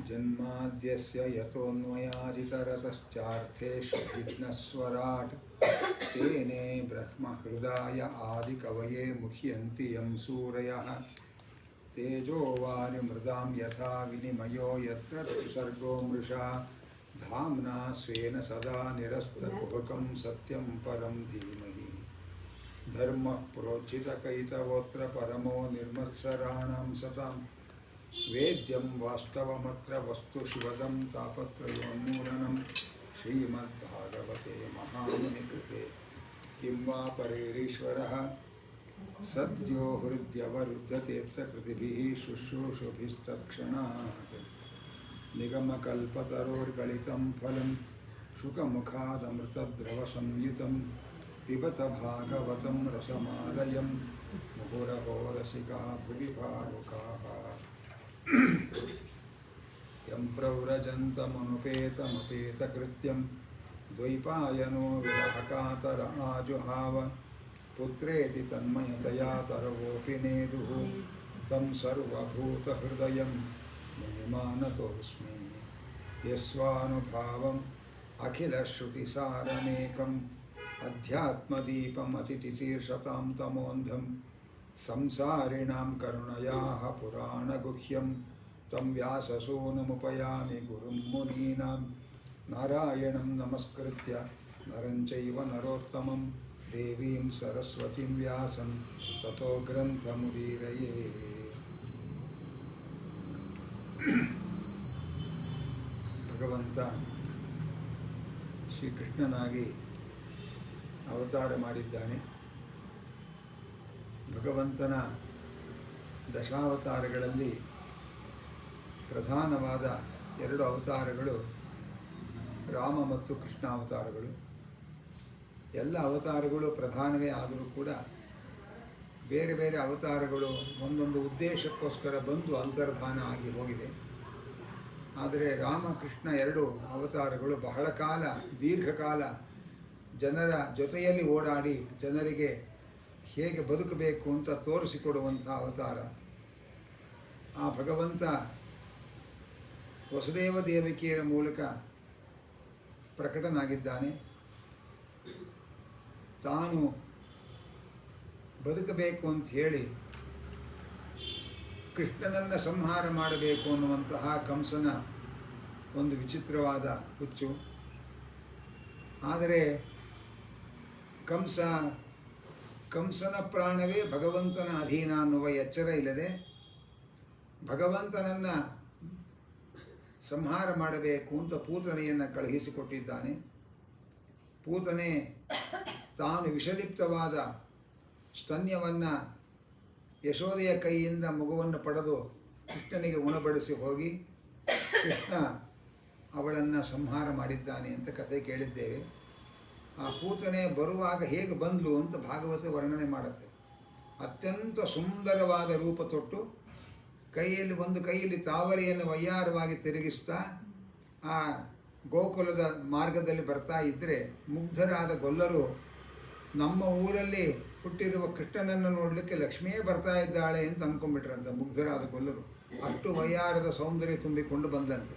जन्माद्यस्य यतोऽन्वयादितरतश्चार्थेष्वभिघ्नस्वराट् तेने ब्रह्महृदाय आदिकवये मुह्यन्ति यं सूरयः तेजो वारिमृदां यथा विनिमयो यत्र त्रिसर्गो मृषा धाम्ना स्वेन सदा निरस्तकुहकं सत्यं परं धीमहि धर्मः प्रोज्झितकैतवोऽत्र परमो निर्मत्सराणां सतां वेद्यं वास्तवमत्र वस्तु शिवदं तापत्रयोन्मूलनं श्रीमद्भागवते महामुनिकृते किं वा परेरीश्वरः सद्यो हृद्यवरुद्धतेऽत्र कृतिभिः शुश्रूषुभिस्तत्क्षणात् निगमकल्पतरोर्गलितं फलं शुकमुखादमृतद्रवसंयुतं पिबत भागवतं रसमालयं मुहुरहो रसिका भुवि भावुकाः यं प्रव्रजन्तमनुपेतमपेतकृत्यं द्वैपायनो विरहकातर आजुहाव पुत्रेति तन्मयतया तरवोऽपि नेदुः तं सर्वभूतहृदयं मुनिमानतोऽस्मि यस्वानुभावम् अखिलश्रुतिसारमेकम् अध्यात्मदीपमतितितीर्षतां तमोन्धं संसारिणां करुणयाः पुराणगुह्यं तं व्याससूनुमुपयामि गुरुं मुनीनां नारायणं नमस्कृत्य नरं चैव नरोत्तमं देवीं सरस्वतीं व्यासं ततो ग्रन्थमुदीरये ಭಗವಂತ ಶ್ರೀಕೃಷ್ಣನಾಗಿ ಅವತಾರ ಮಾಡಿದ್ದಾನೆ. ಭಗವಂತನ ದಶಾವತಾರಗಳಲ್ಲಿ ಪ್ರಧಾನವಾದ ಎರಡು ಅವತಾರಗಳು ರಾಮ ಮತ್ತು ಕೃಷ್ಣ ಅವತಾರಗಳು. ಎಲ್ಲ ಅವತಾರಗಳು ಪ್ರಧಾನವೇ ಆದರೂ ಕೂಡ ಬೇರೆ ಬೇರೆ ಅವತಾರಗಳು ಒಂದೊಂದು ಉದ್ದೇಶಕ್ಕೋಸ್ಕರ ಬಂದು ಅಂತರ್ಧಾನ ಆಗಿ ಹೋಗಿದೆ. ಆದರೆ ರಾಮಕೃಷ್ಣ ಎರಡು ಅವತಾರಗಳು ಬಹಳ ಕಾಲ ದೀರ್ಘಕಾಲ ಜನರ ಜೊತೆಯಲ್ಲಿ ಓಡಾಡಿ ಜನರಿಗೆ ಹೇಗೆ ಬದುಕಬೇಕು ಅಂತ ತೋರಿಸಿಕೊಡುವಂಥ ಅವತಾರ. ಆ ಭಗವಂತ ವಸುದೇವ ದೇವಕಿಯರ ಮೂಲಕ ಪ್ರಕಟನಾಗಿದ್ದಾನೆ. ತಾನು ಬದುಕಬೇಕು ಅಂತ ಹೇಳಿ ಕೃಷ್ಣನನ್ನು ಸಂಹಾರ ಮಾಡಬೇಕು ಅನ್ನುವಂತಹ ಕಂಸನ ಒಂದು ವಿಚಿತ್ರವಾದ ಹುಚ್ಚು. ಆದರೆ ಕಂಸನ ಪ್ರಾಣವೇ ಭಗವಂತನ ಅಧೀನ ಅನ್ನುವ ಎಚ್ಚರ ಇಲ್ಲದೆ ಭಗವಂತನನ್ನು ಸಂಹಾರ ಮಾಡಬೇಕು ಅಂತ ಪೂತನೆಯನ್ನು ಕಳುಹಿಸಿಕೊಟ್ಟಿದ್ದಾನೆ. ಪೂತನೆ ತಾನು ವಿಷಲಿಪ್ತವಾದ ಸ್ತನ್ಯವನ್ನು ಯಶೋದೆಯ ಕೈಯಿಂದ ಮಗುವನ್ನು ಪಡೆದು ಕೃಷ್ಣನಿಗೆ ಉಣಬಡಿಸಿ ಹೋಗಿ ಕೃಷ್ಣ ಅವಳನ್ನು ಸಂಹಾರ ಮಾಡಿದ್ದಾನೆ ಅಂತ ಕಥೆ ಕೇಳಿದ್ದೇವೆ. ಆ ಪೂತನೆ ಬರುವಾಗ ಹೇಗೆ ಬಂದ್ಲು ಅಂತ ಭಾಗವತ ವರ್ಣನೆ ಮಾಡುತ್ತೆ. ಅತ್ಯಂತ ಸುಂದರವಾದ ರೂಪ ತೊಟ್ಟು ಕೈಯಲ್ಲಿ ತಾವರೆಯನ್ನು ವಯ್ಯಾರವಾಗಿ ತಿರುಗಿಸ್ತಾ ಆ ಗೋಕುಲದ ಮಾರ್ಗದಲ್ಲಿ ಬರ್ತಾ ಇದ್ದರೆ ಮುಗ್ಧರಾದ ಗೊಲ್ಲರು ನಮ್ಮ ಊರಲ್ಲಿ ಹುಟ್ಟಿರುವ ಕೃಷ್ಣನನ್ನು ನೋಡಲಿಕ್ಕೆ ಲಕ್ಷ್ಮಿಯೇ ಬರ್ತಾ ಇದ್ದಾಳೆ ಅಂತ ಅಂದ್ಕೊಂಡ್ಬಿಟ್ರಂತ ಮುಗ್ಧರಾದ ಗೊಲ್ಲರು. ಅಷ್ಟು ವಯ್ಯಾರದ ಸೌಂದರ್ಯ ತುಂಬಿಕೊಂಡು ಬಂದಂತೆ.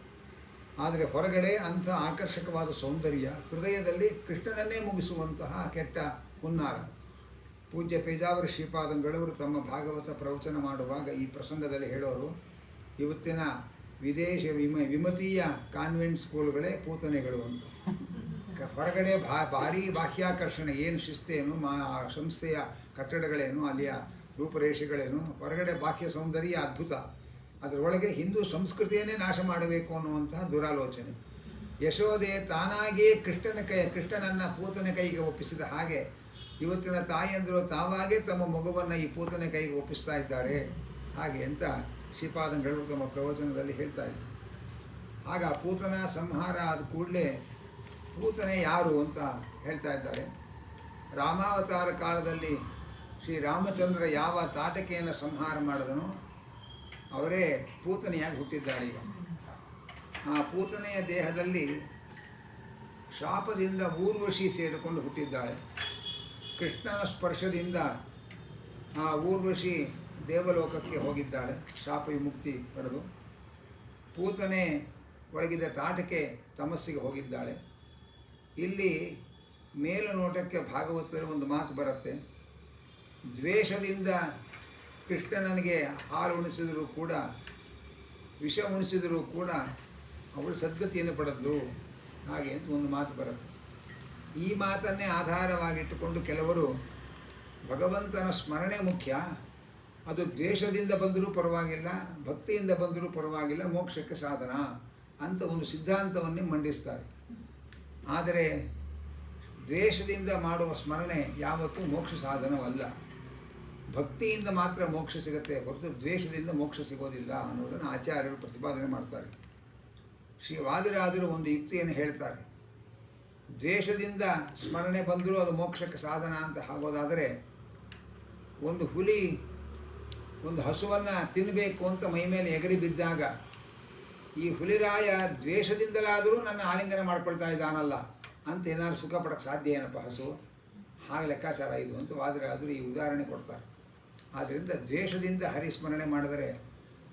ಆದರೆ ಹೊರಗಡೆ ಅಂಥ ಆಕರ್ಷಕವಾದ ಸೌಂದರ್ಯ, ಹೃದಯದಲ್ಲಿ ಕೃಷ್ಣನನ್ನೇ ಮುಗಿಸುವಂತಹ ಕೆಟ್ಟ ಹುನ್ನಾರ. ಪೂಜ್ಯ ಪೇಜಾವರ ಶ್ರೀಪಾದಂಗಳವರು ತಮ್ಮ ಭಾಗವತ ಪ್ರವಚನ ಮಾಡುವಾಗ ಈ ಪ್ರಸಂಗದಲ್ಲಿ ಹೇಳೋರು, ಇವತ್ತಿನ ವಿದೇಶ ವಿಮತೀಯ ಕಾನ್ವೆಂಟ್ ಸ್ಕೂಲ್ಗಳೇ ಪೂತನೆಗಳು ಅಂತ. ಹೊರಗಡೆ ಭಾರೀ ಬಾಹ್ಯಾಕರ್ಷಣೆ, ಏನು ಶಿಸ್ತೇನು, ಆ ಸಂಸ್ಥೆಯ ಕಟ್ಟಡಗಳೇನು, ಅಲ್ಲಿಯ ರೂಪರೇಷೆಗಳೇನು, ಹೊರಗಡೆ ಬಾಹ್ಯ ಸೌಂದರ್ಯ ಅದ್ಭುತ. ಅದರೊಳಗೆ ಹಿಂದೂ ಸಂಸ್ಕೃತಿಯನ್ನೇ ನಾಶ ಮಾಡಬೇಕು ಅನ್ನುವಂತಹ ದುರಾಲೋಚನೆ. ಯಶೋದೆ ತಾನಾಗಿಯೇ ಕೃಷ್ಣನನ್ನು ಪೂತನ ಕೈಗೆ ಒಪ್ಪಿಸಿದ ಹಾಗೆ ಇವತ್ತಿನ ತಾಯಂದಿರು ತಾವಾಗೇ ತಮ್ಮ ಮಗುವನ್ನು ಈ ಪೂತನ ಕೈಗೆ ಒಪ್ಪಿಸ್ತಾ ಇದ್ದಾರೆ ಹಾಗೆ ಅಂತ ಶ್ರೀಪಾದಂಗಳು ತಮ್ಮ ಪ್ರವಚನದಲ್ಲಿ ಹೇಳ್ತಾ ಇದ್ದಾರೆ. ಆಗ ಪೂತನ ಸಂಹಾರ ಆದ ಕೂಡಲೇ ಪೂತನೆ ಯಾರು ಅಂತ ಹೇಳ್ತಾ ಇದ್ದಾರೆ. ರಾಮಾವತಾರ ಕಾಲದಲ್ಲಿ ಶ್ರೀರಾಮಚಂದ್ರ ಯಾವ ತಾಟಕೆಯನ್ನು ಸಂಹಾರ ಮಾಡಿದನೋ ಅವರೇ ಪೂತನೆಯಾಗಿ ಹುಟ್ಟಿದ್ದಾರೆ. ಈಗ ಆ ಪೂತನೆಯ ದೇಹದಲ್ಲಿ ಶಾಪದಿಂದ ಊರ್ವಶಿ ಸೇರಿಕೊಂಡು ಹುಟ್ಟಿದ್ದಾಳೆ. ಕೃಷ್ಣನ ಸ್ಪರ್ಶದಿಂದ ಆ ಊರ್ವಶಿ ದೇವಲೋಕಕ್ಕೆ ಹೋಗಿದ್ದಾಳೆ ಶಾಪ ವಿಮುಕ್ತಿ ಪಡೆದು. ಪೂತನೆ ಒಳಗಿದ್ದ ತಾಟಕೆ ತಮಸ್ಸಿಗೆ ಹೋಗಿದ್ದಾಳೆ. ಇಲ್ಲಿ ಮೇಲು ನೋಟಕ್ಕೆ ಭಾಗವತದಲ್ಲಿ ಒಂದು ಮಾತು ಬರುತ್ತೆ, ದ್ವೇಷದಿಂದ ಕೃಷ್ಣನಿಗೆ ಹಾಲು ಉಣಿಸಿದರೂ ಕೂಡ, ವಿಷ ಉಣಿಸಿದರೂ ಕೂಡ ಅವಳು ಸದ್ಗತಿಯನ್ನು ಪಡೆದಳು, ಹಾಗೆ ಅಂತ ಒಂದು ಮಾತು ಬರುತ್ತೆ. ಈ ಮಾತನ್ನೇ ಆಧಾರವಾಗಿಟ್ಟುಕೊಂಡು ಕೆಲವರು ಭಗವಂತನ ಸ್ಮರಣೆ ಮುಖ್ಯ, ಅದು ದ್ವೇಷದಿಂದ ಬಂದರೂ ಪರವಾಗಿಲ್ಲ, ಭಕ್ತಿಯಿಂದ ಬಂದರೂ ಪರವಾಗಿಲ್ಲ, ಮೋಕ್ಷಕ್ಕೆ ಸಾಧನ ಅಂತ ಒಂದು ಸಿದ್ಧಾಂತವನ್ನೇ ಮಂಡಿಸ್ತಾರೆ. ಆದರೆ ದ್ವೇಷದಿಂದ ಮಾಡುವ ಸ್ಮರಣೆ ಯಾವತ್ತೂ ಮೋಕ್ಷ ಸಾಧನವಲ್ಲ. ಭಕ್ತಿಯಿಂದ ಮಾತ್ರ ಮೋಕ್ಷ ಸಿಗುತ್ತೆ ಹೊರತು ದ್ವೇಷದಿಂದ ಮೋಕ್ಷ ಸಿಗೋದಿಲ್ಲ ಅನ್ನೋದನ್ನು ಆಚಾರ್ಯರು ಪ್ರತಿಪಾದನೆ ಮಾಡ್ತಾರೆ. ಶ್ರೀ ವಾದಿರಾಜರು ಒಂದು ಯುಕ್ತಿಯನ್ನು ಹೇಳ್ತಾರೆ, ದ್ವೇಷದಿಂದ ಸ್ಮರಣೆ ಬಂದರೂ ಅದು ಮೋಕ್ಷಕ್ಕೆ ಸಾಧನ ಅಂತ ಆಗೋದಾದರೆ, ಒಂದು ಹುಲಿ ಒಂದು ಹಸುವನ್ನು ತಿನ್ನಬೇಕು ಅಂತ ಮೈ ಮೇಲೆ ಎಗರಿ ಬಿದ್ದಾಗ ಈ ಹುಲಿರಾಯ ದ್ವೇಷದಿಂದಲಾದರೂ ನನ್ನ ಆಲಿಂಗನ ಮಾಡ್ಕೊಳ್ತಾ ಇದ್ದಾನಲ್ಲ ಅಂತ ಏನಾದ್ರು ಸುಖ ಪಡೋಕ್ಕೆ ಸಾಧ್ಯ ಏನಪ್ಪ ಹಸು? ಹಾಗೆ ಲೆಕ್ಕಾಚಾರ ಇದು ಅಂತ ವಾದಿರಾಜರು ಈ ಉದಾಹರಣೆ ಕೊಡ್ತಾರೆ. ಆದ್ದರಿಂದ ದ್ವೇಷದಿಂದ ಹರಿಸ್ಮರಣೆ ಮಾಡಿದರೆ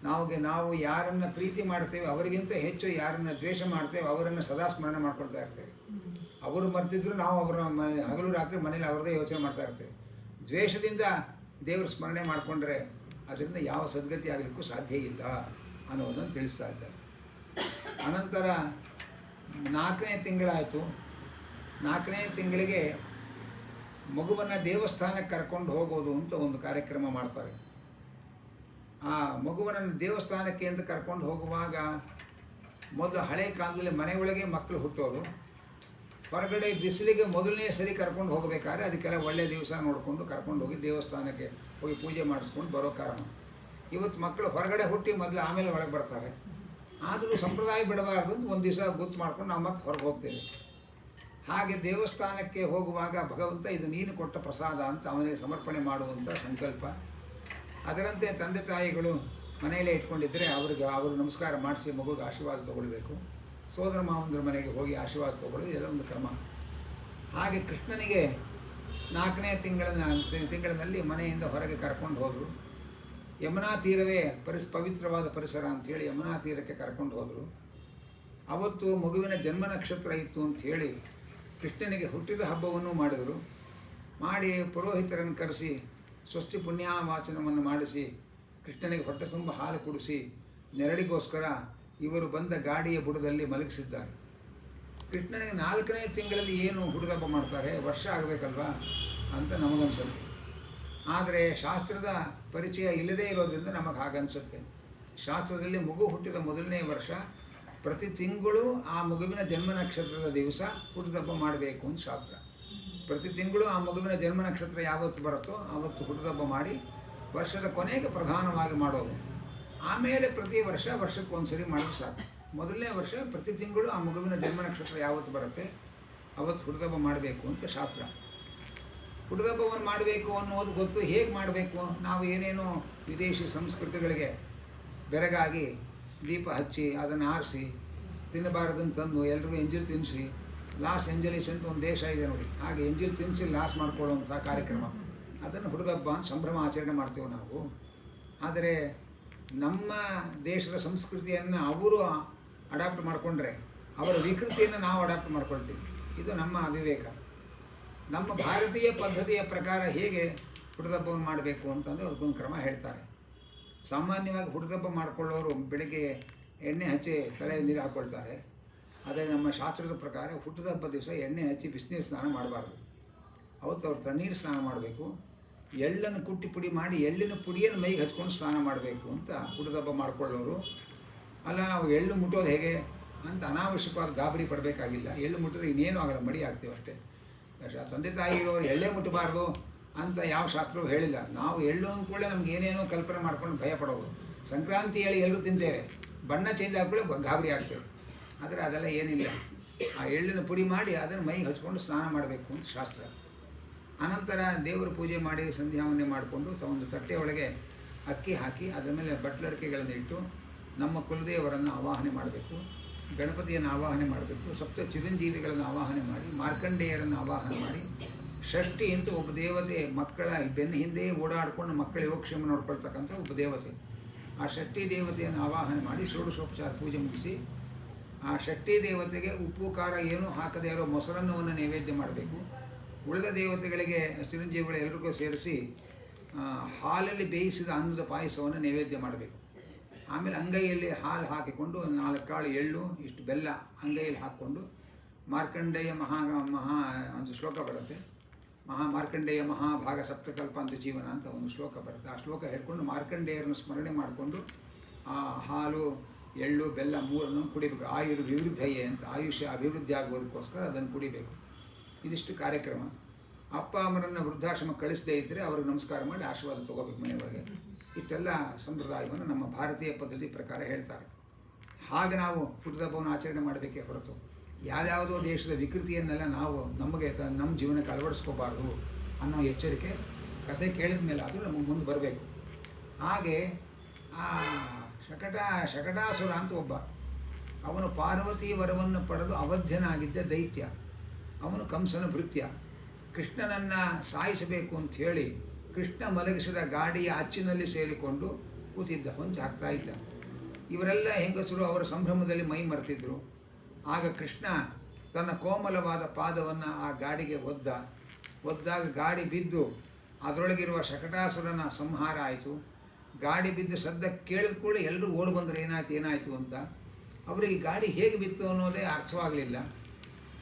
ನಾವು ಯಾರನ್ನು ಪ್ರೀತಿ ಮಾಡ್ತೇವೆ ಅವರಿಗಿಂತ ಹೆಚ್ಚು ಯಾರನ್ನು ದ್ವೇಷ ಮಾಡ್ತೇವೆ ಅವರನ್ನು ಸದಾ ಸ್ಮರಣೆ ಮಾಡ್ಕೊಳ್ತಾ ಇರ್ತೇವೆ. ಅವರು ಮರ್ತಿದ್ರು ನಾವು ಅವರ ಹಗಲು ರಾತ್ರಿ ಮನೇಲಿ ಅವರದೇ ಯೋಚನೆ ಮಾಡ್ತಾ ಇರ್ತೇವೆ. ದ್ವೇಷದಿಂದ ದೇವರ ಸ್ಮರಣೆ ಮಾಡಿಕೊಂಡ್ರೆ ಅದರಿಂದ ಯಾವ ಸದ್ಗತಿ ಆಗಲಿಕ್ಕೂ ಸಾಧ್ಯ ಇಲ್ಲ ಅನ್ನೋದನ್ನು ತಿಳಿಸ್ತಾ ಇದ್ದಾರೆ. ಅನಂತರ 4ನೇ ತಿಂಗಳಾಯಿತು. 4ನೇ ತಿಂಗಳಿಗೆ ಮಗುವನ್ನು ದೇವಸ್ಥಾನಕ್ಕೆ ಕರ್ಕೊಂಡು ಹೋಗೋದು ಅಂತ ಒಂದು ಕಾರ್ಯಕ್ರಮ ಮಾಡ್ತಾರೆ. ಆ ಮಗುವನ್ನು ದೇವಸ್ಥಾನಕ್ಕೆ ಅಂತ ಕರ್ಕೊಂಡು ಹೋಗುವಾಗ ಮೊದಲು ಹಳೆ ಕಾಲದಲ್ಲಿ ಮನೆಯೊಳಗೆ ಮಕ್ಕಳು ಹುಟ್ಟೋರು, ಹೊರಗಡೆ ಬಿಸಿಲಿಗೆ ಮೊದಲನೇ ಸರಿ ಕರ್ಕೊಂಡು ಹೋಗಬೇಕಾದ್ರೆ ಅದಕ್ಕೆಲ್ಲ ಒಳ್ಳೆಯ ದಿವಸ ನೋಡಿಕೊಂಡು ಕರ್ಕೊಂಡು ಹೋಗಿ ದೇವಸ್ಥಾನಕ್ಕೆ ಹೋಗಿ ಪೂಜೆ ಮಾಡಿಸ್ಕೊಂಡು ಬರೋ ಕಾರಣ. ಇವತ್ತು ಮಕ್ಕಳು ಹೊರಗಡೆ ಹುಟ್ಟಿ ಮೊದಲು ಆಮೇಲೆ ಒಳಗೆ ಬರ್ತಾರೆ. ಆದರೂ ಸಂಪ್ರದಾಯ ಬಿಡಬಾರ್ದು ಅಂತ ಒಂದು ದಿವಸ ಗುರ್ತು ಮಾಡ್ಕೊಂಡು ನಾವು ಮತ್ತೆ ಹೊರಗೆ ಹೋಗ್ತೇವೆ. ಹಾಗೆ ದೇವಸ್ಥಾನಕ್ಕೆ ಹೋಗುವಾಗ ಭಗವಂತ ಇದು ನೀನು ಕೊಟ್ಟ ಪ್ರಸಾದ ಅಂತ ಅವನಿಗೆ ಸಮರ್ಪಣೆ ಮಾಡುವಂಥ ಸಂಕಲ್ಪ. ಅದರಂತೆ ತಂದೆ ತಾಯಿಗಳು ಮನೆಯಲ್ಲೇ ಇಟ್ಕೊಂಡಿದ್ದರೆ ಅವರು ನಮಸ್ಕಾರ ಮಾಡಿಸಿ ಮಗುಗೆ ಆಶೀರ್ವಾದ ತೊಗೊಳ್ಬೇಕು. ಸೋದರ ಮಾವಂದ್ರ ಮನೆಗೆ ಹೋಗಿ ಆಶೀರ್ವಾದ ತೊಗೊಳ್ಳೋದು ಇದೆಲ್ಲ ಒಂದು ಕ್ರಮ. ಹಾಗೆ ಕೃಷ್ಣನಿಗೆ 4ನೇ ತಿಂಗಳಿನಲ್ಲಿ ಮನೆಯಿಂದ ಹೊರಗೆ ಕರ್ಕೊಂಡು ಹೋದರು. ಯಮುನಾ ತೀರವೇ ಪವಿತ್ರವಾದ ಪರಿಸರ ಅಂಥೇಳಿ ಯಮುನಾ ತೀರಕ್ಕೆ ಕರ್ಕೊಂಡು ಹೋದರು. ಅವತ್ತು ಮಗುವಿನ ಜನ್ಮ ನಕ್ಷತ್ರ ಇತ್ತು ಅಂಥೇಳಿ ಕೃಷ್ಣನಿಗೆ ಹುಟ್ಟಿದ ಹಬ್ಬವನ್ನು ಮಾಡಿದರು. ಮಾಡಿ ಪುರೋಹಿತರನ್ನು ಕರೆಸಿ ಸ್ವಸ್ತಿ ಪುಣ್ಯವಾಚನವನ್ನು ಮಾಡಿಸಿ ಕೃಷ್ಣನಿಗೆ ಹೊಟ್ಟೆ ತುಂಬ ಹಾಲು ಕುಡಿಸಿ ನೆರಳಿಗೋಸ್ಕರ ಇವರು ಬಂದ ಗಾಡಿಯ ಬುಡದಲ್ಲಿ ಮಲಗಿಸಿದ್ದಾರೆ. ಕೃಷ್ಣನಿಗೆ 4ನೇ ತಿಂಗಳಲ್ಲಿ ಏನು ಹುಡುಗಬ್ಬ ಮಾಡ್ತಾರೆ, ವರ್ಷ ಆಗಬೇಕಲ್ವಾ ಅಂತ ನಮಗನ್ಸುತ್ತೆ. ಆದರೆ ಶಾಸ್ತ್ರದ ಪರಿಚಯ ಇಲ್ಲದೇ ಇರೋದ್ರಿಂದ ನಮಗೆ ಹಾಗನ್ಸುತ್ತೆ. ಶಾಸ್ತ್ರದಲ್ಲಿ ಮಗು ಹುಟ್ಟಿದ ಮೊದಲನೇ ವರ್ಷ ಪ್ರತಿ ತಿಂಗಳು ಆ ಮಗುವಿನ ಜನ್ಮ ನಕ್ಷತ್ರದ ದಿವಸ ಹುಟ್ಟುಹಬ್ಬ ಮಾಡಬೇಕು ಅಂತ ಶಾಸ್ತ್ರ. ಪ್ರತಿ ತಿಂಗಳು ಆ ಮಗುವಿನ ಜನ್ಮ ನಕ್ಷತ್ರ ಯಾವತ್ತು ಬರುತ್ತೋ ಆವತ್ತು ಹುಟ್ಟುಹಬ್ಬ ಮಾಡಿ ವರ್ಷದ ಕೊನೆಗೆ ಪ್ರಧಾನವಾಗಿ ಮಾಡೋದು. ಆಮೇಲೆ ಪ್ರತಿ ವರ್ಷಕ್ಕೊಂದ್ಸರಿ ಮಾಡೋದು ಸಾಕು. ಮೊದಲನೇ ವರ್ಷ ಪ್ರತಿ ತಿಂಗಳು ಆ ಮಗುವಿನ ಜನ್ಮ ನಕ್ಷತ್ರ ಯಾವತ್ತು ಬರುತ್ತೆ ಅವತ್ತು ಹುಟ್ಟುಹಬ್ಬ ಮಾಡಬೇಕು ಅಂತ ಶಾಸ್ತ್ರ. ಹುಟ್ಟುಹಬ್ಬವನ್ನು ಮಾಡಬೇಕು ಅನ್ನೋದು ಗೊತ್ತು, ಹೇಗೆ ಮಾಡಬೇಕು. ನಾವು ಏನೇನೋ ವಿದೇಶಿ ಸಂಸ್ಕೃತಿಗಳಿಗೆ ಬೆರಗಾಗಿ ದೀಪ ಹಚ್ಚಿ ಅದನ್ನು ಆರಿಸಿ ತಿನ್ನಬಾರ್ದಂತ ತಂದು ಎಲ್ರಿಗೂ ಎಂಜಿಲ್ ತಿನ್ನಿಸಿ, ಲಾಸ್ ಏಂಜಲೀಸ್ ಅಂತ ಒಂದು ದೇಶ ಇದೆ ನೋಡಿ, ಹಾಗೆ ಎಂಜಿಲ್ ತಿನ್ನಿಸಿ ಲಾಸ್ ಮಾಡ್ಕೊಳ್ಳುವಂಥ ಕಾರ್ಯಕ್ರಮ, ಅದನ್ನು ಹುಡುಗಬ್ಬ ಅಂತ ಸಂಭ್ರಮ ಆಚರಣೆ ಮಾಡ್ತೇವೆ ನಾವು. ಆದರೆ ನಮ್ಮ ದೇಶದ ಸಂಸ್ಕೃತಿಯನ್ನು ಅವರು ಅಡಾಪ್ಟ್ ಮಾಡಿಕೊಂಡ್ರೆ ಅವರ ವಿಕೃತಿಯನ್ನು ನಾವು ಅಡಾಪ್ಟ್ ಮಾಡ್ಕೊಳ್ತೀವಿ. ಇದು ನಮ್ಮ ಅವಿವೇಕ. ನಮ್ಮ ಭಾರತೀಯ ಪದ್ಧತಿಯ ಪ್ರಕಾರ ಹೇಗೆ ಹುಡುಗಬ್ಬವನ್ನು ಮಾಡಬೇಕು ಅಂತಂದರೆ ಅದಕ್ಕೊಂದು ಕ್ರಮ ಹೇಳ್ತಾರೆ. ಸಾಮಾನ್ಯವಾಗಿ ಹುಡುಗಬ್ಬ ಮಾಡಿಕೊಳ್ಳೋರು ಬೆಳಗ್ಗೆ ಎಣ್ಣೆ ಹಚ್ಚಿ ತಲೆ ನೀರು ಹಾಕ್ಕೊಳ್ತಾರೆ. ಆದರೆ ನಮ್ಮ ಶಾಸ್ತ್ರದ ಪ್ರಕಾರ ಹುಟ್ಟುಹಬ್ಬ ದಿವಸ ಎಣ್ಣೆ ಹಚ್ಚಿ ಬಿಸಿನೀರು ಸ್ನಾನ ಮಾಡಬಾರ್ದು. ಅವತ್ತು ಅವ್ರು ತಣ್ಣೀರು ಸ್ನಾನ ಮಾಡಬೇಕು. ಎಳ್ಳನ್ನು ಕುಟ್ಟಿ ಪುಡಿ ಮಾಡಿ ಎಳ್ಳಿನ ಪುಡಿಯನ್ನು ಮೈಗೆ ಹಚ್ಕೊಂಡು ಸ್ನಾನ ಮಾಡಬೇಕು ಅಂತ ಹುಟ್ಟುಹಬ್ಬ ಮಾಡಿಕೊಳ್ಳೋರು. ಅಲ್ಲ ನಾವು ಎಳ್ಳು ಮುಟ್ಟೋದು ಹೇಗೆ ಅಂತ ಅನಾವಶ್ಯಕವಾದ ಗಾಬರಿ ಪಡಬೇಕಾಗಿಲ್ಲ. ಎಳ್ಳು ಮುಟ್ಟಿದ್ರೆ ಇನ್ನೇನು ಆಗಲ್ಲ, ಮಡಿ ಆಗ್ತೀವಿ ಅಷ್ಟೇ. ತಂದೆ ತಾಯಿ ಇರೋರು ಎಳ್ಳೇ ಮುಟ್ಟಬಾರ್ದು ಅಂತ ಯಾವ ಶಾಸ್ತ್ರವೂ ಹೇಳಿಲ್ಲ. ನಾವು ಎಳ್ಳು ಅಂದ್ಕೊಳ್ಳೆ ನಮ್ಗೆ ಏನೇನೋ ಕಲ್ಪನೆ ಮಾಡ್ಕೊಂಡು ಭಯ ಪಡೋದು. ಸಂಕ್ರಾಂತಿ ಹೇಳಿ ಎಲ್ಲರೂ ತಿಂತೇವೆ, ಬಣ್ಣ ಚೇಂಜ್ ಹಾಕೊಳ್ಳೆ ಗಾಬರಿ ಆಗ್ತೇವೆ. ಆದರೆ ಅದೆಲ್ಲ ಏನಿಲ್ಲ. ಆ ಎಳ್ಳಿನ ಪುಡಿ ಮಾಡಿ ಅದನ್ನು ಮೈಗೆ ಹಚ್ಕೊಂಡು ಸ್ನಾನ ಮಾಡಬೇಕು ಅಂತ ಶಾಸ್ತ್ರ. ಅನಂತರ ದೇವರ ಪೂಜೆ ಮಾಡಿ ಸಂಧ್ಯಾವನ್ನೇ ಮಾಡಿಕೊಂಡು ಒಂದು ತಟ್ಟೆ ಒಳಗೆ ಅಕ್ಕಿ ಹಾಕಿ ಅದರ ಮೇಲೆ ಬಟ್ಲಡಿಕೆಗಳನ್ನು ಇಟ್ಟು ನಮ್ಮ ಕುಲದೇವರನ್ನು ಆವಾಹನೆ ಮಾಡಬೇಕು, ಗಣಪತಿಯನ್ನು ಆವಾಹನೆ ಮಾಡಬೇಕು, ಸಪ್ತ ಚಿರಂಜೀವಿಗಳನ್ನು ಆವಾಹನೆ ಮಾಡಿ, ಮಾರ್ಕಂಡೇಯರನ್ನು ಆವಾಹನೆ ಮಾಡಿ, ಷಷ್ಠಿ ಅಂತ ಒಬ್ಬ ದೇವತೆ ಮಕ್ಕಳ ಬೆನ್ನ ಹಿಂದೆ ಓಡಾಡಿಕೊಂಡು ಮಕ್ಕಳ ಯೋಗಕ್ಷೇಮ ನೋಡ್ಕೊಳ್ತಕ್ಕಂಥ ಒಬ್ಬ ದೇವತೆ, ಆ ಷಷ್ಠಿ ದೇವತೆಯನ್ನು ಆವಾಹನೆ ಮಾಡಿ ಷೋಡಶೋಪಚಾರ ಪೂಜೆ ಮುಗಿಸಿ ಆ ಷಷ್ಠಿ ದೇವತೆಗೆ ಉಪ್ಪು ಖಾರ ಏನೂ ಹಾಕದೇ ಇರೋ ಮೊಸರನ್ನವನ್ನು ನೈವೇದ್ಯ ಮಾಡಬೇಕು. ಉಳಿದ ದೇವತೆಗಳಿಗೆ ಚಿರಂಜೀವಿಗಳು ಎಲ್ರಿಗೂ ಸೇರಿಸಿ ಹಾಲಲ್ಲಿ ಬೇಯಿಸಿದ ಅನ್ನದ ಪಾಯಸವನ್ನು ನೈವೇದ್ಯ ಮಾಡಬೇಕು. ಆಮೇಲೆ ಅಂಗೈಯಲ್ಲಿ ಹಾಲು ಹಾಕಿಕೊಂಡು 4 ಕಾಳು ಎಳ್ಳು ಇಷ್ಟು ಬೆಲ್ಲ ಅಂಗೈಯಲ್ಲಿ ಹಾಕ್ಕೊಂಡು ಮಾರ್ಕಂಡೇಯ ಮಹಾ ಅಂತ ಶ್ಲೋಕ ಬರುತ್ತೆ. ಮಾರ್ಕಂಡೇಯ ಮಹಾಭಾಗ ಸಪ್ತಕಲ್ಪ ಅಂತ ಜೀವನ ಅಂತ ಒಂದು ಶ್ಲೋಕ ಬರುತ್ತೆ. ಆ ಶ್ಲೋಕ ಹೇಳ್ಕೊಂಡು ಮಾರ್ಕಂಡೇಯರನ್ನು ಸ್ಮರಣೆ ಮಾಡಿಕೊಂಡು ಆ ಹಾಲು ಎಳ್ಳು ಬೆಲ್ಲ ಮೂರನ್ನು ಕುಡಿಬೇಕು. ವಿವೃದ್ಧಯೇ ಅಂತ ಆಯುಷ್ಯ ಅಭಿವೃದ್ಧಿ ಆಗೋದಕ್ಕೋಸ್ಕರ ಅದನ್ನು ಕುಡಿಬೇಕು. ಇದಿಷ್ಟು ಕಾರ್ಯಕ್ರಮ. ಅಪ್ಪ ಅಮ್ಮರನ್ನು ವೃದ್ಧಾಶ್ರಮ ಕಳಿಸದೇ ಇದ್ದರೆ ಅವ್ರಿಗೆ ನಮಸ್ಕಾರ ಮಾಡಿ ಆಶೀರ್ವಾದ ತೊಗೋಬೇಕು ಮನೆಯೊಳಗೆ. ಇಷ್ಟೆಲ್ಲ ಸಂಪ್ರದಾಯವನ್ನು ನಮ್ಮ ಭಾರತೀಯ ಪದ್ಧತಿ ಪ್ರಕಾರ ಹೇಳ್ತಾರೆ. ಹಾಗೆ ನಾವು ಹುಟ್ಟಿದಬ್ಬವನ್ನು ಆಚರಣೆ ಮಾಡಬೇಕೇ ಹೊರತು ಯಾವ್ಯಾವುದೋ ದೇಶದ ವಿಕೃತಿಯನ್ನೆಲ್ಲ ನಾವು ನಮ್ಮ ಜೀವನಕ್ಕೆ ಅಳವಡಿಸ್ಕೋಬಾರ್ದು ಅನ್ನೋ ಎಚ್ಚರಿಕೆ ಕಥೆ ಕೇಳಿದ ಮೇಲೆ ಆದರೂ ನಮಗೆ ಮುಂದೆ ಬರಬೇಕು. ಹಾಗೆ ಆ ಶಕಟಾಸುರ ಅಂತ ಒಬ್ಬ, ಅವನು ಪಾರ್ವತಿ ವರವನ್ನು ಪಡೆದು ಅವಧ್ಯನಾಗಿದ್ದ ದೈತ್ಯ. ಅವನು ಕಂಸನ ಭೃತ್ಯ. ಕೃಷ್ಣನನ್ನು ಸಾಯಿಸಬೇಕು ಅಂಥೇಳಿ ಕೃಷ್ಣ ಮಲಗಿಸಿದ ಗಾಡಿಯ ಅಚ್ಚಿನಲ್ಲಿ ಸೇರಿಕೊಂಡು ಕೂತಿದ್ದ, ಹೊಂಚು ಹಾಕ್ತಾ ಇದ್ದ. ಇವರೆಲ್ಲ ಹೆಂಗಸರು ಅವರ ಸಂಭ್ರಮದಲ್ಲಿ ಮೈ ಮರೆತಿದ್ರು. ಆಗ ಕೃಷ್ಣ ತನ್ನ ಕೋಮಲವಾದ ಪಾದವನ್ನು ಆ ಗಾಡಿಗೆ ಒದ್ದಾಗ ಗಾಡಿ ಬಿದ್ದು ಅದರೊಳಗಿರುವ ಶಕಟಾಸುರನ ಸಂಹಾರ ಆಯಿತು. ಗಾಡಿ ಬಿದ್ದು ಸದ್ದ ಕೇಳಿದ ಕೂಡ ಎಲ್ಲರೂ ಓಡಿ ಬಂದರು ಏನಾಯಿತು ಅಂತ. ಅವರಿಗೆ ಗಾಡಿ ಹೇಗೆ ಬಿತ್ತು ಅನ್ನೋದೇ ಅರ್ಥವಾಗಲಿಲ್ಲ.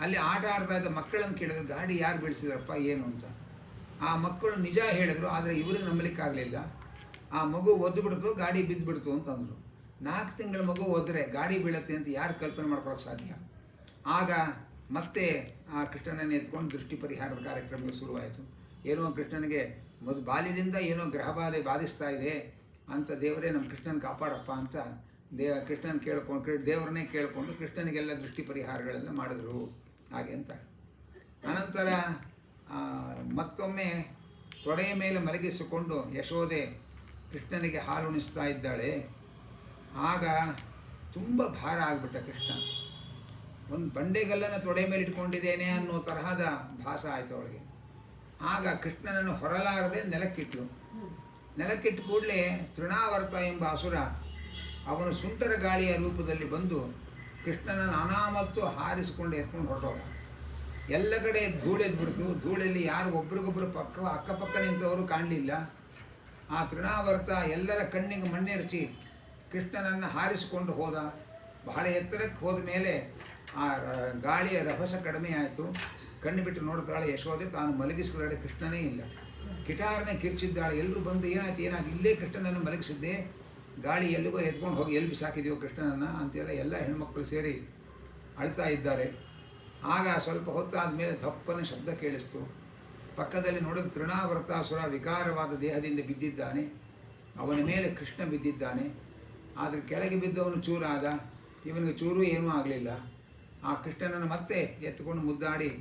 ಅಲ್ಲಿ ಆಟ ಆಡ್ತಾ ಇದ್ದ ಮಕ್ಕಳನ್ನು ಕೇಳಿದ್ರು, ಗಾಡಿ ಯಾರು ಬೀಳಿಸಿದ್ರಪ್ಪ ಏನು ಅಂತ. ಆ ಮಕ್ಕಳು ನಿಜ ಹೇಳಿದ್ರು, ಆದರೆ ಇವ್ರಿಗೆ ನಂಬಲಿಕ್ಕಾಗಲಿಲ್ಲ. ಆ ಮಗು ಒದ್ದು ಬಿಡ್ತು, ಗಾಡಿ ಬಿದ್ದು ಬಿಡ್ತು ಅಂತಂದರು. 4 ತಿಂಗಳ ಮಗು ಒದ್ರೆ ಗಾಡಿ ಬೀಳುತ್ತೆ ಅಂತ ಯಾರು ಕಲ್ಪನೆ ಮಾಡ್ಕೊಳ್ಳೋಕೆ ಸಾಧ್ಯ? ಆಗ ಮತ್ತೆ ಆ ಕೃಷ್ಣನನ್ನು ಎತ್ಕೊಂಡು ದೃಷ್ಟಿ ಪರಿಹಾರದ ಕಾರ್ಯಕ್ರಮಗಳು ಶುರುವಾಯಿತು. ಏನೋ ಕೃಷ್ಣನಿಗೆ ಬಾಲ್ಯದಿಂದ ಏನೋ ಗ್ರಹಬಾಧೆ ಬಾಧಿಸ್ತಾ ಇದೆ ಅಂತ, ದೇವರೇ ನಮ್ಮ ಕೃಷ್ಣನ ಕಾಪಾಡಪ್ಪ ಅಂತ ಕೃಷ್ಣನ ದೇವರನ್ನೇ ಕೇಳಿಕೊಂಡು ಕೃಷ್ಣನಿಗೆಲ್ಲ ದೃಷ್ಟಿ ಪರಿಹಾರಗಳೆಲ್ಲ ಮಾಡಿದ್ರು ಹಾಗೆ ಅಂತ. ಅನಂತರ ಮತ್ತೊಮ್ಮೆ ತೊಡೆಯ ಮೇಲೆ ಮಲಗಿಸಿಕೊಂಡು ಯಶೋದೆ ಕೃಷ್ಣನಿಗೆ ಹಾಲು ಉಣಿಸ್ತಾ ಇದ್ದಾಳೆ. ಆಗ ತುಂಬ ಭಾರ ಆಗಿಬಿಟ್ಟ ಕೃಷ್ಣ. ಒಂದು ಬಂಡೆಗಲ್ಲನ್ನು ತೊಡೆ ಮೇಲೆ ಇಟ್ಕೊಂಡಿದ್ದೇನೆ ಅನ್ನೋ ತರಹದ ಭಾಸ ಆಯಿತು ಅವಳಿಗೆ. ಆಗ ಕೃಷ್ಣನನ್ನು ಹೊರಲಾರದೆ ನೆಲಕ್ಕಿಟ್ಟು ಕೂಡಲೇ ತೃಣಾವರ್ತ ಎಂಬ ಅಸುರ ಅವನು ಸುಂಟರ ಗಾಳಿಯ ರೂಪದಲ್ಲಿ ಬಂದು ಕೃಷ್ಣನ ನಾನಾ ಮತ್ತು ಹಾರಿಸಿಕೊಂಡು ಎತ್ಕೊಂಡು ಹೊರಟೋಗ. ಎಲ್ಲ ಕಡೆ ಧೂಳೆದ್ಬಿಡ್ತು. ಧೂಳಲ್ಲಿ ಯಾರು ಒಬ್ರಿಗೊಬ್ಬರು ಅಕ್ಕಪಕ್ಕ ನಿಂತವರು ಕಾಣಲಿಲ್ಲ. ಆ ತೃಣಾವರ್ತ ಎಲ್ಲರ ಕಣ್ಣಿಗೆ ಮಣ್ಣೆರಚಿ ಕೃಷ್ಣನನ್ನು ಹಾರಿಸಿಕೊಂಡು ಹೋದ. ಬಹಳ ಎತ್ತರಕ್ಕೆ ಹೋದ ಮೇಲೆ ಆ ಗಾಳಿಯ ರಭಸ ಕಡಿಮೆ ಆಯಿತು. ಕಣ್ಣು ಬಿಟ್ಟು ನೋಡ್ತಾಳೆ ಯಶೋದೆ. ತಾನು ಮಲಗಿಸಿದ ಕೃಷ್ಣನೇ ಇಲ್ಲ. ಕಿಟಾರನೇ ಕಿರ್ಚಿದ್ದಾಳೆ. ಎಲ್ಲರೂ ಬಂದು ಏನಾಯ್ತು ಇಲ್ಲೇ ಕೃಷ್ಣನನ್ನು ಮಲಗಿಸಿದ್ದೆ, ಗಾಳಿ ಎಲ್ಲಿಗೋ ಎತ್ಕೊಂಡು ಹೋಗಿ ಎಲ್ಲಿ ಬಿಸಾಕಿದೆಯೋ ಕೃಷ್ಣನನ್ನು ಅಂತೆಲ್ಲ ಎಲ್ಲ ಹೆಣ್ಮಕ್ಳು ಸೇರಿ ಅಳ್ತಾ ಇದ್ದಾರೆ. ಆಗ ಸ್ವಲ್ಪ ಹೊತ್ತಾದ ಮೇಲೆ ದಪ್ಪನ ಶಬ್ದ ಕೇಳಿಸ್ತು. ಪಕ್ಕದಲ್ಲಿ ನೋಡಿದ ತೃಣಾವರ್ತಾಸುರ ವಿಕಾರವಾದ ದೇಹದಿಂದ ಬಿದ್ದಿದ್ದಾನೆ. ಅವನ ಮೇಲೆ ಕೃಷ್ಣ ಬಿದ್ದಿದ್ದಾನೆ. ಆದರೆ ಕೆಳಗೆ ಬಿದ್ದವನು ಚೂರಾದ, ಇವನಿಗೆ ಚೂರು ಏನೂ ಆಗಲಿಲ್ಲ. ಆ ಕೃಷ್ಣನನ್ನು ಮತ್ತೆ ಎತ್ಕೊಂಡು ಮುದ್ದಾಡಿ,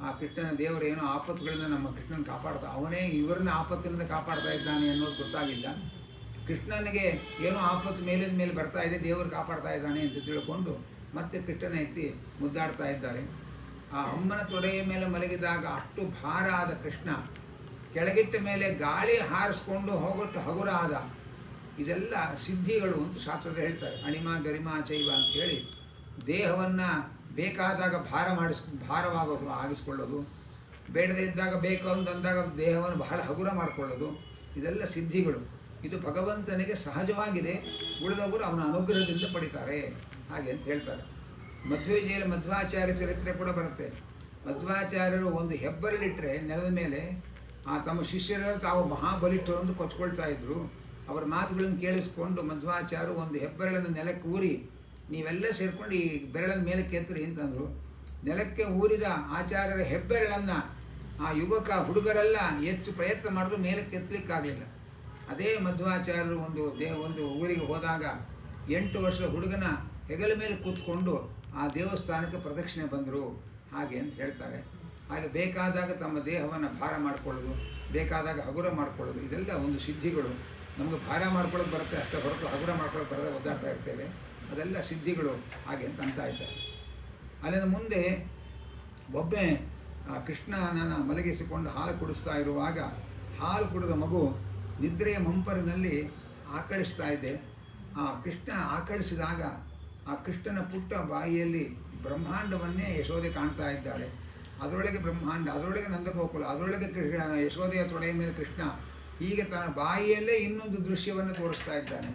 ಆ ಕೃಷ್ಣನ ದೇವರು ಏನೋ ಆಪತ್ತುಗಳಿಂದ ನಮ್ಮ ಕೃಷ್ಣನ ಕಾಪಾಡ್ತಾ, ಅವನೇ ಇವರನ್ನ ಆಪತ್ತಿನಿಂದ ಕಾಪಾಡ್ತಾ ಇದ್ದಾನೆ ಅನ್ನೋದು ಗೊತ್ತಾಗಿಲ್ಲ. ಕೃಷ್ಣನಿಗೆ ಏನೋ ಆಪತ್ತು ಮೇಲಿಂದ ಮೇಲೆ ಬರ್ತಾ ಇದೆ, ದೇವರು ಕಾಪಾಡ್ತಾ ಇದ್ದಾನೆ ಅಂತ ತಿಳ್ಕೊಂಡು ಮತ್ತೆ ಕೃಷ್ಣನ ಎತ್ತಿ ಮುದ್ದಾಡ್ತಾ ಇದ್ದಾರೆ. ಆ ಅಮ್ಮನ ತೊಡೆಯ ಮೇಲೆ ಮಲಗಿದಾಗ ಅಷ್ಟು ಭಾರ ಆದ ಕೃಷ್ಣ ಕೆಳಗಿಟ್ಟ ಮೇಲೆ ಗಾಳಿ ಹಾರಿಸ್ಕೊಂಡು ಹೋಗೊಟ್ಟು ಹಗುರ ಆದ. ಇದೆಲ್ಲ ಸಿದ್ಧಿಗಳು ಅಂತ ಶಾಸ್ತ್ರದಲ್ಲಿ ಹೇಳ್ತಾರೆ. ಅಣಿಮ ಗರಿಮಾ ಚೈವ ಅಂತ ಹೇಳಿ ದೇಹವನ್ನು ಬೇಕಾದಾಗ ಭಾರವಾಗೋದು ಆಗಿಸ್ಕೊಳ್ಳೋದು, ಬೇಡದೇ ಇದ್ದಾಗ ಬೇಕು ಅಂತಂದಾಗ ದೇಹವನ್ನು ಬಹಳ ಹಗುರ ಮಾಡಿಕೊಳ್ಳೋದು, ಇದೆಲ್ಲ ಸಿದ್ಧಿಗಳು. ಇದು ಭಗವಂತನಿಗೆ ಸಹಜವಾಗಿದೆ. ಉಳಿದವರು ಅವನ ಅನುಗ್ರಹದಿಂದ ಪಡಿತಾರೆ ಹಾಗೆ ಅಂತ ಹೇಳ್ತಾರೆ. ಮಧ್ವವಿಜಯಲ್ಲಿ ಮಧ್ವಾಚಾರ್ಯ ಚರಿತ್ರೆ ಕೂಡ ಬರುತ್ತೆ. ಮಧ್ವಾಚಾರ್ಯರು ಒಂದು ಹೆಬ್ಬರಳಿಟ್ಟರೆ ನೆಲದ ಮೇಲೆ ತಮ್ಮ ಶಿಷ್ಯರೆಲ್ಲ ತಾವು ಮಹಾಬಲಿಷ್ಠರು ಅಂತ ಕೊಚ್ಕೊಳ್ತಾ ಇದ್ರು. ಅವರ ಮಾತುಗಳನ್ನು ಕೇಳಿಸ್ಕೊಂಡು ಮಧ್ವಾಚಾರ್ಯರು ಒಂದು ಹೆಬ್ಬೆರಳನ್ನು ನೆಲಕ್ಕೆ ಊರಿ, ನೀವೆಲ್ಲ ಸೇರ್ಕೊಂಡು ಈ ಬೆರಳನ್ನು ಮೇಲಕ್ಕೆ ಎತ್ತರಿ ಅಂತಂದರು. ನೆಲಕ್ಕೆ ಊರಿದ ಆಚಾರ್ಯರ ಹೆಬ್ಬೆರಳನ್ನು ಆ ಯುವಕ ಹುಡುಗರೆಲ್ಲ ಹೆಚ್ಚು ಪ್ರಯತ್ನ ಮಾಡಿದ್ರು ಮೇಲಕ್ಕೆ ಎತ್ತಲಿಕ್ಕಾಗಲಿಲ್ಲ. ಅದೇ ಮಧ್ವಾಚಾರ್ಯರು ಒಂದು ಊರಿಗೆ ಹೋದಾಗ 8 ವರ್ಷದ ಹುಡುಗನ ಹೆಗಲ ಮೇಲೆ ಕೂತ್ಕೊಂಡು ಆ ದೇವಸ್ಥಾನಕ್ಕೆ ಪ್ರದಕ್ಷಿಣೆ ಬಂದರು ಹಾಗೆ ಅಂತ ಹೇಳ್ತಾರೆ. ಹಾಗೆ ಬೇಕಾದಾಗ ತಮ್ಮ ದೇಹವನ್ನು ಭಾರ ಮಾಡಿಕೊಳ್ಳೋದು, ಬೇಕಾದಾಗ ಹಗುರ ಮಾಡಿಕೊಳ್ಳೋದು, ಇದೆಲ್ಲ ಒಂದು ಸಿದ್ಧಿಗಳು. ನಮಗೆ ಭಾರ ಮಾಡ್ಕೊಳ್ಳೋದು ಬರುತ್ತೆ ಅಷ್ಟೇ ಹೊರತು ಹಗುರ ಮಾಡ್ಕೊಳ್ಳೋದು ಬರದೆ ಒದ್ದಾಡ್ತಾ ಇರ್ತೇವೆ. ಅದೆಲ್ಲ ಸಿದ್ಧಿಗಳು ಹಾಗೆ ಅಂತ ಇದ್ದಾರೆ. ಅಲ್ಲಿನ ಮುಂದೆ ಒಬ್ಬೆ ಆ ಕೃಷ್ಣನನ್ನು ಮಲಗಿಸಿಕೊಂಡು ಹಾಲು ಕುಡಿಸ್ತಾ ಇರುವಾಗ ಹಾಲು ಕುಡಿದ ಮಗು ನಿದ್ರೆಯ ಮಂಪರಿನಲ್ಲಿ ಆಕಳಿಸ್ತಾ ಇದೆ. ಆ ಕೃಷ್ಣ ಆಕಳಿಸಿದಾಗ ಆ ಕೃಷ್ಣನ ಪುಟ್ಟ ಬಾಯಿಯಲ್ಲಿ ಬ್ರಹ್ಮಾಂಡವನ್ನೇ ಯಶೋದೆ ಕಾಣ್ತಾ ಇದ್ದಾಳೆ. ಅದರೊಳಗೆ ಬ್ರಹ್ಮಾಂಡ, ಅದರೊಳಗೆ ನಂದಗೋಕುಲ, ಅದರೊಳಗೆ ಯಶೋದೆಯ ತೊಡೆಯ ಮೇಲೆ ಕೃಷ್ಣ, ಹೀಗೆ ತನ್ನ ಬಾಯಿಯಲ್ಲೇ ಇನ್ನೊಂದು ದೃಶ್ಯವನ್ನು ತೋರಿಸ್ತಾ ಇದ್ದಾನೆ.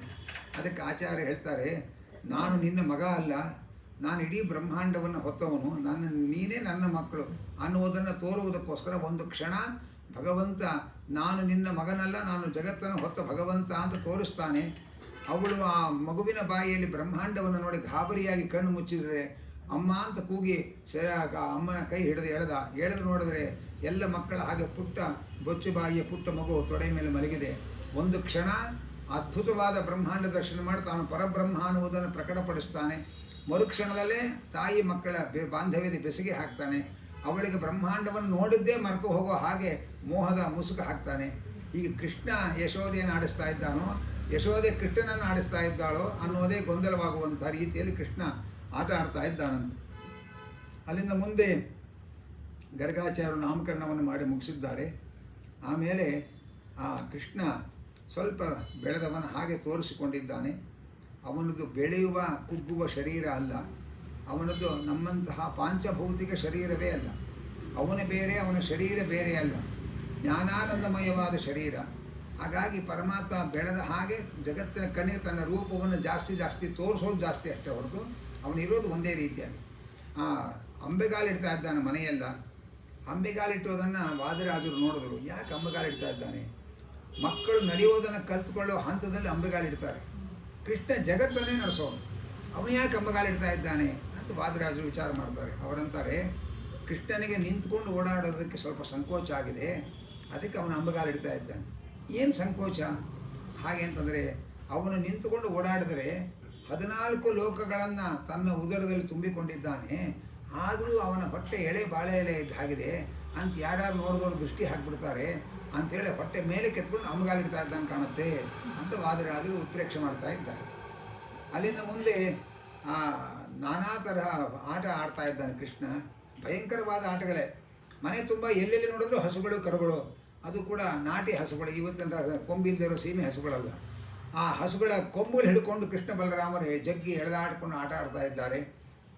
ಅದಕ್ಕೆ ಆಚಾರ್ಯ ಹೇಳ್ತಾರೆ, ನಾನು ನಿನ್ನ ಮಗ ಅಲ್ಲ, ನಾನು ಇಡೀ ಬ್ರಹ್ಮಾಂಡವನ್ನು ಹೊತ್ತವನು, ನೀನೇ ನನ್ನ ಮಕ್ಕಳು ಅನ್ನುವುದನ್ನು ತೋರುವುದಕ್ಕೋಸ್ಕರ ಒಂದು ಕ್ಷಣ ಭಗವಂತ ನಾನು ನಿನ್ನ ಮಗನಲ್ಲ, ನಾನು ಜಗತ್ತನ್ನು ಹೊತ್ತ ಭಗವಂತ ಅಂತ ತೋರಿಸ್ತಾನೆ. ಅವಳು ಆ ಮಗುವಿನ ಬಾಯಿಯಲ್ಲಿ ಬ್ರಹ್ಮಾಂಡವನ್ನು ನೋಡಿ ಗಾಬರಿಯಾಗಿ ಕಣ್ಣು ಮುಚ್ಚಿದರೆ ಅಮ್ಮ ಅಂತ ಕೂಗಿ ಅಮ್ಮನ ಕೈ ಎಳೆದು ನೋಡಿದ್ರೆ ಎಲ್ಲ ಮಕ್ಕಳ ಹಾಗೆ ಪುಟ್ಟ ಬೊಚ್ಚು ಬಾಯಿಯ ಪುಟ್ಟ ಮಗು ತೊಡೆ ಮೇಲೆ ಮಲಗಿದೆ. ಒಂದು ಕ್ಷಣ ಅದ್ಭುತವಾದ ಬ್ರಹ್ಮಾಂಡ ದರ್ಶನ ಮಾಡಿ ತಾನು ಪರಬ್ರಹ್ಮ ಅನ್ನುವುದನ್ನು ಪ್ರಕಟಪಡಿಸ್ತಾನೆ. ಮರುಕ್ಷಣದಲ್ಲೇ ತಾಯಿ ಮಕ್ಕಳ ಬಾಂಧವ್ಯದ ಬೆಸುಗೆ ಹಾಕ್ತಾನೆ. ಅವಳಿಗೆ ಬ್ರಹ್ಮಾಂಡವನ್ನು ನೋಡಿದ್ದೇ ಮರೆತು ಹೋಗೋ ಹಾಗೆ ಮೋಹದ ಮುಸುಕು ಹಾಕ್ತಾನೆ. ಈಗ ಕೃಷ್ಣ ಯಶೋದೆಯನ್ನು ಆಡಿಸ್ತಾ ಇದ್ದಾನೋ, ಯಶೋದೆ ಕೃಷ್ಣನನ್ನು ಆಡಿಸ್ತಾ ಇದ್ದಾಳೋ ಅನ್ನೋದೇ ಗೊಂದಲವಾಗುವಂಥ ರೀತಿಯಲ್ಲಿ ಕೃಷ್ಣ ಆಟ ಆಡ್ತಾ ಇದ್ದಾನಂತೆ. ಅಲ್ಲಿಂದ ಮುಂದೆ ಗರ್ಗಾಚಾರ್ಯರು ನಾಮಕರಣವನ್ನು ಮಾಡಿ ಮುಗಿಸಿದ್ದಾರೆ. ಆಮೇಲೆ ಆ ಕೃಷ್ಣ ಸ್ವಲ್ಪ ಬೆಳೆದವನ ಹಾಗೆ ತೋರಿಸಿಕೊಂಡಿದ್ದಾನೆ. ಅವನದು ಬೆಳೆಯುವ ಕುಗ್ಗುವ ಶರೀರ ಅಲ್ಲ, ಅವನದು ನಮ್ಮಂತಹ ಪಾಂಚಭೌತಿಕ ಶರೀರವೇ ಅಲ್ಲ. ಅವನು ಬೇರೆ, ಅವನ ಶರೀರ ಬೇರೆ ಅಲ್ಲ, ಜ್ಞಾನಾನಂದಮಯವಾದ ಶರೀರ. ಹಾಗಾಗಿ ಪರಮಾತ್ಮ ಬೆಳೆದ ಹಾಗೆ ಜಗತ್ತಿನ ಕಣ್ಣಿಗೆ ತನ್ನ ರೂಪವನ್ನು ಜಾಸ್ತಿ ತೋರಿಸೋದು ಜಾಸ್ತಿ ಅಷ್ಟೇ ಹೊರತು ಅವನಿರೋದು ಒಂದೇ ರೀತಿಯಾಗಿ. ಅಂಬೆಗಾಲಿಡ್ತಾ ಇದ್ದಾನೆ ಮನೆಯೆಲ್ಲ. ಅಂಬೆಗಾಲಿಟ್ಟೋದನ್ನು ವಾದಿರಾಜರು ನೋಡಿದ್ರು, ಯಾಕೆ ಅಂಬೆಗಾಲಿಡ್ತಾ ಇದ್ದಾನೆ? ಮಕ್ಕಳು ನಡೆಯೋದನ್ನು ಕಲ್ತ್ಕೊಳ್ಳೋ ಹಂತದಲ್ಲಿ ಅಂಬೆಗಾಲಿಡ್ತಾರೆ. ಕೃಷ್ಣ ಜಗತ್ತನ್ನೇ ನಡೆಸೋನು, ಅವನು ಯಾಕೆ ಅಂಬೆಗಾಲಿಡ್ತಾ ಇದ್ದಾನೆ ಅಂತ ವಾದಿರಾಜರು ವಿಚಾರ ಮಾಡ್ತಾರೆ. ಅವರಂತಾರೆ, ಕೃಷ್ಣನಿಗೆ ನಿಂತ್ಕೊಂಡು ಓಡಾಡೋದಕ್ಕೆ ಸ್ವಲ್ಪ ಸಂಕೋಚ ಆಗಿದೆ, ಅದಕ್ಕೆ ಅವನು ಅಂಬೆಗಾಲಿಡ್ತಾ ಇದ್ದಾನೆ. ಏನು ಸಂಕೋಚ ಹಾಗೆ ಅಂತಂದರೆ, ಅವನು ನಿಂತುಕೊಂಡು ಓಡಾಡಿದರೆ 14 ಲೋಕಗಳನ್ನು ತನ್ನ ಉದರದಲ್ಲಿ ತುಂಬಿಕೊಂಡಿದ್ದಾನೆ, ಆದರೂ ಅವನ ಹೊಟ್ಟೆ ಎಳೆ ಬಾಳೆ ಎಲೆ ಇದ್ದಾಗಿದೆ ಅಂತ ಯಾರ್ಯಾರು ನೋಡಿದವರು ದೃಷ್ಟಿ ಹಾಕಿಬಿಡ್ತಾರೆ ಅಂಥೇಳಿ ಹೊಟ್ಟೆ ಮೇಲೆ ಕೆತ್ಕೊಂಡು ಅಂಬೆಗಾಲಿಡ್ತಾ ಇದ್ದಾನೆ ಕಾಣುತ್ತೆ ಅಂತ ವಾದಿರಾಜರು ಉತ್ಪ್ರೇಕ್ಷೆ ಮಾಡ್ತಾ ಇದ್ದಾರೆ. ಅಲ್ಲಿಂದ ಮುಂದೆ ನಾನಾ ತರಹ ಆಟ ಆಡ್ತಾ ಇದ್ದಾನೆ ಕೃಷ್ಣ. ಭಯಂಕರವಾದ ಆಟಗಳೇ. ಮನೆ ತುಂಬ ಎಲ್ಲೆಲ್ಲಿ ನೋಡಿದ್ರು ಹಸುಗಳು ಕರುಗಳು, ಅದು ಕೂಡ ನಾಟಿ ಹಸುಗಳು, ಇವತ್ತಿನ ಕೊಂಬಿಲ್ದಿರೋ ಸೀಮೆ ಹಸುಗಳಲ್ಲ. ಆ ಹಸುಗಳ ಕೊಂಬುಗಳು ಹಿಡ್ಕೊಂಡು ಕೃಷ್ಣ ಬಲರಾಮರು ಜಗ್ಗಿ ಎಳೆದಾಡ್ಕೊಂಡು ಆಟ ಆಡ್ತಾ ಇದ್ದಾರೆ.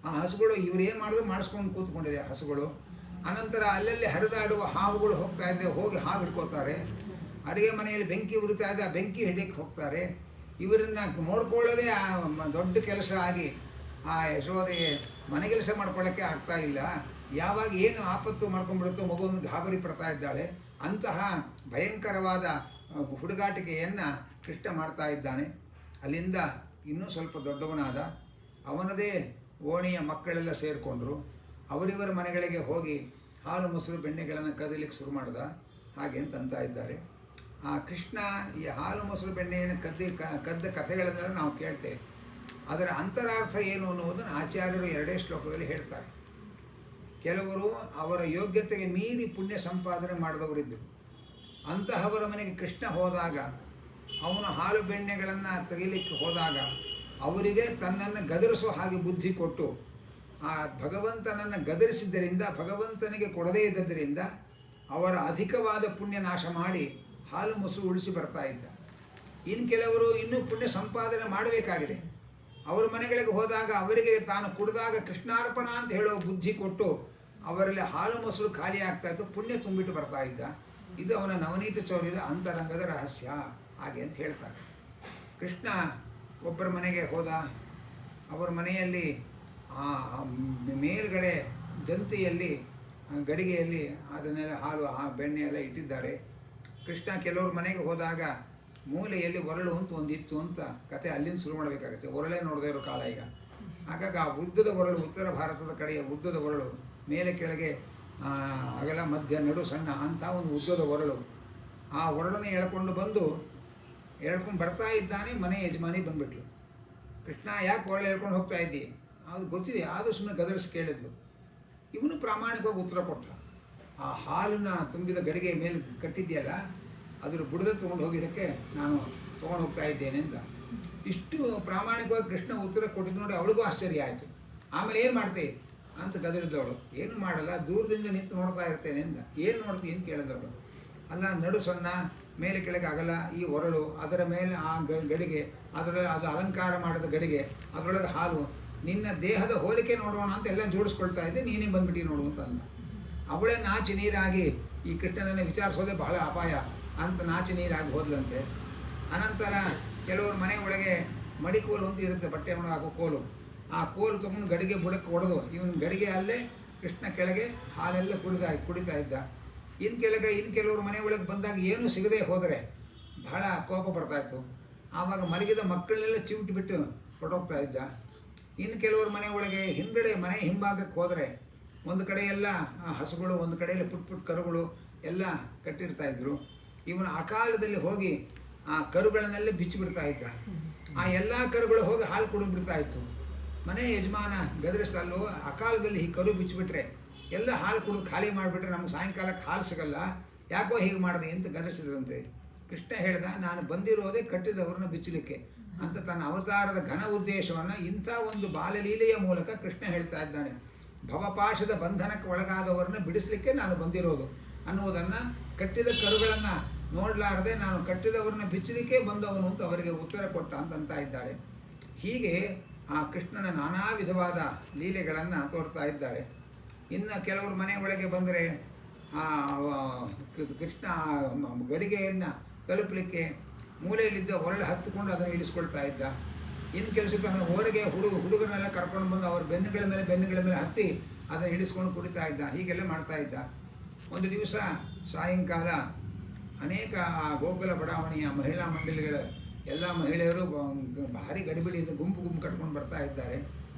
ಆ ಹಸುಗಳು ಇವರು ಏನು ಮಾಡಿದ್ರು ಮಾಡಿಸ್ಕೊಂಡು ಕೂತ್ಕೊಂಡಿದೆ ಹಸುಗಳು. ಅನಂತರ ಅಲ್ಲಲ್ಲಿ ಹರಿದಾಡುವ ಹಾವುಗಳು ಹೋಗ್ತಾ ಇದ್ದರೆ ಹೋಗಿ ಹಾವು ಹಿಡ್ಕೋತಾರೆ. ಅಡುಗೆ ಮನೆಯಲ್ಲಿ ಬೆಂಕಿ ಉರಿತಾ ಇದ್ದರೆ ಆ ಬೆಂಕಿ ಹಿಡಿಯಕ್ಕೆ ಹೋಗ್ತಾರೆ. ಇವರನ್ನು ನೋಡ್ಕೊಳ್ಳೋದೇ ದೊಡ್ಡ ಕೆಲಸ ಆಗಿ ಆ ಯಶೋದೆಗೆ ಮನೆ ಕೆಲಸ ಮಾಡ್ಕೊಳ್ಳೋಕ್ಕೆ ಆಗ್ತಾ ಇಲ್ಲ. ಯಾವಾಗ ಏನು ಆಪತ್ತು ಮಾಡ್ಕೊಂಡ್ಬಿಡುತ್ತೋ ಮಗುವನ್ನು ಗಾಬರಿ ಪಡ್ತಾ ಇದ್ದಾಳೆ. ಅಂತಹ ಭಯಂಕರವಾದ ಹುಡುಗಾಟಿಕೆಯನ್ನು ಕೃಷ್ಣ ಮಾಡ್ತಾ ಇದ್ದಾನೆ. ಅಲ್ಲಿಂದ ಇನ್ನೂ ಸ್ವಲ್ಪ ದೊಡ್ಡವನಾದ. ಅವನದೇ ಓಣಿಯ ಮಕ್ಕಳೆಲ್ಲ ಸೇರಿಕೊಂಡ್ರು. ಅವರಿವರ ಮನೆಗಳಿಗೆ ಹೋಗಿ ಹಾಲು ಮೊಸರು ಬೆಣ್ಣೆಗಳನ್ನು ಕದಲಿಕ್ಕೆ ಶುರು ಮಾಡ್ದ ಹಾಗೆ ಅಂತ ಇದ್ದಾರೆ. ಆ ಕೃಷ್ಣ ಈ ಹಾಲು ಮೊಸರು ಬೆಣ್ಣೆಯನ್ನು ಕದ್ದ ಕಥೆಗಳನ್ನೆಲ್ಲ ನಾವು ಕೇಳ್ತೇವೆ. ಅದರ ಅಂತರಾರ್ಥ ಏನು ಅನ್ನುವುದನ್ನು ಆಚಾರ್ಯರು 2 ಶ್ಲೋಕದಲ್ಲಿ ಹೇಳ್ತಾರೆ. ಕೆಲವರು ಅವರ ಯೋಗ್ಯತೆಗೆ ಮೀರಿ ಪುಣ್ಯ ಸಂಪಾದನೆ ಮಾಡಿದವರಿದ್ದರು. ಅಂತಹವರ ಮನೆಗೆ ಕೃಷ್ಣ ಹೋದಾಗ, ಅವನು ಹಾಲು ಬೆಣ್ಣೆಗಳನ್ನು ತೆಗಿಲಿಕ್ಕೆ ಹೋದಾಗ ಅವರಿಗೆ ತನ್ನನ್ನು ಗದರಿಸೋ ಹಾಗೆ ಬುದ್ಧಿ ಕೊಟ್ಟು ಆ ಭಗವಂತನನ್ನು ಗದರಿಸಿದ್ದರಿಂದ, ಭಗವಂತನಿಗೆ ಕೊಡದೇ ಇದ್ದರಿಂದ ಅವರ ಅಧಿಕವಾದ ಪುಣ್ಯ ನಾಶ ಮಾಡಿ ಹಾಲು ಮೊಸರು ಉಳಿಸಿ ಬರ್ತಾ ಇದ್ದ. ಇನ್ನು ಕೆಲವರು ಇನ್ನೂ ಪುಣ್ಯ ಸಂಪಾದನೆ ಮಾಡಬೇಕಾಗಿದೆ. ಅವರ ಮನೆಗಳಿಗೆ ಹೋದಾಗ ಅವರಿಗೆ ತಾನು ಕುಡಿದಾಗ ಕೃಷ್ಣಾರ್ಪಣ ಅಂತ ಹೇಳೋ ಬುದ್ಧಿ ಕೊಟ್ಟು ಅವರಲ್ಲಿ ಹಾಲು ಮೊಸರು ಖಾಲಿ ಆಗ್ತಾ ಇತ್ತು, ಪುಣ್ಯ ತುಂಬಿಟ್ಟು ಬರ್ತಾ ಇದ್ದ. ಇದು ಅವನ ನವನೀತ ಚೌರ್ಯದ ಅಂತರಂಗದ ರಹಸ್ಯ ಹಾಗೆ ಅಂತ ಹೇಳ್ತಾರೆ. ಕೃಷ್ಣ ಒಬ್ಬರ ಮನೆಗೆ ಹೋದ. ಅವರ ಮನೆಯಲ್ಲಿ ಮೇಲ್ಗಡೆ ಜಂತಿಯಲ್ಲಿ ಗಡಿಗೆಯಲ್ಲಿ ಅದನ್ನೆಲ್ಲ ಹಾಲು ಬೆಣ್ಣೆ ಎಲ್ಲ ಇಟ್ಟಿದ್ದಾರೆ. ಕೃಷ್ಣ ಕೆಲವ್ರ ಮನೆಗೆ ಹೋದಾಗ ಮೂಲೆಯಲ್ಲಿ ಒರಳು ಅಂತ ಒಂದಿತ್ತು ಅಂತ ಕತೆ ಅಲ್ಲಿಂದ ಶುರು ಮಾಡಬೇಕಾಗುತ್ತೆ. ಒರಳೇ ನೋಡದೇ ಇರೋ ಕಾಲ ಈಗ. ಹಾಗಾಗಿ ಆ ಉದ್ದದ ಒರಳು, ಉತ್ತರ ಭಾರತದ ಕಡೆಯ ಉದ್ದದ ಒರಳು, ಮೇಲೆ ಕೆಳಗೆ ಅಗಲ ಮಧ್ಯ ನಡು ಸಣ್ಣ ಅಂತ ಒಂದು ಉದ್ದದ ಒರಳು. ಆ ಒರಳನ್ನು ಎಳ್ಕೊಂಡು ಬರ್ತಾ ಇದ್ದಾನೆ. ಮನೆ ಯಜಮಾನಿ ಬಂದುಬಿಟ್ಲು. ಕೃಷ್ಣ ಯಾಕೆ ಒರಳು ಹೇಳ್ಕೊಂಡು ಹೋಗ್ತಾ ಇದ್ದಿ? ಅದು ಗೊತ್ತಿದೆ, ಆದರೂ ಸುಮ್ಮನೆ ಗದರಿಸಿ ಕೇಳಿದ್ಲು. ಇವನು ಪ್ರಾಮಾಣಿಕವಾಗಿ ಉತ್ತರ ಕೊಟ್ಟ. ಆ ಹಾಲನ್ನು ತುಂಬಿದ ಗಡಿಗೆ ಮೇಲೆ ಕಟ್ಟಿದೆಯಲ್ಲ, ಅದರ ಬುಡದ ತೊಗೊಂಡು ಹೋಗಿದ್ದಕ್ಕೆ ನಾನು ತೊಗೊಂಡು ಹೋಗ್ತಾ ಇದ್ದೇನೆ ಅಂತ. ಇಷ್ಟು ಪ್ರಾಮಾಣಿಕವಾಗಿ ಕೃಷ್ಣ ಉತ್ತರ ಕೊಟ್ಟಿದ್ದು ನೋಡಿ ಅವಳಿಗೂ ಆಶ್ಚರ್ಯ ಆಯಿತು. ಆಮೇಲೆ ಏನು ಮಾಡ್ತೀವಿ ಅಂತ ಗದರಿದ್ದವಳು. ಏನು ಮಾಡಲ್ಲ, ದೂರದಿಂದ ನಿಂತು ನೋಡ್ತಾ ಇರ್ತೇನೆ ಅಂತ. ಏನು ನೋಡ್ತೀವಿ ಅಂತ ಕೇಳಿದವಳು. ಅಲ್ಲ, ನಡು ಸಣ್ಣ ಮೇಲೆ ಕೆಳಗೆ ಅಗಲ, ಈ ಒರಳು, ಅದರ ಮೇಲೆ ಆ ಗಡಿಗೆ, ಅದರೊಳಗೆ ಅದು ಅಲಂಕಾರ ಮಾಡಿದ ಗಡಿಗೆ, ಅದರೊಳಗೆ ಹಾಲು, ನಿನ್ನ ದೇಹದ ಹೋಲಿಕೆ ನೋಡೋಣ ಅಂತ ಎಲ್ಲ ಜೋಡಿಸ್ಕೊಳ್ತಾ ಇದ್ದೆ, ನೀನೇ ಬಂದ್ಬಿಟ್ಟು ನೋಡು ಅಂತ ಅಂದ. ಅವಳೇ ನಾಚಿ ನೀರಾಗಿ ಈ ಕೃಷ್ಣನನ್ನು ವಿಚಾರಿಸೋದೇ ಬಹಳ ಅಪಾಯ ಅಂತ ನಾಚಿ ನೀರಾಗಿ ಹೋದ್ಲಂತೆ. ಅನಂತರ ಕೆಲವರು ಮನೆ ಒಳಗೆ ಮಡಿಕೋಲು ಅಂತ ಇರುತ್ತೆ, ಬಟ್ಟೆ ಒಳಗೆ ಹಾಕೋ ಕೋಲು, ಆ ಕೋಲು ತೊಗೊಂಡು ಗಡಿಗೆ ಬುಡಕ್ಕೆ ಹೊಡೆದು ಇವನು ಗಡಿಗೆ ಅಲ್ಲೇ ಕೃಷ್ಣ ಕೆಳಗೆ ಹಾಲೆಲ್ಲ ಕುಡಿತಾ ಇದ್ದ. ಇನ್ನು ಕೆಲವರು ಮನೆ ಒಳಗೆ ಬಂದಾಗ ಏನೂ ಸಿಗದೆ ಹೋದರೆ ಬಹಳ ಕೋಪ ಬರ್ತಾಯಿತ್ತು. ಆವಾಗ ಮಲಗಿದ ಮಕ್ಕಳನ್ನೆಲ್ಲ ಚಿವುಟ್ಬಿಟ್ಟು ಹೊರಟೋಗ್ತಾ ಇದ್ದ. ಇನ್ನು ಕೆಲವರು ಮನೆ ಒಳಗೆ ಹಿಂದ್ಗಡೆ ಮನೆ ಹಿಂಭಾಗಕ್ಕೆ ಹೋದರೆ ಒಂದು ಕಡೆ ಎಲ್ಲ ಹಸುಗಳು, ಒಂದು ಕಡೆಯಲ್ಲಿ ಪುಟ್ಟ ಕರುಗಳು ಎಲ್ಲ ಕಟ್ಟಿರ್ತಾಯಿದ್ರು. ಇವನು ಅಕಾಲದಲ್ಲಿ ಹೋಗಿ ಆ ಕರುಗಳನ್ನೆಲ್ಲ ಬಿಚ್ಚಿಬಿಡ್ತಾ ಇದ್ದ. ಆ ಎಲ್ಲ ಕರುಗಳು ಹೋಗಿ ಹಾಲು ಕುಡಿದ್ಬಿಡ್ತಾ ಇತ್ತು. ಮನೆ ಯಜಮಾನ ಗದರಿಸ್ದಲ್ಲೂ ಅಕಾಲದಲ್ಲಿ ಈ ಕರು ಬಿಚ್ಚಿಬಿಟ್ರೆ ಎಲ್ಲ ಹಾಲು ಕುಡಿದು ಖಾಲಿ ಮಾಡಿಬಿಟ್ರೆ ನಮ್ಗೆ ಸಾಯಂಕಾಲಕ್ಕೆ ಹಾಲು ಸಿಗಲ್ಲ, ಯಾಕೋ ಹೀಗೆ ಮಾಡಿದೆ ಅಂತ ಗದರಿಸಿದ್ರಂತೆ. ಕೃಷ್ಣ ಹೇಳ್ದ, ನಾನು ಬಂದಿರೋದೇ ಕಟ್ಟಿದವ್ರನ್ನ ಬಿಚ್ಚಲಿಕ್ಕೆ ಅಂತ ತನ್ನ ಅವತಾರದ ಘನ ಉದ್ದೇಶವನ್ನು ಇಂಥ ಒಂದು ಬಾಲಲೀಲೆಯ ಮೂಲಕ ಕೃಷ್ಣ ಹೇಳ್ತಾ ಇದ್ದಾನೆ. ಭವಪಾಶದ ಬಂಧನಕ್ಕೆ ಒಳಗಾದವರನ್ನ ಬಿಡಿಸಲಿಕ್ಕೆ ನಾನು ಬಂದಿರೋದು ಅನ್ನುವುದನ್ನು ಕಟ್ಟಿದ ಕರುಗಳನ್ನು ನೋಡಲಾರದೆ ನಾನು ಕಟ್ಟಿದವ್ರನ್ನ ಬಿಚ್ಚಲಿಕ್ಕೆ ಬಂದವನು ಅಂತ ಅವರಿಗೆ ಉತ್ತರ ಕೊಟ್ಟ ಅಂತ ಇದ್ದಾರೆ. ಹೀಗೆ ಆ ಕೃಷ್ಣನ ನಾನಾ ವಿಧವಾದ ಲೀಲೆಗಳನ್ನು ತೋರ್ತಾ ಇದ್ದಾರೆ. ಇನ್ನು ಕೆಲವರು ಮನೆ ಒಳಗೆ ಬಂದರೆ ಆ ಕೃಷ್ಣ ಗಡಿಗೆಯನ್ನು ತಲುಪಲಿಕ್ಕೆ ಮೂಲೆಯಲ್ಲಿದ್ದ ಹೊರಳೆ ಹತ್ತುಕೊಂಡು ಅದನ್ನು ಇಳಿಸ್ಕೊಳ್ತಾ ಇದ್ದ. ಇನ್ನು ಕೆಲಸಕ್ಕೆ ಹೊರಗೆ ಹುಡುಗನೆಲ್ಲ ಕರ್ಕೊಂಡು ಬಂದು ಅವ್ರ ಬೆನ್ನುಗಳ ಮೇಲೆ ಹತ್ತಿ ಅದನ್ನು ಇಳಿಸ್ಕೊಂಡು ಕುಡಿತಾ ಇದ್ದ. ಹೀಗೆಲ್ಲ ಮಾಡ್ತಾ ಇದ್ದ. ಒಂದು ದಿವಸ ಸಾಯಂಕಾಲ ಅನೇಕ ಆ ಗೋಕುಲ ಬಡಾವಣೆಯ ಮಹಿಳಾ ಮಂಡಳಿಗಳ ಎಲ್ಲ ಮಹಿಳೆಯರು ಭಾರಿ ಗಡಿಬಿಡಿಯಿಂದ ಗುಂಪು ಕಟ್ಕೊಂಡು ಬರ್ತಾ ಇದ್ದಾರೆ.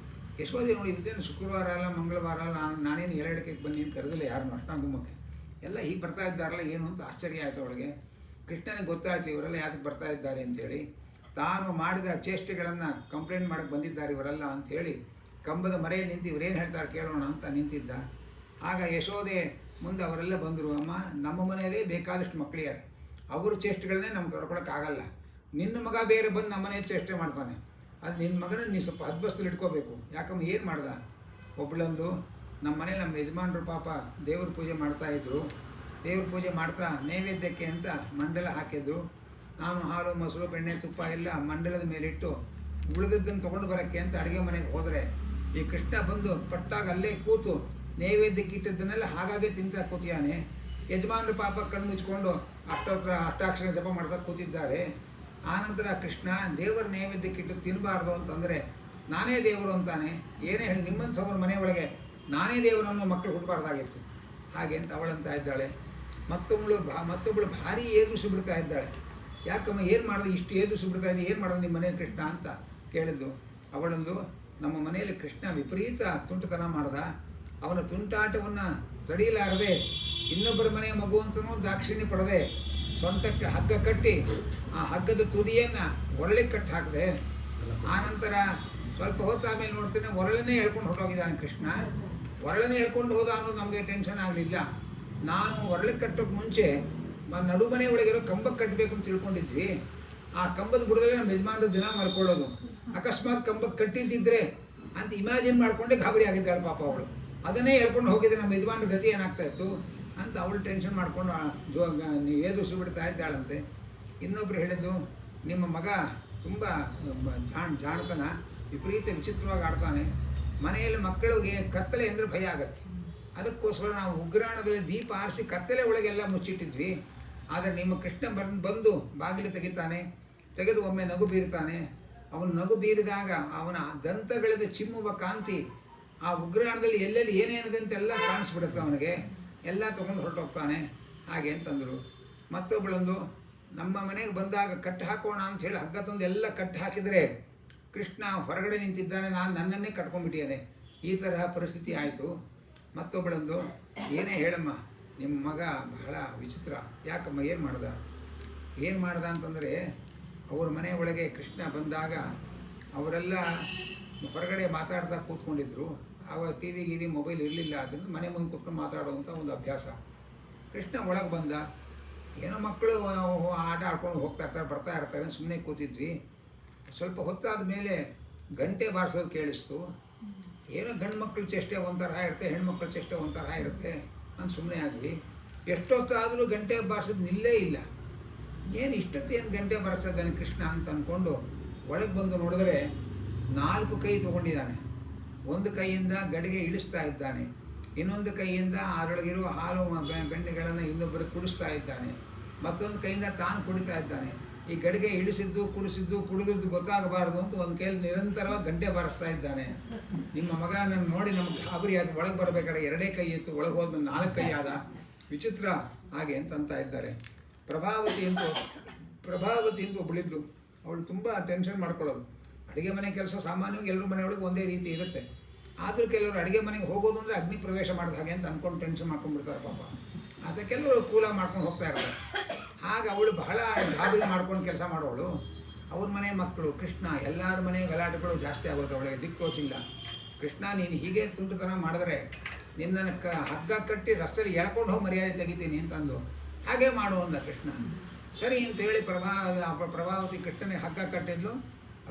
ಯಶೋಧಿ ನೋಡಿ, ಇದ್ದೇನು ಶುಕ್ರವಾರ ಅಲ್ಲ ಮಂಗಳವಾರ ಅಲ್ಲ, ನಾನೇನು ಎರಡಕ್ಕೆ ಬನ್ನಿ ಅಂತ ಕರೆದಿಲ್ಲ ಯಾರನ್ನು ಅಷ್ಟಾಂಗುಮಕ್ಕೆ, ಎಲ್ಲ ಹೀಗೆ ಬರ್ತಾ ಇದ್ದಾರಲ್ಲ ಏನು ಅಂತ ಆಶ್ಚರ್ಯ ಆಯಿತು ಅವಳಿಗೆ. ಕೃಷ್ಣನಿಗೆ ಗೊತ್ತಾಯ್ತು ಇವರೆಲ್ಲ ಯಾಕೆ ಬರ್ತಾ ಇದ್ದಾರೆ ಅಂಥೇಳಿ. ತಾನು ಮಾಡಿದ ಚೇಷ್ಟೆಗಳನ್ನು ಕಂಪ್ಲೇಂಟ್ ಮಾಡೋಕ್ಕೆ ಬಂದಿದ್ದಾರೆ ಇವರೆಲ್ಲ ಅಂಥೇಳಿ ಕಂಬದ ಮರೆಯಲ್ಲಿ ನಿಂತು ಇವರೇನು ಹೇಳ್ತಾರೆ ಕೇಳೋಣ ಅಂತ ನಿಂತಿದ್ದ. ಆಗ ಯಶೋದೆ ಮುಂದೆ ಅವರೆಲ್ಲ ಬಂದರು. ಅಮ್ಮ, ನಮ್ಮ ಮನೆಯಲ್ಲೇ ಬೇಕಾದಷ್ಟು ಮಕ್ಕಳಿದ್ದಾರೆ, ಅವ್ರ ಚೇಷ್ಟೆಗಳನ್ನೇ ನಮ್ಗೆ ತೊಡ್ಕೊಳಕ್ಕಾಗಲ್ಲ. ನಿನ್ನ ಮಗ ಬೇರೆ ಬಂದು ನಮ್ಮನೆ ಚೇಷ್ಟೆ ಮಾಡ್ತಾನೆ, ಅದು ನಿನ್ನ ಮಗನ ನೀನು ಸ್ವಲ್ಪ ಹದ್ಬಸ್ತಲ್ಲಿ ಇಟ್ಕೋಬೇಕು. ಯಾಕಮ್ಮ ಏನು ಮಾಡ್ದ? ಒಬ್ಬಳಂದು ನಮ್ಮ ಮನೇಲಿ ನಮ್ಮ ಯಜಮಾನರು ಪಾಪ ದೇವ್ರ ಪೂಜೆ ಮಾಡ್ತಾಯಿದ್ರು. ದೇವ್ರ ಪೂಜೆ ಮಾಡ್ತಾ ನೈವೇದ್ಯಕ್ಕೆ ಅಂತ ಮಂಡಲ ಹಾಕಿದ್ರು. ನಾನು ಹಾಲು ಮೊಸರು ಬೆಣ್ಣೆ ತುಪ್ಪ ಎಲ್ಲ ಮಂಡಲದ ಮೇಲಿಟ್ಟು ಉಳಿದದ್ದನ್ನು ತೊಗೊಂಡು ಬರೋಕ್ಕೆ ಅಂತ ಅಡುಗೆ ಮನೆಗೆ ಹೋದರೆ ಈ ಕೃಷ್ಣ ಬಂದು ಪಟ್ಟಾಗ ಅಲ್ಲೇ ಕೂತು ನೈವೇದ್ಯಕ್ಕೆ ಇಟ್ಟಿದ್ದನ್ನೆಲ್ಲ ಹಾಗಾಗೆ ತಿಂತಾ ಕೂತಿಯಾನೆ. ಯಜಮಾನರು ಪಾಪ ಕಣ್ಣು ಮುಚ್ಕೊಂಡು ಅಷ್ಟಾಕ್ಷರ ಜಪ ಮಾಡ್ತಾ ಕೂತಿದ್ದಾರೆ. ಆನಂತರ ಕೃಷ್ಣ ದೇವರ ನೈವೇದ್ಯಕ್ಕಿಟ್ಟು ತಿನ್ನಬಾರ್ದು ಅಂತಂದರೆ ನಾನೇ ದೇವರು ಅಂತಾನೆ. ಏನೇ ಹೇಳಿ ನಿಮ್ಮಂಥವ್ರ ಮನೆ ಒಳಗೆ ನಾನೇ ದೇವರನ್ನು ಮಕ್ಕಳು ಹುಟ್ಟಬಾರ್ದಾಗಿತ್ತು ಹಾಗೆ ಅಂತ ಅವಳಂತ ಇದ್ದಾಳೆ. ಮತ್ತೊಬ್ಬಳು ಭಾರಿ ಏದುಸು ಬಿಡ್ತಾ ಇದ್ದಾಳೆ. ಯಾಕಮ್ಮ ಏನು ಮಾಡೋದು, ಇಷ್ಟು ಏದುಸು ಬಿಡ್ತಾ ಇದೆ, ಏನು ಮಾಡೋದು ನಿಮ್ಮ ಮನೇಲಿ ಕೃಷ್ಣ ಅಂತ ಕೇಳಿದ್ದು. ಅವಳೊಂದು, ನಮ್ಮ ಮನೆಯಲ್ಲಿ ಕೃಷ್ಣ ವಿಪರೀತ ತುಂಟತನ ಮಾಡ್ದ. ಅವನ ತುಂಟಾಟವನ್ನು ತಡೆಯಲಾರದೆ ಇನ್ನೊಬ್ಬರ ಮನೆಯ ಮಗು ಅಂತನೂ ದಾಕ್ಷಿಣ್ಯ ಪಡೆದೆ ಸೊಂಟಕ್ಕೆ ಹಗ್ಗ ಕಟ್ಟಿ ಆ ಹಗ್ಗದ ತುದಿಯನ್ನು ಒರಳಿಗೆ ಕಟ್ಟಿ ಹಾಕಿದೆ. ಆನಂತರ ಸ್ವಲ್ಪ ಹೊತ್ತಾಮೇಲೆ ನೋಡ್ತೇನೆ ಒರಳನ್ನೇ ಹೇಳ್ಕೊಂಡು ಹೊರಟೋಗಿದ್ದಾನೆ ಕೃಷ್ಣ. ಒರಳನ್ನೇ ಹೇಳ್ಕೊಂಡು ಹೋದ ಅನ್ನೋದು ನಮಗೆ ಟೆನ್ಷನ್ ಆಗಲಿಲ್ಲ. ನಾನು ಒರಳಿಗೆ ಕಟ್ಟೋಕ್ಕೆ ಮುಂಚೆ ನಡುಮನೆ ಒಳಗಿರೋ ಕಂಬಕ್ಕೆ ಕಟ್ಟಬೇಕು ಅಂತ ತಿಳ್ಕೊಂಡಿದ್ವಿ. ಆ ಕಂಬದ ಬುಡದಲ್ಲಿ ನಮ್ಮ ಯಜಮಾನರು ದಿನ ಮಾಡ್ಕೊಳ್ಳೋದು. ಅಕಸ್ಮಾತ್ ಕಂಬಕ್ಕೆ ಕಟ್ಟಿದ್ದಿದ್ರೆ ಅಂತ ಇಮ್ಯಾಜಿನ್ ಮಾಡಿಕೊಂಡೆ ಗಾಬರಿ ಆಗಿದ್ದಾಳೆ ಪಾಪ ಅವಳು. ಅದನ್ನೇ ಹೇಳ್ಕೊಂಡು ಹೋಗಿದ್ದೆ ನಮ್ಮ ಯಜಮಾನ್ರ ಗತಿ ಏನಾಗ್ತಾಯಿತ್ತು ಅಂತ ಅವಳು ಟೆನ್ಷನ್ ಮಾಡಿಕೊಂಡು ಏದುಸು ಬಿಡ್ತಾ ಇದ್ದಾಳಂತೆ. ಇನ್ನೊಬ್ರು ಹೇಳಿದ್ದು, ನಿಮ್ಮ ಮಗ ತುಂಬ ಜಾಣತನ, ವಿಪರೀತ ವಿಚಿತ್ರವಾಗಿ ಆಡ್ತಾನೆ. ಮನೆಯಲ್ಲಿ ಮಕ್ಕಳಿಗೆ ಕತ್ತಲೆ ಅಂದರೆ ಭಯ ಆಗತ್ತೆ. ಅದಕ್ಕೋಸ್ಕರ ನಾವು ಉಗ್ರಾಣದಲ್ಲಿ ದೀಪ ಆರಿಸಿ ಕತ್ತಲೆ ಒಳಗೆಲ್ಲ ಮುಚ್ಚಿಟ್ಟಿದ್ವಿ. ಆದರೆ ನಿಮ್ಮ ಕೃಷ್ಣ ಬಂದು ಬಾಗಿಲು ತೆಗಿತಾನೆ, ತೆಗೆದು ಒಮ್ಮೆ ನಗು ಬೀರ್ತಾನೆ. ಅವನು ನಗು ಬೀರಿದಾಗ ಅವನ ದಂತಗಳಿಂದ ಚಿಮ್ಮುವ ಕಾಂತಿ ಆ ಉಗ್ರಾಣದಲ್ಲಿ ಎಲ್ಲೆಲ್ಲಿ ಏನೇನಿದೆ ಅಂತೆಲ್ಲ ಕಾಣಿಸ್ಬಿಡುತ್ತೆ ಅವನಿಗೆ. ಎಲ್ಲ ತೊಗೊಂಡು ಹೊರಟೋಗ್ತಾನೆ ಹಾಗೆ ಅಂತಂದರು. ಮತ್ತೊಬ್ಬಳೊಂದು, ನಮ್ಮ ಮನೆಗೆ ಬಂದಾಗ ಕಟ್ಟಿ ಹಾಕೋಣ ಅಂಥೇಳಿ ಹಗ್ಗ ತಂದು ಎಲ್ಲ ಕಟ್ಟಿ ಹಾಕಿದರೆ ಕೃಷ್ಣ ಹೊರಗಡೆ ನಿಂತಿದ್ದಾನೆ, ನಾನು ನನ್ನನ್ನೇ ಕಟ್ಕೊಂಡ್ಬಿಟ್ಟಿದ್ದೇನೆ. ಈ ತರಹ ಪರಿಸ್ಥಿತಿ ಆಯಿತು. ಮತ್ತೊಬ್ಬಳೊಂದು, ಏನೇ ಹೇಳಮ್ಮ, ನಿಮ್ಮ ಮಗ ಬಹಳ ವಿಚಿತ್ರ. ಯಾಕಮ್ಮ, ಏನು ಮಾಡ್ದ ಅಂತಂದರೆ ಅವ್ರ ಮನೆ ಒಳಗೆ ಕೃಷ್ಣ ಬಂದಾಗ ಅವರೆಲ್ಲ ಹೊರಗಡೆ ಮಾತಾಡ್ತಾ ಕೂತ್ಕೊಂಡಿದ್ರು. ಆವಾಗ ಟಿ ವಿ ಮೊಬೈಲ್ ಇರಲಿಲ್ಲ. ಅದನ್ನು ಮನೆ ಮುಂದೆ ಕೂತ್ಕೊಂಡು ಮಾತಾಡುವಂಥ ಒಂದು ಅಭ್ಯಾಸ. ಕೃಷ್ಣ ಒಳಗೆ ಬಂದ. ಏನೋ ಮಕ್ಕಳು ಆಟ ಆಡ್ಕೊಂಡು ಬರ್ತಾ ಇರ್ತಾರೆ, ಸುಮ್ಮನೆ ಕೂತಿದ್ವಿ. ಸ್ವಲ್ಪ ಹೊತ್ತಾದ ಮೇಲೆ ಗಂಟೆ ಬಾರಿಸೋದು ಕೇಳಿಸ್ತು. ಏನೋ ಗಂಡು ಮಕ್ಕಳ ಚೇಷ್ಟೆ ಒಂಥರ ಇರುತ್ತೆ, ಹೆಣ್ಮಕ್ಳ ಚೇಷ್ಟೆ ಒಂಥರ ಇರುತ್ತೆ. ನಾನು ಸುಮ್ಮನೆ ಆದ್ವಿ. ಎಷ್ಟೊತ್ತಾದರೂ ಗಂಟೆ ಬಾರಿಸೋದು ನಿಲ್ಲೇ ಇಲ್ಲ. ಏನು ಇಷ್ಟೊತ್ತು ಏನು ಗಂಟೆ ಬರೆಸ್ತಾ ಇದ್ದಾನೆ ಕೃಷ್ಣ ಅಂತ ಅಂದ್ಕೊಂಡು ಒಳಗೆ ಬಂದು ನೋಡಿದ್ರೆ 4 ಕೈ ತೊಗೊಂಡಿದ್ದಾನೆ. ಒಂದು ಕೈಯಿಂದ ಗಡಿಗೆ ಇಳಿಸ್ತಾ ಇದ್ದಾನೆ, ಇನ್ನೊಂದು ಕೈಯಿಂದ ಅದರೊಳಗಿರುವ ಹಾಲು ಬೆಣ್ಣೆಗಳನ್ನು ಇನ್ನೊಬ್ಬರಿಗೆ ಕುಡಿಸ್ತಾ ಇದ್ದಾನೆ, ಮತ್ತೊಂದು ಕೈಯಿಂದ ತಾನು ಕುಡಿತಾ ಇದ್ದಾನೆ. ಈ ಗಡಿಗೆ ಇಳಿಸಿದ್ದು ಕುಡಿದಿದ್ದು ಗೊತ್ತಾಗಬಾರ್ದು ಅಂತ ಒಂದು ಕೈಯಲ್ಲಿ ನಿರಂತರವಾಗಿ ಗಂಟೆ ಬಾರಿಸ್ತಾ ಇದ್ದಾನೆ. ನಿಮ್ಮ ಮಗ ನನ್ನ ನೋಡಿ ನಮಗೆ ಗಾಬರಿ ಆದ, ಒಳಗೆ ಬರಬೇಕಾದ್ರೆ 2 ಕೈ ಇತ್ತು, ಒಳಗೆ ಹೋದ್ಮೇಲೆ 4 ಕೈ ಆದ, ವಿಚಿತ್ರ ಹಾಗೆ ಅಂತ ಇದ್ದಾರೆ. ಪ್ರಭಾವತಿ ಅಂತ ಒಬ್ಬಳಿದ್ಲು. ಅವಳು ತುಂಬ ಟೆನ್ಷನ್ ಮಾಡ್ಕೊಳ್ಳೋದು. ಅಡುಗೆ ಮನೆ ಕೆಲಸ ಸಾಮಾನ್ಯವಾಗಿ ಎಲ್ಲರೂ ಮನೆಯೊಳಗೆ ಒಂದೇ ರೀತಿ ಇರುತ್ತೆ. ಆದರೂ ಕೆಲವರು ಅಡುಗೆ ಮನೆಗೆ ಹೋಗೋದು ಅಂದರೆ ಅಗ್ನಿ ಪ್ರವೇಶ ಮಾಡಿದ ಹಾಗೆ ಅಂತ ಅಂದ್ಕೊಂಡು ಟೆನ್ಷನ್ ಮಾಡ್ಕೊಂಡ್ಬಿಡ್ತಾರೆ ಪಾಪ. ಆದರೆ ಕೆಲವರು ಕೂಲ ಮಾಡ್ಕೊಂಡು ಹೋಗ್ತಾ ಇರ್ತಾರೆ. ಆಗ ಅವಳು ಬಹಳ ಗಾಬರಿ ಮಾಡ್ಕೊಂಡು ಕೆಲಸ ಮಾಡೋಳು. ಅವ್ರ ಮನೆ ಮಕ್ಕಳು ಕೃಷ್ಣ, ಎಲ್ಲರ ಮನೆ ಗಲಾಟೆಗಳು ಜಾಸ್ತಿ ಆಗುತ್ತೆ. ಅವಳಿಗೆ ದಿಕ್ಕು ತೋಚಿಲ್ಲ. ಕೃಷ್ಣ, ನೀನು ಹೀಗೆ ತುಂಟತನ ಮಾಡಿದ್ರೆ ನಿನ್ನನ್ನು ಹಗ್ಗ ಕಟ್ಟಿ ರಸ್ತೆಯಲ್ಲಿ ಎಳ್ಕೊಂಡು ಹೋಗಿ ಮರ್ಯಾದೆ ತೆಗಿತೀನಿ ಅಂತಂದು. ಹಾಗೆ ಮಾಡು ಅಂದ ಕೃಷ್ಣ. ಸರಿ ಅಂತೇಳಿ ಪ್ರಭಾವತಿ ಕೃಷ್ಣನಿಗೆ ಹಗ್ಗ ಕಟ್ಟಿದ್ಲು.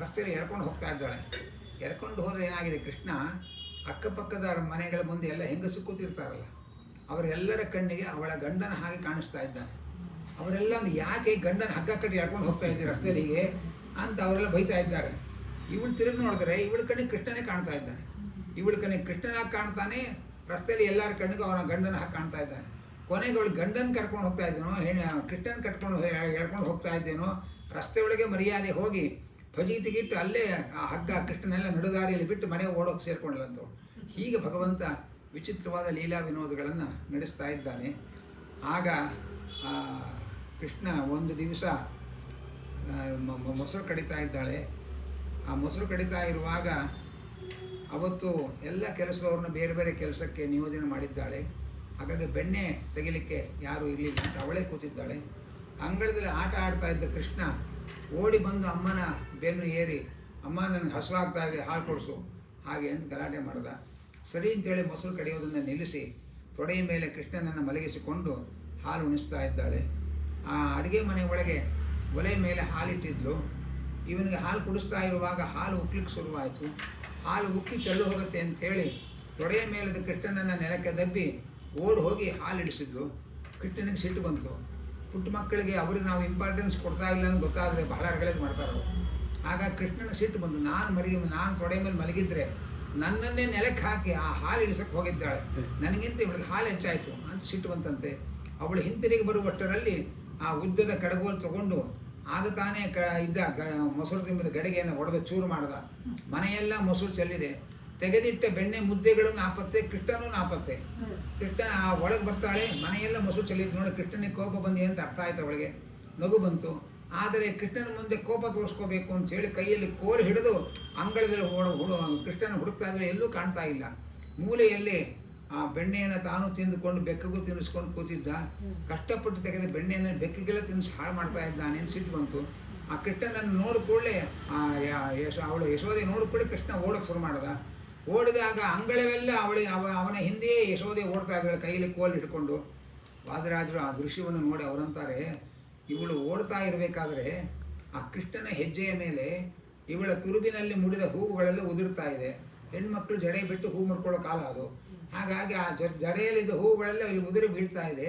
ರಸ್ತೆಯಲ್ಲಿ ಎಳ್ಕೊಂಡು ಹೋಗ್ತಾ ಇದ್ದಾಳೆ. ಎಳ್ಕೊಂಡು ಹೋದರೆ ಏನಾಗಿದೆ, ಕೃಷ್ಣ ಅಕ್ಕಪಕ್ಕದ ಮನೆಗಳ ಮುಂದೆ ಎಲ್ಲ ಹೆಂಗಸು ಕೂತಿರ್ತಾರಲ್ಲ, ಅವರೆಲ್ಲರ ಕಣ್ಣಿಗೆ ಅವಳ ಗಂಡನ ಹಾಗೆ ಕಾಣಿಸ್ತಾ ಇದ್ದಾನೆ. ಅವರೆಲ್ಲ ಯಾಕೆ ಗಂಡನ ಹಗ್ಗ ಕಟ್ಟಿ ಎಳ್ಕೊಂಡು ಹೋಗ್ತಾ ಇದ್ದೀರಿ ರಸ್ತೆಯಲ್ಲಿಗೆ ಅಂತ ಅವರೆಲ್ಲ ಬೈತಾ ಇದ್ದಾರೆ. ಇವಳು ತಿರುಗಿ ನೋಡಿದ್ರೆ ಇವಳ ಕಣ್ಣಿಗೆ ಕೃಷ್ಣನೇ ಕಾಣ್ತಾ ಇದ್ದಾನೆ. ಇವಳ ಕಣ್ಣಿಗೆ ಕೃಷ್ಣನಾಗಿ ಕಾಣ್ತಾನೆ, ರಸ್ತೆಯಲ್ಲಿ ಎಲ್ಲರ ಕಣ್ಣಿಗೂ ಅವನ ಗಂಡನ ಹಾಗೆ ಕಾಣ್ತಾ ಇದ್ದಾನೆ. ಕೊನೆಗೆ ಅವಳು ಗಂಡನ ಕರ್ಕೊಂಡು ಹೋಗ್ತಾ ಇದ್ದೇನೋ, ಕೃಷ್ಣನ ಕಟ್ಕೊಂಡು ಎಳ್ಕೊಂಡು ಹೋಗ್ತಾ ಇದ್ದೇನೋ, ರಸ್ತೆ ಒಳಗೆ ಮರ್ಯಾದೆ ಹೋಗಿ ಫಜೀತಿಗಿಟ್ಟು ಅಲ್ಲೇ ಆ ಹಗ್ಗ ಕೃಷ್ಣನೆಲ್ಲ ನಡುದಾರಿಯಲ್ಲಿ ಬಿಟ್ಟು ಮನೆ ಓಡೋಕೆ ಸೇರ್ಕೊಂಡ್ಲಂತ. ಹೀಗೆ ಭಗವಂತ ವಿಚಿತ್ರವಾದ ಲೀಲಾ ವಿನೋದಗಳನ್ನು ನಡೆಸ್ತಾ ಇದ್ದಾನೆ. ಆಗ ಕೃಷ್ಣ ಒಂದು ದಿವಸ ಮೊಸರು ಕಡಿತಾ ಇದ್ದಾಳೆ. ಆ ಮೊಸರು ಕಡಿತಾ ಇರುವಾಗ ಅವತ್ತು ಎಲ್ಲ ಕೆಲಸದವ್ರನ್ನ ಬೇರೆ ಬೇರೆ ಕೆಲಸಕ್ಕೆ ನಿಯೋಜನೆ ಮಾಡಿದ್ದಾಳೆ. ಹಾಗಾಗಿ ಬೆಣ್ಣೆ ತೆಗಿಲಿಕ್ಕೆ ಯಾರೂ ಇರಲಿಲ್ಲ ಅಂತ ಅವಳೇ ಕೂತಿದ್ದಾಳೆ. ಅಂಗಳದಲ್ಲಿ ಆಟ ಆಡ್ತಾ ಇದ್ದ ಕೃಷ್ಣ ಓಡಿ ಬಂದು ಅಮ್ಮನ ಬೆನ್ನು ಏರಿ, ಅಮ್ಮ ನನಗೆ ಹಸುವಾಗ್ತಾ ಇದೆ, ಹಾಲು ಕೊಡಿಸು ಹಾಗೆ ಅಂತ ಗಲಾಟೆ ಮಾಡ್ದ. ಸರಿ ಅಂತೇಳಿ ಮೊಸರು ಕಡಿಯೋದನ್ನು ನಿಲ್ಲಿಸಿ ತೊಡೆಯ ಮೇಲೆ ಕೃಷ್ಣನನ್ನು ಮಲಗಿಸಿಕೊಂಡು ಹಾಲು ಉಣಿಸ್ತಾ ಇದ್ದಾಳೆ. ಆ ಅಡುಗೆ ಮನೆ ಒಳಗೆ ಒಲೆ ಮೇಲೆ ಹಾಲಿಟ್ಟಿದ್ಲು. ಇವನಿಗೆ ಹಾಲು ಕುಡಿಸ್ತಾ ಇರುವಾಗ ಹಾಲು ಉಕ್ಲಿಕ್ಕೆ ಶುರುವಾಯಿತು. ಹಾಲು ಉಕ್ಕಿ ಚೆಲ್ಲು ಹೋಗುತ್ತೆ ಅಂಥೇಳಿ ತೊಡೆಯ ಮೇಲದ ಕೃಷ್ಣನನ್ನು ನೆಲಕ್ಕೆ ದಬ್ಬಿ ಓಡಿ ಹೋಗಿ ಹಾಲು ಇಡಿಸಿದ್ಲು. ಕೃಷ್ಣನಿಗೆ ಸಿಟ್ಟು ಬಂತು. ಪುಟ್ಟ ಮಕ್ಕಳಿಗೆ ಅವ್ರಿಗೆ ನಾವು ಇಂಪಾರ್ಟೆನ್ಸ್ ಕೊಡ್ತಾ ಇಲ್ಲ ಅಂತ ಗೊತ್ತಾದರೆ ಬಹಳ ರಗಳೆದು ಮಾಡ್ತಾರೆ. ಆಗ ಕೃಷ್ಣನಿಗೆ ಸಿಟ್ಟು ಬಂತು. ನಾನು ತೊಡೆ ಮೇಲೆ ಮಲಗಿದ್ರೆ ನನ್ನನ್ನೇ ನೆಲಕ್ಕೆ ಹಾಕಿ ಆ ಹಾಲು ಇಳಿಸಕ್ಕೆ ಹೋಗಿದ್ದಾಳೆ, ನನಗಿಂತ ಇವಳಿಗೆ ಹಾಲು ಹೆಚ್ಚಾಯಿತು ಅಂತ ಸಿಟ್ಟು ಬಂತಂತೆ. ಅವಳು ಹಿಂತಿರುಗಿ ಬರುವಷ್ಟರಲ್ಲಿ ಆ ಉದ್ದದ ಕಡಗೋಲು ತಗೊಂಡು ಆಗ ತಾನೇ ಇದ್ದ ಮೊಸರು ತುಂಬಿದ ಗಡಿಗೆಯನ್ನು ಒಡೆದು ಚೂರು ಮಾಡ್ದ. ಮನೆಯೆಲ್ಲ ಮೊಸರು ಚೆಲ್ಲಿದೆ. ತೆಗೆದಿಟ್ಟ ಬೆಣ್ಣೆ ಮುದ್ದೆಗಳು ನಾಪತ್ತೆ, ಕೃಷ್ಣನೂ ನಾಪತ್ತೆ. ಕೃಷ್ಣ ಆ ಒಳಗೆ ಬರ್ತಾಳೆ, ಮನೆಯೆಲ್ಲ ಮೊಸರು ಚೆಲ್ಲಿದ್ದು ನೋಡಿ ಕೃಷ್ಣನಿಗೆ ಕೋಪ ಬಂದಿ ಅಂತ ಅರ್ಥ ಆಯ್ತು. ಅವಳಿಗೆ ನಗು ಬಂತು. ಆದರೆ ಕೃಷ್ಣನ ಮುಂದೆ ಕೋಪ ತೋರಿಸ್ಕೋಬೇಕು ಅಂತೇಳಿ ಕೈಯಲ್ಲಿ ಕೋಲು ಹಿಡಿದು ಅಂಗಳದಲ್ಲಿ ಕೃಷ್ಣನ ಹುಡುಕ್ತಾ ಇದ್ರೆ ಎಲ್ಲೂ ಕಾಣ್ತಾ ಇಲ್ಲ. ಮೂಲೆಯಲ್ಲಿ ಆ ಬೆಣ್ಣೆಯನ್ನು ತಾನು ತಿಂದುಕೊಂಡು ಬೆಕ್ಕಿಗೂ ತಿನ್ನಿಸ್ಕೊಂಡು ಕೂತಿದ್ದ. ಕಷ್ಟಪಟ್ಟು ತೆಗೆದ ಬೆಣ್ಣೆಯನ್ನು ಬೆಕ್ಕಿಗೆಲ್ಲ ತಿನ್ನಿಸಿ ಹಾಳು ಮಾಡ್ತಾ ಇದ್ದಾನೆ ಅಂತ ಸಿಟ್ಟು ಬಂತು. ಆ ಕೃಷ್ಣನನ್ನು ನೋಡು ಕೂಡಲೇ ಅವಳು ಯಶೋದೆ ನೋಡು ಕೂಡಲೇ ಕೃಷ್ಣ ಓಡೋಕ್ಕೆ ಶುರು ಮಾಡ್ದ. ಓಡಿದಾಗ ಅಂಗಳವೆಲ್ಲ ಅವನ ಹಿಂದೆಯೇ ಯಶೋದೆ ಓಡ್ತಾ ಇದ್ದಾಳೆ ಕೈಯಲ್ಲಿ ಕೋಲು ಹಿಡ್ಕೊಂಡು. ವಾದರಾಜರು ಆ ದೃಶ್ಯವನ್ನು ನೋಡಿ ಅವರಂತಾರೆ, ಇವಳು ಓಡ್ತಾ ಇರಬೇಕಾದ್ರೆ ಆ ಕೃಷ್ಣನ ಹೆಜ್ಜೆಯ ಮೇಲೆ ಇವಳ ತುರುಬಿನಲ್ಲಿ ಮುಡಿದ ಹೂವುಗಳೆಲ್ಲ ಉದುರ್ತಾ ಇದೆ. ಹೆಣ್ಮಕ್ಳು ಜಡೆ ಬಿಟ್ಟು ಹೂ ಮುಡ್ಕೊಳ್ಳೋ ಕಾಲ ಅದು. ಹಾಗಾಗಿ ಆ ಜಡೆಯಲ್ಲಿದ್ದ ಹೂವುಗಳೆಲ್ಲ ಇಲ್ಲಿ ಉದುರಿ ಬೀಳ್ತಾ ಇದೆ.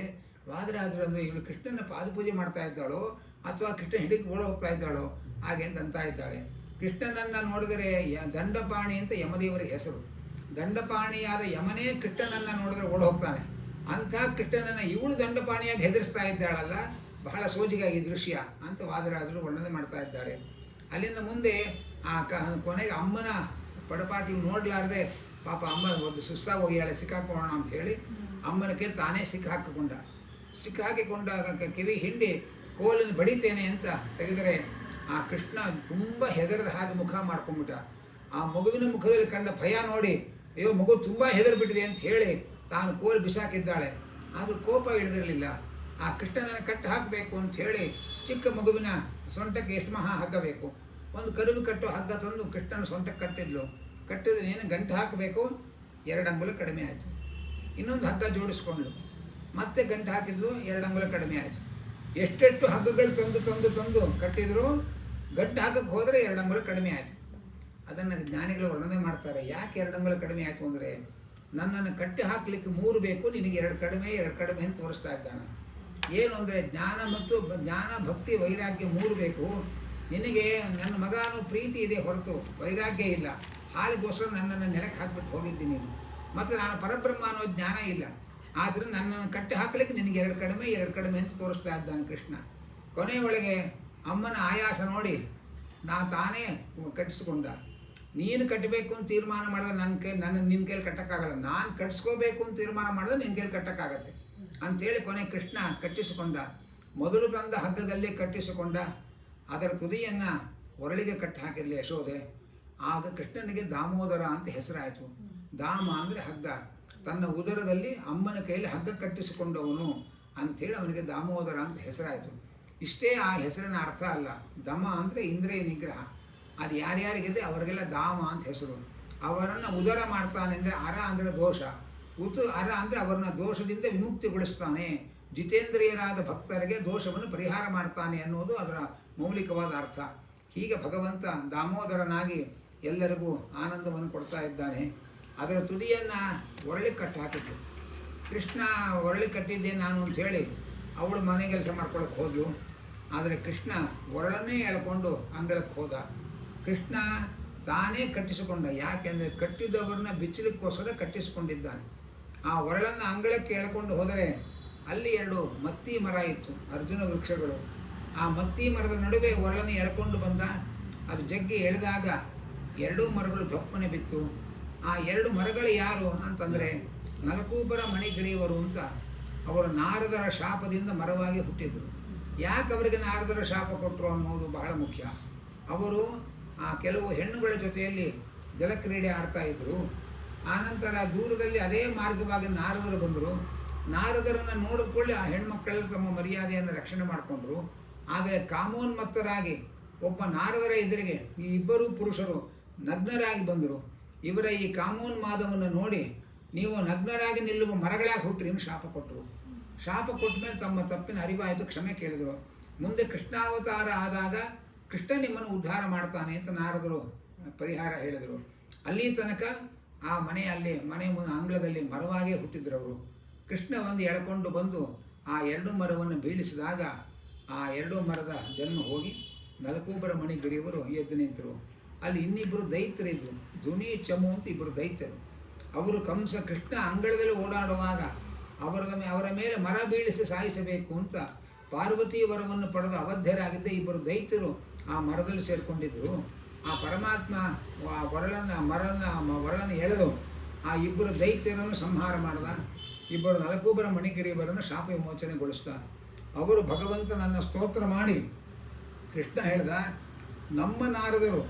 ವಾದರಾಜರು ಅಂದರೆ ಇವಳು ಕೃಷ್ಣನ ಪಾದಪೂಜೆ ಮಾಡ್ತಾ ಇದ್ದಾಳೋ ಅಥವಾ ಕೃಷ್ಣ ಹಿಡಿಗೆ ಓಡ ಹೋಗ್ತಾ ಇದ್ದಾಳೋ ಹಾಗೆ ಅಂತ ಇದ್ದಾಳೆ. ಕೃಷ್ಣನನ್ನು ನೋಡಿದರೆ ದಂಡಪಾಣಿ ಅಂತ ಯಮದೇವರಿಗೆ ಹೆಸರು. ದಂಡಪಾಣಿಯಾದ ಯಮನೇ ಕೃಷ್ಣನನ್ನು ನೋಡಿದ್ರೆ ಓಡ ಹೋಗ್ತಾನೆ. ಅಂಥ ಕೃಷ್ಣನನ್ನು ಇವಳು ದಂಡಪಾಣಿಯಾಗಿ ಹೆದರಿಸ್ತಾ ಇದ್ದಾಳಲ್ಲ, ಬಹಳ ಸೋಜಿಗಾಗಿ ದೃಶ್ಯ ಅಂತ ವಾದರಾಜರು ವರ್ಣನೆ ಮಾಡ್ತಾ ಇದ್ದಾರೆ. ಅಲ್ಲಿಂದ ಮುಂದೆ ಆ ಕೊನೆಗೆ ಅಮ್ಮನ ಪಡಪಾಟಿ ನೋಡಲಾರ್ದೆ ಪಾಪ ಅಮ್ಮ ಒಂದು ಸುಸ್ತಾಗಿ ಹೋಗಿಯಾಳೆ, ಸಿಕ್ಕಾಕೋಣ ಅಂತ ಹೇಳಿ ಅಮ್ಮನಕ್ಕೆ ತಾನೇ ಸಿಕ್ಕಾಕಿಕೊಂಡ ಕಿವಿ ಹಿಂಡಿ ಕೋಲನ್ನು ಬಡಿತೇನೆ ಅಂತ ತೆಗೆದರೆ ಆ ಕೃಷ್ಣ ತುಂಬ ಹೆದರದ ಹಾಗೆ ಮುಖ ಮಾಡ್ಕೊಂಡ್ಬಿಟ್ಟ. ಆ ಮಗುವಿನ ಮುಖದಲ್ಲಿ ಕಂಡ ಭಯ ನೋಡಿ ಅಯ್ಯೋ ಮಗು ತುಂಬ ಹೆದರ್ಬಿಟ್ಟಿದೆ ಅಂತ ಹೇಳಿ ತಾನು ಕೋಲು ಬಿಸಾಕಿದ್ದಾಳೆ. ಆದರೂ ಕೋಪ ಹಿಡಿದಿರಲಿಲ್ಲ. ಆ ಕೃಷ್ಣನನ್ನು ಕಟ್ಟು ಹಾಕಬೇಕು ಅಂತ ಹೇಳಿ ಚಿಕ್ಕ ಮಗುವಿನ ಸೊಂಟಕ್ಕೆ ಎಷ್ಟು ಮಹಾ ಹಗ್ಗ ಬೇಕು, ಒಂದು ಕರುವು ಕಟ್ಟೋ ಹಗ್ಗ ತಂದು ಕೃಷ್ಣನ ಸೊಂಟಕ್ಕೆ ಕಟ್ಟಿದ್ರೆ ಏನು ಗಂಟು ಹಾಕಬೇಕು, 2 ಅಂಗುಲ ಕಡಿಮೆ ಆಯಿತು. ಇನ್ನೊಂದು ಹಗ್ಗ ಜೋಡಿಸ್ಕೊಂಡು ಮತ್ತೆ ಗಂಟು ಹಾಕಿದ್ಲು, 2 ಅಂಗುಲ ಕಡಿಮೆ ಆಯಿತು. ಎಷ್ಟೆಷ್ಟು ಹಗ್ಗಗಳು ತಂದು ಕಟ್ಟಿದ್ರು ಗಂಟು ಹಾಕಕ್ಕೆ ಹೋದರೆ 2 ಅಂಗುಲ ಕಡಿಮೆ ಆಯಿತು. ಅದನ್ನು ಜ್ಞಾನಿಗಳು ವರ್ಣನೆ ಮಾಡ್ತಾರೆ. ಯಾಕೆ 2 ಅಂಗುಲ ಕಡಿಮೆ ಆಯಿತು ಅಂದರೆ, ನನ್ನನ್ನು ಕಟ್ಟಿ ಹಾಕಲಿಕ್ಕೆ 3 ಬೇಕು, ನಿನಗೆ 2 ಕಡಿಮೆ ಅಂತ ತೋರಿಸ್ತಾ ಇದ್ದಾನೆ. ಏನು ಅಂದರೆ ಜ್ಞಾನ ಭಕ್ತಿ ವೈರಾಗ್ಯ ಮೂರು ಬೇಕು. ನಿನಗೆ ನನ್ನ ಮಗನೂ ಪ್ರೀತಿ ಇದೆ ಹೊರತು ವೈರಾಗ್ಯ ಇಲ್ಲ. ಹಾಲಿಗೋಸ್ಕರ ನನ್ನನ್ನು ನೆಲಕ್ಕೆ ಹಾಕಿಬಿಟ್ಟು ಹೋಗಿದ್ದೀನಿ ನೀನು. ಮತ್ತು ನಾನು ಪರಬ್ರಹ್ಮ ಅನ್ನೋ ಜ್ಞಾನ ಇಲ್ಲ. ಆದರೆ ನನ್ನನ್ನು ಕಟ್ಟಿ ಹಾಕಲಿಕ್ಕೆ ನಿನಗೆ ಎರಡು ಕಡಿಮೆ ಅಂತ ತೋರಿಸ್ತಾ ಇದ್ದಾನೆ ಕೃಷ್ಣ. ಕೊನೆಯೊಳಗೆ ಅಮ್ಮನ ಆಯಾಸ ನೋಡಿ ತಾನೇ ಕಟ್ಟಿಸ್ಕೊಂಡ. ನೀನು ಕಟ್ಟಬೇಕು ಅಂತ ತೀರ್ಮಾನ ಮಾಡಿದ್ರೆ ನಿನ್ನ ಕೈಲಿ ಕಟ್ಟಕ್ಕಾಗಲ್ಲ. ನಾನು ಕಟ್ಟಿಸ್ಕೋಬೇಕು ಅಂತ ತೀರ್ಮಾನ ಮಾಡಿದ್ರೆ ನಿನ್ನ ಕೈಲಿ ಕಟ್ಟಕ್ಕಾಗತ್ತೆ ಅಂಥೇಳಿ ಕೊನೆ ಕೃಷ್ಣ ಕಟ್ಟಿಸಿಕೊಂಡ. ಮೊದಲು ತಂದ ಹಗ್ಗದಲ್ಲಿ ಕಟ್ಟಿಸಿಕೊಂಡ. ಅದರ ತುದಿಯನ್ನು ಒರಳಿಗೆ ಕಟ್ಟಿ ಹಾಕಿರಲಿ ಯಶೋದೆ. ಆಗ ಕೃಷ್ಣನಿಗೆ ದಾಮೋದರ ಅಂತ ಹೆಸರಾಯಿತು. ದಾಮ ಅಂದರೆ ಹಗ್ಗ. ತನ್ನ ಉದರದಲ್ಲಿ ಅಮ್ಮನ ಕೈಯಲ್ಲಿ ಹಗ್ಗ ಕಟ್ಟಿಸಿಕೊಂಡವನು ಅಂಥೇಳಿ ಅವನಿಗೆ ದಾಮೋದರ ಅಂತ ಹೆಸರಾಯಿತು. ಇಷ್ಟೇ ಆ ಹೆಸರಿನ ಅರ್ಥ ಅಲ್ಲ. ದಮ ಅಂದರೆ ಇಂದ್ರಿಯ ನಿಗ್ರಹ. ಅದು ಯಾರ್ಯಾರಿಗಿದೆ ಅವರಿಗೆಲ್ಲ ದಾಮ ಅಂತ ಹೆಸರು. ಅವರನ್ನು ಉದರ ಮಾಡ್ತಾನೆ ಅಂದರೆ ಅರ ಅಂದರೆ ದೋಷ. ಅರ ಅಂದರೆ ಅವರನ್ನ ದೋಷದಿಂದ ವಿಮುಕ್ತಿಗೊಳಿಸ್ತಾನೆ. ಜಿತೇಂದ್ರಿಯರಾದ ಭಕ್ತರಿಗೆ ದೋಷವನ್ನು ಪರಿಹಾರ ಮಾಡ್ತಾನೆ ಅನ್ನೋದು ಅದರ ಮೌಲಿಕವಾದ ಅರ್ಥ. ಹೀಗೆ ಭಗವಂತ ದಾಮೋದರನಾಗಿ ಎಲ್ಲರಿಗೂ ಆನಂದವನ್ನು ಕೊಡ್ತಾ ಇದ್ದಾನೆ. ಅದರ ತುದಿಯನ್ನು ಒರಳಿ ಕಟ್ಟಿ ಹಾಕಿತ್ತು. ಕೃಷ್ಣ ಒರಳಿ ಕಟ್ಟಿದ್ದೆ ನಾನು ಅಂತ ಹೇಳಿ ಅವಳು ಮನೆ ಕೆಲಸ ಮಾಡ್ಕೊಳ್ಳೋಕೆ ಹೋದ್ಲು. ಆದರೆ ಕೃಷ್ಣ ಒರಳನ್ನೇ ಎಳ್ಕೊಂಡು ಅಂಗಳಕ್ಕೆ ಹೋದ. ಕೃಷ್ಣ ತಾನೇ ಕಟ್ಟಿಸಿಕೊಂಡ. ಯಾಕೆಂದರೆ ಕಟ್ಟಿದವರನ್ನ ಬಿಚ್ಚಲಿಕ್ಕೋಸ್ಕರ ಕಟ್ಟಿಸಿಕೊಂಡಿದ್ದಾನೆ. ಆ ಒರಳನ್ನು ಅಂಗಳಕ್ಕೆ ಎಳ್ಕೊಂಡು ಹೋದರೆ ಅಲ್ಲಿ 2 ಮತ್ತಿ ಮರ ಇತ್ತು, ಅರ್ಜುನ ವೃಕ್ಷಗಳು. ಆ ಮತ್ತಿ ಮರದ ನಡುವೆ ಒರಳನ್ನು ಎಳ್ಕೊಂಡು ಬಂದ. ಅದು ಜಗ್ಗಿ ಎಳೆದಾಗ 2 ಮರಗಳು ದೊಪ್ಪನೆ ಬಿತ್ತು. ಆ 2 ಮರಗಳು ಯಾರು ಅಂತಂದರೆ ನಲಕೂಬರ ಮಣಿಗ್ರೀವರು ಅಂತ. ಅವರು ನಾರದರ ಶಾಪದಿಂದ ಮರವಾಗಿ ಹುಟ್ಟಿದ್ರು. ಯಾಕೆ ಅವರಿಗೆ ನಾರದರ ಶಾಪ ಕೊಟ್ಟರು ಅನ್ನೋದು ಬಹಳ ಮುಖ್ಯ. ಅವರು ಕೆಲವು ಹೆಣ್ಣುಗಳ ಜೊತೆಯಲ್ಲಿ ಜಲಕ್ರೀಡೆ ಆಡ್ತಾ ಇದ್ದರು. ಆನಂತರ ದೂರದಲ್ಲಿ ಅದೇ ಮಾರ್ಗವಾಗಿ ನಾರದರು ಬಂದರು. ನಾರದರನ್ನು ನೋಡಿಕೊಳ್ಳಿ ಆ ಹೆಣ್ಮಕ್ಕಳೆಲ್ಲ ತಮ್ಮ ಮರ್ಯಾದೆಯನ್ನು ರಕ್ಷಣೆ ಮಾಡಿಕೊಂಡ್ರು. ಆದರೆ ಕಾಮೋನ್ಮತ್ತರಾಗಿ ಒಬ್ಬ ನಾರದರ ಎದುರಿಗೆ ಈ ಇಬ್ಬರೂ ಪುರುಷರು ನಗ್ನರಾಗಿ ಬಂದರು. ಇವರ ಈ ಕಾಮೋನ್ಮಾದವನ್ನು ನೋಡಿ ನೀವು ನಗ್ನರಾಗಿ ನಿಲ್ಲುವ ಮರಗಳಾಗಿ ಹುಟ್ಟ್ರಿ ಅಂತ ಶಾಪ ಕೊಟ್ಟರು. ಶಾಪ ಕೊಟ್ಟ ಮೇಲೆ ತಮ್ಮ ತಪ್ಪಿನ ಅರಿವಾಯಿತು, ಕ್ಷಮೆ ಕೇಳಿದರು. ಮುಂದೆ ಕೃಷ್ಣಾವತಾರ ಆದಾಗ ಕೃಷ್ಣ ನಿಮ್ಮನ್ನು ಉದ್ಧಾರ ಮಾಡ್ತಾನೆ ಅಂತ ನಾರದರು ಪರಿಹಾರ ಹೇಳಿದರು. ಅಲ್ಲಿ ತನಕ ಆ ಮನೆ ಅಂಗಳದಲ್ಲಿ ಮರವಾಗೇ ಹುಟ್ಟಿದ್ರು ಅವರು. ಕೃಷ್ಣ ಒಂದು ಎಳ್ಕೊಂಡು ಬಂದು ಆ 2 ಮರವನ್ನು ಬೀಳಿಸಿದಾಗ ಆ 2 ಮರದ ಜನ್ಮ ಹೋಗಿ ನಲಕೂಬರ ಮಣಿಗಿರಿಯವರು ಎದ್ದು ನಿಂತರು. ಅಲ್ಲಿ ಇನ್ನಿಬ್ಬರು ದೈತ್ಯರಿದ್ದರು, ಧುನಿ ಚಮು ಅಂತ ಇಬ್ಬರು ದೈತ್ಯರು. ಅವರು ಕೃಷ್ಣ ಅಂಗಳದಲ್ಲಿ ಓಡಾಡುವಾಗ ಅವರ ಮೇಲೆ ಮರ ಬೀಳಿಸಿ ಸಾಯಿಸಬೇಕು ಅಂತ ಪಾರ್ವತಿ ವರವನ್ನು ಪಡೆದು ಅವಧ್ಯರಾಗಿದ್ದ ಇಬ್ಬರು ದೈತ್ಯರು ಆ ಮರದಲ್ಲಿ ಸೇರಿಕೊಂಡಿದ್ದರು. ಆ ಪರಮಾತ್ಮ ವರಳನ್ನು ಎಳೆದು ಆ ಇಬ್ಬರು ದೈತ್ಯರನ್ನು ಸಂಹಾರ ಮಾಡಿದ. ಇಬ್ಬರು ನಲಕೂಬರ ಮಣಿಗಿರಿಯವರನ್ನು ಶಾಪ ವಿಮೋಚನೆಗೊಳಿಸ್ದ. ಅವರು ಭಗವಂತನನ್ನು ಸ್ತೋತ್ರ ಮಾಡಿ ಕೃಷ್ಣ ಹೇಳ್ದ, ನಮ್ಮ ನಾರದರು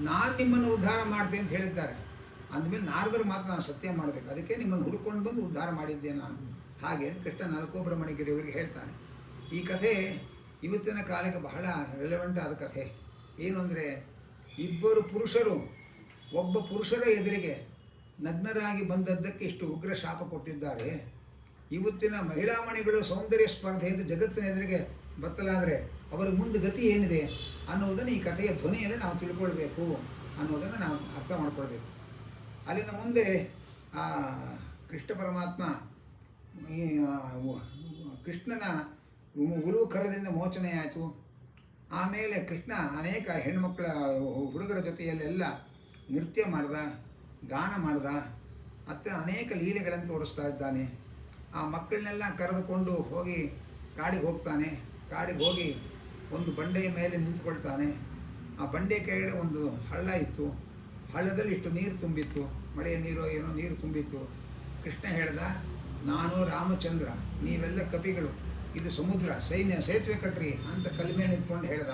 ನಾನು ನಿಮ್ಮನ್ನು ಉದ್ಧಾರ ಮಾಡ್ತೇನೆ ಅಂತ ಹೇಳಿದ್ದಾರೆ. ಅಂದಮೇಲೆ ನಾರದರು ಮಾತ್ರ ನಾನು ಸತ್ಯ ಮಾಡಬೇಕು, ಅದಕ್ಕೆ ನಿಮ್ಮನ್ನು ಹುಡುಕೊಂಡು ಬಂದು ಉದ್ಧಾರ ಮಾಡಿದ್ದೆ ನಾನು. ಹಾಗೆ ಕೃಷ್ಣ ನಲಕೂಬರ ಮಣಿಗಿರಿಯವರಿಗೆ ಹೇಳ್ತಾನೆ. ಈ ಕಥೆ ಇವತ್ತಿನ ಕಾಲಕ್ಕೆ ಬಹಳ ರೆಲೆವೆಂಟ್ ಆದ ಕಥೆ. ಏನು ಅಂದರೆ ಇಬ್ಬರು ಪುರುಷರು ಒಬ್ಬ ಪುರುಷರ ಎದುರಿಗೆ ನಗ್ನರಾಗಿ ಬಂದದ್ದಕ್ಕೆ ಇಷ್ಟು ಉಗ್ರ ಶಾಪ ಕೊಟ್ಟಿದ್ದಾರೆ. ಇವತ್ತಿನ ಮಹಿಳಾಮಣಿಗಳು ಸೌಂದರ್ಯ ಸ್ಪರ್ಧೆಯಿಂದ ಜಗತ್ತಿನ ಎದುರಿಗೆ ಬತ್ತಲಾದರೆ ಅವರ ಮುಂದೆ ಗತಿ ಏನಿದೆ ಅನ್ನೋದನ್ನು ಈ ಕಥೆಯ ಧ್ವನಿಯಲ್ಲಿ ನಾವು ತಿಳ್ಕೊಳ್ಬೇಕು ಅನ್ನೋದನ್ನು ನಾವು ಅರ್ಥ ಮಾಡ್ಕೊಳ್ಬೇಕು. ಅಲ್ಲಿನ ಮುಂದೆ ಆ ಕೃಷ್ಣ ಪರಮಾತ್ಮ ಕೃಷ್ಣನ ಉಲೂಖರದಿಂದ ಮೋಚನೆ ಆಯಿತು. ಆಮೇಲೆ ಕೃಷ್ಣ ಅನೇಕ ಹೆಣ್ಮಕ್ಳ ಹುಡುಗರ ಜೊತೆಯಲ್ಲೆಲ್ಲ ನೃತ್ಯ ಮಾಡ್ದ, ಗಾನ ಮಾಡ್ದ, ಮತ್ತು ಅನೇಕ ಲೀಲೆಗಳನ್ನು ತೋರಿಸ್ತಾ ಇದ್ದಾನೆ. ಆ ಮಕ್ಕಳನ್ನೆಲ್ಲ ಕರೆದುಕೊಂಡು ಹೋಗಿ ಕಾಡಿಗೆ ಹೋಗ್ತಾನೆ. ಕಾಡಿಗೆ ಹೋಗಿ ಒಂದು ಬಂಡೆಯ ಮೇಲೆ ನಿಂತ್ಕೊಳ್ತಾನೆ. ಆ ಬಂಡೆ ಕೆಳಗಡೆ ಒಂದು ಹಳ್ಳ ಇತ್ತು. ಹಳ್ಳದಲ್ಲಿ ಇಷ್ಟು ನೀರು ತುಂಬಿತ್ತು, ಮಳೆಯ ನೀರು ಏನೋ ನೀರು ತುಂಬಿತ್ತು. ಕೃಷ್ಣ ಹೇಳ್ದ, ನಾನು ರಾಮಚಂದ್ರ, ನೀವೆಲ್ಲ ಕಪಿಗಳು, ಇದು ಸಮುದ್ರ, ಸೇತುವೆ ಕಟ್ರಿ ಅಂತ ಕಲ್ಲು ಮೇಲೆ ನಿಂತ್ಕೊಂಡು ಹೇಳ್ದ.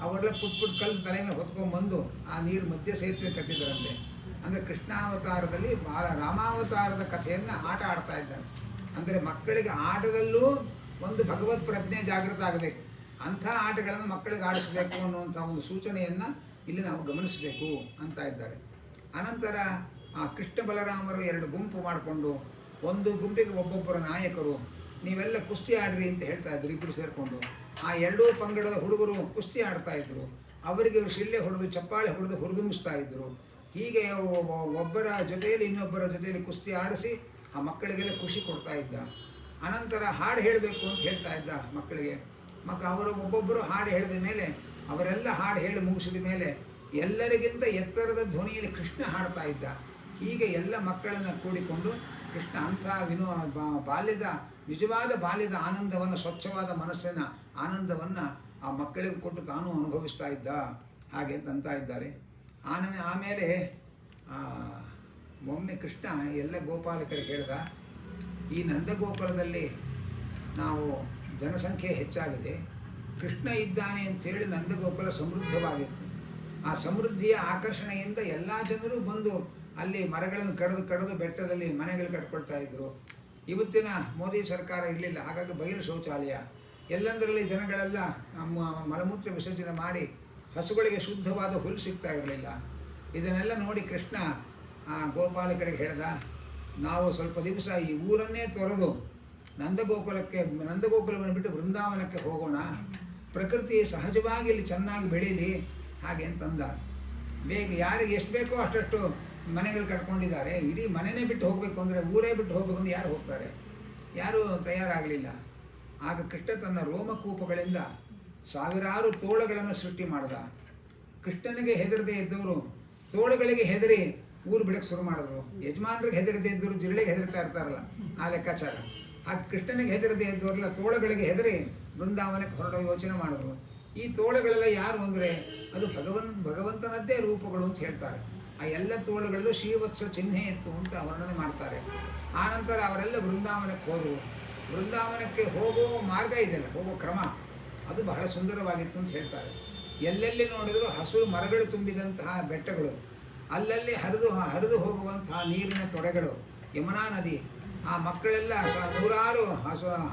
ಅವರೆಲ್ಲ ಪುಟ್ ಕಲ್ಲು ತಲೆ ಮೇಲೆ ಹೊತ್ಕೊಂಡ್ಬಂದು ಆ ನೀರು ಮಧ್ಯೆ ಸೇತುವೆ ಕಟ್ಟಿದ್ದರಂತೆ. ಅಂದರೆ ಕೃಷ್ಣಾವತಾರದಲ್ಲಿ ರಾಮಾವತಾರದ ಕಥೆಯನ್ನು ಆಟ ಆಡ್ತಾ ಇದ್ದಾನೆ. ಅಂದರೆ ಮಕ್ಕಳಿಗೆ ಆಟದಲ್ಲೂ ಒಂದು ಭಗವತ್ ಪ್ರಜ್ಞೆ ಜಾಗೃತ ಆಗಬೇಕು. ಅಂಥ ಆಟಗಳನ್ನು ಮಕ್ಕಳಿಗೆ ಆಡಿಸಬೇಕು ಅನ್ನುವಂಥ ಒಂದು ಸೂಚನೆಯನ್ನು ಇಲ್ಲಿ ನಾವು ಗಮನಿಸಬೇಕು ಅಂತ ಇದ್ದಾರೆ. ಅನಂತರ ಆ ಕೃಷ್ಣ ಬಲರಾಮರು 2 ಗುಂಪು ಮಾಡಿಕೊಂಡು ಒಂದು ಗುಂಪಿಗೆ ಒಬ್ಬೊಬ್ಬರ ನಾಯಕರು, ನೀವೆಲ್ಲ ಕುಸ್ತಿ ಆಡ್ರಿ ಅಂತ ಹೇಳ್ತಾ ಇದ್ರು. ಇಬ್ಬರು ಸೇರಿಕೊಂಡು ಆ 2 ಪಂಗಡದ ಹುಡುಗರು ಕುಸ್ತಿ ಆಡ್ತಾ ಇದ್ರು. ಅವರಿಗೆ ಶಿಳ್ಳೆ ಹೊಡೆದು ಚಪ್ಪಾಳೆ ಹೊಡೆದು ಹುರಿದುಂಬಿಸ್ತಾ ಇದ್ದರು. ಹೀಗೆ ಒಬ್ಬರ ಜೊತೆಯಲ್ಲಿ ಇನ್ನೊಬ್ಬರ ಜೊತೆಯಲ್ಲಿ ಕುಸ್ತಿ ಆಡಿಸಿ ಆ ಮಕ್ಕಳಿಗೆಲ್ಲ ಖುಷಿ ಕೊಡ್ತಾ ಇದ್ದ. ಅನಂತರ ಹಾಡು ಹೇಳಬೇಕು ಅಂತ ಹೇಳ್ತಾ ಇದ್ದ ಮಕ್ಕಳಿಗೆ. ಅವರು ಒಬ್ಬೊಬ್ಬರು ಹಾಡು ಹೇಳಿದ ಮೇಲೆ ಅವರೆಲ್ಲ ಹಾಡು ಹೇಳಿ ಮುಗಿಸಿದ ಮೇಲೆ ಎಲ್ಲರಿಗಿಂತ ಎತ್ತರದ ಧ್ವನಿಯಲ್ಲಿ ಕೃಷ್ಣ ಹಾಡ್ತಾ ಇದ್ದ. ಹೀಗೆ ಎಲ್ಲ ಮಕ್ಕಳನ್ನು ಕೂಡಿಕೊಂಡು ಕೃಷ್ಣ ಅಂಥ ಬಾಲ್ಯದ ನಿಜವಾದ ಬಾಲ್ಯದ ಆನಂದವನ್ನು, ಸ್ವಚ್ಛವಾದ ಮನಸ್ಸಿನ ಆನಂದವನ್ನು ಆ ಮಕ್ಕಳಿಗೆ ಕೊಟ್ಟು ತಾನು ಅನುಭವಿಸ್ತಾ ಇದ್ದ ಹಾಗೆ ಅಂತ ಇದ್ದಾರೆ. ಆಮೇಲೆ ಒಮ್ಮೆ ಕೃಷ್ಣ ಎಲ್ಲ ಗೋಪಾಲಕರಿಗೆ ಹೇಳ್ದ, ಈ ನಂದಗೋಕುಲದಲ್ಲಿ ನಾವು ಜನಸಂಖ್ಯೆ ಹೆಚ್ಚಾಗಿದೆ, ಕೃಷ್ಣ ಇದ್ದಾನೆ ಅಂಥೇಳಿ ನಂದಗೋಕುಲ ಸಮೃದ್ಧವಾಗಿತ್ತು. ಆ ಸಮೃದ್ಧಿಯ ಆಕರ್ಷಣೆಯಿಂದ ಎಲ್ಲ ಜನರು ಬಂದು ಅಲ್ಲಿ ಮರಗಳನ್ನು ಕಡಿದು ಬೆಟ್ಟದಲ್ಲಿ ಮನೆಗಳು ಕಟ್ಕೊಳ್ತಾ ಇದ್ದರು. ಇವತ್ತಿನ ಮೋದಿ ಸರ್ಕಾರ ಇರಲಿಲ್ಲ, ಹಾಗಾಗಿ ಬಯಲು ಶೌಚಾಲಯ ಎಲ್ಲಂದರಲ್ಲಿ ಜನಗಳೆಲ್ಲ ಮಲಮೂತ್ರ ವಿಸರ್ಜನೆ ಮಾಡಿ ಹಸುಗಳಿಗೆ ಶುದ್ಧವಾದ ಹುಲ್ಲು ಸಿಗ್ತಾ ಇರಲಿಲ್ಲ. ಇದನ್ನೆಲ್ಲ ನೋಡಿ ಕೃಷ್ಣ ಆ ಗೋಪಾಲಕರಿಗೆ ಹೇಳ್ದ, ನಾವು ಸ್ವಲ್ಪ ದಿವಸ ಈ ಊರನ್ನೇ ತೊರೆದು ನಂದಗೋಕುಲವನ್ನು ಬಿಟ್ಟು ವೃಂದಾವನಕ್ಕೆ ಹೋಗೋಣ, ಪ್ರಕೃತಿ ಸಹಜವಾಗಿ ಇಲ್ಲಿ ಚೆನ್ನಾಗಿ ಬೆಳೀಲಿ ಹಾಗೆ ಅಂತಂದ. ಬೇಗ ಯಾರಿಗೆ ಎಷ್ಟು ಬೇಕೋ ಅಷ್ಟಷ್ಟು ಮನೆಗಳು ಕಟ್ಕೊಂಡಿದ್ದಾರೆ. ಇಡೀ ಮನೆಯೇ ಬಿಟ್ಟು ಹೋಗಬೇಕು ಅಂದರೆ, ಊರೇ ಬಿಟ್ಟು ಹೋಗಬೇಕು ಅಂದರೆ ಯಾರು ಹೋಗ್ತಾರೆ? ಯಾರೂ ತಯಾರಾಗಲಿಲ್ಲ. ಆಗ ಕೃಷ್ಣ ತನ್ನ ರೋಮಕೂಪಗಳಿಂದ ಸಾವಿರಾರು ತೋಳುಗಳನ್ನು ಸೃಷ್ಟಿ ಮಾಡಿದ. ಕೃಷ್ಣನಿಗೆ ಹೆದರದೇ ಇದ್ದವರು ತೋಳುಗಳಿಗೆ ಹೆದರಿ ಊರು ಬಿಡಕ್ಕೆ ಶುರು ಮಾಡಿದ್ರು. ಯಜಮಾನ್ರಿಗೆ ಹೆದರದೇ ಇದ್ದವರು ಜಿರಳೆಗೆ ಹೆದರ್ತಾ ಇರ್ತಾರಲ್ಲ, ಆ ಲೆಕ್ಕಾಚಾರ. ಆ ಕೃಷ್ಣನಿಗೆ ಹೆದರದೇ ಇದ್ದವರೆಲ್ಲ ತೋಳುಗಳಿಗೆ ಹೆದರಿ ಬೃಂದಾವನಕ್ಕೆ ಹೊರಡೋ ಯೋಚನೆ ಮಾಡಿದ್ರು. ಈ ತೋಳುಗಳೆಲ್ಲ ಯಾರು ಅಂದರೆ ಅದು ಭಗವಂತನದ್ದೇ ರೂಪಗಳು ಅಂತ ಹೇಳ್ತಾರೆ. ಆ ಎಲ್ಲ ತೋಳುಗಳಲ್ಲೂ ಶ್ರೀವತ್ಸ ಚಿಹ್ನೆ ಇತ್ತು ಅಂತ ವರ್ಣನೆ ಮಾಡ್ತಾರೆ. ಆನಂತರ ಅವರೆಲ್ಲ ಬೃಂದಾವನಕ್ಕೆ ಹೋದರು. ಬೃಂದಾವನಕ್ಕೆ ಹೋಗೋ ಮಾರ್ಗ ಇದೆಯಲ್ಲ, ಹೋಗೋ ಕ್ರಮ ಅದು ಬಹಳ ಸುಂದರವಾಗಿತ್ತು ಅಂತ ಹೇಳ್ತಾರೆ. ಎಲ್ಲೆಲ್ಲಿ ನೋಡಿದರೂ ಹಸಿರು ಮರಗಳು ತುಂಬಿದಂತಹ ಬೆಟ್ಟಗಳು, ಅಲ್ಲಲ್ಲಿ ಹರಿದು ಹೋಗುವಂತಹ ನೀರಿನ ತೊರೆಗಳು, ಯಮುನಾ ನದಿ, ಆ ಮಕ್ಕಳೆಲ್ಲ ನೂರಾರು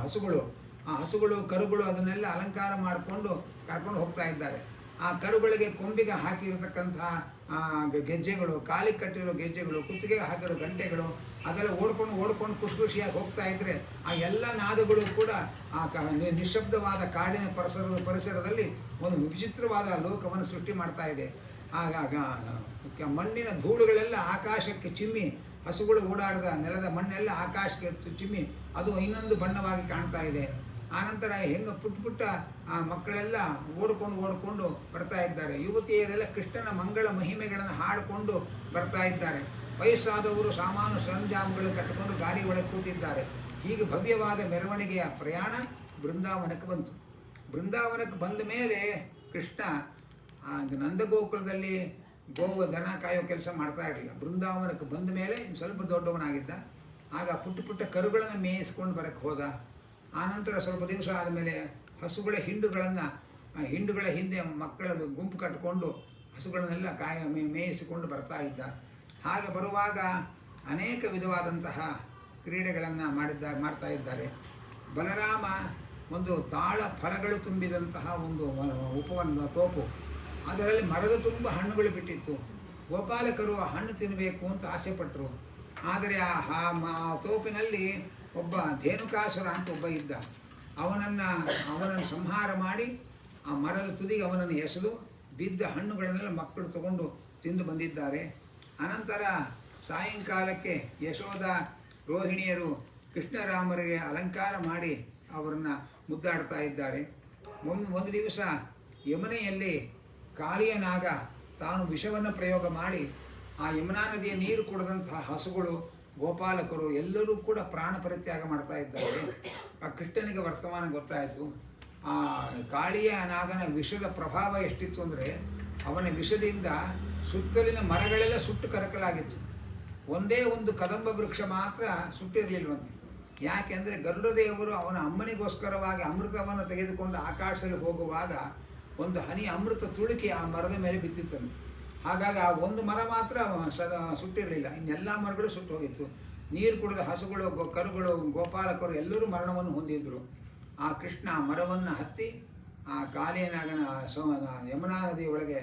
ಹಸುಗಳು, ಆ ಹಸುಗಳು ಕರುಗಳು ಅದನ್ನೆಲ್ಲ ಅಲಂಕಾರ ಮಾಡಿಕೊಂಡು ಕರ್ಕೊಂಡು ಹೋಗ್ತಾ ಇದ್ದಾರೆ. ಆ ಕರುಗಳಿಗೆ ಕೊಂಬಿಗೆ ಹಾಕಿರತಕ್ಕಂತಹ ಗೆಜ್ಜೆಗಳು, ಕಾಲಿಗೆ ಕಟ್ಟಿರೋ ಗೆಜ್ಜೆಗಳು, ಕುತ್ತಿಗೆಗೆ ಹಾಕಿರೋ ಗಂಟೆಗಳು, ಅದೆಲ್ಲ ಓಡ್ಕೊಂಡು ಖುಷಿಯಾಗಿ ಹೋಗ್ತಾ ಇದ್ದರೆ ಆ ಎಲ್ಲ ನಾದಗಳು ಕೂಡ ಆ ನಿಶ್ಶಬ್ದವಾದ ಕಾಡಿನ ಪರಿಸರದಲ್ಲಿ ಒಂದು ವಿಚಿತ್ರವಾದ ಲೋಕವನ್ನು ಸೃಷ್ಟಿ ಮಾಡ್ತಾ ಇದೆ. ಆಗ ಮಣ್ಣಿನ ಧೂಳುಗಳೆಲ್ಲ ಆಕಾಶಕ್ಕೆ ಚಿಮ್ಮಿ, ಹಸುಗಳು ಓಡಾಡಿದ ನೆಲದ ಮಣ್ಣೆಲ್ಲ ಆಕಾಶಕ್ಕೆ ಚಿಮ್ಮಿ ಅದು ಇನ್ನೊಂದು ಬಣ್ಣವಾಗಿ ಕಾಣ್ತಾ ಇದೆ. ಆನಂತರ ಹೆಂಗೆ ಪುಟ್ಟ ಆ ಮಕ್ಕಳೆಲ್ಲ ಓಡಿಕೊಂಡು ಬರ್ತಾ ಇದ್ದಾರೆ. ಯುವತಿಯರೆಲ್ಲ ಕೃಷ್ಣನ ಮಂಗಳ ಮಹಿಮೆಗಳನ್ನು ಹಾಡಿಕೊಂಡು ಬರ್ತಾ ಇದ್ದಾರೆ. ವಯಸ್ಸಾದವರು ಸಾಮಾನು ಸರಂಜಾಮುಗಳು ಕಟ್ಟಿಕೊಂಡು ಗಾಡಿ ಒಳಗೆ ಕೂತಿದ್ದಾರೆ. ಹೀಗೆ ಭವ್ಯವಾದ ಮೆರವಣಿಗೆಯ ಪ್ರಯಾಣ ಬೃಂದಾವನಕ್ಕೆ ಬಂತು. ಬೃಂದಾವನಕ್ಕೆ ಬಂದ ಮೇಲೆ ಕೃಷ್ಣ ನಂದಗೋಕುಲದಲ್ಲಿ ದನ ಕಾಯೋ ಕೆಲಸ ಮಾಡ್ತಾ ಇರಲಿಲ್ಲ. ಬೃಂದಾವನಕ್ಕೆ ಬಂದ ಮೇಲೆ ಸ್ವಲ್ಪ ದೊಡ್ಡವನಾಗಿದ್ದ. ಆಗ ಪುಟ್ಟ ಕರುಗಳನ್ನು ಮೇಯಿಸ್ಕೊಂಡು ಬರೋಕ್ಕೆ ಹೋದ. ಆನಂತರ ಸ್ವಲ್ಪ ದಿವಸ ಆದಮೇಲೆ ಹಸುಗಳ ಹಿಂಡುಗಳ ಹಿಂದೆ ಮಕ್ಕಳದು ಗುಂಪು ಕಟ್ಟಿಕೊಂಡು ಹಸುಗಳನ್ನೆಲ್ಲ ಮೇಯಿಸಿಕೊಂಡು ಬರ್ತಾ ಇದ್ದ. ಹಾಗೆ ಬರುವಾಗ ಅನೇಕ ವಿಧವಾದಂತಹ ಕ್ರೀಡೆಗಳನ್ನು ಮಾಡ್ತಾ ಇದ್ದಾರೆ. ಬಲರಾಮ ಒಂದು ತಾಳ ಫಲಗಳು ತುಂಬಿದಂತಹ ಒಂದು ತೋಪು, ಅದರಲ್ಲಿ ಮರದ ತುಂಬ ಹಣ್ಣುಗಳು ಬಿಟ್ಟಿತ್ತು. ಗೋಪಾಲಕರು ಆ ಹಣ್ಣು ತಿನ್ನಬೇಕು ಅಂತ ಆಸೆಪಟ್ಟರು. ಆದರೆ ಆ ತೋಪಿನಲ್ಲಿ ಒಬ್ಬ ಧೇನುಕಾಸುರ ಅಂತ ಒಬ್ಬ ಇದ್ದ. ಅವನನ್ನು ಸಂಹಾರ ಮಾಡಿ ಆ ಮರದ ತುದಿಗೆ ಅವನನ್ನು ಎಸೆದು ಬಿದ್ದ ಹಣ್ಣುಗಳನ್ನೆಲ್ಲ ಮಕ್ಕಳು ತಗೊಂಡು ತಿಂದು ಬಂದಿದ್ದಾರೆ. ಅನಂತರ ಸಾಯಂಕಾಲಕ್ಕೆ ಯಶೋಧ ರೋಹಿಣಿಯರು ಕೃಷ್ಣರಾಮರಿಗೆ ಅಲಂಕಾರ ಮಾಡಿ ಅವರನ್ನು ಮುದ್ದಾಡ್ತಾ ಇದ್ದಾರೆ. ಒಂದು ದಿವಸ ಯಮುನೆಯಲ್ಲಿ ಕಾಳಿಯ ನಾಗ ತಾನು ವಿಷವನ್ನು ಪ್ರಯೋಗ ಮಾಡಿ ಆ ಯಮುನಾ ನದಿಯ ನೀರು ಕುಡಿದಂತಹ ಹಸುಗಳು, ಗೋಪಾಲಕರು ಎಲ್ಲರೂ ಕೂಡ ಪ್ರಾಣ ಪರಿತ್ಯಾಗ ಮಾಡ್ತಾ ಇದ್ದಾರೆ. ಆ ಕೃಷ್ಣನಿಗೆ ವರ್ತಮಾನ ಗೊತ್ತಾಯಿತು. ಆ ಕಾಳಿಯ ನಾಗನ ವಿಷದ ಪ್ರಭಾವ ಎಷ್ಟಿತ್ತು ಅಂದರೆ ಅವನ ವಿಷದಿಂದ ಸುತ್ತಲಿನ ಮರಗಳೆಲ್ಲ ಸುಟ್ಟು ಕರಕಲಾಗಿತ್ತು. ಒಂದೇ ಒಂದು ಕದಂಬ ವೃಕ್ಷ ಮಾತ್ರ ಸುಟ್ಟಿರಲಿಲ್ವಂತೆ. ಯಾಕೆಂದರೆ ಗರುಡದೇವರು ಅವನ ಅಮ್ಮನಿಗೋಸ್ಕರವಾಗಿ ಅಮೃತವನ್ನು ತೆಗೆದುಕೊಂಡು ಆಕಾಶದಲ್ಲಿ ಹೋಗುವಾಗ ಒಂದು ಹನಿ ಅಮೃತ ತುಳುಕಿ ಆ ಮರದ ಮೇಲೆ ಬಿದ್ದಿತ್ತಂತೆ. ಹಾಗಾಗಿ ಆ ಒಂದು ಮರ ಮಾತ್ರ ಸುಟ್ಟಿರಲಿಲ್ಲ, ಇನ್ನೆಲ್ಲ ಮರಗಳು ಸುಟ್ಟು ಹೋಗಿತ್ತು. ನೀರು ಕುಡಿದ ಹಸುಗಳು, ಕರುಗಳು, ಗೋಪಾಲಕರು ಎಲ್ಲರೂ ಮರಣವನ್ನು ಹೊಂದಿದ್ರು. ಆ ಕೃಷ್ಣ ಮರವನ್ನು ಹತ್ತಿ ಆ ಕಾಳಿಯನಾಗನ ಯಮುನಾ ನದಿಯ ಒಳಗೆ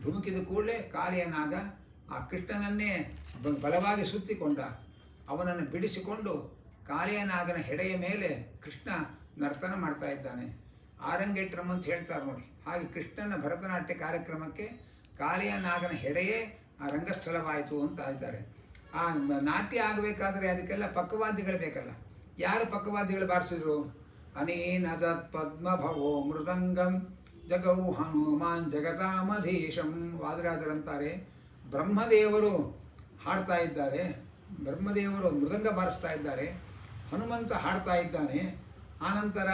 ಧುಮುಕಿದ ಕೂಡಲೇ ಕಾಳಿಯನಾಗ ಆ ಕೃಷ್ಣನನ್ನೇ ಬಲವಾಗಿ ಸುತ್ತಿಕೊಂಡ. ಅವನನ್ನು ಬಿಡಿಸಿಕೊಂಡು ಕಾಳಿಯನಾಗನ ಹೆಡೆಯ ಮೇಲೆ ಕೃಷ್ಣ ನರ್ತನ ಮಾಡ್ತಾ ಇದ್ದಾನೆ. ಆರಂಗೇಟ್ರಮ್ ಅಂತ ಹೇಳ್ತಾರೆ ನೋಡಿ, ಹಾಗೆ ಕೃಷ್ಣನ ಭರತನಾಟ್ಯ ಕಾರ್ಯಕ್ರಮಕ್ಕೆ ಕಾಳಿಯನಾಗನ ಹೆಡೆಯೇ ಆ ರಂಗಸ್ಥಳವಾಯಿತು ಅಂತ ಇದ್ದಾರೆ. ಆ ನಾಟ್ಯ ಆಗಬೇಕಾದ್ರೆ ಅದಕ್ಕೆಲ್ಲ ಪಕ್ಕವಾದ್ಯಗಳು ಬೇಕಲ್ಲ. ಯಾರು ಪಕ್ಕವಾದ್ಯಗಳು ಬಾರಿಸಿದ್ರು? ಅನೇನ ತತ್ ಪದ್ಮಭವೋ ಮೃದಂಗಂ ಜಗೌ ಹನುಮಾನ್ ಜಗತಾಮಧೀಶಂ. ವಾದರಾಜರಂತಾರೆ, ಬ್ರಹ್ಮದೇವರು ಹಾಡ್ತಾ ಇದ್ದಾರೆ, ಬ್ರಹ್ಮದೇವರು ಮೃದಂಗ ಬಾರಿಸ್ತಾ ಇದ್ದಾರೆ, ಹನುಮಂತ ಹಾಡ್ತಾ ಇದ್ದಾನೆ. ಆನಂತರ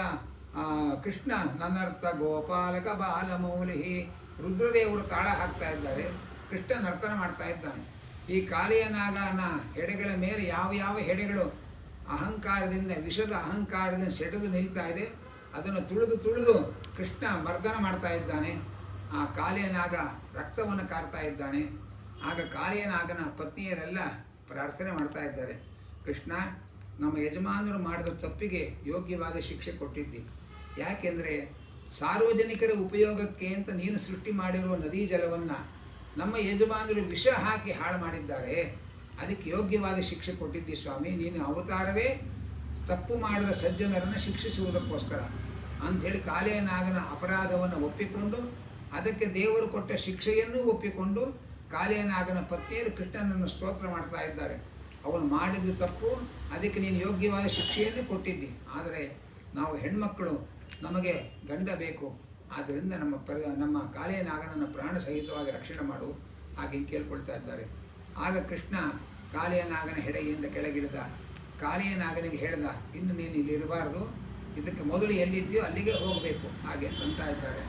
ಕೃಷ್ಣ ನನ್ನರ್ಥ ಗೋಪಾಲಕ ಬಾಲಮೌಲಿ, ರುದ್ರದೇವರು ತಾಳ ಹಾಕ್ತಾ ಇದ್ದಾರೆ, ಕೃಷ್ಣ ನರ್ತನ ಮಾಡ್ತಾ ಇದ್ದಾನೆ. ಈ ಕಾಳಿಯ ನಾಗನ ಹೆಡೆಗಳ ಮೇಲೆ ಯಾವ ಯಾವ ಹೆಡೆಗಳು ಅಹಂಕಾರದಿಂದ, ವಿಷದ ಅಹಂಕಾರದಿಂದ ಸೆಳೆದು ನಿಲ್ತಾ ಇದೆ, ಅದನ್ನು ತುಳಿದು ಕೃಷ್ಣ ಮರ್ದನ ಮಾಡ್ತಾ ಇದ್ದಾನೆ. ಆ ಕಾಳಿಯ ನಾಗ ರಕ್ತವನ್ನು ಕಾರ್ತಾ ಇದ್ದಾನೆ. ಆಗ ಕಾಳಿಯ ನಾಗನ ಪತ್ನಿಯರೆಲ್ಲ ಪ್ರಾರ್ಥನೆ ಮಾಡ್ತಾ ಇದ್ದಾರೆ, ಕೃಷ್ಣ, ನಮ್ಮ ಯಜಮಾನರು ಮಾಡಿದ ತಪ್ಪಿಗೆ ಯೋಗ್ಯವಾದ ಶಿಕ್ಷೆ ಕೊಟ್ಟಿದ್ದಿ. ಯಾಕೆಂದರೆ ಸಾರ್ವಜನಿಕರ ಉಪಯೋಗಕ್ಕೆ ಅಂತ ನೀನು ಸೃಷ್ಟಿ ಮಾಡಿರುವ ನದಿ ಜಲವನ್ನು ನಮ್ಮ ಯಜಮಾನರು ವಿಷ ಹಾಕಿ ಹಾಳು ಮಾಡಿದ್ದಾರೆ, ಅದಕ್ಕೆ ಯೋಗ್ಯವಾದ ಶಿಕ್ಷೆ ಕೊಟ್ಟಿದ್ದಿ ಸ್ವಾಮಿ. ನೀನು ಅವತಾರವೇ ತಪ್ಪು ಮಾಡಿದ ಸಜ್ಜನರನ್ನು ಶಿಕ್ಷಿಸುವುದಕ್ಕೋಸ್ಕರ ಅಂಥೇಳಿ ಕಾಳಿಯ ನಾಗನ ಅಪರಾಧವನ್ನು ಒಪ್ಪಿಕೊಂಡು, ಅದಕ್ಕೆ ದೇವರು ಕೊಟ್ಟ ಶಿಕ್ಷೆಯನ್ನು ಒಪ್ಪಿಕೊಂಡು ಕಾಳಿಯ ನಾಗನ ಪತ್ನಿಯರು ಕೃಷ್ಣನನ್ನು ಸ್ತೋತ್ರ ಮಾಡ್ತಾ ಇದ್ದಾರೆ. ಅವನು ಮಾಡಿದ್ದು ತಪ್ಪು, ಅದಕ್ಕೆ ನೀನು ಯೋಗ್ಯವಾದ ಶಿಕ್ಷೆಯನ್ನು ಕೊಟ್ಟಿದ್ದಿ. ಆದರೆ ನಾವು ಹೆಣ್ಮಕ್ಕಳು, ನಮಗೆ ಗಂಡ ಬೇಕು, ಆದ್ದರಿಂದ ನಮ್ಮ ಕಾಳಿಯ ನಾಗನನ್ನು ಪ್ರಾಣ ಸಹಿತವಾಗಿ ರಕ್ಷಣೆ ಮಾಡು, ಹಾಗೆ ಕೇಳ್ಕೊಳ್ತಾ ಇದ್ದಾರೆ. ಆಗ ಕೃಷ್ಣ ಕಾಳಿಯ ನಾಗನ ಹೆಡೆಯಿಂದ ಕೆಳಗಿಳಿದ. ಕಾಳಿಯ ನಾಗನಿಗೆ ಹೇಳ್ದ, ಇನ್ನು ನೀನು ಇಲ್ಲಿ ಇರಬಾರ್ದು, ಇದಕ್ಕೆ ಮೊದಲು ಎಲ್ಲಿದ್ದೀಯೋ ಅಲ್ಲಿಗೆ ಹೋಗಬೇಕು ಹಾಗೆ ಅಂತ ಇದ್ದಾರೆ.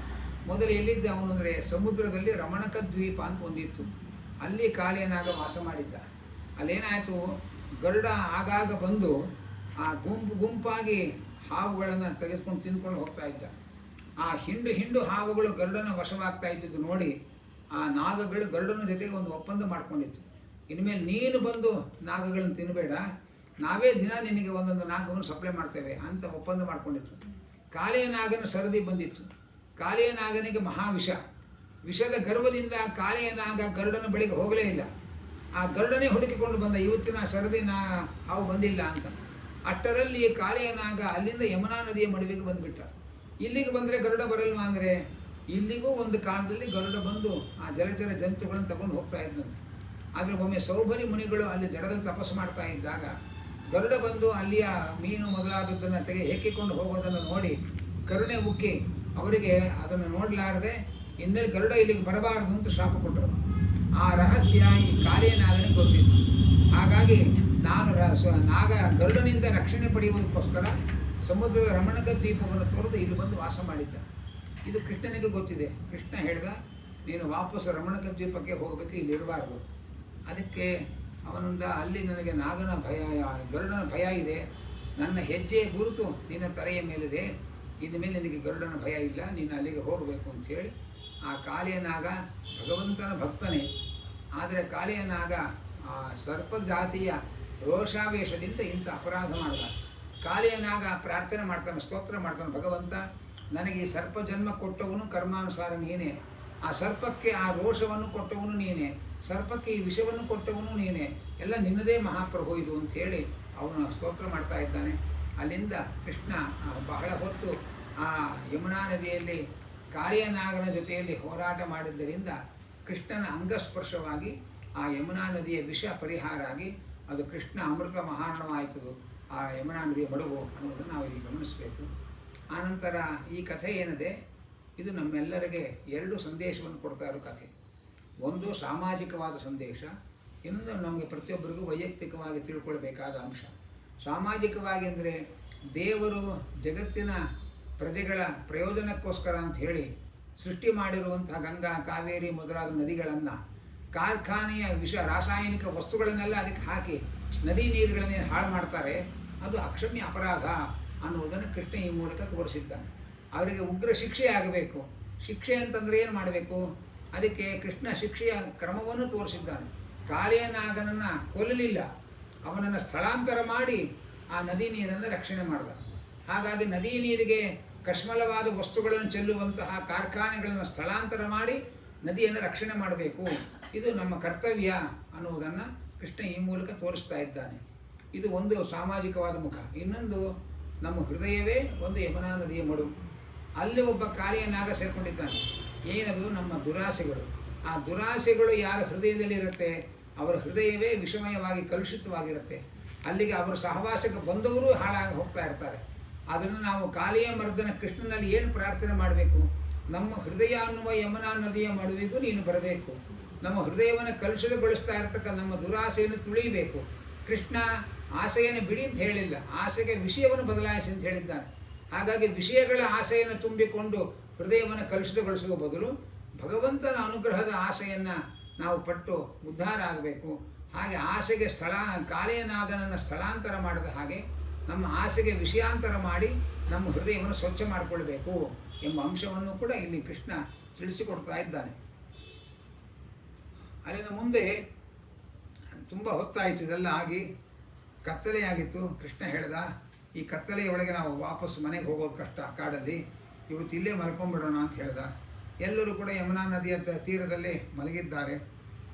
ಮೊದಲು ಎಲ್ಲಿದ್ದ ಅವನು ಅಂದರೆ ಸಮುದ್ರದಲ್ಲಿ ರಮಣಕ ದ್ವೀಪ ಅಂತ ಒಂದಿತ್ತು, ಅಲ್ಲಿ ಕಾಳಿಯ ನಾಗ ವಾಸ ಮಾಡಿದ್ದ. ಅಲ್ಲೇನಾಯಿತು, ಗರುಡ ಆಗಾಗ ಬಂದು ಆ ಗುಂಪಾಗಿ ಹಾವುಗಳನ್ನು ತೆಗೆದುಕೊಂಡು ತಿಂದ್ಕೊಂಡು ಹೋಗ್ತಾ ಇದ್ದ. ಆ ಹಿಂಡು ಹಾವುಗಳು ಗರುಡನ ವಶವಾಗ್ತಾ ಇದ್ದಿದ್ದು ನೋಡಿ ಆ ನಾಗಗಳು ಗರುಡನ ಜೊತೆಗೆ ಒಂದು ಒಪ್ಪಂದ ಮಾಡ್ಕೊಂಡಿತ್ತು, ಇನ್ಮೇಲೆ ನೀನು ಬಂದು ನಾಗಗಳನ್ನು ತಿನ್ನಬೇಡ, ನಾವೇ ದಿನ ನಿನಗೆ ಒಂದೊಂದು ನಾಗವನ್ನು ಸಪ್ಲೈ ಮಾಡ್ತೇವೆ ಅಂತ ಒಪ್ಪಂದ ಮಾಡ್ಕೊಂಡಿದ್ರು. ಕಾಳಿಯ ನಾಗನ ಸರದಿ ಬಂದಿತ್ತು. ಕಾಳಿಯ ನಾಗನಿಗೆ ಮಹಾವಿಷ, ವಿಷದ ಗರ್ವದಿಂದ ಕಾಳಿಯ ನಾಗ ಗರುಡನ ಬಳಿಗೆ ಹೋಗಲೇ ಇಲ್ಲ. ಆ ಗರುಡನೇ ಹುಡುಕಿಕೊಂಡು ಬಂದ, ಇವತ್ತಿನ ಸರದಿ ಹಾವು ಬಂದಿಲ್ಲ ಅಂತ. ಅಷ್ಟರಲ್ಲಿ ಕಾಳಿಯ ನಾಗ ಅಲ್ಲಿಂದ ಯಮುನಾ ನದಿಯ ಮಡುವಿಗೆ ಬಂದುಬಿಟ್ಟ. ಇಲ್ಲಿಗೆ ಬಂದರೆ ಗರುಡ ಬರಲ್ವಾ ಅಂದರೆ, ಇಲ್ಲಿಗೂ ಒಂದು ಕಾಲದಲ್ಲಿ ಗರುಡ ಬಂದು ಆ ಜಲಚರ ಜಂತುಗಳನ್ನು ತಗೊಂಡು ಹೋಗ್ತಾ ಇದ್ದಂತೆ. ಆದರೆ ಒಮ್ಮೆ ಸೌಭರಿ ಮುನಿಗಳು ಅಲ್ಲಿ ದಡದಲ್ಲಿ ತಪಸ್ಸು ಮಾಡ್ತಾ ಇದ್ದಾಗ ಗರುಡ ಬಂದು ಅಲ್ಲಿಯ ಮೀನು ಮೊದಲಾದದ್ದನ್ನು ಹೆಕ್ಕಿಕೊಂಡು ಹೋಗೋದನ್ನು ನೋಡಿ ಕರುಣೆ ಉಕ್ಕಿ ಅವರಿಗೆ ಅದನ್ನು ನೋಡಲಾರದೆ ಇನ್ಮೇಲೆ ಗರುಡ ಇಲ್ಲಿಗೆ ಬರಬಾರದು ಅಂತ ಶಾಪ ಕೊಟ್ಟರು. ಆ ರಹಸ್ಯ ಈ ಕಾಳಿಯ ನಾಗನಿಗೆ ಗೊತ್ತಿತ್ತು. ಹಾಗಾಗಿ ನಾನು ಗರುಡನಿಂದ ರಕ್ಷಣೆ ಪಡೆಯುವುದಕ್ಕೋಸ್ಕರ ಸಮುದ್ರದ ರಮಣಕ ದ್ವೀಪವನ್ನು ತೊರೆದು ಇಲ್ಲಿ ಬಂದು ವಾಸ ಮಾಡಿದ್ದ. ಇದು ಕೃಷ್ಣನಿಗೆ ಗೊತ್ತಿದೆ. ಕೃಷ್ಣ ಹೇಳ್ದ, ನೀನು ವಾಪಸ್ ರಮಣಕ ದ್ವೀಪಕ್ಕೆ ಹೋಗಬೇಕು, ಇಲ್ಲಿ ಇರಬಾರ್ದು. ಅದಕ್ಕೆ ಅವನಿಂದ ಅಲ್ಲಿ ನನಗೆ ನಾಗನ ಭಯ, ಗರುಡನ ಭಯ ಇದೆ, ನನ್ನ ಹೆಜ್ಜೆಯ ಗುರುತು ನಿನ್ನ ತಲೆಯ ಮೇಲಿದೆ, ಇನ್ನು ಮೇಲೆ ನಿನಗೆ ಗರುಡನ ಭಯ ಇಲ್ಲ, ನೀನು ಅಲ್ಲಿಗೆ ಹೋಗಬೇಕು ಅಂಥೇಳಿ ಆ ಕಾಳಿಯ ನಾಗ ಭಗವಂತನ ಭಕ್ತನೇ. ಆದರೆ ಕಾಳಿಯ ನಾಗ ಆ ಸರ್ಪ ಜಾತಿಯ ರೋಷಾವೇಶದಿಂದ ಇಂಥ ಅಪರಾಧ ಮಾಡಿದ. ಕಾಳಿಯ ನಾಗ ಪ್ರಾರ್ಥನೆ ಮಾಡ್ತಾನೆ, ಸ್ತೋತ್ರ ಮಾಡ್ತಾನೆ, ಭಗವಂತ ನನಗೆ ಈ ಸರ್ಪ ಜನ್ಮ ಕೊಟ್ಟವನು ಕರ್ಮಾನುಸಾರ ನೀನೇ, ಆ ಸರ್ಪಕ್ಕೆ ಆ ರೋಷವನ್ನು ಕೊಟ್ಟವನು ನೀನೇ, ಸರ್ಪಕ್ಕೆ ಈ ವಿಷವನ್ನು ಕೊಟ್ಟವನು ನೀನೇ, ಎಲ್ಲ ನಿನ್ನದೇ ಮಹಾಪ್ರಭು ಇದು ಅಂಥೇಳಿ ಅವನು ಸ್ತೋತ್ರ ಮಾಡ್ತಾ ಇದ್ದಾನೆ. ಅಲ್ಲಿಂದ ಕೃಷ್ಣ ಬಹಳ ಹೊತ್ತು ಆ ಯಮುನಾ ನದಿಯಲ್ಲಿ ಕಾಳಿಯ ನಾಗನ ಜೊತೆಯಲ್ಲಿ ಹೋರಾಟ ಮಾಡಿದ್ದರಿಂದ ಕೃಷ್ಣನ ಅಂಗಸ್ಪರ್ಶವಾಗಿ ಆ ಯಮುನಾ ನದಿಯ ವಿಷ ಪರಿಹಾರ ಆಗಿ ಅದು ಕೃಷ್ಣ ಅಮೃತ ಮಹಾರ್ಣವಾಯಿತು ಆ ಯಮುನಾ ನದಿಯ ಮಡುಗು ಅನ್ನೋದನ್ನು ನಾವು ಇಲ್ಲಿ ಗಮನಿಸಬೇಕು. ಆನಂತರ ಈ ಕಥೆ ಏನಿದೆ ಇದು ನಮ್ಮೆಲ್ಲರಿಗೆ ಎರಡು ಸಂದೇಶವನ್ನು ಕೊಡ್ತಾ ಇರೋ ಕಥೆ. ಒಂದು ಸಾಮಾಜಿಕವಾದ ಸಂದೇಶ, ಇನ್ನೊಂದು ನಮಗೆ ಪ್ರತಿಯೊಬ್ಬರಿಗೂ ವೈಯಕ್ತಿಕವಾಗಿ ತಿಳ್ಕೊಳ್ಬೇಕಾದ ಅಂಶ. ಸಾಮಾಜಿಕವಾಗಿ ಅಂದರೆ ದೇವರು ಜಗತ್ತಿನ ಪ್ರಜೆಗಳ ಪ್ರಯೋಜನಕ್ಕೋಸ್ಕರ ಅಂತ ಹೇಳಿ ಸೃಷ್ಟಿ ಮಾಡಿರುವಂತಹ ಗಂಗಾ, ಕಾವೇರಿ ಮೊದಲಾದ ನದಿಗಳನ್ನು ಕಾರ್ಖಾನೆಯ ರಾಸಾಯನಿಕ ವಸ್ತುಗಳನ್ನೆಲ್ಲ ಅದಕ್ಕೆ ಹಾಕಿ ನದಿ ನೀರುಗಳನ್ನೇನು ಹಾಳು ಮಾಡ್ತಾರೆ, ಅದು ಅಕ್ಷಮ್ಯ ಅಪರಾಧ ಅನ್ನುವುದನ್ನು ಕೃಷ್ಣ ಈ ಮೂಲಕ ತೋರಿಸಿದ್ದಾನೆ. ಅವರಿಗೆ ಉಗ್ರ ಶಿಕ್ಷೆ ಆಗಬೇಕು. ಶಿಕ್ಷೆ ಅಂತಂದರೆ ಏನು ಮಾಡಬೇಕು, ಅದಕ್ಕೆ ಕೃಷ್ಣ ಶಿಕ್ಷೆಯ ಕ್ರಮವನ್ನು ತೋರಿಸಿದ್ದಾನೆ. ಕಾಳಿಯ ನಾಗನನ್ನು ಕೊಲ್ಲಲಿಲ್ಲ, ಅವನನ್ನು ಸ್ಥಳಾಂತರ ಮಾಡಿ ಆ ನದಿ ನೀರನ್ನು ರಕ್ಷಣೆ ಮಾಡಿದ. ಹಾಗಾಗಿ ನದಿ ನೀರಿಗೆ ಕಶ್ಮಲವಾದ ವಸ್ತುಗಳನ್ನು ಚೆಲ್ಲುವಂತಹ ಕಾರ್ಖಾನೆಗಳನ್ನು ಸ್ಥಳಾಂತರ ಮಾಡಿ ನದಿಯನ್ನು ರಕ್ಷಣೆ ಮಾಡಬೇಕು, ಇದು ನಮ್ಮ ಕರ್ತವ್ಯ ಅನ್ನುವುದನ್ನು ಕೃಷ್ಣ ಈ ಮೂಲಕ ತೋರಿಸ್ತಾ ಇದ್ದಾನೆ. ಇದು ಒಂದು ಸಾಮಾಜಿಕವಾದ ಮುಖ. ಇನ್ನೊಂದು ನಮ್ಮ ಹೃದಯವೇ ಒಂದು ಯಮುನಾ ನದಿಯ ಮಡು, ಅಲ್ಲಿ ಒಬ್ಬ ಕಾಳಿಯ ನಾಗ ಸೇರಿಕೊಂಡಿದ್ದಾನೆ. ಏನದು, ನಮ್ಮ ದುರಾಸೆಗಳು. ಆ ದುರಾಸೆಗಳು ಯಾರ ಹೃದಯದಲ್ಲಿರುತ್ತೆ ಅವರ ಹೃದಯವೇ ವಿಷಮಯವಾಗಿ ಕಲುಷಿತವಾಗಿರುತ್ತೆ. ಅಲ್ಲಿಗೆ ಅವರು ಸಹವಾಸಕ್ಕೆ ಬಂದವರು ಹಾಳಾಗಿ ಹೋಗ್ತಾ ಇರ್ತಾರೆ. ಅದನ್ನು ನಾವು ಕಾಲಿಯ ಮರ್ದನ ಕೃಷ್ಣನಲ್ಲಿ ಏನು ಪ್ರಾರ್ಥನೆ ಮಾಡಬೇಕು? ನಮ್ಮ ಹೃದಯ ಅನ್ನುವ ಯಮುನಾ ನದಿಯ ಮಡುವಿಗೂ ನೀನು ಬರಬೇಕು. ನಮ್ಮ ಹೃದಯವನ್ನು ಕಲುಷಿತಗೊಳಿಸ್ತಾ ಇರತಕ್ಕ ನಮ್ಮ ದುರಾಸೆಯನ್ನು ತುಳಿಯಬೇಕು. ಕೃಷ್ಣ ಆಸೆಯನ್ನು ಬಿಡಿ ಅಂತ ಹೇಳಿಲ್ಲ, ಆಸೆಗೆ ವಿಷಯವನ್ನು ಬದಲಾಯಿಸಿ ಅಂತ ಹೇಳಿದ್ದಾನೆ. ಹಾಗಾಗಿ ವಿಷಯಗಳ ಆಸೆಯನ್ನು ತುಂಬಿಕೊಂಡು ಹೃದಯವನ್ನು ಕಲುಷಿತಗೊಳಿಸುವ ಬದಲು ಭಗವಂತನ ಅನುಗ್ರಹದ ಆಸೆಯನ್ನು ನಾವು ಪಟ್ಟು ಉದ್ಧಾರ ಆಗಬೇಕು. ಹಾಗೆ ಆಸೆಗೆ ಕಾಲಿಯನಾದನನ್ನು ಸ್ಥಳಾಂತರ ಮಾಡಿದ ಹಾಗೆ ನಮ್ಮ ಆಸೆಗೆ ವಿಷಯಾಂತರ ಮಾಡಿ ನಮ್ಮ ಹೃದಯವನ್ನು ಸ್ವಚ್ಛ ಮಾಡಿಕೊಳ್ಬೇಕು ಎಂಬ ಅಂಶವನ್ನು ಕೂಡ ಇಲ್ಲಿ ಕೃಷ್ಣ ತಿಳಿಸಿಕೊಡ್ತಾ ಇದ್ದಾನೆ. ಅಲ್ಲಿನ ಮುಂದೆ ತುಂಬ ಹೊತ್ತಾಯಿತು, ಇದೆಲ್ಲ ಆಗಿ ಕತ್ತಲೆಯಾಗಿತ್ತು. ಕೃಷ್ಣ ಹೇಳ್ದ, ಈ ಕತ್ತಲೆಯ ಒಳಗೆ ನಾವು ವಾಪಸ್ ಮನೆಗೆ ಹೋಗೋದು ಕಷ್ಟ, ಕಾಡಲ್ಲಿ ಇವತ್ತು ಇಲ್ಲೇ ಮಲ್ಕೊಂಡ್ಬಿಡೋಣ ಅಂತ ಹೇಳ್ದ. ಎಲ್ಲರೂ ಕೂಡ ಯಮುನಾ ನದಿಯ ತೀರದಲ್ಲಿ ಮಲಗಿದ್ದಾರೆ.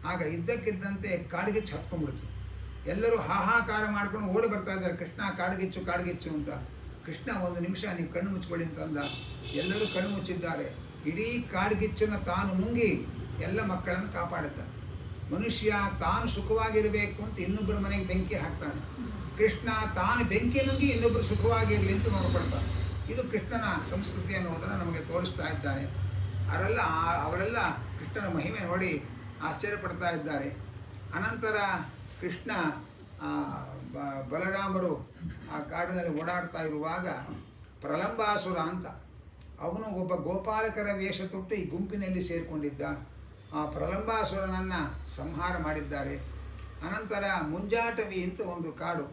ಆಗ ಇದ್ದಕ್ಕಿದ್ದಂತೆ ಕಾಡ್ಗಿಚ್ಚು ಹತ್ಕೊಂಡ್ಬಿಡ್ತು. ಎಲ್ಲರೂ ಹಾಹಾಕಾರ ಮಾಡ್ಕೊಂಡು ಓಡಿ ಬರ್ತಾ ಇದ್ದಾರೆ, ಕೃಷ್ಣ ಕಾಡ್ಗಿಚ್ಚು ಕಾಡ್ಗಿಚ್ಚು ಅಂತ. ಕೃಷ್ಣ ಒಂದು ನಿಮಿಷ ನೀವು ಕಣ್ಣು ಮುಚ್ಕೊಳ್ಳಿ ಅಂತಂದ. ಎಲ್ಲರೂ ಕಣ್ಣು ಮುಚ್ಚಿದ್ದಾರೆ. ಇಡೀ ಕಾಡ್ಗಿಚ್ಚನ್ನು ತಾನು ನುಂಗಿ ಎಲ್ಲ ಮಕ್ಕಳನ್ನು ಕಾಪಾಡಿದ್ದ. ಮನುಷ್ಯ ತಾನು ಸುಖವಾಗಿರಬೇಕು ಅಂತ ಇನ್ನೊಬ್ಬರ ಮನೆಗೆ ಬೆಂಕಿ ಹಾಕ್ತಾನೆ. ಕೃಷ್ಣ ತಾನು ಬೆಂಕಿ ನುಂಗಿ ಇನ್ನೊಬ್ಬರು ಸುಖವಾಗಿರಲಿ ಅಂತ ನೋಡ್ಕೊಳ್ತಾನೆ. ಇದು ಕೃಷ್ಣನ ಸಂಸ್ಕೃತಿ ಅನ್ನೋದನ್ನು ನಮಗೆ ತೋರಿಸ್ತಾ ಇದ್ದಾನೆ. ಅವರೆಲ್ಲ ಕೃಷ್ಣನ ಮಹಿಮೆ ನೋಡಿ ಆಶ್ಚರ್ಯಪಡ್ತಾ ಇದ್ದಾರೆ. ಅನಂತರ ಕೃಷ್ಣ ಬಲರಾಮರು ಆ ಕಾಡಿನಲ್ಲಿ ಓಡಾಡ್ತಾ ಇರುವಾಗ ಪ್ರಲಂಬಾಸುರ ಅಂತ ಅವನು ಒಬ್ಬ ಗೋಪಾಲಕರ ವೇಷ ತೊಟ್ಟು ಈ ಗುಂಪಿನಲ್ಲಿ ಸೇರಿಕೊಂಡಿದ್ದ. ಆ ಪ್ರಲಂಬಾಸುರನನ್ನು ಸಂಹಾರ ಮಾಡಿದ್ದಾರೆ. ಅನಂತರ ಮುಂಜಾಟವಿ ಅಂತ ಒಂದು ಕಾಡು.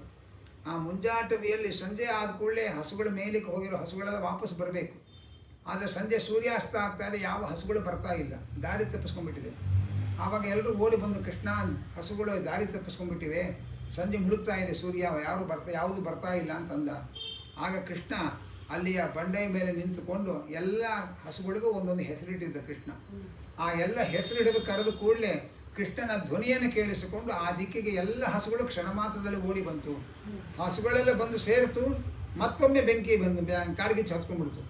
ಆ ಮುಂಜಾಟವಿಯಲ್ಲಿ ಸಂಜೆ ಆದ ಕೂಡಲೇ ಹಸುಗಳ ಮೇಲಕ್ಕೆ ಹೋಗಿರೋ ಹಸುಗಳೆಲ್ಲ ವಾಪಸ್ ಬರಬೇಕು. ಆದರೆ ಸಂಜೆ ಸೂರ್ಯಾಸ್ತ ಆಗ್ತಾ ಇದೆ, ಯಾವ ಹಸುಗಳು ಬರ್ತಾ ಇಲ್ಲ, ದಾರಿ ತಪ್ಪಿಸ್ಕೊಂಡ್ಬಿಟ್ಟಿದೆ. ಆವಾಗ ಎಲ್ಲರೂ ಓಡಿ ಬಂದು, ಕೃಷ್ಣ ಹಸುಗಳು ದಾರಿ ತಪ್ಪಿಸ್ಕೊಂಡ್ಬಿಟ್ಟಿವೆ, ಸಂಜೆ ಮುಳುಗ್ತಾ ಇದೆ, ಸೂರ್ಯ ಯಾವುದು ಬರ್ತಾ ಇಲ್ಲ ಅಂತಂದ. ಆಗ ಕೃಷ್ಣ ಅಲ್ಲಿಯ ಬಂಡೆಯ ಮೇಲೆ ನಿಂತುಕೊಂಡು ಎಲ್ಲ ಹಸುಗಳಿಗೂ ಒಂದೊಂದು ಹೆಸರಿಟ್ಟಿದ್ದ ಕೃಷ್ಣ. ಆ ಎಲ್ಲ ಹೆಸರಿಡಿದು ಕರೆದು ಕೂಡಲೇ ಕೃಷ್ಣನ ಧ್ವನಿಯನ್ನು ಕೇಳಿಸಿಕೊಂಡು ಆ ದಿಕ್ಕಿಗೆ ಎಲ್ಲ ಹಸುಗಳು ಕ್ಷಣ ಮಾತ್ರದಲ್ಲಿ ಓಡಿ ಬಂತು. ಹಸುಗಳೆಲ್ಲ ಬಂದು ಸೇರಿತು. ಮತ್ತೊಮ್ಮೆ ಬೆಂಕಿ ಬಂದು ಕಾಡ್ಗಿಚ್ಚು ಹತ್ಕೊಂಡ್ಬಿಡ್ತು.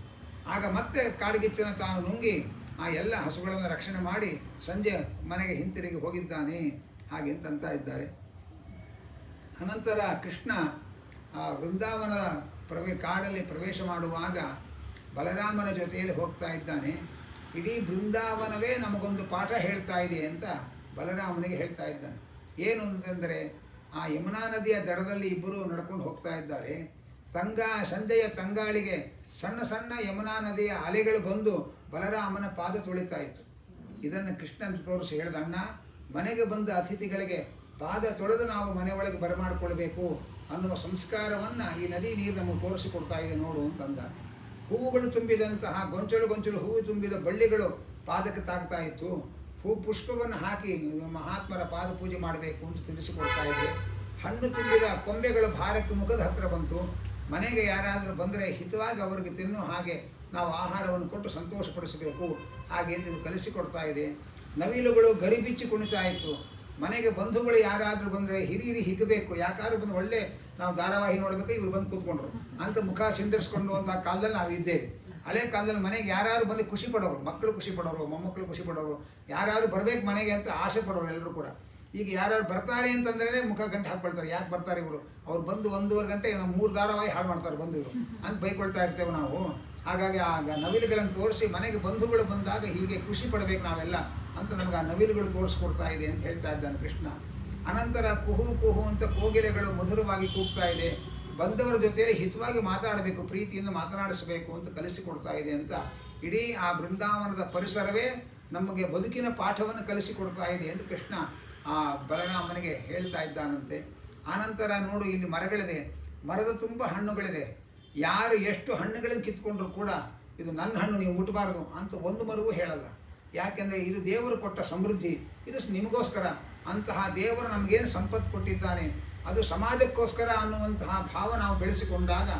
ಆಗ ಮತ್ತೆ ಕಾಡ್ಗಿಚ್ಚನ್ನು ತಾನು ನುಂಗಿ ಆ ಎಲ್ಲ ಹಸುಗಳನ್ನು ರಕ್ಷಣೆ ಮಾಡಿ ಸಂಜೆ ಮನೆಗೆ ಹಿಂತಿರುಗಿ ಹೋಗಿದ್ದಾನೆ ಹಾಗೆ ಅಂತ ಇದ್ದಾರೆ. ಅನಂತರ ಕೃಷ್ಣ ಆ ವೃಂದಾವನದ ಕಾಡಲ್ಲಿ ಪ್ರವೇಶ ಮಾಡುವಾಗ ಬಲರಾಮನ ಜೊತೆಯಲ್ಲಿ ಹೋಗ್ತಾ ಇದ್ದಾನೆ. ಇಡೀ ಬೃಂದಾವನವೇ ನಮಗೊಂದು ಪಾಠ ಹೇಳ್ತಾ ಇದೆ ಅಂತ ಬಲರಾಮನಿಗೆ ಹೇಳ್ತಾ ಇದ್ದಾನೆ. ಏನು ಅಂತಂದರೆ, ಆ ಯಮುನಾ ನದಿಯ ದಡದಲ್ಲಿ ಇಬ್ಬರು ನಡ್ಕೊಂಡು ಹೋಗ್ತಾ ಇದ್ದಾರೆ. ಸಂಜೆಯ ತಂಗಾಳಿಗೆ ಸಣ್ಣ ಸಣ್ಣ ಯಮುನಾ ನದಿಯ ಅಲೆಗಳು ಬಂದು ಬಲರಾಮನ ಪಾದ ತೊಳಿತಾ ಇತ್ತು. ಇದನ್ನು ಕೃಷ್ಣನ ತೋರಿಸಿ ಹೇಳ್ದ, ಅಣ್ಣ, ಮನೆಗೆ ಬಂದ ಅತಿಥಿಗಳಿಗೆ ಪಾದ ತೊಳೆದು ನಾವು ಮನೆ ಒಳಗೆ ಬರಮಾಡಿಕೊಳ್ಬೇಕು ಅನ್ನುವ ಸಂಸ್ಕಾರವನ್ನು ಈ ನದಿ ನೀರು ನಮಗೆ ತೋರಿಸಿಕೊಡ್ತಾ ಇದೆ ನೋಡು ಅಂತಂದ. ಹೂವುಗಳು ತುಂಬಿದಂತಹ ಗೊಂಚಲು ಹೂವು ತುಂಬಿದ ಬಳ್ಳಿಗಳು ಪಾದಕ್ಕೆ ತಾಗ್ತಾ ಇತ್ತು. ಪುಷ್ಪವನ್ನು ಹಾಕಿ ಮಹಾತ್ಮರ ಪಾದ ಪೂಜೆ ಮಾಡಬೇಕು ಅಂತ ತಿಳಿಸಿಕೊಡ್ತಾ ಇದೆ. ಹಣ್ಣು ತುಂಬಿದ ಕೊಂಬೆಗಳು ಭಾರಕ್ಕೆ ಮುಖದ ಹತ್ತಿರ ಬಂತು. ಮನೆಗೆ ಯಾರಾದರೂ ಬಂದರೆ ಹಿತವಾಗಿ ಅವರಿಗೆ ತಿನ್ನೋ ಹಾಗೆ ನಾವು ಆಹಾರವನ್ನು ಕೊಟ್ಟು ಸಂತೋಷಪಡಿಸಬೇಕು ಹಾಗೆ ಅಂತ ಇದು ಕಲಿಸಿಕೊಡ್ತಾ ಇದೆ. ನವಿಲುಗಳು ಗರಿಬಿಚ್ಚಿ ಕುಣಿತಾ ಇತ್ತು. ಮನೆಗೆ ಬಂಧುಗಳು ಯಾರಾದರೂ ಬಂದರೆ ಹಿರಿಯರಿ ಹಿಗಬೇಕು, ಯಾಕಾದ್ರೂ ಬಂದು ಒಳ್ಳೆ ನಾವು ಧಾರಾವಾಹಿ ನೋಡಬೇಕು, ಇವ್ರು ಬಂದು ಕೂತ್ಕೊಂಡ್ರು ಅಂತ ಮುಖ ಸಿಂಡರಿಸ್ಕೊಂಡು ಅಂತ ಕಾಲದಲ್ಲಿ ನಾವು ಇದ್ದೇವೆ. ಹಳೆ ಕಾಲದಲ್ಲಿ ಮನೆಗೆ ಯಾರು ಬಂದು ಖುಷಿ ಪಡೋರು, ಮಕ್ಕಳು ಖುಷಿ ಪಡೋರು, ಮೊಮ್ಮಕ್ಕಳು ಖುಷಿ ಪಡೋರು, ಯಾರು ಬರಬೇಕು ಮನೆಗೆ ಅಂತ ಆಸೆ ಪಡೋರು ಎಲ್ಲರೂ ಕೂಡ. ಈಗ ಯಾರು ಬರ್ತಾರೆ ಅಂತಂದ್ರೆ ಮುಖ ಗಂಟೆ ಹಾಕ್ಕೊಳ್ತಾರೆ, ಯಾಕೆ ಬರ್ತಾರೆ ಇವರು, ಅವ್ರು ಬಂದು 1.5 ಗಂಟೆ ನಾವು 3 ಧಾರಾವಾಹಿ ಹಾಳು ಮಾಡ್ತಾರೆ ಬಂದು ಇವರು ಅಂತ ಬೈಕೊಳ್ತಾ ಇರ್ತೇವೆ ನಾವು. ಹಾಗಾಗಿ ಆಗ ನವಿಲುಗಳನ್ನು ತೋರಿಸಿ ಮನೆಗೆ ಬಂಧುಗಳು ಬಂದಾಗ ಹೀಗೆ ಖುಷಿ ಪಡಬೇಕು ನಾವೆಲ್ಲ ಅಂತ ನಮ್ಗೆ ಆ ನವಿಲುಗಳು ತೋರಿಸ್ಕೊಡ್ತಾ ಇದೆ ಅಂತ ಹೇಳ್ತಾ ಇದ್ದಾನೆ ಕೃಷ್ಣ. ಅನಂತರ ಕುಹು ಅಂತ ಕೋಗಿಲೆಗಳು ಮಧುರವಾಗಿ ಕೂಗ್ತಾ ಇದೆ. ಬಂದವರ ಜೊತೆಯಲ್ಲಿ ಹಿತವಾಗಿ ಮಾತಾಡಬೇಕು, ಪ್ರೀತಿಯಿಂದ ಮಾತನಾಡಿಸಬೇಕು ಅಂತ ಕಲಿಸಿಕೊಡ್ತಾ ಇದೆ ಅಂತ ಇಡೀ ಆ ಬೃಂದಾವನದ ಪರಿಸರವೇ ನಮಗೆ ಬದುಕಿನ ಪಾಠವನ್ನು ಕಲಿಸಿಕೊಡ್ತಾ ಇದೆ ಅಂತ ಕೃಷ್ಣ ಆ ಬಲರಾಮನಿಗೆ ಹೇಳ್ತಾ ಇದ್ದಾನಂತೆ. ಆನಂತರ ನೋಡು, ಇಲ್ಲಿ ಮರಗಳಿದೆ, ಮರದ ತುಂಬ ಹಣ್ಣುಗಳಿದೆ. ಯಾರು ಎಷ್ಟು ಹಣ್ಣುಗಳನ್ನು ಕಿತ್ಕೊಂಡ್ರು ಕೂಡ ಇದು ನನ್ನ ಹಣ್ಣು, ನೀವು ಮುಟ್ಟಬಾರದು ಅಂತ ಒಂದು ಮರವೂ ಹೇಳಲ್ಲ. ಯಾಕೆಂದರೆ ಇದು ದೇವರು ಕೊಟ್ಟ ಸಮೃದ್ಧಿ, ಇದು ನಿಮಗೋಸ್ಕರ. ಅಂತಹ ದೇವರು ನಮಗೇನು ಸಂಪತ್ತು ಕೊಟ್ಟಿದ್ದಾನೆ ಅದು ಸಮಾಜಕ್ಕೋಸ್ಕರ ಅನ್ನುವಂತಹ ಭಾವ ನಾವು ಬೆಳೆಸಿಕೊಂಡಾಗ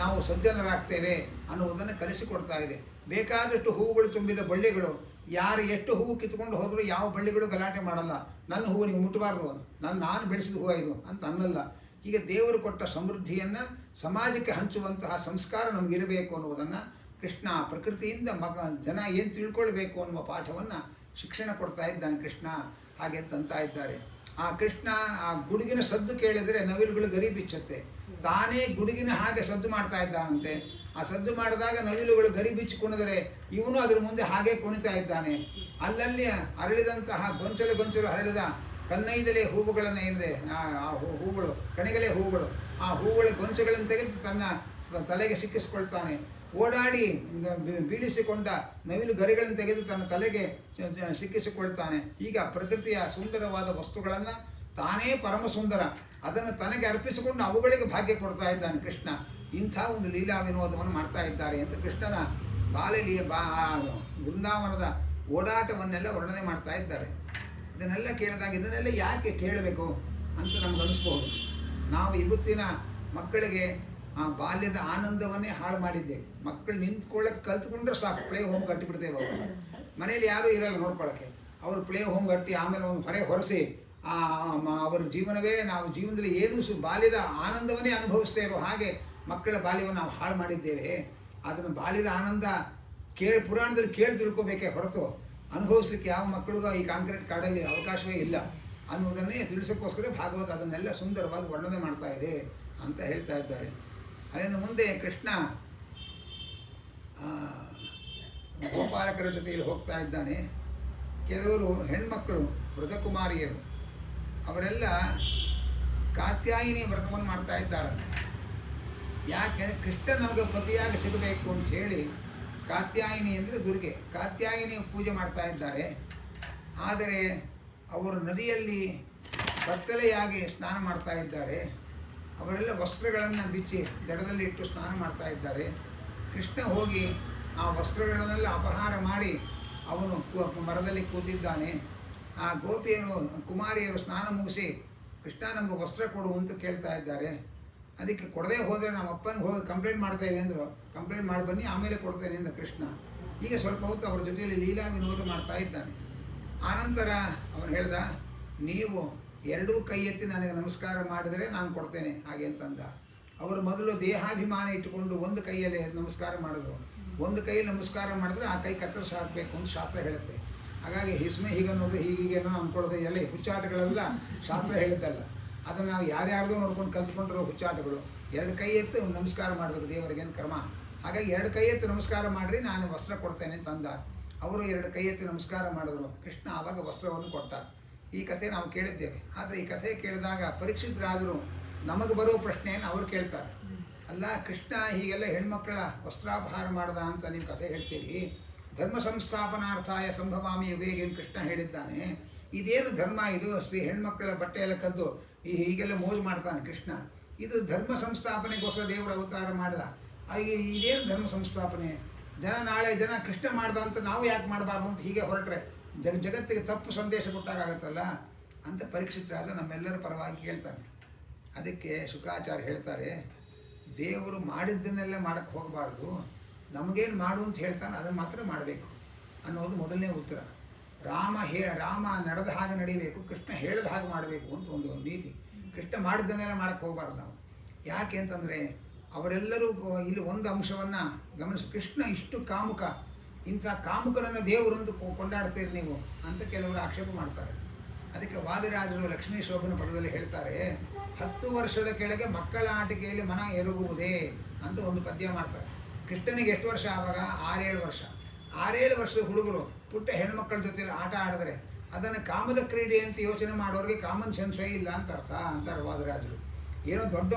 ನಾವು ಸಜ್ಜನರಾಗ್ತೇವೆ ಅನ್ನುವುದನ್ನು ಕಲಿಸಿಕೊಡ್ತಾ ಇದೆ. ಬೇಕಾದಷ್ಟು ಹೂವುಗಳು ತುಂಬಿದ ಬಳ್ಳಿಗಳು, ಯಾರು ಎಷ್ಟು ಹೂವು ಕಿತ್ಕೊಂಡು ಹೋದರೂ ಯಾವ ಬಳ್ಳಿಗಳು ಗಲಾಟೆ ಮಾಡಲ್ಲ, ನನ್ನ ಹೂವು ನೀವು ಮುಟ್ಟಬಾರ್ದು, ನಾನು ಬೆಳೆಸಿದ ಹೂವು ಇದು ಅಂತ ಅನ್ನಲ್ಲ. ಈಗ ದೇವರು ಕೊಟ್ಟ ಸಮೃದ್ಧಿಯನ್ನು ಸಮಾಜಕ್ಕೆ ಹಂಚುವಂತಹ ಸಂಸ್ಕಾರ ನಮಗಿರಬೇಕು ಅನ್ನುವುದನ್ನು ಕೃಷ್ಣ ಪ್ರಕೃತಿಯಿಂದ ಜನ ಏನು ತಿಳ್ಕೊಳ್ಬೇಕು ಅನ್ನುವ ಪಾಠವನ್ನು ಶಿಕ್ಷಣ ಕೊಡ್ತಾ ಇದ್ದಾನೆ ಕೃಷ್ಣ ಹಾಗೆ ಅಂತ ಇದ್ದಾರೆ. ಆ ಕೃಷ್ಣ ಆ ಗುಡುಗಿನ ಸದ್ದು ಕೇಳಿದರೆ ನವಿಲುಗಳು ಗರಿ ಬಿಚ್ಚುತ್ತೆ. ತಾನೇ ಗುಡುಗಿನ ಹಾಗೆ ಸದ್ದು ಮಾಡ್ತಾ ಇದ್ದಾನಂತೆ. ಆ ಸದ್ದು ಮಾಡಿದಾಗ ನವಿಲುಗಳು ಗರಿ ಬಿಚ್ಚಿ ಕುಣಿದರೆ ಇವನು ಅದರ ಮುಂದೆ ಹಾಗೆ ಕುಣಿತಾ ಇದ್ದಾನೆ. ಅಲ್ಲಲ್ಲಿ ಅರಳಿದಂತಹ ಗೊಂಚಲು ಗೊಂಚಲು ಹರಳಿದ ಕನ್ನೈದಲೆ ಹೂವುಗಳನ್ನು ಏನಿದೆ, ಆ ಹೂಗಳು ಕಣಿಗಲೆ ಹೂವುಗಳು, ಆ ಹೂಗಳ ಗೊಂಚಗಳನ್ನು ತೆಗೆದು ತನ್ನ ತಲೆಗೆ ಸಿಕ್ಕಿಸ್ಕೊಳ್ತಾನೆ. ಓಡಾಡಿ ಬೀಳಿಸಿಕೊಂಡ ನವಿಲು ಗರಿಗಳನ್ನು ತೆಗೆದು ತನ್ನ ತಲೆಗೆ ಸಿಕ್ಕಿಸಿಕೊಳ್ತಾನೆ. ಈಗ ಪ್ರಕೃತಿಯ ಸುಂದರವಾದ ವಸ್ತುಗಳನ್ನು ತಾನೇ ಪರಮ ಸುಂದರ ಅದನ್ನು ತನಗೆ ಅರ್ಪಿಸಿಕೊಂಡು ಅವುಗಳಿಗೆ ಭಾಗ್ಯ ಕೊಡ್ತಾ ಇದ್ದಾನೆ ಕೃಷ್ಣ. ಇಂಥ ಒಂದು ಲೀಲಾ ವಿನೋದವನ್ನು ಮಾಡ್ತಾ ಇದ್ದಾರೆ ಅಂತ ಕೃಷ್ಣನ ಬೃಂದಾವನದ ಓಡಾಟವನ್ನೆಲ್ಲ ವರ್ಣನೆ ಮಾಡ್ತಾ ಇದ್ದಾರೆ. ಇದನ್ನೆಲ್ಲ ಕೇಳಿದಾಗ ಇದನ್ನೆಲ್ಲ ಯಾಕೆ ಕೇಳಬೇಕು ಅಂತ ನಮ್ಗೆ ಅನಿಸ್ಬೋದು. ನಾವು ಇವತ್ತಿನ ಮಕ್ಕಳಿಗೆ ಆ ಬಾಲ್ಯದ ಆನಂದವನ್ನೇ ಹಾಳು ಮಾಡಿದ್ದೇವೆ. ಮಕ್ಕಳು ನಿಂತ್ಕೊಳ್ಳೋಕೆ ಕಲ್ತ್ಕೊಂಡ್ರೆ ಸಾಕು, ಪ್ಲೇ ಹೋಮ್ ಕಟ್ಟಿಬಿಡ್ತೇವೆ. ಅವರು ಮನೇಲಿ ಯಾರೂ ಇರಲ್ಲ ನೋಡ್ಕೊಳ್ಳೋಕ್ಕೆ. ಅವರು ಪ್ಲೇ ಹೋಮ್ ಕಟ್ಟಿ ಆಮೇಲೆ ಒಂದು ಹೊರಸಿ ಅವರ ಜೀವನವೇ ನಾವು ಜೀವನದಲ್ಲಿ ಏನೂ ಬಾಲ್ಯದ ಆನಂದವನ್ನೇ ಅನುಭವಿಸ್ತೇ ಇರೋ ಹಾಗೆ ಮಕ್ಕಳ ಬಾಲ್ಯವನ್ನು ನಾವು ಹಾಳು ಮಾಡಿದ್ದೇವೆ. ಅದನ್ನು ಬಾಲ್ಯದ ಆನಂದ ಪುರಾಣದಲ್ಲಿ ಕೇಳಿ ತಿಳ್ಕೊಬೇಕೇ ಹೊರತು ಅನುಭವಿಸ್ಲಿಕ್ಕೆ ಯಾವ ಮಕ್ಕಳಿಗೂ ಈ ಕಾಂಕ್ರೀಟ್ ಕಾಡಲ್ಲಿ ಅವಕಾಶವೇ ಇಲ್ಲ ಅನ್ನೋದನ್ನೇ ತಿಳಿಸೋಕ್ಕೋಸ್ಕರ ಭಾಗವತ ಅದನ್ನೆಲ್ಲ ಸುಂದರವಾಗಿ ವರ್ಣನೆ ಮಾಡ್ತಾ ಇದೆ ಅಂತ ಹೇಳ್ತಾ ಇದ್ದಾರೆ. ಅದರಿಂದ ಮುಂದೆ ಕೃಷ್ಣ ಗೋಪಾಲಕರ ಜೊತೆಯಲ್ಲಿ ಹೋಗ್ತಾ ಇದ್ದಾನೆ. ಕೆಲವರು ಹೆಣ್ಮಕ್ಕಳು ವ್ರತಕುಮಾರಿಯರು ಅವರೆಲ್ಲ ಕಾತ್ಯಾಯಿನಿ ವ್ರತವನ್ನು ಮಾಡ್ತಾ ಇದ್ದಾರೆ. ಯಾಕೆ ಕೃಷ್ಣ ನಮಗೆ ಪತಿಯಾಗಿ ಸಿಗಬೇಕು ಅಂತ ಹೇಳಿ ಕಾತ್ಯಾಯಿನಿ ಅಂದರೆ ದುರ್ಗೆ, ಕಾತ್ಯಾಯಿನಿ ಪೂಜೆ ಮಾಡ್ತಾ ಇದ್ದಾರೆ. ಆದರೆ ಅವರು ನದಿಯಲ್ಲಿ ಕತ್ತಲೆಯಾಗಿ ಸ್ನಾನ ಮಾಡ್ತಾ ಇದ್ದಾರೆ. ಅವರೆಲ್ಲ ವಸ್ತ್ರಗಳನ್ನು ಬಿಚ್ಚಿ ದಡದಲ್ಲಿ ಇಟ್ಟು ಸ್ನಾನ ಮಾಡ್ತಾ ಇದ್ದಾರೆ. ಕೃಷ್ಣ ಹೋಗಿ ಆ ವಸ್ತ್ರಗಳನ್ನೆಲ್ಲ ಅಪಹಾರ ಮಾಡಿ ಅವನು ಮರದಲ್ಲಿ ಕೂತಿದ್ದಾನೆ. ಆ ಗೋಪಿಯರು ಕುಮಾರಿಯರು ಸ್ನಾನ ಮುಗಿಸಿ ಕೃಷ್ಣ ನಮಗೆ ವಸ್ತ್ರ ಕೊಡು ಅಂತ ಕೇಳ್ತಾ ಇದ್ದಾರೆ. ಅದಕ್ಕೆ ಕೊಡದೇ ಹೋದರೆ ನಮ್ಮ ಅಪ್ಪನಿಗೆ ಹೋಗಿ ಕಂಪ್ಲೇಂಟ್ ಮಾಡ್ತೇವೆ ಅಂದರು. ಕಂಪ್ಲೇಂಟ್ ಮಾಡಿ ಬನ್ನಿ ಆಮೇಲೆ ಕೊಡ್ತೇನೆ ಅಂದ ಕೃಷ್ಣ. ಈಗ ಸ್ವಲ್ಪ ಹೊತ್ತು ಅವರ ಜೊತೆಯಲ್ಲಿ ಲೀಲಾ ವಿನೋದ ಮಾಡ್ತಾ ಇದ್ದಾನೆ. ಆನಂತರ ಅವನು ಹೇಳ್ದ, ನೀವು ಎರಡೂ ಕೈ ಎತ್ತಿ ನನಗೆ ನಮಸ್ಕಾರ ಮಾಡಿದರೆ ನಾನು ಕೊಡ್ತೇನೆ ಹಾಗೆ ಅಂತಂದ. ಅವರು ಮೊದಲು ದೇಹಾಭಿಮಾನ ಇಟ್ಟುಕೊಂಡು ಒಂದು ಕೈಯಲ್ಲಿ ನಮಸ್ಕಾರ ಮಾಡಿದ್ರು. ಒಂದು ಕೈಯಲ್ಲಿ ನಮಸ್ಕಾರ ಮಾಡಿದ್ರೆ ಆ ಕೈ ಕತ್ತರಿಸಿ ಹಾಕಬೇಕು ಅಂತ ಶಾಸ್ತ್ರ ಹೇಳುತ್ತೆ. ಹಾಗಾಗಿ ಹಿಸ್ಮೆ ಹೀಗನ್ನೋದು ಹೀಗೇನೋ ಅಂದ್ಕೊಳ್ಳೋದು ಎಲ್ಲ ಹುಚ್ಚಾಟಗಳೆಲ್ಲ ಶಾಸ್ತ್ರ ಹೇಳಿದ್ದಲ್ಲ. ಅದನ್ನು ನಾವು ಯಾರ್ಯಾರ್ದೋ ನೋಡ್ಕೊಂಡು ಕಲ್ತ್ಕೊಂಡಿರೋ ಹುಚ್ಚಾಟಗಳು. ಎರಡು ಕೈ ಎತ್ತು ನಮಸ್ಕಾರ ಮಾಡಬೇಕು ದೇವರಿಗೇನು ಕ್ರಮ. ಹಾಗಾಗಿ ಎರಡು ಕೈ ಎತ್ತು ನಮಸ್ಕಾರ ಮಾಡಿರಿ ನಾನು ವಸ್ತ್ರ ಕೊಡ್ತೇನೆ ಅಂತಂದ. ಅವರು ಎರಡು ಕೈ ಎತ್ತಿ ನಮಸ್ಕಾರ ಮಾಡಿದ್ರು. ಕೃಷ್ಣ ಆವಾಗ ವಸ್ತ್ರವನ್ನು ಕೊಟ್ಟ. ಈ ಕಥೆ ನಾವು ಕೇಳಿದ್ದೇವೆ. ಆದರೆ ಈ ಕಥೆ ಕೇಳಿದಾಗ ಪರೀಕ್ಷಿತರಾದರೂ ನಮಗೆ ಬರೋ ಪ್ರಶ್ನೆಯನ್ನು ಅವರು ಕೇಳ್ತಾರೆ. ಅಲ್ಲ, ಕೃಷ್ಣ ಹೀಗೆಲ್ಲ ಹೆಣ್ಮಕ್ಕಳ ವಸ್ತ್ರಾಪಹಾರ ಮಾಡ್ದ ಅಂತ ನೀವು ಕಥೆ ಹೇಳ್ತೀರಿ. ಧರ್ಮ ಸಂಸ್ಥಾಪನಾರ್ಥಾಯ ಸಂಭವಾಮಿ ಯುಗೇಗೇನು ಕೃಷ್ಣ ಹೇಳಿದ್ದಾನೆ. ಇದೇನು ಧರ್ಮ ಇದು? ಹೆಣ್ಮಕ್ಕಳ ಬಟ್ಟೆ ಎಲ್ಲ ಕದ್ದು ಹೀಗೆಲ್ಲ ಮೋಜು ಮಾಡ್ತಾನೆ ಕೃಷ್ಣ. ಇದು ಧರ್ಮ ಸಂಸ್ಥಾಪನೆಗೋಸ್ಕರ ದೇವರ ಅವತಾರ ಮಾಡಿದ. ಇದೇನು ಧರ್ಮ ಸಂಸ್ಥಾಪನೆ? ನಾಳೆ ಜನ ಕೃಷ್ಣ ಮಾಡ್ದ ಅಂತ ನಾವು ಯಾಕೆ ಮಾಡಬಾರ್ದು ಅಂತ ಹೀಗೆ ಹೊರಟ್ರೆ ಜಗತ್ತಿಗೆ ತಪ್ಪು ಸಂದೇಶ ಕೊಟ್ಟಾಗತ್ತಲ್ಲ ಅಂತ ಪರೀಕ್ಷಿತರಾದ ನಮ್ಮೆಲ್ಲರ ಪರವಾಗಿ ಕೇಳ್ತಾನೆ. ಅದಕ್ಕೆ ಶುಕಾಚಾರ್ಯ ಹೇಳ್ತಾರೆ, ದೇವರು ಮಾಡಿದ್ದನ್ನೆಲ್ಲ ಮಾಡೋಕ್ಕೆ ಹೋಗಬಾರ್ದು, ನಮಗೇನು ಮಾಡು ಅಂತ ಹೇಳ್ತಾನೆ ಅದನ್ನು ಮಾತ್ರ ಮಾಡಬೇಕು ಅನ್ನೋದು ಮೊದಲನೇ ಉತ್ತರ. ರಾಮ ನಡೆದ ಹಾಗೆ ನಡೀಬೇಕು, ಕೃಷ್ಣ ಹೇಳಿದ ಹಾಗೆ ಮಾಡಬೇಕು ಅಂತ ಒಂದು ನೀತಿ. ಕೃಷ್ಣ ಮಾಡಿದ್ದನ್ನೆಲ್ಲ ಮಾಡೋಕ್ಕೆ ಹೋಗಬಾರ್ದು ನಾವು. ಯಾಕೆ ಅಂತಂದರೆ ಅವರೆಲ್ಲರೂ ಇಲ್ಲಿ ಒಂದು ಅಂಶವನ್ನು ಗಮನಿಸಿ, ಕೃಷ್ಣ ಇಷ್ಟು ಕಾಮುಕ, ಇಂಥ ಕಾಮುಕರನ್ನು ದೇವರು ಅಂತ ಕೊಂಡಾಡ್ತೀರಿ ನೀವು ಅಂತ ಕೆಲವರು ಆಕ್ಷೇಪ ಮಾಡ್ತಾರೆ. ಅದಕ್ಕೆ ವಾದಿರಾಜರು ಲಕ್ಷ್ಮೀ ಶೋಭನ ಪದದಲ್ಲಿ ಹೇಳ್ತಾರೆ, 10 ವರ್ಷದ ಕೆಳಗೆ ಮಕ್ಕಳ ಆಟಿಕೆಯಲ್ಲಿ ಮನ ಎರಗುವುದೇ ಅಂತ ಒಂದು ಪದ್ಯ ಮಾಡ್ತಾರೆ. ಕೃಷ್ಣನಿಗೆ ಎಷ್ಟು ವರ್ಷ ಆವಾಗ? 6-7 ವರ್ಷ. 6-7 ವರ್ಷದ ಹುಡುಗರು ಪುಟ್ಟ ಹೆಣ್ಮಕ್ಕಳ ಜೊತೆಲಿ ಆಟ ಆಡಿದ್ರೆ ಅದನ್ನು ಕಾಮದ ಕ್ರೀಡೆ ಅಂತ ಯೋಚನೆ ಮಾಡೋರಿಗೆ ಕಾಮನ್ ಸೆನ್ಸೇ ಇಲ್ಲ ಅಂತ ಅರ್ಥ ಅಂತಾರೆ ವಾದಿರಾಜರು. ಏನೋ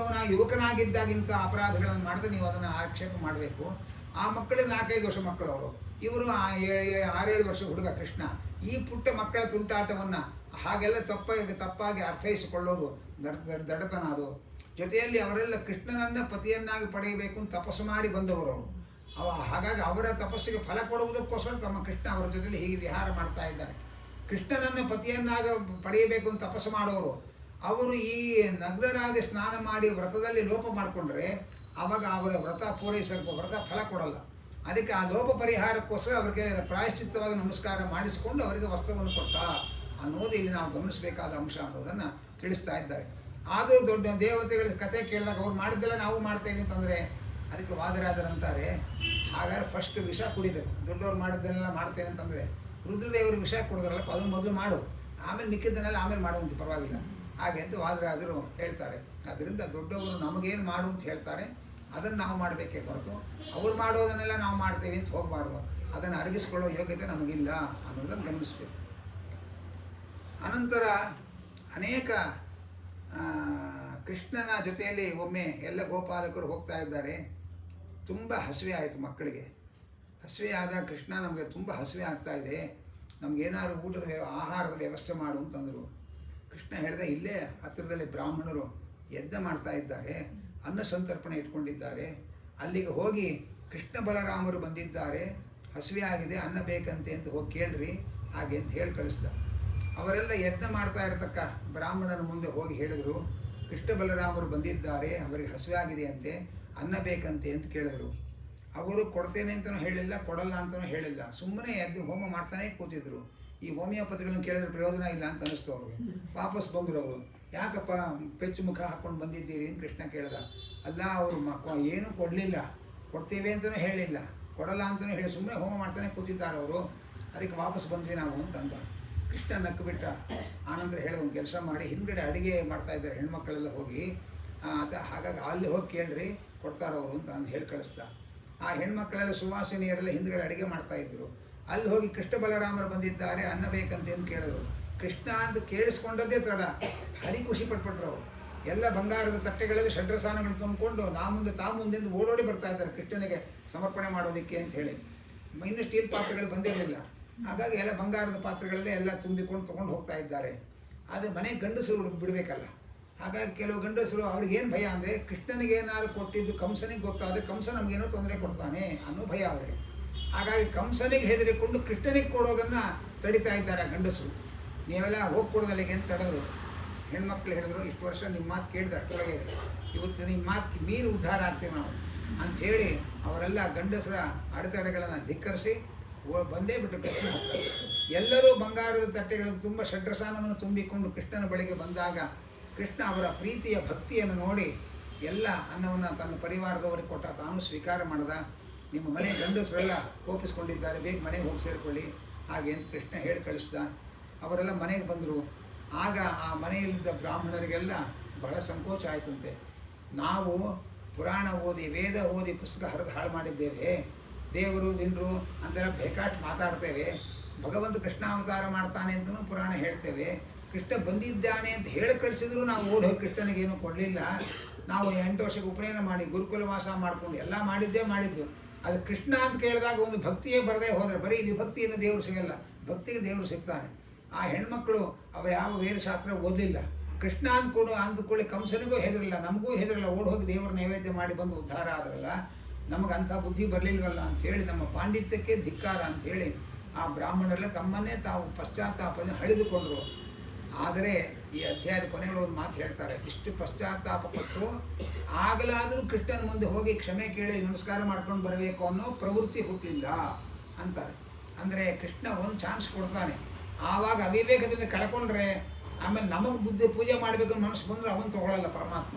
ಯುವಕನಾಗಿದ್ದಾಗಿಂಥ ಅಪರಾಧಗಳನ್ನು ಮಾಡಿದ್ರೆ ನೀವು ಅದನ್ನು ಆಕ್ಷೇಪ ಮಾಡಬೇಕು. ಆ ಮಕ್ಕಳು 4-5 ವರ್ಷ ಮಕ್ಕಳು ಅವರು, ಇವರು 6-7 ವರ್ಷ ಹುಡುಗ ಕೃಷ್ಣ. ಈ ಪುಟ್ಟ ಮಕ್ಕಳ ತುಂಟಾಟವನ್ನು ಹಾಗೆಲ್ಲ ತಪ್ಪಾಗಿ ಅರ್ಥೈಸಿಕೊಳ್ಳೋದು ದಡತನ. ಅದು ಜೊತೆಯಲ್ಲಿ ಅವರೆಲ್ಲ ಕೃಷ್ಣನನ್ನು ಪತಿಯನ್ನಾಗಿ ಪಡೆಯಬೇಕು ಅಂತ ತಪಸ್ಸು ಮಾಡಿ ಬಂದವರು. ಹಾಗಾಗಿ ಅವರ ತಪಸ್ಸಿಗೆ ಫಲ ಕೊಡುವುದಕ್ಕೋಸ್ಕರ ತಮ್ಮ ಕೃಷ್ಣ ಅವರ ಜೊತೆಯಲ್ಲಿ ಹೀಗೆ ವಿಹಾರ ಮಾಡ್ತಾ ಇದ್ದಾರೆ. ಕೃಷ್ಣನನ್ನು ಪತಿಯನ್ನಾಗಿ ಪಡೆಯಬೇಕು ಅಂತ ತಪಸ್ಸು ಮಾಡೋರು ಅವರು ಈ ನಗ್ನರಾಗಿ ಸ್ನಾನ ಮಾಡಿ ವ್ರತದಲ್ಲಿ ಲೋಪ ಮಾಡಿಕೊಂಡ್ರೆ ಆವಾಗ ಅವರ ವ್ರತ ವ್ರತ ಫಲ ಕೊಡಲ್ಲ. ಅದಕ್ಕೆ ಆ ಲೋಪ ಪರಿಹಾರಕ್ಕೋಸ್ಕರ ಅವರಿಗೆ ಪ್ರಾಯಶ್ಚಿತ್ತವಾಗಿ ನಮಸ್ಕಾರ ಮಾಡಿಸಿಕೊಂಡು ಅವರಿಗೆ ವಸ್ತ್ರವನ್ನು ಕೊಟ್ಟ ಅನ್ನೋದು ಇಲ್ಲಿ ನಾವು ಗಮನಿಸಬೇಕಾದ ಅಂಶ ಅನ್ನೋದನ್ನು ತಿಳಿಸ್ತಾ ಇದ್ದಾರೆ. ಆದರೂ ದೊಡ್ಡ ದೇವತೆಗಳ ಕಥೆ ಕೇಳಿದಾಗ ಅವ್ರು ಮಾಡಿದ್ದೆಲ್ಲ ನಾವು ಮಾಡ್ತೇವೆ ಅಂತಂದರೆ ಅದಕ್ಕೆ ವಾದರಾದರಂತಾರೆ, ಹಾಗಾದ್ರೆ ಫಸ್ಟ್ ವಿಷ ಕುಡಿಬೇಕು. ದೊಡ್ಡವ್ರು ಮಾಡಿದ್ದೆಲ್ಲ ಮಾಡ್ತೇನೆ ಅಂತಂದರೆ ರುದ್ರದೇವರು ವಿಷ ಕುಡಿದ್ರಲ್ಲ, ಅದನ್ನು ಮೊದಲು ಮಾಡು, ಆಮೇಲೆ ಮಿಕ್ಕಿದ್ದನ್ನೆಲ್ಲ ಆಮೇಲೆ ಮಾಡುವಂತೆ ಪರವಾಗಿಲ್ಲ ಹಾಗೆ ಅಂತ ವಾದರಾಜರು ಹೇಳ್ತಾರೆ. ಅದರಿಂದ ದೊಡ್ಡವರು ನಮಗೇನು ಮಾಡು ಅಂತ ಹೇಳ್ತಾರೆ ಅದನ್ನು ನಾವು ಮಾಡಬೇಕೇ ಹೊರತು ಅವ್ರು ಮಾಡೋದನ್ನೆಲ್ಲ ನಾವು ಮಾಡ್ತೇವೆ ಅಂತ ಹೋಗಬಾರ್ದು. ಅದನ್ನು ಅರಗಿಸ್ಕೊಳ್ಳೋ ಯೋಗ್ಯತೆ ನಮಗಿಲ್ಲ ಅನ್ನೋದನ್ನು ಗಮನಿಸಬೇಕು. ಅನಂತರ ಅನೇಕ ಕೃಷ್ಣನ ಜೊತೆಯಲ್ಲಿ ಒಮ್ಮೆ ಎಲ್ಲ ಗೋಪಾಲಕರು ಹೋಗ್ತಾ ಇದ್ದಾರೆ. ತುಂಬ ಹಸಿವೆ ಆಯಿತು ಮಕ್ಕಳಿಗೆ. ಹಸಿವೆ ಆದಾಗ ಕೃಷ್ಣ ನಮಗೆ ತುಂಬ ಹಸಿವೆ ಆಗ್ತಾ ಇದೆ, ನಮಗೇನಾದ್ರು ಊಟದ ಆಹಾರದ ವ್ಯವಸ್ಥೆ ಮಾಡು ಅಂತಂದರು. ಕೃಷ್ಣ ಹೇಳಿದ, ಇಲ್ಲೇ ಹತ್ತಿರದಲ್ಲಿ ಬ್ರಾಹ್ಮಣರು ಯಜ್ಞ ಮಾಡ್ತಾ ಇದ್ದಾರೆ, ಅನ್ನ ಸಂತರ್ಪಣೆ ಇಟ್ಕೊಂಡಿದ್ದಾರೆ, ಅಲ್ಲಿಗೆ ಹೋಗಿ ಕೃಷ್ಣ ಬಲರಾಮರು ಬಂದಿದ್ದಾರೆ, ಹಸಿವೆ ಆಗಿದೆ, ಅನ್ನ ಬೇಕಂತೆ ಅಂತ ಹೋಗಿ ಕೇಳ್ರಿ ಹಾಗೆ ಅಂತ ಹೇಳಿ ಕಳಿಸ್ದ. ಅವರೆಲ್ಲ ಯಜ್ಞ ಮಾಡ್ತಾ ಇರತಕ್ಕ ಬ್ರಾಹ್ಮಣನ ಮುಂದೆ ಹೋಗಿ ಹೇಳಿದರು, ಕೃಷ್ಣ ಬಲರಾಮರು ಬಂದಿದ್ದಾರೆ, ಅವರಿಗೆ ಹಸಿವೆ ಆಗಿದೆ ಅಂತೆ, ಅನ್ನ ಬೇಕಂತೆ ಅಂತ ಕೇಳಿದರು. ಅವರು ಕೊಡ್ತೇನೆ ಅಂತಲೂ ಹೇಳಿಲ್ಲ, ಕೊಡಲ್ಲ ಅಂತಲೂ ಹೇಳಿಲ್ಲ, ಸುಮ್ಮನೆ ಎದ್ದು ಹೋಮ ಮಾಡ್ತಾನೆ ಕೂತಿದ್ರು. ಈ ಹೋಮಿಯೋಪತಿಗಳನ್ನು ಕೇಳಿದ್ರೆ ಪ್ರಯೋಜನ ಇಲ್ಲ ಅಂತ ಅನ್ನಿಸ್ತು ಅವ್ರಿಗೆ. ವಾಪಸ್ ಬಂದರು ಅವರು. ಯಾಕಪ್ಪ ಪೆಚ್ಚು ಮುಖ ಹಾಕ್ಕೊಂಡು ಬಂದಿದ್ದೀರಿ ಅಂತ ಕೃಷ್ಣ ಕೇಳ್ದ. ಅಲ್ಲ, ಅವರು ಏನೂ ಕೊಡಲಿಲ್ಲ, ಕೊಡ್ತೇವೆ ಅಂತಲೂ ಹೇಳಿಲ್ಲ, ಕೊಡಲ್ಲ ಅಂತಲೂ ಹೇಳಿ ಸುಮ್ಮನೆ ಹೋಮ ಮಾಡ್ತಾನೆ ಕೂತಿದ್ದಾರೆ ಅವರು, ಅದಕ್ಕೆ ವಾಪಸ್ ಬಂದ್ವಿ ನಾವು ಅಂತಂದ. ಕೃಷ್ಣ ನಕ್ಕು ಬಿಟ್ಟ. ಆನಂತರ ಹೇಳಿದ, ಒಂದು ಕೆಲಸ ಮಾಡಿ, ಹಿಂದ್ಗಡೆ ಅಡುಗೆ ಮಾಡ್ತಾಯಿದ್ದಾರೆ ಹೆಣ್ಮಕ್ಳೆಲ್ಲ ಹೋಗಿ, ಹಾಗಾಗಿ ಅಲ್ಲಿ ಹೋಗಿ ಕೇಳ್ರಿ ಕೊಡ್ತಾರವರು ಅಂತ ಅಂದು ಹೇಳಿ ಕಳಿಸ್ದ. ಆ ಹೆಣ್ಮಕ್ಳೆಲ್ಲ ಸುವಾಸಿನಿಯರೆಲ್ಲ ಹಿಂದ್ಗಡೆ ಅಡುಗೆ ಮಾಡ್ತಾಯಿದ್ರು. ಅಲ್ಲಿ ಹೋಗಿ ಕೃಷ್ಣ ಬಲರಾಮರು ಬಂದಿದ್ದಾರೆ, ಅನ್ನ ಬೇಕಂತೆ ಅಂತ ಕೇಳಿದ್ರು. ಕೃಷ್ಣ ಅಂತ ಕೇಳಿಸ್ಕೊಂಡದ್ದೇ ತಡ, ಹರಿ ಖುಷಿ ಪಟ್ಬಿಟ್ರು ಅವರು. ಎಲ್ಲ ಬಂಗಾರದ ತಟ್ಟೆಗಳಲ್ಲಿ ಷಡ್ರಸಾನಗಳು ತುಂಬಿಕೊಂಡು ತಾ ಮುಂದೆ ಓಡೋಡಿ ಬರ್ತಾ ಇದ್ದಾರೆ ಕೃಷ್ಣನಿಗೆ ಸಮರ್ಪಣೆ ಮಾಡೋದಕ್ಕೆ ಅಂತ ಹೇಳಿ. ಇನ್ನು ಸ್ಟೀಲ್ ಪಾತ್ರೆಗಳು ಬಂದಿರಲಿಲ್ಲ, ಹಾಗಾಗಿ ಎಲ್ಲ ಬಂಗಾರದ ಪಾತ್ರೆಗಳಲ್ಲೇ ಎಲ್ಲ ತುಂಬಿಕೊಂಡು ತೊಗೊಂಡು ಹೋಗ್ತಾ ಇದ್ದಾರೆ. ಆದರೆ ಮನೆ ಗಂಡಸರು ಬಿಡಬೇಕಲ್ಲ, ಹಾಗಾಗಿ ಕೆಲವು ಗಂಡಸರು ಅವ್ರಿಗೇನು ಭಯ ಅಂದರೆ, ಕೃಷ್ಣನಿಗೆ ಏನಾದ್ರು ಕೊಟ್ಟಿದ್ದು ಕಂಸನಿಗೆ ಗೊತ್ತಾದರೆ ಕಂಸ ನಮಗೇನೋ ತೊಂದರೆ ಕೊಡ್ತಾನೆ ಅನ್ನೋ ಭಯ ಅವರಿಗೆ. ಹಾಗಾಗಿ ಕಂಸನಿಗೆ ಹೆದರಿಕೊಂಡು ಕೃಷ್ಣನಿಗೆ ಕೊಡೋದನ್ನು ತಡಿತಾ ಇದ್ದಾರೆ ಗಂಡಸರು. ನೀವೆಲ್ಲ ಹೋಗಿ ಕೊಡೋದಲ್ಲಿಗೆ ಅಂತ ತಡೆದ್ರು. ಹೆಣ್ಮಕ್ಳು ಹೇಳಿದ್ರು, ಇಷ್ಟು ವರ್ಷ ನಿಮ್ಮ ಮಾತು ಕೇಳಿದ್ರೆ ಅಷ್ಟೊಳಗೆ ಇದೆ, ಇವತ್ತು ನಿಮ್ಮ ಮಾತು ಮೀರಿ ಉದ್ಧಾರ ಆಗ್ತೇವೆ ನಾವು ಅಂಥೇಳಿ ಅವರೆಲ್ಲ ಗಂಡಸರ ಅಡೆತಡೆಗಳನ್ನು ಧಿಕ್ಕರಿಸಿ ಬಂದೇ ಬಿಟ್ಟು ಕೃಷ್ಣ ಎಲ್ಲರೂ ಬಂಗಾರದ ತಟ್ಟೆಗಳನ್ನು ತುಂಬ ಷಡ್ರಸಾನವನ್ನು ತುಂಬಿಕೊಂಡು ಕೃಷ್ಣನ ಬಳಿಗೆ ಬಂದಾಗ ಕೃಷ್ಣ ಅವರ ಪ್ರೀತಿಯ ಭಕ್ತಿಯನ್ನು ನೋಡಿ ಎಲ್ಲ ಅನ್ನವನ್ನು ತನ್ನ ಪರಿವಾರದವರಿಗೆ ಕೊಟ್ಟ, ತಾನು ಸ್ವೀಕಾರ ಮಾಡಿದ. ನಿಮ್ಮ ಮನೆ ಗಂಡಸರೆಲ್ಲ ಕೋಪಿಸ್ಕೊಂಡಿದ್ದಾರೆ, ಬೇಗ ಮನೆಗೆ ಹೋಗಿ ಸೇರಿಕೊಳ್ಳಿ ಹಾಗೆ ಅಂತ ಕೃಷ್ಣ ಹೇಳಿ ಕಳಿಸ್ದ. ಅವರೆಲ್ಲ ಮನೆಗೆ ಬಂದರು. ಆಗ ಆ ಮನೆಯಲ್ಲಿದ್ದ ಬ್ರಾಹ್ಮಣರಿಗೆಲ್ಲ ಬಹಳ ಸಂಕೋಚ ಆಯಿತಂತೆ. ನಾವು ಪುರಾಣ ಓದಿ ವೇದ ಓದಿ ಪುಸ್ತಕ ಹರಿದು ಹಾಳು ಮಾಡಿದ್ದೇವೆ, ದೇವರು ದಿಂಡ್ರು ಅಂತೆಲ್ಲ ಬೇಕಾಷ್ಟು ಮಾತಾಡ್ತೇವೆ, ಭಗವಂತ ಕೃಷ್ಣಾವತಾರ ಮಾಡ್ತಾನೆ ಅಂತಲೂ ಪುರಾಣ ಹೇಳ್ತೇವೆ, ಕೃಷ್ಣ ಬಂದಿದ್ದಾನೆ ಅಂತ ಹೇಳಿ ಕಳಿಸಿದ್ರು ನಾವು ಓಡಿ ಹೋಗಿ ಕೃಷ್ಣನಿಗೇನು ಕೊಡಲಿಲ್ಲ. ನಾವು 8 ವರ್ಷಕ್ಕೆ ಉಪನಯನ ಮಾಡಿ ಗುರುಕುಲ ವಾಸ ಮಾಡಿಕೊಂಡು ಎಲ್ಲ ಮಾಡಿದ್ದು. ಅದು ಕೃಷ್ಣ ಅಂತ ಕೇಳಿದಾಗ ಒಂದು ಭಕ್ತಿಯೇ ಬರದೇ ಹೋದರೆ ಬರೀ ವಿಭಕ್ತಿಯಿಂದ ದೇವರು ಸಿಗಲ್ಲ, ಭಕ್ತಿಗೆ ದೇವರು ಸಿಗ್ತಾನೆ. ಆ ಹೆಣ್ಮಕ್ಕಳು ಅವರು ಯಾವ ವೇದಶಾಸ್ತ್ರ ಓದಲಿಲ್ಲ, ಕೃಷ್ಣ ಅಂದ್ಕೊಳ್ಳಿ ಕಂಸನಿಗೂ ಹೆದರಿಲ್ಲ, ನಮಗೂ ಹೆದರಿಲ್ಲ, ಓಡಿ ಹೋಗಿ ದೇವರ ನೈವೇದ್ಯ ಮಾಡಿ ಬಂದು ಉದ್ಧಾರ ಆದ್ರಲ್ಲ, ನಮಗೆ ಅಂಥ ಬುದ್ಧಿ ಬರಲಿಲ್ವಲ್ಲ ಅಂಥೇಳಿ ನಮ್ಮ ಪಾಂಡಿತ್ಯಕ್ಕೆ ಧಿಕ್ಕಾರ ಅಂಥೇಳಿ ಆ ಬ್ರಾಹ್ಮಣರೆಲ್ಲ ತಮ್ಮನ್ನೇ ತಾವು ಪಶ್ಚಾತ್ತಾಪದಿಂದ ಹಳಿದುಕೊಂಡರು. ಆದರೆ ಈ ಅಧ್ಯಾಯದ ಕೊನೆಗಳು ಒಂದು ಮಾತು ಹೇಳ್ತಾರೆ, ಇಷ್ಟು ಪಶ್ಚಾತ್ತಾಪ ಪಟ್ಟು ಆಗಲಾದರೂ ಕೃಷ್ಣನ ಮುಂದೆ ಹೋಗಿ ಕ್ಷಮೆ ಕೇಳಿ ನಮಸ್ಕಾರ ಮಾಡ್ಕೊಂಡು ಬರಬೇಕು ಅನ್ನೋ ಪ್ರವೃತ್ತಿ ಹುಟ್ಟಲಿಲ್ಲ ಅಂತಾರೆ. ಅಂದರೆ ಕೃಷ್ಣ ಒಂದು ಚಾನ್ಸ್ ಕೊಡ್ತಾನೆ, ಆವಾಗ ಅವಿವೇಕದಿಂದ ಕಳ್ಕೊಂಡ್ರೆ ಆಮೇಲೆ ನಮಗೆ ಬುದ್ಧಿ ಪೂಜೆ ಮಾಡಬೇಕು ಮನಸ್ಸು ಬಂದರೆ ಅವನು ತೊಗೊಳ್ಳಲ್ಲ ಪರಮಾತ್ಮ.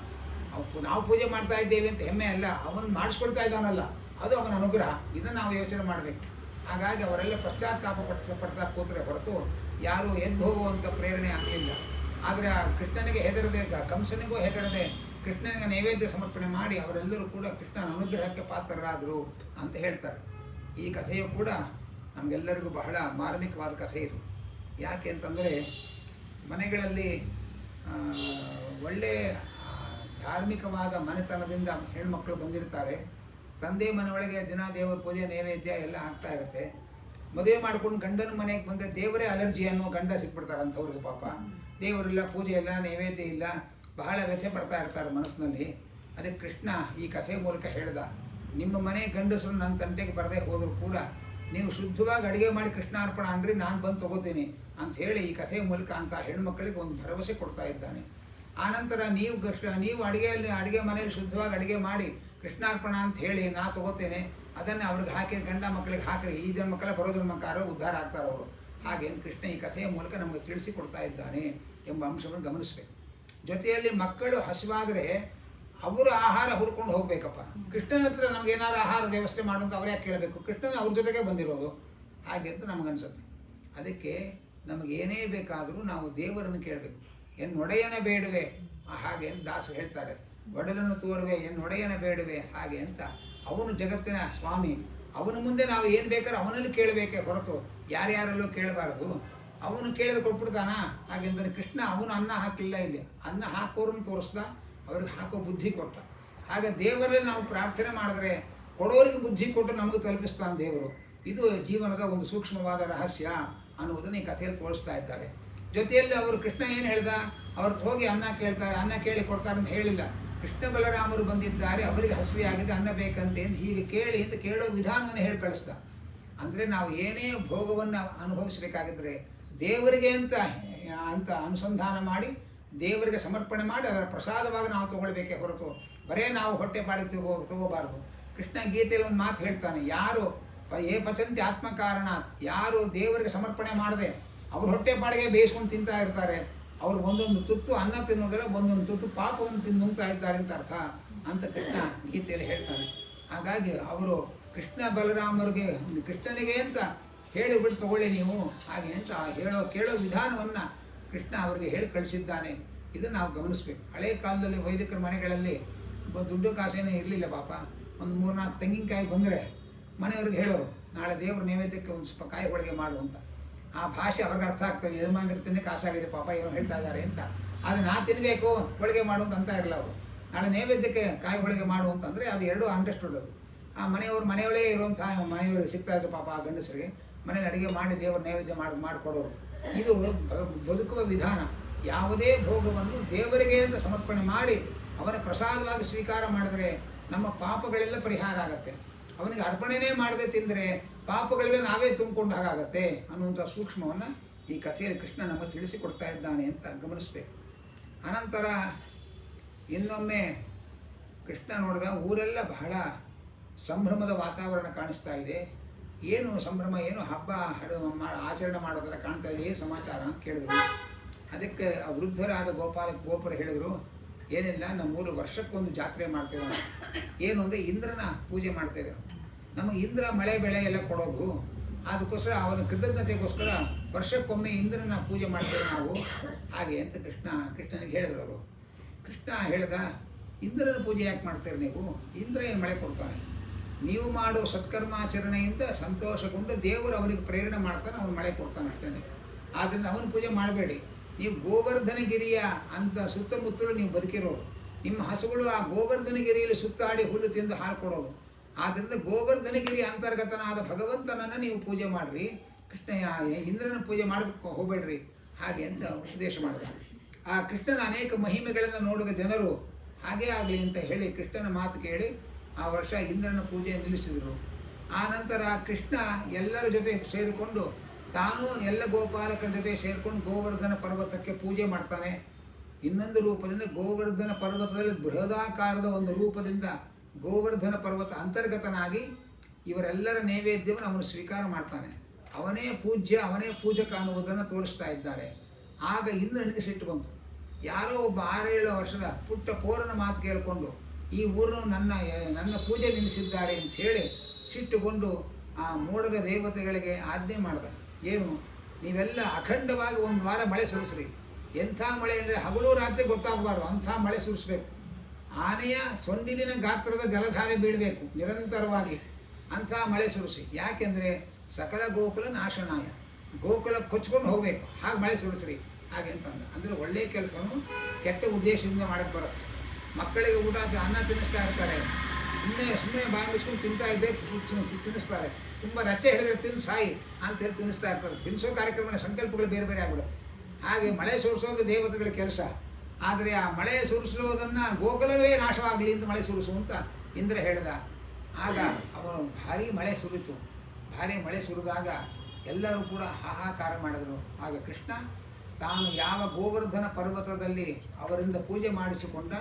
ನಾವು ಪೂಜೆ ಮಾಡ್ತಾ ಇದ್ದೇವೆ ಅಂತ ಹೆಮ್ಮೆ ಅಲ್ಲ, ಅವನು ಮಾಡಿಸ್ಕೊಳ್ತಾ ಇದ್ದಾನಲ್ಲ ಅದು ಅವನ ಅನುಗ್ರಹ. ಇದನ್ನು ನಾವು ಯೋಚನೆ ಮಾಡಬೇಕು. ಹಾಗಾಗಿ ಅವರೆಲ್ಲ ಪಶ್ಚಾತ್ತಾಪ ಪಡ್ತಾ ಕೂತ್ರೆ ಹೊರತು ಯಾರೂ ಎದ್ದು ಹೋಗುವಂಥ ಪ್ರೇರಣೆ ಆಗಲಿಲ್ಲ. ಆದರೆ ಆ ಕೃಷ್ಣನಿಗೆ ಹೆದರದೆ, ಕಂಸನಿಗೂ ಹೆದರದೆ ಕೃಷ್ಣನಿಗೆ ನೈವೇದ್ಯ ಸಮರ್ಪಣೆ ಮಾಡಿ ಅವರೆಲ್ಲರೂ ಕೂಡ ಕೃಷ್ಣನ ಅನುಗ್ರಹಕ್ಕೆ ಪಾತ್ರರಾದರು ಅಂತ ಹೇಳ್ತಾರೆ. ಈ ಕಥೆಯು ಕೂಡ ನಮಗೆಲ್ಲರಿಗೂ ಬಹಳ ಮಾರ್ಮಿಕವಾದ ಕಥೆ ಇದು. ಯಾಕೆ ಅಂತಂದರೆ, ಮನೆಗಳಲ್ಲಿ ಒಳ್ಳೆಯ ಧಾರ್ಮಿಕವಾದ ಮನೆತನದಿಂದ ಹೆಣ್ಮಕ್ಳು ಬಂದಿರ್ತಾರೆ. ತಂದೆ ಮನೆಯೊಳಗೆ ದಿನ ದೇವರ ಪೂಜೆ ನೈವೇದ್ಯ ಎಲ್ಲ ಆಗ್ತಾ ಇರುತ್ತೆ. ಮದುವೆ ಮಾಡ್ಕೊಂಡು ಗಂಡನ ಮನೆಗೆ ಬಂದರೆ ದೇವರೇ ಅಲರ್ಜಿ ಅನ್ನೋ ಗಂಡ ಸಿಕ್ಬಿಡ್ತಾರೆ ಅಂಥವ್ರಿಗೆ. ಪಾಪ ದೇವರಿಲ್ಲ, ಪೂಜೆ ಇಲ್ಲ, ನೈವೇದ್ಯ ಇಲ್ಲ, ಬಹಳ ವ್ಯಥೆ ಪಡ್ತಾ ಇರ್ತಾರೆ ಮನಸ್ಸಿನಲ್ಲಿ. ಅದಕ್ಕೆ ಕೃಷ್ಣ ಈ ಕಥೆ ಮೂಲಕ ಹೇಳ್ದ, ನಿಮ್ಮ ಮನೆ ಗಂಡಸರು ನನ್ನ ತಂಟೆಗೆ ಬರದೇ ಹೋದರೂ ಕೂಡ ನೀವು ಶುದ್ಧವಾಗಿ ಅಡುಗೆ ಮಾಡಿ ಕೃಷ್ಣಾರ್ಪಣ ಅಂದ್ರಿ, ನಾನು ಬಂದು ತೊಗೋತೀನಿ ಅಂಥೇಳಿ ಈ ಕಥೆಯ ಮೂಲಕ ಅಂತ ಹೆಣ್ಮಕ್ಳಿಗೆ ಒಂದು ಭರವಸೆ ಕೊಡ್ತಾ ಇದ್ದಾನೆ. ಆನಂತರ ನೀವು ಅಡುಗೆ ಮನೆಯಲ್ಲಿ ಶುದ್ಧವಾಗಿ ಅಡುಗೆ ಮಾಡಿ ಕೃಷ್ಣಾರ್ಪಣ ಅಂತ ಹೇಳಿ ನಾ ತೊಗೋತೇನೆ, ಅದನ್ನು ಅವ್ರಿಗೆ ಹಾಕಿ ಗಂಡ ಮಕ್ಕಳಿಗೆ ಹಾಕಿರಿ, ಈ ಜನ್ಮಕ್ಕಳ ಬರೋ ಜನ್ಮಕ್ಕಾರೋ ಉದ್ಧಾರ ಆಗ್ತಾರೆ ಅವರು. ಹಾಗೆ ಕೃಷ್ಣ ಈ ಕಥೆಯ ಮೂಲಕ ನಮಗೆ ತಿಳಿಸಿಕೊಡ್ತಾ ಇದ್ದಾನೆ ಎಂಬ ಅಂಶವನ್ನು ಗಮನಿಸಬೇಕು. ಜೊತೆಯಲ್ಲಿ ಮಕ್ಕಳು ಹಸಿವಾದರೆ ಅವರು ಆಹಾರ ಹುಡ್ಕೊಂಡು ಹೋಗಬೇಕಪ್ಪ. ಕೃಷ್ಣನ ಹತ್ರ ನಮಗೇನಾರು ಆಹಾರ ವ್ಯವಸ್ಥೆ ಮಾಡೋಂತ ಅವ್ರು ಯಾಕೆ ಕೇಳಬೇಕು? ಕೃಷ್ಣನ ಅವ್ರ ಜೊತೆಗೆ ಬಂದಿರೋದು ಹಾಗೆ ಅಂತ ನಮಗನ್ಸುತ್ತೆ. ಅದಕ್ಕೆ ನಮಗೇನೇ ಬೇಕಾದರೂ ನಾವು ದೇವರನ್ನು ಕೇಳಬೇಕು. ಎನ್ನೊಡೆಯನ ಬೇಡುವೆ ಹಾಗೆ ಅಂತ ದಾಸರು ಹೇಳ್ತಾರೆ. ಒಡಲನ್ನು ತೋರುವೆ ಎನ್ನೊಡೆಯನ ಬೇಡುವೆ ಹಾಗೆ ಅಂತ. ಅವನು ಜಗತ್ತಿನ ಸ್ವಾಮಿ, ಅವನ ಮುಂದೆ ನಾವು ಏನು ಬೇಕಾದ್ರೂ ಅವನಲ್ಲಿ ಕೇಳಬೇಕೇ ಹೊರತು ಯಾರ್ಯಾರಲ್ಲೂ ಕೇಳಬಾರ್ದು. ಅವನು ಕೇಳಿದ ಕೊಟ್ಬಿಡ್ತಾನ. ಹಾಗೆಂದರೆ ಕೃಷ್ಣ ಅವನು ಅನ್ನ ಹಾಕಲಿಲ್ಲ, ಇಲ್ಲಿ ಅನ್ನ ಹಾಕೋರನ್ನು ತೋರಿಸ್ದ, ಅವ್ರಿಗೆ ಹಾಕೋ ಬುದ್ಧಿ ಕೊಟ್ಟ. ಹಾಗೆ ದೇವರಲ್ಲಿ ನಾವು ಪ್ರಾರ್ಥನೆ ಮಾಡಿದ್ರೆ ಕೊಡೋರಿಗೆ ಬುದ್ಧಿ ಕೊಟ್ಟು ನಮಗೆ ತಲುಪಿಸ್ತಾನೆ ದೇವರು. ಇದು ಜೀವನದ ಒಂದು ಸೂಕ್ಷ್ಮವಾದ ರಹಸ್ಯ ಅನ್ನುವುದನ್ನು ಈ ಕಥೆಯಲ್ಲಿ ತೋರಿಸ್ತಾ ಇದ್ದಾರೆ. ಜೊತೆಯಲ್ಲಿ ಅವರು ಕೃಷ್ಣ ಏನು ಹೇಳ್ದ, ಅವ್ರಿಗೆ ಹೋಗಿ ಅನ್ನ ಕೇಳ್ತಾರೆ, ಅನ್ನ ಕೇಳಿ ಕೊಡ್ತಾರೆ ಅಂತ ಹೇಳಿಲ್ಲ. ಕೃಷ್ಣ ಬಲರಾಮರು ಬಂದಿದ್ದಾರೆ, ಅವರಿಗೆ ಹಸಿವೆ ಆಗಿದೆ, ಅನ್ನ ಬೇಕಂತೆ ಎಂದು ಹೀಗೆ ಕೇಳಿ ಅಂತ ಕೇಳೋ ವಿಧಾನವನ್ನು ಹೇಳಿ ಕಳಿಸ್ದ. ಅಂದರೆ ನಾವು ಏನೇ ಭೋಗವನ್ನು ಅನುಭವಿಸಬೇಕಾಗಿದ್ದರೆ ದೇವರಿಗೆ ಅಂತ ಅನುಸಂಧಾನ ಮಾಡಿ ದೇವರಿಗೆ ಸಮರ್ಪಣೆ ಮಾಡಿ ಅದರ ಪ್ರಸಾದವಾಗಿ ನಾವು ತಗೊಳ್ಬೇಕೇ ಹೊರತು ಬರೇ ನಾವು ಹೊಟ್ಟೆ ಪಾಡಿ ತಗೋಬಾರ್ದು. ಕೃಷ್ಣ ಗೀತೆಯಲ್ಲಿ ಒಂದು ಮಾತು ಹೇಳ್ತಾನೆ, ಯಾರು ಪಚಂತಿ ಆತ್ಮಕಾರಣ, ಯಾರು ದೇವರಿಗೆ ಸಮರ್ಪಣೆ ಮಾಡದೆ ಅವ್ರ ಹೊಟ್ಟೆ ಪಾಡಿಗೆ ಬೇಯಿಸ್ಕೊಂಡು ತಿಂತಾ ಇರ್ತಾರೆ, ಅವರು ಒಂದೊಂದು ತುತ್ತು ಅನ್ನ ತಿನ್ನೋದಿಲ್ಲ, ಒಂದೊಂದು ತುತ್ತು ಪಾಪವನ್ನು ತಿನ್ನುತ್ತಾ ಇದ್ದಾರೆ ಅಂತ ಅರ್ಥ ಅಂತ ಕೃಷ್ಣ ಗೀತೆಯಲ್ಲಿ ಹೇಳ್ತಾನೆ. ಹಾಗಾಗಿ ಅವರು ಕೃಷ್ಣ ಬಲರಾಮರಿಗೆ ಕೃಷ್ಣನಿಗೆ ಅಂತ ಹೇಳಿಬಿಟ್ಟು ತಗೊಳ್ಳಿ ನೀವು ಹಾಗೆ ಅಂತ ಕೇಳೋ ವಿಧಾನವನ್ನು ಕೃಷ್ಣ ಅವರಿಗೆ ಹೇಳಿ ಕಳಿಸಿದ್ದಾನೆ. ಇದನ್ನು ನಾವು ಗಮನಿಸ್ಬೇಕು. ಹಳೆ ಕಾಲದಲ್ಲಿ ವೈದಿಕರ ಮನೆಗಳಲ್ಲಿ ದುಡ್ಡು ಕಾಸೇನೇ ಇರಲಿಲ್ಲ ಪಾಪ. ಒಂದು 3-4 ತೆಂಗಿನಕಾಯಿ ಬಂದರೆ ಮನೆಯವ್ರಿಗೆ ಹೇಳೋರು, ನಾಳೆ ದೇವ್ರ ನೈವೇದ್ಯಕ್ಕೆ ಒಂದು ಸ್ವಲ್ಪ ಕಾಯಿ ಹೋಳಿಗೆ ಮಾಡು ಅಂತ. ಆ ಭಾಷೆ ಅವ್ರಿಗೆ ಅರ್ಥ ಆಗ್ತದೆ, ಯಜಮಾನ್ರಿಗೆ ತಿನ್ನೇ ಕಾಸಾಗಿದೆ ಪಾಪ ಏನೋ ಹೇಳ್ತಾ ಇದ್ದಾರೆ ಅಂತ. ಆದರೆ ನಾ ತಿನ್ನಬೇಕು ಹೋಳಿಗೆ ಮಾಡು ಅಂತ ಇರಲ್ಲ ಅವರು. ನಾಳೆ ನೈವೇದ್ಯಕ್ಕೆ ಕಾಯಿ ಹೋಳಿಗೆ ಮಾಡು ಅಂತಂದರೆ ಅದು ಎರಡೂ ಅಂಡರ್ಸ್ಟುಡ್. ಅದು ಆ ಮನೆಯೊಳಗೆ ಇರುವಂಥ ಮನೆಯವ್ರಿಗೆ ಸಿಗ್ತಾ ಇತ್ತು ಪಾಪ ಆ ಗಂಡಸರಿಗೆ ಮನೇಲಿ ಅಡುಗೆ ಮಾಡಿ ದೇವರ ನೈವೇದ್ಯ ಮಾಡಿಕೊಡೋರು. ಇದು ಬದುಕುವ ವಿಧಾನ. ಯಾವುದೇ ಭೋಗವನ್ನು ದೇವರಿಗೆ ಅಂತ ಸಮರ್ಪಣೆ ಮಾಡಿ ಅವನ ಪ್ರಸಾದವಾಗಿ ಸ್ವೀಕಾರ ಮಾಡಿದರೆ ನಮ್ಮ ಪಾಪಗಳೆಲ್ಲ ಪರಿಹಾರ ಆಗತ್ತೆ. ಅವನಿಗೆ ಅರ್ಪಣೆನೇ ಮಾಡದೆ ತಿಂದರೆ ಪಾಪಗಳೆಲ್ಲ ನಾವೇ ತುಂಬಿಕೊಂಡು ಹಾಗಾಗತ್ತೆ ಅನ್ನುವಂಥ ಸೂಕ್ಷ್ಮವನ್ನು ಈ ಕಥೆಯಲ್ಲಿ ಕೃಷ್ಣ ನಮಗೆ ತಿಳಿಸಿಕೊಡ್ತಾ ಇದ್ದಾನೆ ಅಂತ ಗಮನಿಸಬೇಕು. ಅನಂತರ ಇನ್ನೊಮ್ಮೆ ಕೃಷ್ಣ ನೋಡಿದ ಊರೆಲ್ಲ ಬಹಳ ಸಂಭ್ರಮದ ವಾತಾವರಣ ಕಾಣಿಸ್ತಾ ಇದೆ. ಏನು ಸಂಭ್ರಮ, ಏನು ಹಬ್ಬ ಆಚರಣೆ ಮಾಡೋದೆಲ್ಲ ಕಾಣ್ತಾ ಇದೆ, ಏನು ಸಮಾಚಾರ ಅಂತ ಕೇಳಿದ್ರು. ಅದಕ್ಕೆ ವೃದ್ಧರಾದ ಗೋಪರು ಹೇಳಿದರು, ಏನಿಲ್ಲ, ನಮ್ಮೂರು ವರ್ಷಕ್ಕೊಂದು ಜಾತ್ರೆ ಮಾಡ್ತೇವೆ. ಏನು ಅಂದರೆ ಇಂದ್ರನ ಪೂಜೆ ಮಾಡ್ತೇವೆ. ನಮಗೆ ಇಂದ್ರ ಮಳೆ ಬೆಳೆ ಎಲ್ಲ ಕೊಡೋದು, ಅದಕ್ಕೋಸ್ಕರ ಅವನ ಕೃತಜ್ಞತೆಗೋಸ್ಕರ ವರ್ಷಕ್ಕೊಮ್ಮೆ ಇಂದ್ರನ ಪೂಜೆ ಮಾಡ್ತೇವೆ ನಾವು ಹಾಗೆ ಅಂತ ಕೃಷ್ಣನಿಗೆ ಹೇಳಿದ್ರು ಅವರು. ಕೃಷ್ಣ ಹೇಳ್ದ, ಇಂದ್ರನ ಪೂಜೆ ಯಾಕೆ ಮಾಡ್ತೀರಿ ನೀವು? ಇಂದ್ರ ಏನು ಮಳೆ ಕೊಡ್ತಾನೆ? ನೀವು ಮಾಡೋ ಸತ್ಕರ್ಮಾಚರಣೆಯಿಂದ ಸಂತೋಷಗೊಂಡು ದೇವರು ಅವನಿಗೆ ಪ್ರೇರಣೆ ಮಾಡ್ತಾನೆ, ಅವನು ಮಳೆ ಕೊಡ್ತಾನೆ ಅಷ್ಟೇ. ಆದ್ದರಿಂದ ಅವನ ಪೂಜೆ ಮಾಡಬೇಡಿ. ನೀವು ಗೋವರ್ಧನಗಿರಿಯ ಅಂತ ಸುತ್ತಮುತ್ತಲು ನೀವು ಬದುಕಿರೋರು, ನಿಮ್ಮ ಹಸುಗಳು ಆ ಗೋವರ್ಧನಗಿರಿಯಲ್ಲಿ ಸುತ್ತಾಡಿ ಹುಲ್ಲು ತಿಂದು ಹಾಲು ಕೊಡೋದು. ಆದ್ದರಿಂದ ಗೋವರ್ಧನಗಿರಿ ಅಂತರ್ಗತನಾದ ಭಗವಂತನನ್ನು ನೀವು ಪೂಜೆ ಮಾಡಿರಿ, ಕೃಷ್ಣ ಇಂದ್ರನ ಪೂಜೆ ಮಾಡೋಕ್ಕೆ ಹೋಗಬೇಡ್ರಿ ಹಾಗೆ ಅಂತ ಉಪದೇಶ ಮಾಡಿದ. ಆ ಕೃಷ್ಣನ ಅನೇಕ ಮಹಿಮೆಗಳನ್ನು ನೋಡಿದ ಜನರು ಹಾಗೇ ಆಗಲಿ ಅಂತ ಹೇಳಿ ಕೃಷ್ಣನ ಮಾತು ಕೇಳಿ ಆ ವರ್ಷ ಇಂದ್ರನ ಪೂಜೆ ನಿಲ್ಲಿಸಿದರು. ಆ ನಂತರ ಕೃಷ್ಣ ಎಲ್ಲರ ಜೊತೆ ಸೇರಿಕೊಂಡು ತಾನು ಎಲ್ಲ ಗೋಪಾಲಕರ ಜೊತೆ ಸೇರಿಕೊಂಡು ಗೋವರ್ಧನ ಪರ್ವತಕ್ಕೆ ಪೂಜೆ ಮಾಡ್ತಾನೆ. ಇನ್ನೊಂದು ರೂಪದಿಂದ ಗೋವರ್ಧನ ಪರ್ವತದಲ್ಲಿ ಬೃಹದಾಕಾರದ ಒಂದು ರೂಪದಿಂದ ಗೋವರ್ಧನ ಪರ್ವತ ಅಂತರ್ಗತನಾಗಿ ಇವರೆಲ್ಲರ ನೈವೇದ್ಯವನ್ನು ಅವನು ಸ್ವೀಕಾರ ಮಾಡ್ತಾನೆ. ಅವನೇ ಪೂಜ್ಯ, ಅವನೇ ಪೂಜಕ ಅನ್ನುವುದನ್ನು ತೋರಿಸ್ತಾ ಇದ್ದಾರೆ. ಆಗ ಇಂದ್ರನಿಗೆ ಸಿಟ್ಟು ಬಂತು. ಯಾರೋ ಒಬ್ಬ 6-7 ವರ್ಷದ ಪುಟ್ಟ ಪೋರನ ಮಾತು ಕೇಳಿಕೊಂಡು ಈ ಊರನ್ನು ನನ್ನ ಪೂಜೆ ನಿಲ್ಲಿಸಿದ್ದಾರೆ ಅಂತ ಹೇಳಿ ಸಿಟ್ಟುಕೊಂಡು ಆ ಮೋಡದ ದೇವತೆಗಳಿಗೆ ಆಜ್ಞೆ ಮಾಡಿದ. ಏನು, ನೀವೆಲ್ಲ ಅಖಂಡವಾಗಿ 1 ವಾರ ಮಳೆ ಸುರಿಸ್ರಿ. ಎಂಥ ಮಳೆ ಅಂದರೆ ಹಗಲು ರಾತ್ರಿ ಗೊತ್ತಾಗಬಾರ್ದು ಅಂಥ ಮಳೆ ಸುರಿಸ್ಬೇಕು. ಆನೆಯ ಸೊಂಡಿಲಿನ ಗಾತ್ರದ ಜಲಧಾರೆ ಬೀಳಬೇಕು ನಿರಂತರವಾಗಿ, ಅಂಥ ಮಳೆ ಸುರಿಸಿ. ಯಾಕೆಂದರೆ ಸಕಲ ಗೋಕುಲ ನಾಶನಾಯ, ಗೋಕುಲ ಕೊಚ್ಕೊಂಡು ಹೋಗಬೇಕು, ಹಾಗೆ ಮಳೆ ಸುರಿಸ್ರಿ ಹಾಗೆ ಅಂತಂದ. ಅಂದರೆ ಒಳ್ಳೆಯ ಕೆಲಸವನ್ನು ಕೆಟ್ಟ ಉದ್ದೇಶದಿಂದ ಮಾಡೋಕ್ಕೆ ಬರುತ್ತೆ. ಮಕ್ಕಳಿಗೆ ಊಟ ಅನ್ನ ತಿನ್ನಿಸ್ತಾ ಇರ್ತಾರೆ, ಸುಮ್ಮನೆ ಬಾಯಿ ಮುಚ್ಕೊಂಡು ತಿಂತಾ ಇದ್ದೆ ತಿನ್ನಿಸ್ತಾರೆ. ತುಂಬ ರಚ್ಚೆ ಹಿಡಿದ್ರೆ ತಿನ್ನು ಸಾಯಿ ಅಂತೇಳಿ ತಿನ್ನಿಸ್ತಾ ಇರ್ತಾರೆ. ತಿನ್ನಿಸೋ ಕಾರ್ಯಕ್ರಮದ ಸಂಕಲ್ಪಗಳು ಬೇರೆ ಬೇರೆ ಆಗಿಬಿಡುತ್ತೆ. ಹಾಗೆ ಮಳೆ ಸುರಿಸೋದು ದೇವತೆಗಳ ಕೆಲಸ. ಆದರೆ ಆ ಮಳೆ ಸುರಿಸೋದನ್ನು ಗೋಕುಲವೇ ನಾಶವಾಗಲಿ ಅಂತ ಮಳೆ ಸುರಿಸು ಅಂತ ಇಂದ್ರ ಹೇಳಿದ. ಆಗ ಅವನು ಭಾರೀ ಮಳೆ ಸುರಿತು. ಭಾರೀ ಮಳೆ ಸುರಿದಾಗ ಎಲ್ಲರೂ ಕೂಡ ಹಾಹಾಕಾರ ಮಾಡಿದರು. ಆಗ ಕೃಷ್ಣ ತಾನು ಯಾವ ಗೋವರ್ಧನ ಪರ್ವತದಲ್ಲಿ ಅವರಿಂದ ಪೂಜೆ ಮಾಡಿಸಿಕೊಂಡ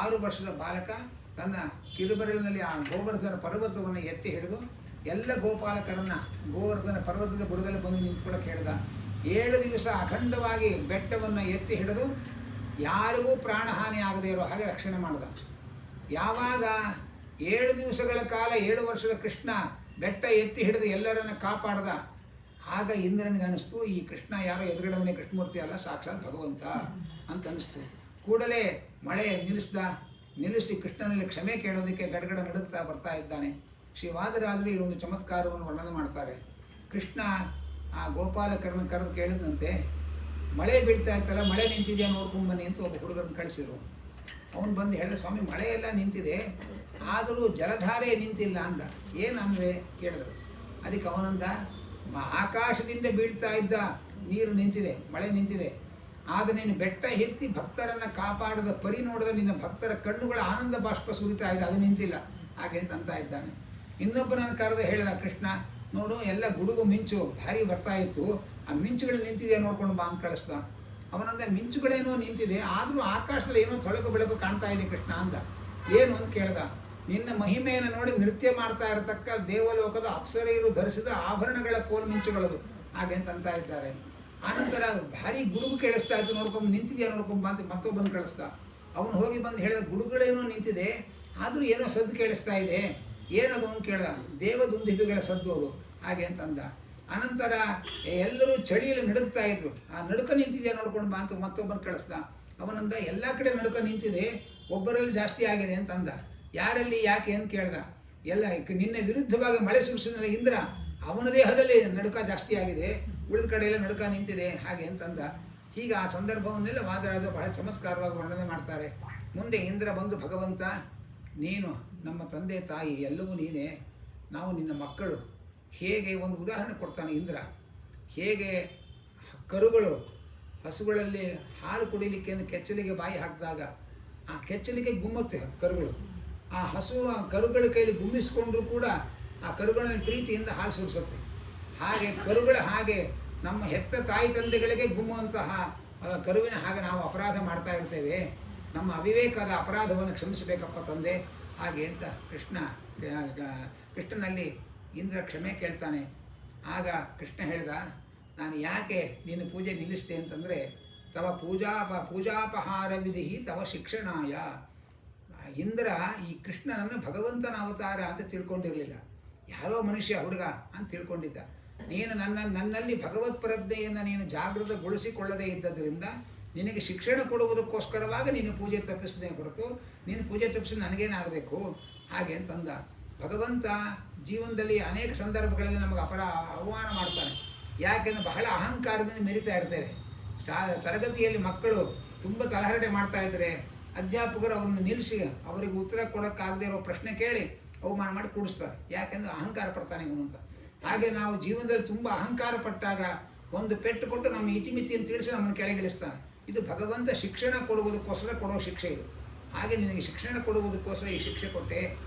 6 ವರ್ಷದ ಬಾಲಕ ತನ್ನ ಕಿರುಬೆರಳಿನಲ್ಲಿ ಆ ಗೋವರ್ಧನ ಪರ್ವತವನ್ನು ಎತ್ತಿ ಹಿಡಿದು ಎಲ್ಲ ಗೋಪಾಲಕರನ್ನು ಗೋವರ್ಧನ ಪರ್ವತದ ಬುಡದಲ್ಲಿ ಬಂದು ನಿಂತ್ಕೊಳ್ಳೋಕೆ ಹೇಳಿದ. 7 ದಿವಸ ಅಖಂಡವಾಗಿ ಬೆಟ್ಟವನ್ನು ಎತ್ತಿ ಹಿಡಿದು ಯಾರಿಗೂ ಪ್ರಾಣಹಾನಿ ಆಗದೇ ಇರೋ ಹಾಗೆ ರಕ್ಷಣೆ ಮಾಡಿದ. ಯಾವಾಗ 7 ದಿವಸಗಳ ಕಾಲ 7 ವರ್ಷದ ಕೃಷ್ಣ ಬೆಟ್ಟ ಎತ್ತಿ ಹಿಡಿದು ಎಲ್ಲರನ್ನು ಕಾಪಾಡ್ದ, ಆಗ ಇಂದ್ರನಿಗೆ ಅನ್ನಿಸ್ತು ಈ ಕೃಷ್ಣ ಯಾರೋ ಎದುರುಗಡೆ ಮನೆ ಕೃಷ್ಣಮೂರ್ತಿ ಅಲ್ಲ, ಸಾಕ್ಷಾತ್ ಭಗವಂತ ಅಂತ ಅನ್ನಿಸ್ತು. ಕೂಡಲೇ ಮಳೆ ನಿಲ್ಲಿಸಿ ಕೃಷ್ಣನಲ್ಲಿ ಕ್ಷಮೆ ಕೇಳೋದಕ್ಕೆ ಗಡಗಡ ನಡುತ್ತಾ ಬರ್ತಾ ಇದ್ದಾನೆ. ಶ್ರೀ ವಾದರಾಜರು ಈ ಒಂದು ಚಮತ್ಕಾರವನ್ನು ವರ್ಣನೆ ಮಾಡ್ತಾರೆ. ಕೃಷ್ಣ ಆ ಗೋಪಾಲಕರನ್ನು ಕರೆದು ಕೇಳಿದಂತೆ, ಮಳೆ ಬೀಳ್ತಾ ಇತ್ತಲ್ಲ, ಮಳೆ ನಿಂತಿದೆಯಾ ನೋಡ್ಕೊಂಬನ್ನಿ ಅಂತ ಒಬ್ಬ ಹುಡುಗರನ್ನು ಕಳಿಸಿರು. ಅವನು ಬಂದು ಹೇಳಿದ, ಸ್ವಾಮಿ ಮಳೆ ಎಲ್ಲ ನಿಂತಿದೆ, ಆದರೂ ಜಲಧಾರೆ ನಿಂತಿಲ್ಲ ಅಂದ. ಏನಂದರೆ ಕೇಳಿದ್ರು. ಅದಕ್ಕೆ ಅವನಂದ, ಆಕಾಶದಿಂದ ಬೀಳ್ತಾ ಇದ್ದ ನೀರು ನಿಂತಿದೆ, ಮಳೆ ನಿಂತಿದೆ, ಆದರೆ ನೀನು ಬೆಟ್ಟ ಎತ್ತಿ ಭಕ್ತರನ್ನು ಕಾಪಾಡದ ಪರಿ ನೋಡಿದ ನಿನ್ನ ಭಕ್ತರ ಕಣ್ಣುಗಳ ಆನಂದ ಬಾಷ್ಪ ಸುರಿತಾ ಇದೆ, ಅದು ನಿಂತಿಲ್ಲ ಹಾಗೆ ಅಂತ ಇದ್ದಾನೆ. ಇನ್ನೊಬ್ಬನನ್ನು ಕರೆದು ಹೇಳಿದ ಕೃಷ್ಣ, ನೋಡು ಎಲ್ಲ ಗುಡುಗು ಮಿಂಚು ಭಾರಿ ಬರ್ತಾ ಇತ್ತು, ಆ ಮಿಂಚುಗಳು ನಿಂತಿದೆ ನೋಡ್ಕೊಂಡು ಬಾ ಅಂತ ಕಳಿಸ್ದ. ಅವನಂದ, ಮಿಂಚುಗಳೇನೋ ನಿಂತಿದೆ, ಆದರೂ ಆಕಾಶದಲ್ಲಿ ಏನೋ ತೊಳಕು ಬೆಳಕು ಕಾಣ್ತಾ ಇದೆ ಕೃಷ್ಣ ಅಂದ. ಏನು ಅಂತ ಕೇಳ್ದ. ನಿನ್ನ ಮಹಿಮೆಯನ್ನು ನೋಡಿ ನೃತ್ಯ ಮಾಡ್ತಾ ಇರತಕ್ಕ ದೇವಲೋಕದ ಅಪ್ಸರೆಯರು ಧರಿಸಿದ ಆಭರಣಗಳ ಕೋಲು ಮಿಂಚುಗಳದು ಹಾಗೆ ಅಂತ ಇದ್ದಾರೆ. ಆನಂತರ ಭಾರಿ ಗುಡುಗು ಕೇಳಿಸ್ತಾ ಇತ್ತು, ನೋಡ್ಕೊಂಡು ನಿಂತಿದೆಯಾ ನೋಡ್ಕೊಂಬ ಅಂತ ಮತ್ತೊಬ್ಬನು ಕಳಿಸ್ದ. ಅವನು ಹೋಗಿ ಬಂದು ಹೇಳಿದ, ಗುಡುಗಳೇನೋ ನಿಂತಿದೆ, ಆದರೂ ಏನೋ ಸದ್ದು ಕೇಳಿಸ್ತಾ ಇದೆ, ಏನದು ಅಂತ ಕೇಳ್ದ. ದೇವದುಂದುಭಿಗಳ ಸದ್ದು ಅದು ಹಾಗೆ ಅಂತಂದ. ಅನಂತರ ಎಲ್ಲರೂ ಚಳಿಯಲ್ಲಿ ನಡುಗ್ತಾ ಇದ್ರು, ಆ ನಡುಕ ನಿಂತಿದೆಯಾ ನೋಡ್ಕೊಂಡು ಬಾ ಅಂತ ಮತ್ತೊಬ್ಬನು ಕಳಿಸ್ದ. ಅವನಂದ, ಎಲ್ಲ ಕಡೆ ನಡುಕ ನಿಂತಿದೆ, ಒಬ್ಬರಲ್ಲಿ ಜಾಸ್ತಿ ಆಗಿದೆ ಅಂತಂದ. ಯಾರಲ್ಲಿ ಯಾಕೆ ಅಂತ ಕೇಳ್ದ. ಎಲ್ಲ ನಿನ್ನ ವಿರುದ್ಧವಾಗಿ ಮಳೆ ಸುರಿಸಿದ ಇಂದ್ರ, ಅವನ ದೇಹದಲ್ಲಿ ನಡುಕ ಜಾಸ್ತಿ ಆಗಿದೆ, ಉಳಿದ ಕಡೆಯೆಲ್ಲ ನಡುಕ ನಿಂತಿದೆ ಹಾಗೆ ಅಂತಂದ. ಹೀಗೆ ಆ ಸಂದರ್ಭವನ್ನೆಲ್ಲ ವಾದರಾಜರು ಬಹಳ ಚಮತ್ಕಾರವಾಗಿ ವರ್ಣನೆ ಮಾಡ್ತಾರೆ. ಮುಂದೆ ಇಂದ್ರ ಬಂದು, ಭಗವಂತ ನೀನು ನಮ್ಮ ತಂದೆ ತಾಯಿ ಎಲ್ಲವೂ ನೀನೇ, ನಾವು ನಿನ್ನ ಮಕ್ಕಳು. ಹೇಗೆ ಒಂದು ಉದಾಹರಣೆ ಕೊಡ್ತಾನೆ ಇಂದ್ರ. ಹೇಗೆ ಕರುಗಳು ಹಸುಗಳಲ್ಲಿ ಹಾಲು ಕುಡಿಲಿಕ್ಕೆ ಕೆಚ್ಚಲಿಗೆ ಬಾಯಿ ಹಾಕಿದಾಗ ಆ ಕೆಚ್ಚಲಿಗೆ ಗುಮ್ಮುತ್ತೆ ಕರುಗಳು. ಆ ಕರುಗಳ ಕೈಲಿ ಗುಮ್ಮಿಸ್ಕೊಂಡ್ರೂ ಕೂಡ ಆ ಕರುಗಳ ಪ್ರೀತಿಯಿಂದ ಹಾಲು ಸುರಿಸುತ್ತೆ. ಹಾಗೆ ಕರುಗಳ ಹಾಗೆ ನಮ್ಮ ಹೆತ್ತ ತಾಯಿ ತಂದೆಗಳಿಗೆ ಗುಮ್ಮುವಂತಹ ಕರುವಿನ ಹಾಗೆ ನಾವು ಅಪರಾಧ ಮಾಡ್ತಾ ಇರ್ತೇವೆ. ನಮ್ಮ ಅವಿವೇಕದ ಅಪರಾಧವನ್ನು ಕ್ಷಮಿಸಬೇಕಪ್ಪ ತಂದೆ ಹಾಗೆ ಅಂತ ಕೃಷ್ಣನಲ್ಲಿ ಇಂದ್ರ ಕ್ಷಮೆ ಕೇಳ್ತಾನೆ. ಆಗ ಕೃಷ್ಣ ಹೇಳ್ದ, ನಾನು ಯಾಕೆ ನಿನ್ನ ಪೂಜೆ ನಿಲ್ಲಿಸಿದೆ ಅಂತಂದರೆ, ತವ ಪೂಜಾಪಹಾರ ವಿಧಿ ತವ ಶಿಕ್ಷಣಾಯ. ಇಂದ್ರ ಈ ಕೃಷ್ಣನನ್ನು ಭಗವಂತನ ಅವತಾರ ಅಂತ ತಿಳ್ಕೊಂಡಿರಲಿಲ್ಲ, ಯಾರೋ ಮನುಷ್ಯ ಹುಡುಗ ಅಂತ ತಿಳ್ಕೊಂಡಿದ್ದ. ನೀನು ನನ್ನಲ್ಲಿ ಭಗವತ್ ಪ್ರಜ್ಞೆಯನ್ನು ನೀನು ಜಾಗೃತಗೊಳಿಸಿಕೊಳ್ಳದೇ ಇದ್ದದರಿಂದ ನಿನಗೆ ಶಿಕ್ಷಣ ಕೊಡುವುದಕ್ಕೋಸ್ಕರವಾಗಿ ನೀನು ಪೂಜೆ ತಪ್ಪಿಸದೇ ಹೊರತು ನೀನು ಪೂಜೆ ತಪ್ಪಿಸಿ ನನಗೇನಾಗಬೇಕು ಹಾಗೆ ಅಂತಂದ. ಭಗವಂತ ಜೀವನದಲ್ಲಿ ಅನೇಕ ಸಂದರ್ಭಗಳಲ್ಲಿ ನಮಗೆ ಅವಮಾನ ಮಾಡ್ತಾನೆ. ಯಾಕೆಂದರೆ ಬಹಳ ಅಹಂಕಾರದಿಂದ ಮೆರಿತಾ ಇರ್ತೇವೆ. ತರಗತಿಯಲ್ಲಿ ಮಕ್ಕಳು ತುಂಬ ತಲಹರಟೆ ಮಾಡ್ತಾ ಇದ್ದರೆ ಅಧ್ಯಾಪಕರು ಅವರನ್ನು ನಿಲ್ಲಿಸಿ ಅವರಿಗೆ ಉತ್ತರ ಕೊಡೋಕ್ಕಾಗದೇ ಇರೋ ಪ್ರಶ್ನೆ ಕೇಳಿ ಅವಮಾನ ಮಾಡಿ ಕೂಡಿಸ್ತಾರೆ. ಯಾಕೆಂದರೆ ಅಹಂಕಾರ ಪಡ್ತಾನೆ ಇವನು ಅಂತ. ಹಾಗೆ ನಾವು ಜೀವನದಲ್ಲಿ ತುಂಬ ಅಹಂಕಾರ ಪಟ್ಟಾಗ ಒಂದು ಪೆಟ್ಟು ಕೊಟ್ಟು ನಮ್ಮ ಇತಿಮಿತಿಯನ್ನು ತಿಳಿಸಿ ನಮ್ಮನ್ನು ಕೆಳಗಿಳಿಸ್ತಾನೆ. ಇದು ಭಗವಂತ ಶಿಕ್ಷಣ ಕೊಡುವುದಕ್ಕೋಸ್ಕರ ಕೊಡೋ ಶಿಕ್ಷೆ ಇದು. ಹಾಗೆ ನಿನಗೆ ಶಿಕ್ಷಣ ಕೊಡುವುದಕ್ಕೋಸ್ಕರ ಈ ಶಿಕ್ಷೆ ಕೊಟ್ಟೆ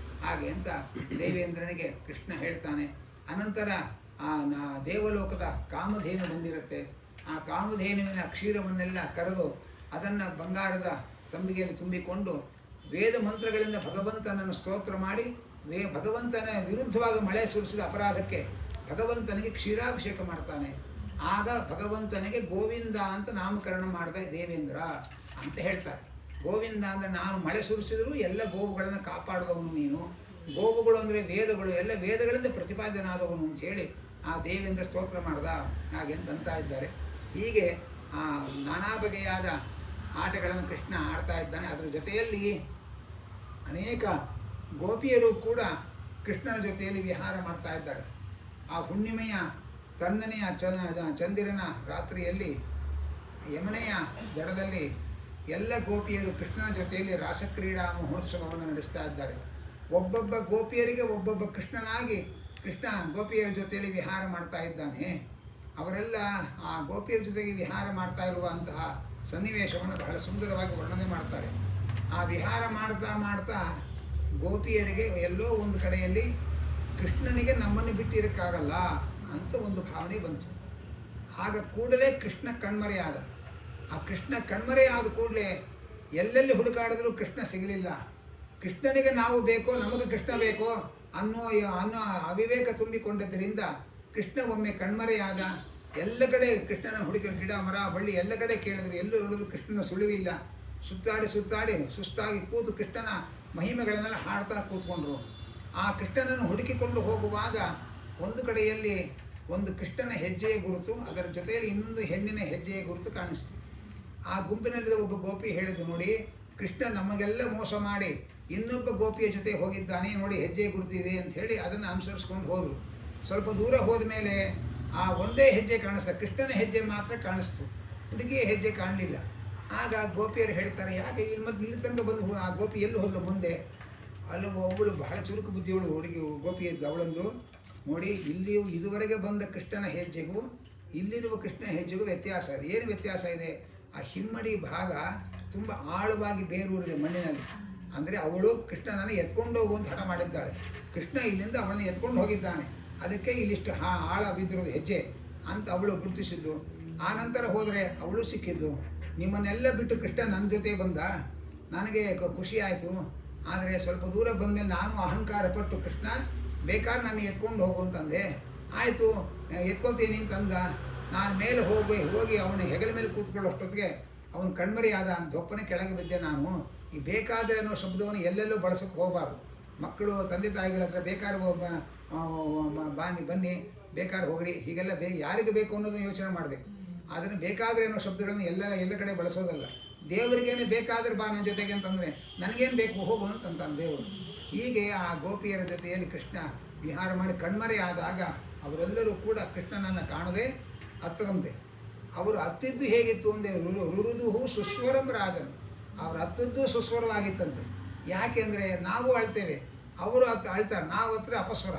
ಹಾಗೆ ಅಂತ ದೇವೇಂದ್ರನಿಗೆ ಕೃಷ್ಣ ಹೇಳ್ತಾನೆ. ಅನಂತರ ಆ ದೇವಲೋಕದ ಕಾಮಧೇನು ಬಂದಿರುತ್ತೆ. ಆ ಕಾಮಧೇನುವಿನ ಕ್ಷೀರವನ್ನೆಲ್ಲ ಕರೆದು ಅದನ್ನು ಬಂಗಾರದ ತಂಬಿಗೆಯಲ್ಲಿ ತುಂಬಿಕೊಂಡು ವೇದ ಮಂತ್ರಗಳಿಂದ ಭಗವಂತನನ್ನು ಸ್ತೋತ್ರ ಮಾಡಿ ಭಗವಂತನ ವಿರುದ್ಧವಾಗಿ ಮಳೆ ಸುರಿಸಿದ ಅಪರಾಧಕ್ಕೆ ಭಗವಂತನಿಗೆ ಕ್ಷೀರಾಭಿಷೇಕ ಮಾಡ್ತಾನೆ. ಆಗ ಭಗವಂತನಿಗೆ ಗೋವಿಂದ ಅಂತ ನಾಮಕರಣ ಮಾಡಿದ ದೇವೇಂದ್ರ ಅಂತ ಹೇಳ್ತಾರೆ. ಗೋವಿಂದ ಅಂದರೆ ನಾನು ಮಳೆ ಸುರಿಸಿದರೂ ಎಲ್ಲ ಗೋವುಗಳನ್ನು ಕಾಪಾಡುವವನು ನೀನು. ಗೋವುಗಳು ಅಂದರೆ ವೇದಗಳು, ಎಲ್ಲ ವೇದಗಳಿಂದ ಪ್ರತಿಪಾದನಾದವನು ಅಂತ ಹೇಳಿ ಆ ದೇವೇಂದ್ರ ಸ್ತೋತ್ರ ಮಾಡ್ದ ಹಾಗೆ ಅಂತ ಇದ್ದಾರೆ. ಹೀಗೆ ಆ ನಾನಾ ಬಗೆಯಾದ ಆಟಗಳನ್ನು ಕೃಷ್ಣ ಆಡ್ತಾ ಇದ್ದಾನೆ. ಅದರ ಜೊತೆಯಲ್ಲಿ ಅನೇಕ ಗೋಪಿಯರು ಕೂಡ ಕೃಷ್ಣನ ಜೊತೆಯಲ್ಲಿ ವಿಹಾರ ಮಾಡ್ತಾ ಇದ್ದಾರೆ. ಆ ಹುಣ್ಣಿಮೆಯ ತಣ್ಣನೆಯ ಚಂದಿರನ ರಾತ್ರಿಯಲ್ಲಿ ಯಮುನೆಯ ದಡದಲ್ಲಿ ಎಲ್ಲ ಗೋಪಿಯರು ಕೃಷ್ಣನ ಜೊತೆಯಲ್ಲಿ ರಾಸಕ್ರೀಡಾ ಮಹೋತ್ಸವವನ್ನು ನಡೆಸ್ತಾ ಇದ್ದಾರೆ. ಒಬ್ಬೊಬ್ಬ ಗೋಪಿಯರಿಗೆ ಒಬ್ಬೊಬ್ಬ ಕೃಷ್ಣನಾಗಿ ಕೃಷ್ಣ ಗೋಪಿಯರ ಜೊತೆಯಲ್ಲಿ ವಿಹಾರ ಮಾಡ್ತಾ ಇದ್ದಾನೆ. ಅವರೆಲ್ಲ ಆ ಗೋಪಿಯರ ಜೊತೆಗೆ ವಿಹಾರ ಮಾಡ್ತಾ ಇರುವಂತಹ ಸನ್ನಿವೇಶವನ್ನು ಬಹಳ ಸುಂದರವಾಗಿ ವರ್ಣನೆ ಮಾಡ್ತಾರೆ. ಆ ವಿಹಾರ ಮಾಡ್ತಾ ಮಾಡ್ತಾ ಗೋಪಿಯರಿಗೆ ಎಲ್ಲೋ ಒಂದು ಕಡೆಯಲ್ಲಿ ಕೃಷ್ಣನಿಗೆ ನಮ್ಮನ್ನು ಬಿಟ್ಟಿರೋಕ್ಕಾಗಲ್ಲ ಅಂತ ಒಂದು ಭಾವನೆ ಬಂತು. ಆಗ ಕೂಡಲೇ ಕೃಷ್ಣ ಕಣ್ಮರೆಯಾದ. ಆ ಕೃಷ್ಣ ಕಣ್ಮರೆಯಾದ ಕೂಡಲೇ ಎಲ್ಲೆಲ್ಲಿ ಹುಡುಕಾಡಿದ್ರೂ ಕೃಷ್ಣ ಸಿಗಲಿಲ್ಲ. ಕೃಷ್ಣನಿಗೆ ನಾವು ಬೇಕೋ ನಮಗೆ ಕೃಷ್ಣ ಬೇಕೋ ಅನ್ನೋ ಅವಿವೇಕ ತುಂಬಿಕೊಂಡಿದ್ದರಿಂದ ಕೃಷ್ಣ ಒಮ್ಮೆ ಕಣ್ಮರೆಯಾದ. ಎಲ್ಲ ಕಡೆ ಕೃಷ್ಣನ ಹುಡುಕಿದ್ರು, ಗಿಡ ಮರ ಬಳ್ಳಿ ಎಲ್ಲ ಕಡೆ ಕೇಳಿದ್ರು, ಎಲ್ಲೂ ನೋಡಿದ್ರು ಕೃಷ್ಣನ ಸುಳಿವಿಲ್ಲ. ಸುತ್ತಾಡಿ ಸುಸ್ತಾಗಿ ಕೂತು ಕೃಷ್ಣನ ಮಹಿಮೆಗಳನ್ನೆಲ್ಲ ಹಾಡ್ತಾ ಕೂತ್ಕೊಂಡ್ರು. ಆ ಕೃಷ್ಣನನ್ನು ಹುಡುಕಿಕೊಂಡು ಹೋಗುವಾಗ ಒಂದು ಕಡೆಯಲ್ಲಿ ಒಂದು ಕೃಷ್ಣನ ಹೆಜ್ಜೆಯ ಗುರುತು, ಅದರ ಜೊತೆಯಲ್ಲಿ ಇನ್ನೊಂದು ಹೆಣ್ಣಿನ ಹೆಜ್ಜೆಯ ಗುರುತು ಕಾಣಿಸ್ತು. ಆ ಗುಂಪಿನಲ್ಲಿದ್ದ ಒಬ್ಬ ಗೋಪಿ ಹೇಳಿದ್ದು, ನೋಡಿ ಕೃಷ್ಣ ನಮಗೆಲ್ಲ ಮೋಸ ಮಾಡಿ ಇನ್ನೊಬ್ಬ ಗೋಪಿಯ ಜೊತೆ ಹೋಗಿದ್ದಾನೆ, ನೋಡಿ ಹೆಜ್ಜೆ ಗುರುತಿದೆ ಅಂತ ಹೇಳಿ ಅದನ್ನು ಅನುಸರಿಸ್ಕೊಂಡು ಹೋದರು. ಸ್ವಲ್ಪ ದೂರ ಹೋದ ಮೇಲೆ ಆ ಒಂದೇ ಹೆಜ್ಜೆ ಕಾಣಿಸ್ತ, ಕೃಷ್ಣನ ಹೆಜ್ಜೆ ಮಾತ್ರ ಕಾಣಿಸ್ತು, ಹುಡುಗಿಯ ಹೆಜ್ಜೆ ಕಾಣಲಿಲ್ಲ. ಆಗ ಗೋಪಿಯರು ಹೇಳ್ತಾರೆ, ಯಾಕೆ ಇಲ್ಲಿ ತನಕ ಬಂದು ಆ ಗೋಪಿ ಎಲ್ಲಿ ಹೋದ್ಲು ಮುಂದೆ? ಅಲ್ಲಿ ಒಬ್ಬಳು ಬಹಳ ಚುರುಕು ಬುದ್ಧಿಯವಳು ಹುಡುಗಿ ಗೋಪಿ ಇದ್ದು, ಅವಳೊಂದು ನೋಡಿ ಇಲ್ಲಿಯೂ ಇದುವರೆಗೆ ಬಂದ ಕೃಷ್ಣನ ಹೆಜ್ಜೆಗೂ ಇಲ್ಲಿರುವ ಕೃಷ್ಣನ ಹೆಜ್ಜೆಗೂ ವ್ಯತ್ಯಾಸ ಇದೆ. ಏನು ವ್ಯತ್ಯಾಸ ಇದೆ? ಆ ಹಿಮ್ಮಡಿ ಭಾಗ ತುಂಬ ಆಳವಾಗಿ ಬೇರೂರಿದೆ ಮಣ್ಣಿನಲ್ಲಿ. ಅಂದರೆ ಅವಳು ಕೃಷ್ಣನನ್ನು ಎತ್ಕೊಂಡು ಹೋಗುವಂತ ಹಠ ಮಾಡಿದ್ದಾಳೆ. ಕೃಷ್ಣ ಇಲ್ಲಿಂದ ಅವಳನ್ನು ಎತ್ಕೊಂಡು ಹೋಗಿದ್ದಾನೆ, ಅದಕ್ಕೆ ಇಲ್ಲಿಷ್ಟು ಆಳ ಬಿದ್ದಿರೋದು ಹೆಜ್ಜೆ ಅಂತ ಅವಳು ಗುರುತಿಸಿದ್ದು. ಆ ನಂತರ ಹೋದರೆ ಅವಳು ಸಿಕ್ಕಿದ್ದು. ನಿಮ್ಮನ್ನೆಲ್ಲ ಬಿಟ್ಟು ಕೃಷ್ಣ ನನ್ನ ಜೊತೆ ಬಂದ, ನನಗೆ ಖುಷಿ ಆಯಿತು. ಆದರೆ ಸ್ವಲ್ಪ ದೂರ ಬಂದಮೇಲೆ ನಾನು ಅಹಂಕಾರ ಪಟ್ಟು ಕೃಷ್ಣ ಬೇಕಾದ್ರೆ ನಾನು ಎತ್ಕೊಂಡು ಹೋಗು ಅಂತಂದೆ. ಆಯಿತು ಎತ್ಕೊಳ್ತೀನಿ ಅಂತಂದ. ನಾನು ಮೇಲೆ ಹೋಗಿ ಅವನ ಹೆಗಲ ಮೇಲೆ ಕೂತ್ಕೊಳ್ಳೋಷ್ಟೊತ್ತಿಗೆ ಅವನು ಕಣ್ಮರಿ ಆದ ದೊಪ್ಪನೆ ಕೆಳಗೆ ಬಿದ್ದೆ. ನಾನು ಈ ಬೇಕಾದರೆ ಅನ್ನೋ ಶಬ್ದವನ್ನು ಎಲ್ಲೆಲ್ಲೂ ಬಳಸೋಕ್ಕೆ ಹೋಗಬಾರ್ದು. ಮಕ್ಕಳು ತಂದೆ ತಾಯಿಗಳ ಹತ್ರ ಬೇಕಾದ್ರೆ ಬನ್ನಿ ಬೇಕಾದ್ರೆ ಹೋಗ್ರಿ ಹೀಗೆಲ್ಲ ಯಾರಿಗೆ ಬೇಕು ಅನ್ನೋದನ್ನು ಯೋಚನೆ ಮಾಡಬೇಕು. ಅದನ್ನು ಬೇಕಾದರೆ ಅನ್ನೋ ಶಬ್ದಗಳನ್ನು ಎಲ್ಲ ಕಡೆ ಬಳಸೋದಲ್ಲ. ದೇವರಿಗೇನೆ ಬೇಕಾದ್ರೆ ಬಾ ನನ್ನ ಜೊತೆಗೆ ಅಂತಂದರೆ ನನಗೇನು ಬೇಕು ಹೋಗು ಅಂತಂತಾನೆ ದೇವರು. ಹೀಗೆ ಆ ಗೋಪಿಯರ ಜೊತೆಯಲ್ಲಿ ಕೃಷ್ಣ ವಿಹಾರ ಮಾಡಿ ಕಣ್ಮರೆ ಆದಾಗ ಅವರೆಲ್ಲರೂ ಕೂಡ ಕೃಷ್ಣನನ್ನು ಕಾಣದೆ ಹತ್ತರಂತೆ. ಅವರು ಹತ್ತಿದ್ದು ಹೇಗಿತ್ತು ಅಂದರೆ ರುರುದುಹು ಸುಸ್ವರಂ ರಾಜನು. ಅವ್ರು ಹತ್ತದ್ದು ಸುಸ್ವರವಾಗಿತ್ತಂತೆ. ಯಾಕೆಂದರೆ ನಾವು ಅಳ್ತೇವೆ, ಅವರು ಅಳ್ತಾರೆ, ನಾವು ಹತ್ರ ಅಪಸ್ವರ,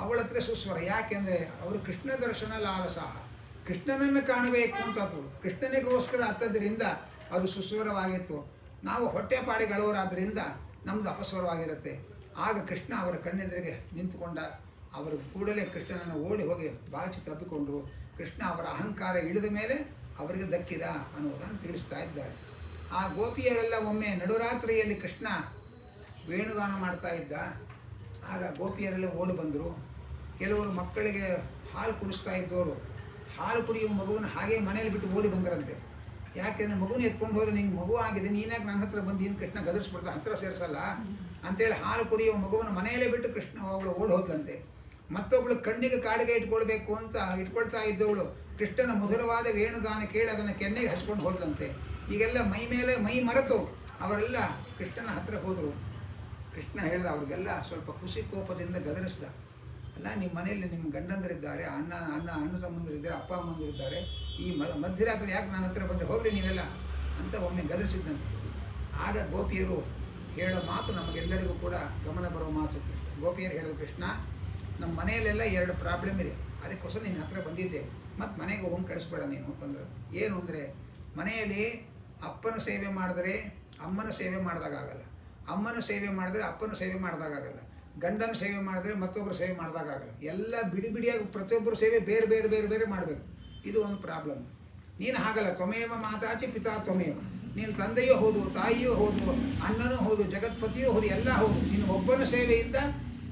ಅವಳ ಹತ್ರ ಸುಸ್ವರ. ಯಾಕೆಂದರೆ ಅವರು ಕೃಷ್ಣ ದರ್ಶನ ಲಾಲಸಾಹ, ಕೃಷ್ಣನನ್ನು ಕಾಣಬೇಕು ಅಂತ ಕೃಷ್ಣನಿಗೋಸ್ಕರ ಹತ್ತದ್ರಿಂದ ಅದು ಸುಸ್ವರವಾಗಿತ್ತು. ನಾವು ಹೊಟ್ಟೆಪಾಡಿಗಳವರಾದ್ದರಿಂದ ನಮ್ಮದು ಅಪಸ್ವರವಾಗಿರುತ್ತೆ. ಆಗ ಕೃಷ್ಣ ಅವರ ಕಣ್ಣೆದುರಿಗೆ ನಿಂತುಕೊಂಡ. ಅವರು ಕೂಡಲೇ ಕೃಷ್ಣನನ್ನು ಓಡಿ ಹೋಗಿ ಬಾಚಿ ತಬ್ಬಿಕೊಂಡರು. ಕೃಷ್ಣ ಅವರ ಅಹಂಕಾರ ಇಳಿದ ಮೇಲೆ ಅವರಿಗೆ ದಕ್ಕಿದ ಅನ್ನೋದನ್ನು ತಿಳಿಸ್ತಾ ಇದ್ದಾರೆ. ಆ ಗೋಪಿಯರೆಲ್ಲ ಒಮ್ಮೆ ನಡುರಾತ್ರಿಯಲ್ಲಿ ಕೃಷ್ಣ ವೇಣುಗಾನ ಮಾಡ್ತಾ ಇದ್ದ. ಆಗ ಗೋಪಿಯರೆಲ್ಲ ಓಡಿ ಬಂದರು. ಕೆಲವರು ಮಕ್ಕಳಿಗೆ ಹಾಲು ಕುಡಿಸ್ತಾ ಇದ್ದವರು ಹಾಲು ಕುಡಿಯುವ ಮಗುವನ್ನು ಹಾಗೆ ಮನೆಯಲ್ಲಿ ಬಿಟ್ಟು ಓಡಿ ಬಂದರಂತೆ. ಯಾಕೆಂದರೆ ಮಗುನ ಎತ್ಕೊಂಡು ಹೋದರೆ ನಿಂಗೆ ಮಗು ಆಗಿದೆ, ನೀನ್ಯಾಕೆ ನನ್ನ ಹತ್ರ ಬಂದು ಕೃಷ್ಣ ಗದರಿಸ್ಬಿಡ್ತಾ ಹತ್ರ ಸೇರಿಸಲ್ಲ ಅಂತೇಳಿ ಹಾಲು ಕುಡಿಯುವ ಮಗುವನ್ನು ಮನೆಯಲ್ಲೇ ಬಿಟ್ಟು ಕೃಷ್ಣ ಅವಳು ಓಡಿ ಹೋದ್ಲಂತೆ. ಮತ್ತೊಬ್ಬಳು ಕಣ್ಣಿಗೆ ಕಾಡಿಗೆ ಇಟ್ಕೊಳ್ಬೇಕು ಅಂತ ಇಟ್ಕೊಳ್ತಾ ಇದ್ದವಳು ಕೃಷ್ಣನ ಮಧುರವಾದ ವೇಣುಗಾನ ಕೇಳಿ ಅದನ್ನು ಕೆನ್ನೆಗೆ ಹಚ್ಕೊಂಡು ಹೋದ್ಲಂತೆ. ಈಗೆಲ್ಲ ಮೈ ಮರೆತು ಅವರೆಲ್ಲ ಕೃಷ್ಣನ ಹತ್ರ ಹೋದರು. ಕೃಷ್ಣ ಹೇಳಿದ ಅವ್ರಿಗೆಲ್ಲ ಸ್ವಲ್ಪ ಖುಷಿ ಕೋಪದಿಂದ ಗದರಿಸಿದ. ಅಲ್ಲ, ನಿಮ್ಮ ಮನೆಯಲ್ಲಿ ನಿಮ್ಮ ಗಂಡಂದರಿದ್ದಾರೆ, ಅಣ್ಣ ತಮ್ಮಂದಿರಿದ್ದಾರೆ, ಅಪ್ಪ ಅಮ್ಮಂದಿರಿದ್ದಾರೆ, ಈ ಮಧ್ಯರಾತ್ರಿ ಯಾಕೆ ನನ್ನ ಹತ್ರ ಬಂದರೆ ಹೋಗ್ರಿ ನೀವೆಲ್ಲ ಅಂತ ಒಮ್ಮೆ ಗದರಿಸಿದ್ದಂತೆ. ಆಗ ಗೋಪಿಯರು ಹೇಳೋ ಮಾತು ನಮಗೆಲ್ಲರಿಗೂ ಕೂಡ ಗಮನ ಬರೋ ಮಾತು. ಗೋಪಿಯರು ಹೇಳಿದ್ರು, ಕೃಷ್ಣ ನಮ್ಮ ಮನೆಯಲ್ಲೆಲ್ಲ 2 ಪ್ರಾಬ್ಲಮ್ ಇದೆ, ಅದಕ್ಕೋಸ್ಕರ ನಿನ್ನ ಹತ್ರ ಬಂದಿದ್ದೆ, ಮತ್ತು ಮನೆಗೆ ಹೋಗಿ ಕಳಿಸ್ಬೇಡ ನೀನು ಅಂತಂದ್ರೆ. ಏನು ಅಂದರೆ ಮನೆಯಲ್ಲಿ ಅಪ್ಪನ ಸೇವೆ ಮಾಡಿದ್ರೆ ಅಮ್ಮನ ಸೇವೆ ಮಾಡಿದಾಗಲ್ಲ, ಅಮ್ಮನ ಸೇವೆ ಮಾಡಿದ್ರೆ ಅಪ್ಪನ ಸೇವೆ ಮಾಡಿದಾಗಲ್ಲ, ಗಂಡನ ಸೇವೆ ಮಾಡಿದ್ರೆ ಮತ್ತೊಬ್ಬರು ಸೇವೆ ಮಾಡಿದಾಗಲ್ಲ. ಎಲ್ಲ ಬಿಡಿಯಾಗಿ ಪ್ರತಿಯೊಬ್ಬರು ಸೇವೆ ಬೇರೆ ಮಾಡಬೇಕು. ಇದು ಒಂದು ಪ್ರಾಬ್ಲಮ್. ನೀನು ಹಾಗಲ್ಲ, ತ್ವಮೇವ ಮಾತಾಚಿ ಪಿತಾ ತ್ವಮೇವ. ನೀನು ತಂದೆಯೂ ಹೌದು, ತಾಯಿಯೂ ಹೌದು, ಅಣ್ಣನೂ ಹೌದು, ಜಗತ್ಪತಿಯೂ ಹೌದು, ಎಲ್ಲ ಹೌದು. ನೀನು ಒಬ್ಬನ ಸೇವೆಯಿಂದ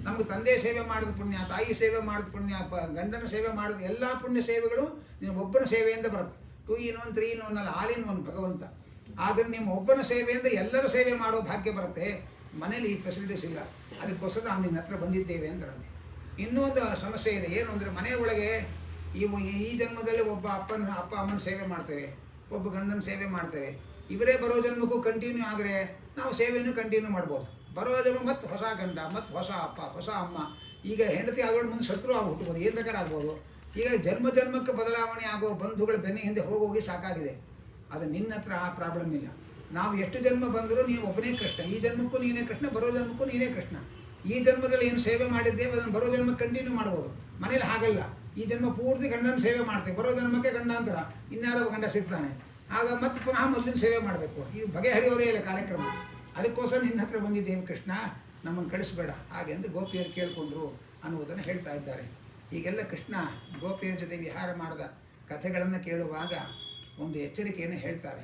ನಮಗೆ ತಂದೆ ಸೇವೆ ಮಾಡಿದ ಪುಣ್ಯ, ತಾಯಿ ಸೇವೆ ಮಾಡಿದ ಪುಣ್ಯ, ಗಂಡನ ಸೇವೆ ಮಾಡಿದ ಎಲ್ಲ ಪುಣ್ಯ ಸೇವೆಗಳು ನೀನು ಒಬ್ಬನ ಸೇವೆಯಿಂದ ಬರುತ್ತೆ. 2 in 1 3 in 1 ಅಲ್ಲ, ಆಲ್ ಇನ್ ಒನ್ ಭಗವಂತ. ಆದರೆ ನಿಮ್ಮ ಒಬ್ಬನ ಸೇವೆಯಿಂದ ಎಲ್ಲರ ಸೇವೆ ಮಾಡೋ ಭಾಗ್ಯ ಬರುತ್ತೆ. ಮನೇಲಿ ಈ ಫೆಸಿಲಿಟೀಸ್ ಇಲ್ಲ, ಅದಕ್ಕೋಸ್ಕರ ನಾವು ನಿನ್ನ ಹತ್ರ ಬಂದಿದ್ದೇವೆ ಅಂತಂತೆ. ಇನ್ನೊಂದು ಸಮಸ್ಯೆ ಇದೆ. ಏನು ಅಂದರೆ ಮನೆಯ ಒಳಗೆ ಈ ಜನ್ಮದಲ್ಲಿ ಒಬ್ಬ ಅಪ್ಪ ಅಮ್ಮನ ಸೇವೆ ಮಾಡ್ತೇವೆ, ಒಬ್ಬ ಗಂಡನ ಸೇವೆ ಮಾಡ್ತೇವೆ. ಇವರೇ ಬರೋ ಜನ್ಮಕ್ಕೂ ಕಂಟಿನ್ಯೂ ಆದರೆ ನಾವು ಸೇವೆಯನ್ನು ಕಂಟಿನ್ಯೂ ಮಾಡ್ಬೋದು. ಬರೋ ಜನ್ಮ ಮತ್ತು ಹೊಸ ಗಂಡ, ಮತ್ತು ಹೊಸ ಅಪ್ಪ, ಹೊಸ ಅಮ್ಮ. ಈಗ ಹೆಂಡತಿ ಆಗೋಳು ಮುಂದೆ ಶತ್ರು ಹುಟ್ಟಬೋದು, ಏನು ಬೇಕಾದ್ರೆ ಆಗ್ಬೋದು. ಈಗ ಜನ್ಮಕ್ಕೆ ಬದಲಾವಣೆ ಆಗೋ ಬಂಧುಗಳ ಬೆನ್ನ ಹಿಂದೆ ಹೋಗಿ ಸಾಕಾಗಿದೆ. ಅದು ನಿನ್ನ ಹತ್ರ ಆ ಪ್ರಾಬ್ಲಮ್ ಇಲ್ಲ. ನಾವು ಎಷ್ಟು ಜನ್ಮ ಬಂದರೂ ನೀವು ಒಬ್ಬನೇ ಕೃಷ್ಣ. ಈ ಜನ್ಮಕ್ಕೂ ನೀನೇ ಕೃಷ್ಣ, ಬರೋ ಜನ್ಮಕ್ಕೂ ನೀನೇ ಕೃಷ್ಣ. ಈ ಜನ್ಮದಲ್ಲಿ ಏನು ಸೇವೆ ಮಾಡಿದ್ದೇವೆ ಅದನ್ನು ಬರೋ ಜನ್ಮಕ್ಕೆ ಕಂಟಿನ್ಯೂ ಮಾಡ್ಬೋದು. ಮನೇಲಿ ಹಾಗಲ್ಲ, ಈ ಜನ್ಮ ಪೂರ್ತಿ ಗಂಡನ ಸೇವೆ ಮಾಡ್ತೇವೆ, ಬರೋ ಜನ್ಮಕ್ಕೆ ಗಂಡಾಂತರ ಇನ್ಯಾರೋ ಗಂಡ ಸಿಗ್ತಾನೆ, ಆಗ ಮತ್ತೆ ಪುನಃ ಮೊದಲಿನ ಸೇವೆ ಮಾಡಬೇಕು. ಈ ಬಗೆಹರಿಯೋದೇ ಇಲ್ಲ ಕಾರ್ಯಕ್ರಮ. ಅದಕ್ಕೋಸ್ಕರ ನಿನ್ನ ಹತ್ರ ಬಂದಿದ್ದೇವೆ ಕೃಷ್ಣ, ನಮ್ಮನ್ನು ಕಳಿಸ್ಬೇಡ ಹಾಗೆ ಎಂದು ಗೋಪಿಯರು ಕೇಳಿಕೊಂಡ್ರು ಅನ್ನುವುದನ್ನು ಹೇಳ್ತಾ ಇದ್ದಾರೆ. ಹೀಗೆಲ್ಲ ಕೃಷ್ಣ ಗೋಪಿಯರ ಜೊತೆ ವಿಹಾರ ಮಾಡಿದ ಕಥೆಗಳನ್ನು ಕೇಳುವಾಗ ಒಂದು ಎಚ್ಚರಿಕೆಯನ್ನು ಹೇಳ್ತಾರೆ.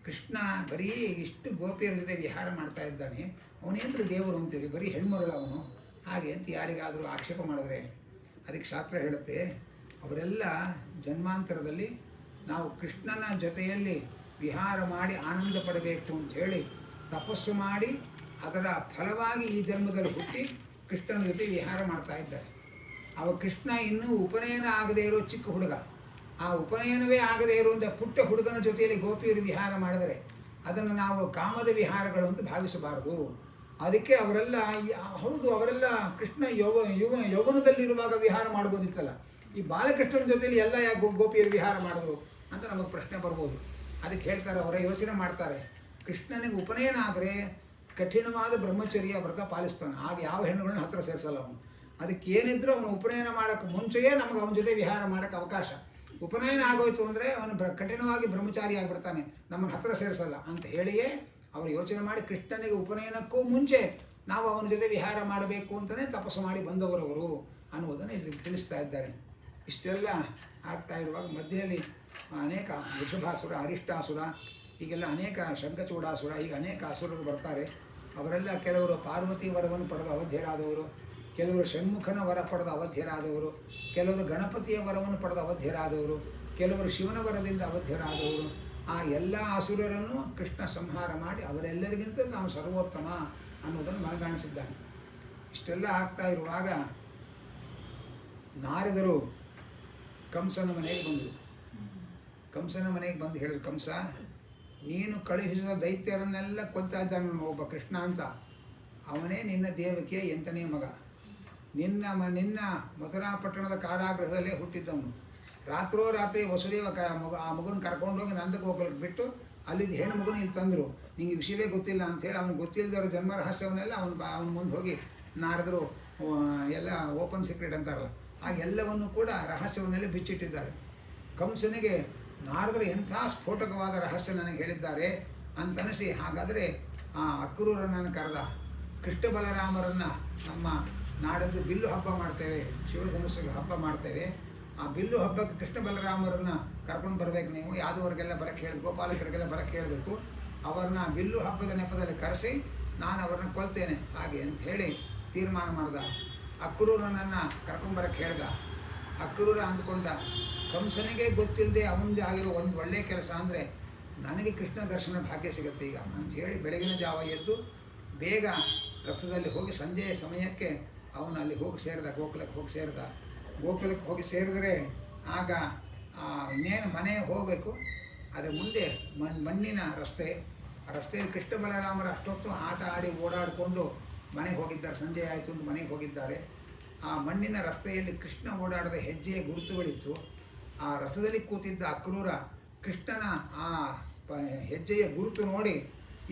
ಕೃಷ್ಣ ಬರೀ ಇಷ್ಟು ಗೋಪಿಯರ ಜೊತೆ ವಿಹಾರ ಮಾಡ್ತಾ ಇದ್ದಾನೆ, ಅವನೇನ್ರಿ ದೇವರು ಅಂತೀರಿ, ಬರೀ ಹೆಣ್ಮರಳು ಅವನು ಹಾಗೆ ಅಂತ ಯಾರಿಗಾದರೂ ಆಕ್ಷೇಪ ಮಾಡಿದ್ರೆ ಅದಕ್ಕೆ ಶಾಸ್ತ್ರ ಹೇಳುತ್ತೆ, ಅವರೆಲ್ಲ ಜನ್ಮಾಂತರದಲ್ಲಿ ನಾವು ಕೃಷ್ಣನ ಜೊತೆಯಲ್ಲಿ ವಿಹಾರ ಮಾಡಿ ಆನಂದ ಪಡಬೇಕು ಅಂಥೇಳಿ ತಪಸ್ಸು ಮಾಡಿ ಅದರ ಫಲವಾಗಿ ಈ ಜನ್ಮದಲ್ಲಿ ಹುಟ್ಟಿ ಕೃಷ್ಣನ ಜೊತೆ ವಿಹಾರ ಮಾಡ್ತಾ ಇದ್ದಾರೆ. ಅವ ಕೃಷ್ಣ ಇನ್ನೂ ಉಪನಯನ ಆಗದೇ ಇರೋ ಚಿಕ್ಕ ಹುಡುಗ. ಆ ಉಪನಯನವೇ ಆಗದೇ ಇರುವಂಥ ಪುಟ್ಟ ಹುಡುಗನ ಜೊತೆಯಲ್ಲಿ ಗೋಪಿಯರು ವಿಹಾರ ಮಾಡಿದರೆ ಅದನ್ನು ನಾವು ಕಾಮದ ವಿಹಾರಗಳು ಅಂತ ಭಾವಿಸಬಾರದು. ಅದಕ್ಕೆ ಅವರೆಲ್ಲ ಹೌದು, ಅವರೆಲ್ಲ ಕೃಷ್ಣ ಯೌವನದಲ್ಲಿರುವಾಗ ವಿಹಾರ ಮಾಡ್ಬೋದಿತ್ತಲ್ಲ, ಈ ಬಾಲಕೃಷ್ಣನ ಜೊತೆಯಲ್ಲಿ ಎಲ್ಲ ಯಾಕೆ ಗೋಪಿಯರು ವಿಹಾರ ಮಾಡಿದ್ರು ಅಂತ ನಮಗೆ ಪ್ರಶ್ನೆ ಬರ್ಬೋದು. ಅದಕ್ಕೆ ಹೇಳ್ತಾರೆ, ಅವರ ಯೋಚನೆ ಮಾಡ್ತಾರೆ, ಕೃಷ್ಣನಿಗೆ ಉಪನಯನ ಆದರೆ ಕಠಿಣವಾದ ಬ್ರಹ್ಮಚರ್ಯ ವ್ರತ ಪಾಲಿಸ್ತಾನೆ, ಆಗ ಯಾವ ಹೆಣ್ಣುಗಳನ್ನ ಹತ್ತಿರ ಸೇರಿಸಲ್ಲ ಅವನು. ಅದಕ್ಕೆ ಏನಿದ್ರು ಅವನು ಉಪನಯನ ಮಾಡೋಕ್ಕೆ ಮುಂಚೆಯೇ ನಮಗೆ ಅವನ ಜೊತೆ ವಿಹಾರ ಮಾಡೋಕ್ಕೆ ಅವಕಾಶ. ಉಪನಯನ ಆಗೋಯ್ತು ಅಂದರೆ ಅವನು ಕಠಿಣವಾಗಿ ಬ್ರಹ್ಮಚಾರಿ ಆಗಿಬಿಡ್ತಾನೆ, ನಮ್ಮನ್ನು ಹತ್ತಿರ ಸೇರಿಸಲ್ಲ ಅಂತ ಹೇಳಿಯೇ ಅವರು ಯೋಚನೆ ಮಾಡಿ ಕೃಷ್ಣನಿಗೆ ಉಪನಯನಕ್ಕೂ ಮುಂಚೆ ನಾವು ಅವನ ಜೊತೆ ವಿಹಾರ ಮಾಡಬೇಕು ಅಂತಲೇ ತಪಸ್ಸು ಮಾಡಿ ಬಂದವರವರು ಅನ್ನುವುದನ್ನು ಇಲ್ಲಿ ತಿಳಿಸ್ತಾ ಇದ್ದಾರೆ. ಇಷ್ಟೆಲ್ಲ ಆಗ್ತಾ ಇರುವಾಗ ಮಧ್ಯದಲ್ಲಿ ಅನೇಕ ವೃಷಭಾಸುರ, ಅರಿಷ್ಟಾಸುರ, ಹೀಗೆಲ್ಲ ಅನೇಕ ಶಂಖಚೂಡಾಸುರ, ಈಗ ಅನೇಕ ಅಸುರರು ಬರ್ತಾರೆ. ಅವರೆಲ್ಲ ಕೆಲವರು ಪಾರ್ವತಿ ವರವನ್ನು ಪಡೆದ ಅವಧ್ಯರಾದವರು, ಕೆಲವರು ಷಣ್ಮುಖನ ವರ ಪಡೆದ ಅವಧ್ಯರಾದವರು, ಕೆಲವರು ಗಣಪತಿಯ ವರವನ್ನು ಪಡೆದ ಅವಧ್ಯರಾದವರು, ಕೆಲವರು ಶಿವನ ವರದಿಂದ ಅವಧ್ಯರಾದವರು. ಆ ಎಲ್ಲ ಅಸುರರನ್ನು ಕೃಷ್ಣ ಸಂಹಾರ ಮಾಡಿ ಅವರೆಲ್ಲರಿಗಿಂತ ನಾವು ಸರ್ವೋತ್ತಮ ಅನ್ನೋದನ್ನು ಮನಗಾಣಿಸಿದ್ದಾನೆ. ಇಷ್ಟೆಲ್ಲ ಆಗ್ತಾ ಇರುವಾಗ ನಾರದರು ಕಂಸನ ಮನೆಗೆ ಬಂದರು. ಕಂಸನ ಮನೆಗೆ ಬಂದು ಹೇಳಿದ್ರು, ಕಂಸ, ನೀನು ಕಳುಹಿಸಿದ ದೈತ್ಯರನ್ನೆಲ್ಲ ಕೊಲ್ತಾ ಇದ್ದಾನೆ ಒಬ್ಬ ಕೃಷ್ಣ ಅಂತ, ಅವನೇ ನಿನ್ನ ದೇವಕಿಯ 8ನೇ ಮಗ. ನಿನ್ನ ಮಥುರಾ ಪಟ್ಟಣದ ಕಾರಾಗೃಹದಲ್ಲೇ ಹುಟ್ಟಿದ್ದವನು. ರಾತ್ರೋರಾತ್ರಿ ವಸುದೇವ ಆ ಮಗುನ ಕರ್ಕೊಂಡೋಗಿ ನಂದಗೋಕುಲಕ್ಕೆ ಬಿಟ್ಟು ಅಲ್ಲಿದ್ದು ಹೆಣ್ಣು ಮಗುನ ಇಲ್ಲಿ ತಂದರು. ನಿಂಗೆ ವಿಷಯವೇ ಗೊತ್ತಿಲ್ಲ ಅಂಥೇಳಿ ಅವ್ನು ಗೊತ್ತಿಲ್ಲದವ್ರ ಜನ್ಮ ರಹಸ್ಯವನ್ನೆಲ್ಲ ಅವನ ಮುಂದೆ ಹೋಗಿ ನಾರದರು ಎಲ್ಲ ಓಪನ್ ಸೀಕ್ರೆಟ್ ಅಂತಾರಲ್ಲ, ಹಾಗೆಲ್ಲವನ್ನು ಕೂಡ ರಹಸ್ಯವನ್ನೆಲ್ಲ ಬಿಚ್ಚಿಟ್ಟಿದ್ದಾರೆ. ಕಂಸನಿಗೆ ನಾರದರು ಎಂಥ ಸ್ಫೋಟಕವಾದ ರಹಸ್ಯ ನನಗೆ ಹೇಳಿದ್ದಾರೆ ಅಂತನಿಸಿ, ಹಾಗಾದರೆ ಆ ಅಕ್ರೂರನನ್ನು ಕರೆದ. ಕೃಷ್ಣ ಬಲರಾಮರನ್ನು ನಮ್ಮ ನಾಡದ್ದು ಬಿಲ್ಲು ಹಬ್ಬ ಮಾಡ್ತೇವೆ, ಶಿವಧನುಸ್ಸಿಗೆ ಹಬ್ಬ ಮಾಡ್ತೇವೆ. ಆ ಬಿಲ್ಲು ಹಬ್ಬಕ್ಕೆ ಕೃಷ್ಣ ಬಲರಾಮರನ್ನು ಕರ್ಕೊಂಡು ಬರಬೇಕು, ನೀವು ಯಾದವರಿಗೆಲ್ಲ ಬರಕ್ಕೆ ಹೇಳಿ, ಗೋಪಾಲಕರಿಗೆಲ್ಲ ಬರಕ್ಕೆ ಹೇಳಬೇಕು. ಅವ್ರನ್ನ ಬಿಲ್ಲು ಹಬ್ಬದ ನೆಪದಲ್ಲಿ ಕರೆಸಿ ನಾನು ಅವ್ರನ್ನ ಕೊಲ್ತೇನೆ ಹಾಗೆ ಅಂತ ಹೇಳಿ ತೀರ್ಮಾನ ಮಾಡ್ದ. ಅಕ್ರೂರನನ್ನು ಕರ್ಕೊಂಬರಕ್ಕೆ ಹೇಳ್ದ. ಅಕ್ರೂರ ಅಂದ್ಕೊಂಡ, ಕಂಸನಿಗೆ ಗೊತ್ತಿಲ್ಲದೆ ಅವನದೇ ಆಗಿರೋ ಒಂದು ಒಳ್ಳೆಯ ಕೆಲಸ ಅಂದರೆ ನನಗೆ ಕೃಷ್ಣ ದರ್ಶನ ಭಾಗ್ಯ ಸಿಗುತ್ತೆ ಈಗ ಅಂಥೇಳಿ ಬೆಳಗಿನ ಜಾವ ಎದ್ದು ಬೇಗ ರಥದಲ್ಲಿ ಹೋಗಿ ಸಂಜೆಯ ಸಮಯಕ್ಕೆ ಅವನು ಅಲ್ಲಿ ಹೋಗಿ ಸೇರಿದ, ಗೋಕುಲಕ್ಕೆ ಹೋಗಿ ಸೇರಿದರೆ ಆಗ ಇನ್ನೇನು ಮನೆಗೆ ಹೋಗಬೇಕು. ಅದರ ಮುಂದೆ ಮಣ್ಣಿನ ರಸ್ತೆ, ಆ ರಸ್ತೆಯಲ್ಲಿ ಕೃಷ್ಣ ಬಲರಾಮರ ಅಷ್ಟೊತ್ತು ಆಟ ಆಡಿ ಓಡಾಡಿಕೊಂಡು ಮನೆಗೆ ಹೋಗಿದ್ದಾರೆ. ಸಂಜೆ ಆಯಿತು ಅಂತ ಮನೆಗೆ ಹೋಗಿದ್ದಾರೆ. ಆ ಮಣ್ಣಿನ ರಸ್ತೆಯಲ್ಲಿ ಕೃಷ್ಣ ಓಡಾಡದ ಹೆಜ್ಜೆಯ ಗುರುತುಗಳಿತ್ತು. ಆ ರಥದಲ್ಲಿ ಕೂತಿದ್ದ ಅಕ್ರೂರ ಕೃಷ್ಣನ ಆ ಹೆಜ್ಜೆಯ ಗುರುತು ನೋಡಿ,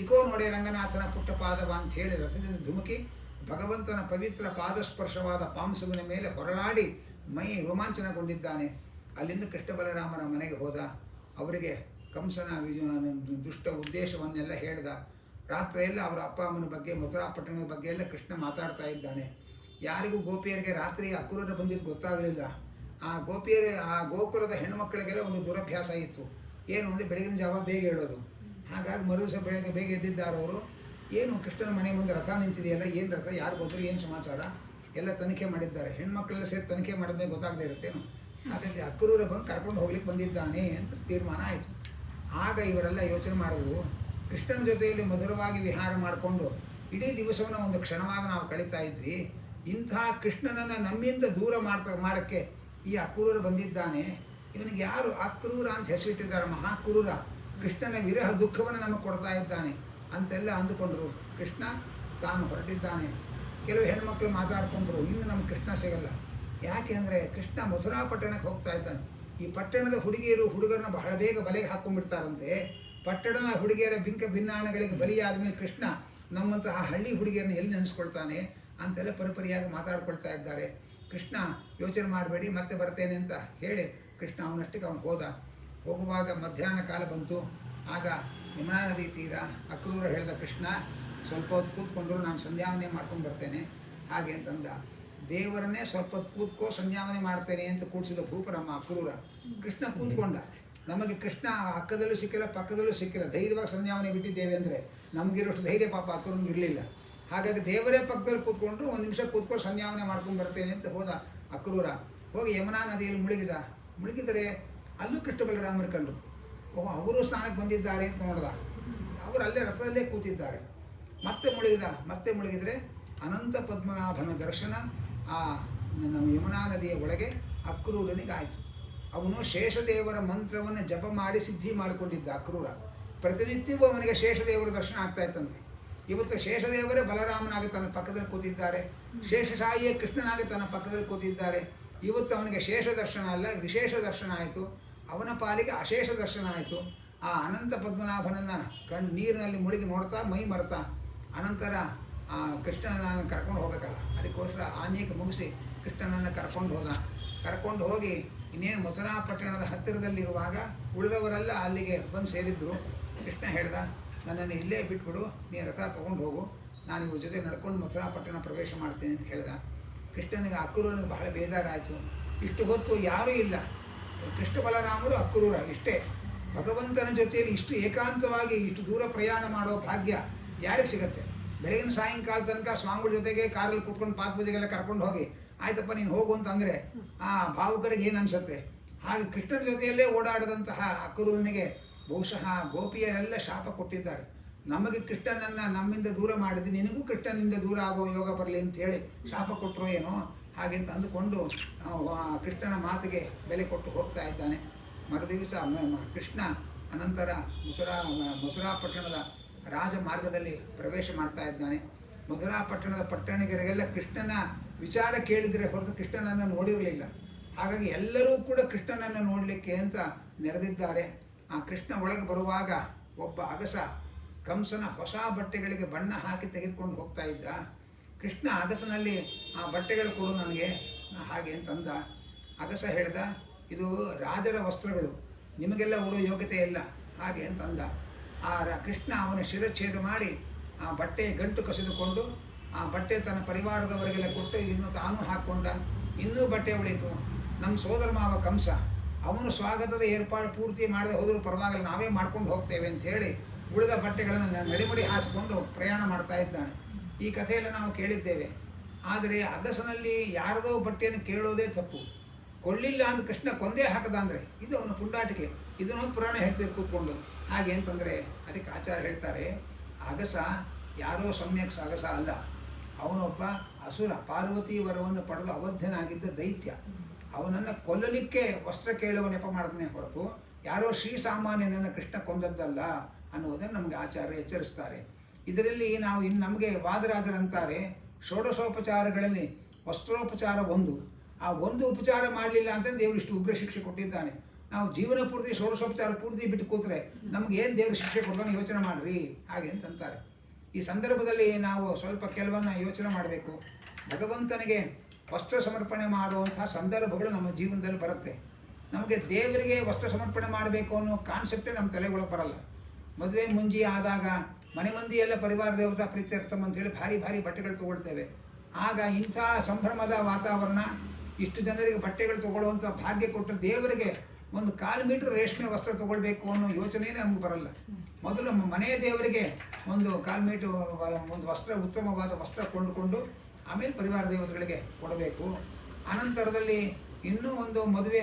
ಇಕೋ ನೋಡಿ ರಂಗನಾಥನ ಪುಟ್ಟ ಪಾದವ ಅಂತ ಹೇಳಿ ರಥದಿಂದ ಧುಮುಕಿ ಭಗವಂತನ ಪವಿತ್ರ ಪಾದಸ್ಪರ್ಶವಾದ ಪಾಂಸುವಿನ ಮೇಲೆ ಹೊರಳಾಡಿ ಮೈ ರೋಮಾಂಚನಗೊಂಡಿದ್ದಾನೆ. ಅಲ್ಲಿಂದ ಕೃಷ್ಣ ಬಲರಾಮನ ಮನೆಗೆ ಹೋದ. ಅವರಿಗೆ ಕಂಸನ ದುಷ್ಟ ಉದ್ದೇಶವನ್ನೆಲ್ಲ ಹೇಳ್ದ. ರಾತ್ರಿಯೆಲ್ಲ ಅವರ ಅಪ್ಪ ಅಮ್ಮನ ಬಗ್ಗೆ, ಮಥುರಾ ಪಟ್ಟಣದ ಬಗ್ಗೆ ಎಲ್ಲ ಕೃಷ್ಣ ಮಾತಾಡ್ತಾ ಇದ್ದಾನೆ. ಯಾರಿಗೂ ಗೋಪಿಯರಿಗೆ ರಾತ್ರಿ ಅಕ್ರೂರ ಬಂದಿದ್ದು ಗೊತ್ತಾಗಲಿಲ್ಲ. ಆ ಗೋಕುಲದ ಹೆಣ್ಣುಮಕ್ಕಳಿಗೆಲ್ಲ ಒಂದು ದುರಭ್ಯಾಸ ಇತ್ತು. ಏನು ಅಂದರೆ ಬೆಳಗಿನ ಜಾವ ಬೇಗ ಹೇಳೋದು. ಹಾಗಾಗಿ ಮರುದಿವಸ ಬೆಳಗ್ಗೆ ಬೇಗ ಎದ್ದಿದ್ದಾರೆ ಅವರು. ಏನು ಕೃಷ್ಣನ ಮನೆ ಮುಂದೆ ರಥ ನಿಂತಿದೆಯಲ್ಲ, ಏನು ರಥ, ಯಾರು ಬಂದರು, ಏನು ಸಮಾಚಾರ ಎಲ್ಲ ತನಿಖೆ ಮಾಡಿದ್ದಾರೆ. ಹೆಣ್ಮಕ್ಳೆಲ್ಲ ಸೇರಿ ತನಿಖೆ ಮಾಡಿದ್ಮೇಲೆ ಗೊತ್ತಾಗದೇ ಇರುತ್ತೇನು. ಹಾಗಾಗಿ ಅಕ್ರೂರ ಬಂದು ಕರ್ಕೊಂಡು ಹೋಗ್ಲಿಕ್ಕೆ ಬಂದಿದ್ದಾನೆ ಅಂತ ತೀರ್ಮಾನ ಆಯಿತು. ಆಗ ಇವರೆಲ್ಲ ಯೋಚನೆ ಮಾಡಿದ್ರು, ಕೃಷ್ಣನ ಜೊತೆಯಲ್ಲಿ ಮಧುರವಾಗಿ ವಿಹಾರ ಮಾಡಿಕೊಂಡು ಇಡೀ ದಿವಸವನ್ನು ಒಂದು ಕ್ಷಣವಾಗಿ ನಾವು ಕಳೀತಾ ಇದ್ವಿ. ಇಂಥ ಕೃಷ್ಣನನ್ನು ನಮ್ಮಿಂದ ದೂರ ಮಾಡೋಕ್ಕೆ ಈ ಅಕ್ರೂರ ಬಂದಿದ್ದಾನೆ. ಇವನಿಗೆ ಯಾರು ಅಕ್ರೂರ ಅಂತ ಹೆಸರಿಟ್ಟಿದ್ದಾರೆ, ಮಹಾಕ್ರೂರ. ಕೃಷ್ಣನ ವಿರಹ ದುಃಖವನ್ನು ನಮಗೆ ಕೊಡ್ತಾ ಇದ್ದಾನೆ ಅಂತೆಲ್ಲ ಅಂದುಕೊಂಡ್ರು. ಕೃಷ್ಣ ತಾನು ಹೊರಟಿದ್ದಾನೆ. ಕೆಲವು ಹೆಣ್ಮಕ್ಳು ಮಾತಾಡ್ಕೊಂಡ್ರು, ಇನ್ನು ನಮ್ಗೆ ಕೃಷ್ಣ ಸಿಗಲ್ಲ. ಯಾಕೆ ಅಂದರೆ ಕೃಷ್ಣ ಮಥುರಾ ಪಟ್ಟಣಕ್ಕೆ ಹೋಗ್ತಾ ಇದ್ದಾನೆ. ಈ ಪಟ್ಟಣದ ಹುಡುಗಿಯರು ಹುಡುಗರನ್ನ ಬಹಳ ಬೇಗ ಬಲೆಗೆ ಹಾಕ್ಕೊಂಡ್ಬಿಡ್ತಾರಂತೆ. ಪಟ್ಟಣದ ಹುಡುಗಿಯರ ಭಿನ್ನಾಣಗಳಿಗೆ ಬಲಿಯಾದ ಮೇಲೆ ಕೃಷ್ಣ ನಮ್ಮಂತಹ ಹಳ್ಳಿ ಹುಡುಗಿಯರನ್ನ ಎಲ್ಲಿ ನೆನೆಸ್ಕೊಳ್ತಾನೆ ಅಂತೆಲ್ಲ ಪರಿಪರಿಯಾಗಿ ಮಾತಾಡ್ಕೊಳ್ತಾ ಇದ್ದಾರೆ. ಕೃಷ್ಣ ಯೋಚನೆ ಮಾಡಬೇಡಿ, ಮತ್ತೆ ಬರ್ತೇನೆ ಅಂತ ಹೇಳಿ ಕೃಷ್ಣ ಅವನಷ್ಟಕ್ಕೆ ಅವನು ಹೋದ. ಹೋಗುವಾಗ ಮಧ್ಯಾಹ್ನ ಕಾಲ ಬಂತು. ಆಗ ಯಮುನಾ ನದಿ ತೀರ ಅಕ್ರೂರ ಹೇಳಿದ, ಕೃಷ್ಣ ಸ್ವಲ್ಪ ಹೊತ್ತು ಕೂತ್ಕೊಂಡ್ರು, ನಾನು ಸಂಧ್ಯಾವನೆ ಮಾಡ್ಕೊಂಡು ಬರ್ತೇನೆ ಹಾಗೆ ಅಂತಂದ. ದೇವರನ್ನೇ ಸ್ವಲ್ಪ ಹೊತ್ತು ಕೂತ್ಕೋ, ಸಂಧ್ಯಾವನೆ ಮಾಡ್ತೇನೆ ಅಂತ ಕೂಡಿಸಿದ ಭೂಪರಮ್ಮ ಅಕ್ರೂರ. ಕೃಷ್ಣ ಕೂತ್ಕೊಂಡ. ನಮಗೆ ಕೃಷ್ಣ ಅಕ್ಕದಲ್ಲೂ ಸಿಕ್ಕಿಲ್ಲ, ಪಕ್ಕದಲ್ಲೂ ಸಿಕ್ಕಿಲ್ಲ. ಧೈರ್ಯವಾಗಿ ಸಂಧ್ಯಾವನೆ ಬಿಟ್ಟಿದ್ದೇವೆ ಅಂದರೆ ನಮಗಿರೋಷ್ಟು ಧೈರ್ಯ ಪಾಪ ಅಕ್ರೂರನಿಗೆ ಇರಲಿಲ್ಲ. ಹಾಗಾಗಿ ದೇವರೇ ಪಕ್ಕದಲ್ಲಿ ಕೂತ್ಕೊಂಡ್ರು, ಒಂದು ನಿಮಿಷ ಕೂತ್ಕೊಂಡು ಸಂಧ್ಯಾವನೆ ಮಾಡ್ಕೊಂಡು ಬರ್ತೇನೆ ಅಂತ ಹೋದ ಅಕ್ರೂರ. ಹೋಗಿ ಯಮುನಾ ನದಿಯಲ್ಲಿ ಮುಳುಗಿದರೆ ಅಲ್ಲೂ ಕೃಷ್ಣ ಬಲರಾಮರು ಕಂಡು. ಓಹ್, ಅವರು ಸ್ನಾನಕ್ಕೆ ಬಂದಿದ್ದಾರೆ ಅಂತ ನೋಡ್ದ. ಅವರು ಅಲ್ಲೇ ರಥದಲ್ಲೇ ಕೂತಿದ್ದಾರೆ. ಮತ್ತೆ ಮುಳುಗಿದರೆ ಅನಂತ ಪದ್ಮನಾಭನ ದರ್ಶನ. ಆ ನಮ್ಮ ಯಮುನಾ ನದಿಯ ಒಳಗೆ ಅಕ್ರೂರನಿಗೆ ಆಯಿತು. ಅವನು ಶೇಷದೇವರ ಮಂತ್ರವನ್ನು ಜಪ ಮಾಡಿ ಸಿದ್ಧಿ ಮಾಡಿಕೊಂಡಿದ್ದ ಅಕ್ರೂರ. ಪ್ರತಿನಿತ್ಯವೂ ಅವನಿಗೆ ಶೇಷದೇವರ ದರ್ಶನ ಆಗ್ತಾ ಇತ್ತಂತೆ. ಇವತ್ತು ಶೇಷದೇವರೇ ಬಲರಾಮನಾಗಿ ತನ್ನ ಪಕ್ಕದಲ್ಲಿ ಕೂತಿದ್ದಾರೆ, ಶೇಷಶಾಹಿಯೇ ಕೃಷ್ಣನಾಗಿ ತನ್ನ ಪಕ್ಕದಲ್ಲಿ ಕೂತಿದ್ದಾರೆ. ಇವತ್ತು ಅವನಿಗೆ ಶೇಷ ದರ್ಶನ ಅಲ್ಲ, ವಿಶೇಷ ದರ್ಶನ ಆಯಿತು. ಅವನ ಪಾಲಿಗೆ ಅಶೇಷ ದರ್ಶನ ಆಯಿತು. ಆ ಅನಂತ ಪದ್ಮನಾಭನನ್ನು ನೀರಿನಲ್ಲಿ ಮುಳುಗಿ ನೋಡ್ತಾ ಮೈ ಮರೆತಾ ಅನಂತರ ಆ ಕೃಷ್ಣನನ್ನು ಕರ್ಕೊಂಡು ಹೋಗಬೇಕಲ್ಲ, ಅದಕ್ಕೋಸ್ಕರ ಆನೆಗೆ ಮುಗಿಸಿ ಕೃಷ್ಣನನ್ನು ಕರ್ಕೊಂಡು ಹೋಗಿ ಇನ್ನೇನು ಮಥುರಾ ಪಟ್ಟಣದ ಹತ್ತಿರದಲ್ಲಿರುವಾಗ ಉಳಿದವರೆಲ್ಲ ಅಲ್ಲಿಗೆ ಬಂದು ಸೇರಿದ್ರು. ಕೃಷ್ಣ ಹೇಳ್ದ, ನನ್ನನ್ನು ಇಲ್ಲೇ ಬಿಟ್ಬಿಡು, ನೀನು ರಥ ತೊಗೊಂಡು ಹೋಗು, ನಾನು ಇವ್ರ ಜೊತೆ ನಡ್ಕೊಂಡು ಮಥುರಾ ಪಟ್ಟಣ ಪ್ರವೇಶ ಮಾಡ್ತೀನಿ ಅಂತ ಹೇಳ್ದ. ಕೃಷ್ಣನಿಗೆ ಅಕ್ರೂರನಿಗೆ ಬಹಳ ಬೇಜಾರಾಯಿತು. ಇಷ್ಟು ಹೊತ್ತು ಯಾರೂ ಇಲ್ಲ, ಕೃಷ್ಣ ಬಲರಾಮರು ಅಕ್ರೂರ ಇಷ್ಟೇ. ಭಗವಂತನ ಜೊತೆಯಲ್ಲಿ ಇಷ್ಟು ಏಕಾಂತವಾಗಿ ಇಷ್ಟು ದೂರ ಪ್ರಯಾಣ ಮಾಡೋ ಭಾಗ್ಯ ಯಾರಿಗೆ ಸಿಗುತ್ತೆ? ಬೆಳಗಿನ ಸಾಯಂಕಾಲ ತನಕ ಸ್ವಾಮಿಗಳ ಜೊತೆಗೆ ಕಾರಲ್ಲಿ ಕೂತ್ಕೊಂಡು ಪಾದ ಪೂಜೆಗೆಲ್ಲ ಕರ್ಕೊಂಡು ಹೋಗಿ ಆಯ್ತಪ್ಪ ನೀನು ಹೋಗು ಅಂತಂದರೆ ಆ ಭಾವುಕರಿಗೆ ಏನು ಅನಿಸುತ್ತೆ? ಹಾಗೆ ಕೃಷ್ಣನ ಜೊತೆಯಲ್ಲೇ ಓಡಾಡಿದಂತಹ ಅಕ್ರೂರನಿಗೆ ಬಹುಶಃ ಗೋಪಿಯರೆಲ್ಲ ಶಾಪ ಕೊಟ್ಟಿದ್ದಾರೆ. ನಮಗೆ ಕೃಷ್ಣನನ್ನು ನಮ್ಮಿಂದ ದೂರ ಮಾಡಿದ್ದು, ನಿನಗೂ ಕೃಷ್ಣನಿಂದ ದೂರ ಆಗೋ ಯೋಗ ಬರಲಿ ಅಂತ ಹೇಳಿ ಶಾಪ ಕೊಟ್ಟರೋ ಏನೋ ಹಾಗೆಂತ ಅಂದುಕೊಂಡು ಕೃಷ್ಣನ ಮಾತಿಗೆ ಬೆಲೆ ಕೊಟ್ಟು ಹೋಗ್ತಾ ಇದ್ದಾನೆ. ಮರುದಿವಸ ಕೃಷ್ಣ ಅನಂತರ ಮಥುರಾ ಪಟ್ಟಣದ ರಾಜಮಾರ್ಗದಲ್ಲಿ ಪ್ರವೇಶ ಮಾಡ್ತಾ ಇದ್ದಾನೆ. ಮಥುರಾ ಪಟ್ಟಣದ ಪಟ್ಟಣಿಗರಿಗೆಲ್ಲ ಕೃಷ್ಣನ ವಿಚಾರ ಕೇಳಿದರೆ ಹೊರತು ಕೃಷ್ಣನನ್ನು ನೋಡಿರಲಿಲ್ಲ. ಹಾಗಾಗಿ ಎಲ್ಲರೂ ಕೂಡ ಕೃಷ್ಣನನ್ನು ನೋಡಲಿಕ್ಕೆ ಅಂತ ನೆರೆದಿದ್ದಾರೆ. ಆ ಕೃಷ್ಣ ಒಳಗೆ ಬರುವಾಗ ಒಬ್ಬ ಅಗಸ ಕಂಸನ ಹೊಸ ಬಟ್ಟೆಗಳಿಗೆ ಬಣ್ಣ ಹಾಕಿ ತೆಗೆದುಕೊಂಡು ಹೋಗ್ತಾ ಇದ್ದ. ಕೃಷ್ಣ ಅಗಸನಲ್ಲಿ ಆ ಬಟ್ಟೆಗಳು ಕೊಡು ನನಗೆ ಹಾಗೆ ಅಂತಂದ. ಅಗಸ ಹೇಳ್ದ, ಇದು ರಾಜರ ವಸ್ತ್ರಗಳು, ನಿಮಗೆಲ್ಲ ಉಡೋ ಯೋಗ್ಯತೆ ಇಲ್ಲ ಹಾಗೆ ಅಂತಂದ. ಆ ಕೃಷ್ಣ ಅವನ ಶಿರಚ್ಛೇದ ಮಾಡಿ ಆ ಬಟ್ಟೆ ಗಂಟು ಕಸಿದುಕೊಂಡು ಆ ಬಟ್ಟೆ ತನ್ನ ಪರಿವಾರದವರಿಗೆಲ್ಲ ಕೊಟ್ಟು ಇನ್ನು ತಾನೂ ಹಾಕ್ಕೊಂಡ. ಇನ್ನೂ ಬಟ್ಟೆ ಉಳಿತು. ನಮ್ಮ ಸೋದರ ಮಾವ ಕಂಸ ಅವನು ಸ್ವಾಗತದ ಏರ್ಪಾಡು ಪೂರ್ತಿ ಮಾಡದೆ ಹೋದರೂ ಪರವಾಗಿಲ್ಲ, ನಾವೇ ಮಾಡ್ಕೊಂಡು ಹೋಗ್ತೇವೆ ಅಂತ ಹೇಳಿ ಉಳಿದ ಬಟ್ಟೆಗಳನ್ನು ನಡಿಮಡಿ ಹಾಸಿಕೊಂಡು ಪ್ರಯಾಣ ಮಾಡ್ತಾ ಇದ್ದಾನೆ. ಈ ಕಥೆಯನ್ನು ನಾವು ಕೇಳಿದ್ದೇವೆ. ಆದರೆ ಅಗಸನಲ್ಲಿ ಯಾರದೋ ಬಟ್ಟೆಯನ್ನು ಕೇಳೋದೇ ತಪ್ಪು. ಕೊಳ್ಳಿಲ್ಲ ಅಂತ ಕೃಷ್ಣ ಕೊಂದೇ ಹಾಕದ ಅಂದರೆ ಇದು ಅವನ ಪುಂಡಾಟಿಕೆ. ಇದನ್ನೊಂದು ಪುರಾಣ ಹೇಳ್ತೀರಿ ಕೂತ್ಕೊಂಡು. ಹಾಗೆ ಅಂತಂದರೆ ಅದಕ್ಕೆ ಆಚಾರ್ಯ ಹೇಳ್ತಾರೆ, ಅಗಸ ಯಾರೋ ಸಮ್ಯಕ್ ಅಗಸ ಅಲ್ಲ, ಅವನೊಬ್ಬ ಅಸುರ, ಪಾರ್ವತಿ ವರವನ್ನು ಪಡೆದು ಅವಧ್ಯನಾಗಿದ್ದ ದೈತ್ಯ. ಅವನನ್ನು ಕೊಲ್ಲಲಿಕ್ಕೆ ವಸ್ತ್ರ ಕೇಳುವ ನೆಪ ಮಾಡಿದನೇ ಹೊರತು ಯಾರೋ ಶ್ರೀಸಾಮಾನ್ಯನನ್ನು ಕೃಷ್ಣ ಕೊಂದದ್ದಲ್ಲ ಅನ್ನುವುದನ್ನು ನಮಗೆ ಆಚಾರ್ಯ ಎಚ್ಚರಿಸ್ತಾರೆ. ಇದರಲ್ಲಿ ನಾವು ನಮಗೆ ವಾದರಾಜರಂತಾರೆ ಷೋಡಶೋಪಚಾರಗಳಲ್ಲಿ ವಸ್ತ್ರೋಪಚಾರ ಒಂದು, ಆ ಒಂದು ಉಪಚಾರ ಮಾಡಲಿಲ್ಲ ಅಂತಂದ್ರೆ ದೇವರು ಇಷ್ಟು ಉಗ್ರ ಶಿಕ್ಷೆ ಕೊಟ್ಟಿದ್ದಾನೆ. ನಾವು ಜೀವನ ಪೂರ್ತಿ ಷೋಡಶೋಪಚಾರ ಪೂರ್ತಿ ಬಿಟ್ಟು ಕೂತ್ರೆ ನಮ್ಗೆ ಏನು ದೇವರು ಶಿಕ್ಷೆ ಕೊಡ್ತಾನೆ ಯೋಚನೆ ಮಾಡಿರಿ ಹಾಗೆ ಅಂತಂತಾರೆ. ಈ ಸಂದರ್ಭದಲ್ಲಿ ನಾವು ಸ್ವಲ್ಪ ಕೆಲವನ್ನ ಯೋಚನೆ ಮಾಡಬೇಕು. ಭಗವಂತನಿಗೆ ವಸ್ತ್ರ ಸಮರ್ಪಣೆ ಮಾಡುವಂಥ ಸಂದರ್ಭಗಳು ನಮ್ಮ ಜೀವನದಲ್ಲಿ ಬರುತ್ತೆ. ನಮಗೆ ದೇವರಿಗೆ ವಸ್ತ್ರ ಸಮರ್ಪಣೆ ಮಾಡಬೇಕು ಅನ್ನೋ ಕಾನ್ಸೆಪ್ಟೇ ನಮ್ಮ ತಲೆಗೊಳಗೆ ಬರಲ್ಲ. ಮದುವೆ ಮುಂಜಿ ಆದಾಗ ಮನೆ ಮಂದಿ ಎಲ್ಲ ಪರಿವಾರ ದೇವತಾ ಪ್ರೀತ್ಯರ್ಥಂ ಅಂತೇಳಿ ಭಾರಿ ಬಟ್ಟೆಗಳು ತೊಗೊಳ್ತೇವೆ. ಆಗ ಇಂಥ ಸಂಭ್ರಮದ ವಾತಾವರಣ, ಇಷ್ಟು ಜನರಿಗೆ ಬಟ್ಟೆಗಳು ತೊಗೊಳ್ಳುವಂಥ ಭಾಗ್ಯ ಕೊಟ್ಟು ದೇವರಿಗೆ ಒಂದು 1/4 ಮೀಟರ್ ರೇಷ್ಮೆ ವಸ್ತ್ರ ತೊಗೊಳ್ಬೇಕು ಅನ್ನೋ ಯೋಚನೆಯೇ ನಮಗೆ ಬರಲ್ಲ. ಮೊದಲು ಮನೆಯ ದೇವರಿಗೆ ಒಂದು 1/4 ಮೀಟರ್ ಒಂದು ವಸ್ತ್ರ, ಉತ್ತಮವಾದ ವಸ್ತ್ರ ಕೊಂಡುಕೊಂಡು ಆಮೇಲೆ ಪರಿವಾರ ದೇವತೆಗಳಿಗೆ ಕೊಡಬೇಕು. ಅನಂತರದಲ್ಲಿ ಇನ್ನೂ ಒಂದು ಮದುವೆ,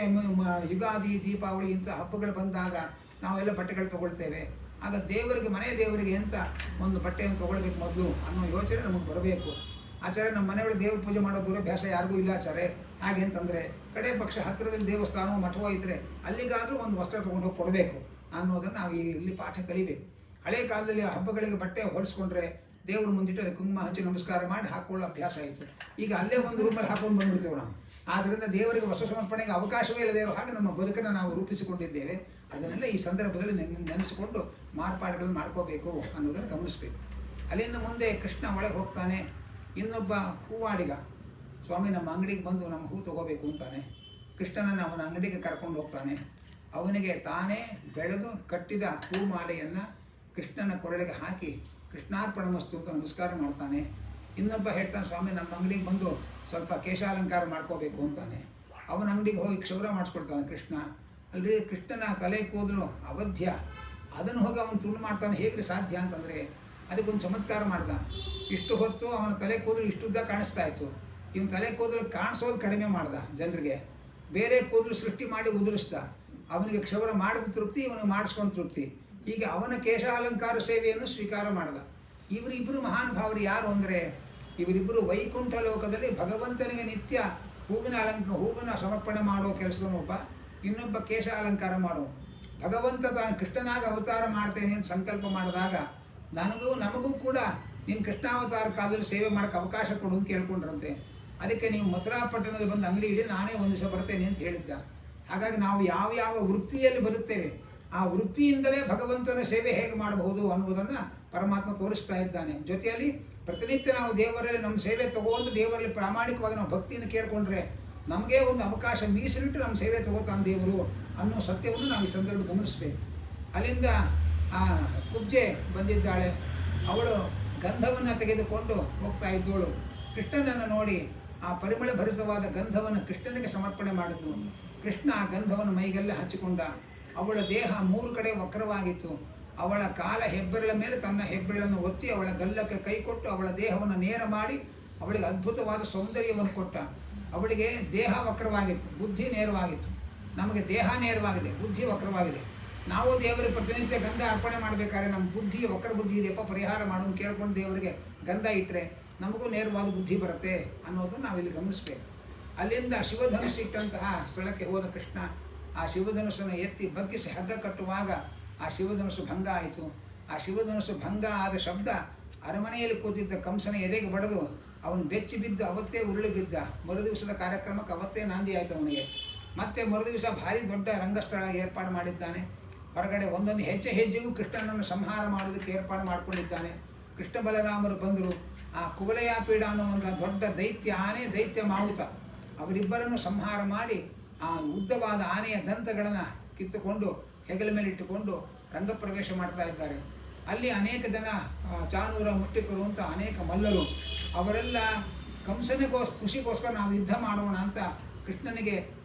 ಯುಗಾದಿ, ದೀಪಾವಳಿ ಇಂಥ ಹಬ್ಬಗಳು ಬಂದಾಗ ನಾವೆಲ್ಲ ಬಟ್ಟೆಗಳು ತೊಗೊಳ್ತೇವೆ. ಆಗ ದೇವರಿಗೆ, ಮನೆಯ ದೇವರಿಗೆ ಅಂತ ಒಂದು ಬಟ್ಟೆಯನ್ನು ತೊಗೊಳ್ಬೇಕು ಮೊದಲು ಅನ್ನೋ ಯೋಚನೆ ನಮಗೆ ಬರಬೇಕು. ಆಚಾರ್ಯ ನಮ್ಮ ಮನೆಯೊಳಗೆ ದೇವ್ರ ಪೂಜೆ ಮಾಡೋ ದುರಭ್ಯಾಸ ಯಾರಿಗೂ ಇಲ್ಲ ಆಚಾರ್ಯ. ಹಾಗೆ ಅಂತಂದರೆ ಕಡೆ ಪಕ್ಷ ಹತ್ತಿರದಲ್ಲಿ ದೇವಸ್ಥಾನವೋ ಮಠವೋ ಇದ್ದರೆ ಅಲ್ಲಿಗಾದರೂ ಒಂದು ವಸ್ತ್ರ ತೊಗೊಂಡು ಹೋಗಿ ಕೊಡಬೇಕು ಅನ್ನೋದನ್ನು ನಾವು ಇಲ್ಲಿ ಪಾಠ ಕಲಿಬೇಕು. ಹಳೆ ಕಾಲದಲ್ಲಿ ಹಬ್ಬಗಳಿಗೆ ಬಟ್ಟೆ ಹೊಲಿಸ್ಕೊಂಡ್ರೆ ದೇವ್ರ ಮುಂದಿಟ್ಟು ಅದಕ್ಕೆ ಕುಂಕುಮ ಹಂಚಿ ನಮಸ್ಕಾರ ಮಾಡಿ ಹಾಕೊಳ್ಳೋ ಅಭ್ಯಾಸ ಆಯಿತು. ಈಗ ಅಲ್ಲೇ ಒಂದು ರೂಮಲ್ಲಿ ಹಾಕೊಂಡು ಬಂದುಬಿಡ್ತೇವೆ ನಾವು. ಆದ್ದರಿಂದ ದೇವರಿಗೆ ವಸ್ತ್ರ ಸಮರ್ಪಣೆಗೆ ಅವಕಾಶವೇ ಇಲ್ಲದೆ ಇರೋ ಹಾಗೆ ನಮ್ಮ ಬದುಕನ್ನು ನಾವು ರೂಪಿಸಿಕೊಂಡಿದ್ದೇವೆ. ಅದನ್ನೆಲ್ಲ ಈ ಸಂದರ್ಭದಲ್ಲಿ ನೆನೆಸಿಕೊಂಡು ಮಾರ್ಪಾಡುಗಳನ್ನು ಮಾಡ್ಕೋಬೇಕು ಅನ್ನೋದನ್ನು ಗಮನಿಸಬೇಕು. ಅಲ್ಲಿಂದ ಮುಂದೆ ಕೃಷ್ಣ ಒಳಗೆ ಹೋಗ್ತಾನೆ. ಇನ್ನೊಬ್ಬ ಹೂವಾಡಿಗ ಸ್ವಾಮಿ ನಮ್ಮ ಅಂಗಡಿಗೆ ಬಂದು ನಮ್ಮ ಹೂ ತೊಗೋಬೇಕು ಅಂತಾನೆ. ಕೃಷ್ಣನನ್ನು ಅವನ ಅಂಗಡಿಗೆ ಕರ್ಕೊಂಡು ಹೋಗ್ತಾನೆ. ಅವನಿಗೆ ತಾನೇ ಬೆಳೆದು ಕಟ್ಟಿದ ಹೂಮಾಲೆಯನ್ನು ಕೃಷ್ಣನ ಕೊರಳಿಗೆ ಹಾಕಿ ಕೃಷ್ಣಾರ್ಪಣ ಮಸ್ತು ಅಂತ ನಮಸ್ಕಾರ ಮಾಡ್ತಾನೆ. ಇನ್ನೊಬ್ಬ ಹೇಳ್ತಾನೆ, ಸ್ವಾಮಿ ನಮ್ಮ ಅಂಗಡಿಗೆ ಬಂದು ಸ್ವಲ್ಪ ಕೇಶಾಲಂಕಾರ ಮಾಡ್ಕೋಬೇಕು ಅಂತಾನೆ. ಅವನ ಅಂಗಡಿಗೆ ಹೋಗಿ ಕ್ಷೌರ ಮಾಡಿಸ್ಕೊಳ್ತಾನೆ ಕೃಷ್ಣ. ಅಲ್ಲದೆ ಕೃಷ್ಣನ ತಲೆ ಕೂದಲು ಅವಧ್ಯ, ಅದನ್ನು ಹೋಗಿ ಅವನು ತುಂಡು ಮಾಡ್ತಾನೆ. ಹೇಗೆ ಸಾಧ್ಯ ಅಂತಂದರೆ ಅದಕ್ಕೊಂದು ಚಮತ್ಕಾರ ಮಾಡ್ದ. ಇಷ್ಟು ಹೊತ್ತು ಅವನ ತಲೆ ಕೂದಲು ಇಷ್ಟುದ್ದ ಕಾಣಿಸ್ತಾ ಇತ್ತು. ಇವನು ತಲೆ ಕೂದಲು ಕಾಣಿಸೋದು ಕಡಿಮೆ ಮಾಡ್ದ, ಜನರಿಗೆ ಬೇರೆ ಕೂದಲು ಸೃಷ್ಟಿ ಮಾಡಿ ಉದುರಿಸ್ದ. ಅವನಿಗೆ ಕ್ಷೌರ ಮಾಡಿದ ತೃಪ್ತಿ, ಇವನು ಮಾಡಿಸ್ಕೊಂಡು ತೃಪ್ತಿ. ಹೀಗೆ ಅವನ ಕೇಶಾಲಂಕಾರ ಸೇವೆಯನ್ನು ಸ್ವೀಕಾರ ಮಾಡ್ದ. ಇವರಿಬ್ಬರು ಮಹಾನುಭಾವರು ಯಾರು ಅಂದರೆ ಇವರಿಬ್ಬರು ವೈಕುಂಠ ಲೋಕದಲ್ಲಿ ಭಗವಂತನಿಗೆ ನಿತ್ಯ ಹೂವಿನ ಸಮರ್ಪಣೆ ಮಾಡೋ ಕೆಲಸದೊಬ್ಬ, ಇನ್ನೊಬ್ಬ ಕೇಶ ಅಲಂಕಾರ ಮಾಡೋ. ಭಗವಂತ ತಾನು ಕೃಷ್ಣನಾಗ ಅವತಾರ ಮಾಡ್ತೇನೆ ಅಂತ ಸಂಕಲ್ಪ ಮಾಡಿದಾಗ ನಮಗೂ ಕೂಡ ನೀನು ಕೃಷ್ಣಾವತಾರ ಕಾಲದಲ್ಲಿ ಸೇವೆ ಮಾಡೋಕ್ಕೆ ಅವಕಾಶ ಕೊಡು ಅಂತ ಕೇಳ್ಕೊಂಡ್ರಂತೆ. ಅದಕ್ಕೆ ನೀವು ಮಥುರಾ ಪಟ್ಟಣದಲ್ಲಿ ಬಂದು ಅಂಗಡಿ ಇಡಿ, ನಾನೇ ಒಂದು ದಿವಸ ಬರ್ತೇನೆ ಅಂತ ಹೇಳಿದ್ದ. ಹಾಗಾಗಿ ನಾವು ಯಾವ ವೃತ್ತಿಯಲ್ಲಿ ಬದುಕ್ತೇವೆ ಆ ವೃತ್ತಿಯಿಂದಲೇ ಭಗವಂತನ ಸೇವೆ ಹೇಗೆ ಮಾಡಬಹುದು ಅನ್ನುವುದನ್ನು ಪರಮಾತ್ಮ ತೋರಿಸ್ತಾ ಇದ್ದಾನೆ. ಜೊತೆಯಲ್ಲಿ ಪ್ರತಿನಿತ್ಯ ನಾವು ದೇವರಲ್ಲಿ ನಮ್ಮ ಸೇವೆ ತಗೊಂಡು ದೇವರಲ್ಲಿ ಪ್ರಾಮಾಣಿಕವಾಗಿ ನಾವು ಭಕ್ತಿಯನ್ನು ಕೇಳಿಕೊಂಡ್ರೆ ನಮಗೆ ಒಂದು ಅವಕಾಶ ಮೀಸಲಿಟ್ಟು ನಮ್ಮ ಸೇವೆ ತಗೋತಾನೆ ದೇವರು ಅನ್ನೋ ಸತ್ಯವನ್ನು ನಾವು ಈ ಸಂದರ್ಭ ಗಮನಿಸಬೇಕು. ಅಲ್ಲಿಂದ ಆ ಕುಬ್ಜೆ ಬಂದಿದ್ದಾಳೆ. ಅವಳು ಗಂಧವನ್ನು ತೆಗೆದುಕೊಂಡು ಹೋಗ್ತಾ ಇದ್ದವಳು ಕೃಷ್ಣನನ್ನು ನೋಡಿ ಆ ಪರಿಮಳ ಭರಿತವಾದ ಗಂಧವನ್ನು ಕೃಷ್ಣನಿಗೆ ಸಮರ್ಪಣೆ ಮಾಡಿದ್ಳು. ಕೃಷ್ಣ ಆ ಗಂಧವನ್ನು ಮೈಗೆಲ್ಲ ಹಚ್ಚಿಕೊಂಡ. ಅವಳ ದೇಹ 3 ಕಡೆ ವಕ್ರವಾಗಿತ್ತು. ಅವಳ ಕಾಲ ಹೆಬ್ಬೆರಳ ಮೇಲೆ ತನ್ನ ಹೆಬ್ಬೆರಳನ್ನು ಒತ್ತಿ ಅವಳ ಗಲ್ಲಕ್ಕೆ ಕೈ ಕೊಟ್ಟು ಅವಳ ದೇಹವನ್ನು ನೇರ ಮಾಡಿ ಅವಳಿಗೆ ಅದ್ಭುತವಾದ ಸೌಂದರ್ಯವನ್ನು ಕೊಟ್ಟ. ಅವಳಿಗೆ ದೇಹ ವಕ್ರವಾಗಿತ್ತು, ಬುದ್ಧಿ ನೇರವಾಗಿತ್ತು. ನಮಗೆ ದೇಹ ನೇರವಾಗಿದೆ, ಬುದ್ಧಿ ವಕ್ರವಾಗಿದೆ. ನಾವು ದೇವರಿಗೆ ಪ್ರತಿನಿತ್ಯ ಗಂಧ ಅರ್ಪಣೆ ಮಾಡಬೇಕಾದ್ರೆ ನಮ್ಮ ಬುದ್ಧಿ ವಕ್ರ ಬುದ್ಧಿ ಇದೆಯಪ್ಪ, ಪರಿಹಾರ ಮಾಡೋದು ಕೇಳ್ಕೊಂಡು ದೇವರಿಗೆ ಗಂಧ ಇಟ್ಟರೆ ನಮಗೂ ನೇರವಾದ ಬುದ್ಧಿ ಬರುತ್ತೆ ಅನ್ನೋದನ್ನು ನಾವಿಲ್ಲಿ ಗಮನಿಸಬೇಕು. ಅಲ್ಲಿಂದ ಶಿವಧನುಸ್ಸಿಟ್ಟಂತಹ ಸ್ಥಳಕ್ಕೆ ಹೋದ ಕೃಷ್ಣ ಆ ಶಿವಧನುಸ್ಸನ್ನು ಎತ್ತಿ ಬಗ್ಗಿಸಿ ಹಗ್ಗ ಕಟ್ಟುವಾಗ ಆ ಶಿವಧನುಸ್ಸು ಭಂಗ ಆಯಿತು. ಆ ಶಿವಧನುಸ್ಸು ಭಂಗ ಆದ ಶಬ್ದ ಅರಮನೆಯಲ್ಲಿ ಕೂತಿದ್ದ ಕಂಸನ ಎದೆಗೆ ಬಡಿದು ಅವನು ಬೆಚ್ಚಿ ಬಿದ್ದು ಅವತ್ತೇ ಉರುಳಿ ಬಿದ್ದ. ಮರುದಿವಸದ ಕಾರ್ಯಕ್ರಮಕ್ಕೆ ಅವತ್ತೇ ನಾಂದಿ ಆಯಿತು ಅವನಿಗೆ. ಮತ್ತೆ ಮರುದಿವಸ ಭಾರಿ ದೊಡ್ಡ ರಂಗಸ್ಥಳ ಏರ್ಪಾಡು ಮಾಡಿದ್ದಾನೆ. ಹೊರಗಡೆ ಒಂದೊಂದು ಹೆಜ್ಜೆಗೂ ಕೃಷ್ಣನನ್ನು ಸಂಹಾರ ಮಾಡೋದಕ್ಕೆ ಏರ್ಪಾಡು ಮಾಡಿಕೊಂಡಿದ್ದಾನೆ. ಕೃಷ್ಣ ಬಲರಾಮರು ಬಂದರು. ಆ ಕುವಲಯಾಪೀಡ ಅನ್ನೋ ಒಂದು ದೊಡ್ಡ ಆನೆ ದೈತ್ಯ ಮಾವುತ ಅವರಿಬ್ಬರನ್ನು ಸಂಹಾರ ಮಾಡಿ ಆ ಉದ್ದವಾದ ಆನೆಯ ದಂತಗಳನ್ನು ಕಿತ್ತುಕೊಂಡು ಹೆಗಲ ಮೇಲೆ ಇಟ್ಟುಕೊಂಡು ರಂಗಪ್ರವೇಶ ಮಾಡ್ತಾ ಇದ್ದಾರೆ. ಅಲ್ಲಿ ಅನೇಕ ಜನ ಚಾಣೂರ ಮುಟ್ಟಿಕರು ಅಂತ ಅನೇಕ ಮಲ್ಲರು ಅವರೆಲ್ಲ ಖುಷಿಗೋಸ್ಕರ ನಾವು ಯುದ್ಧ ಮಾಡೋಣ ಅಂತ ಕೃಷ್ಣನಿಗೆ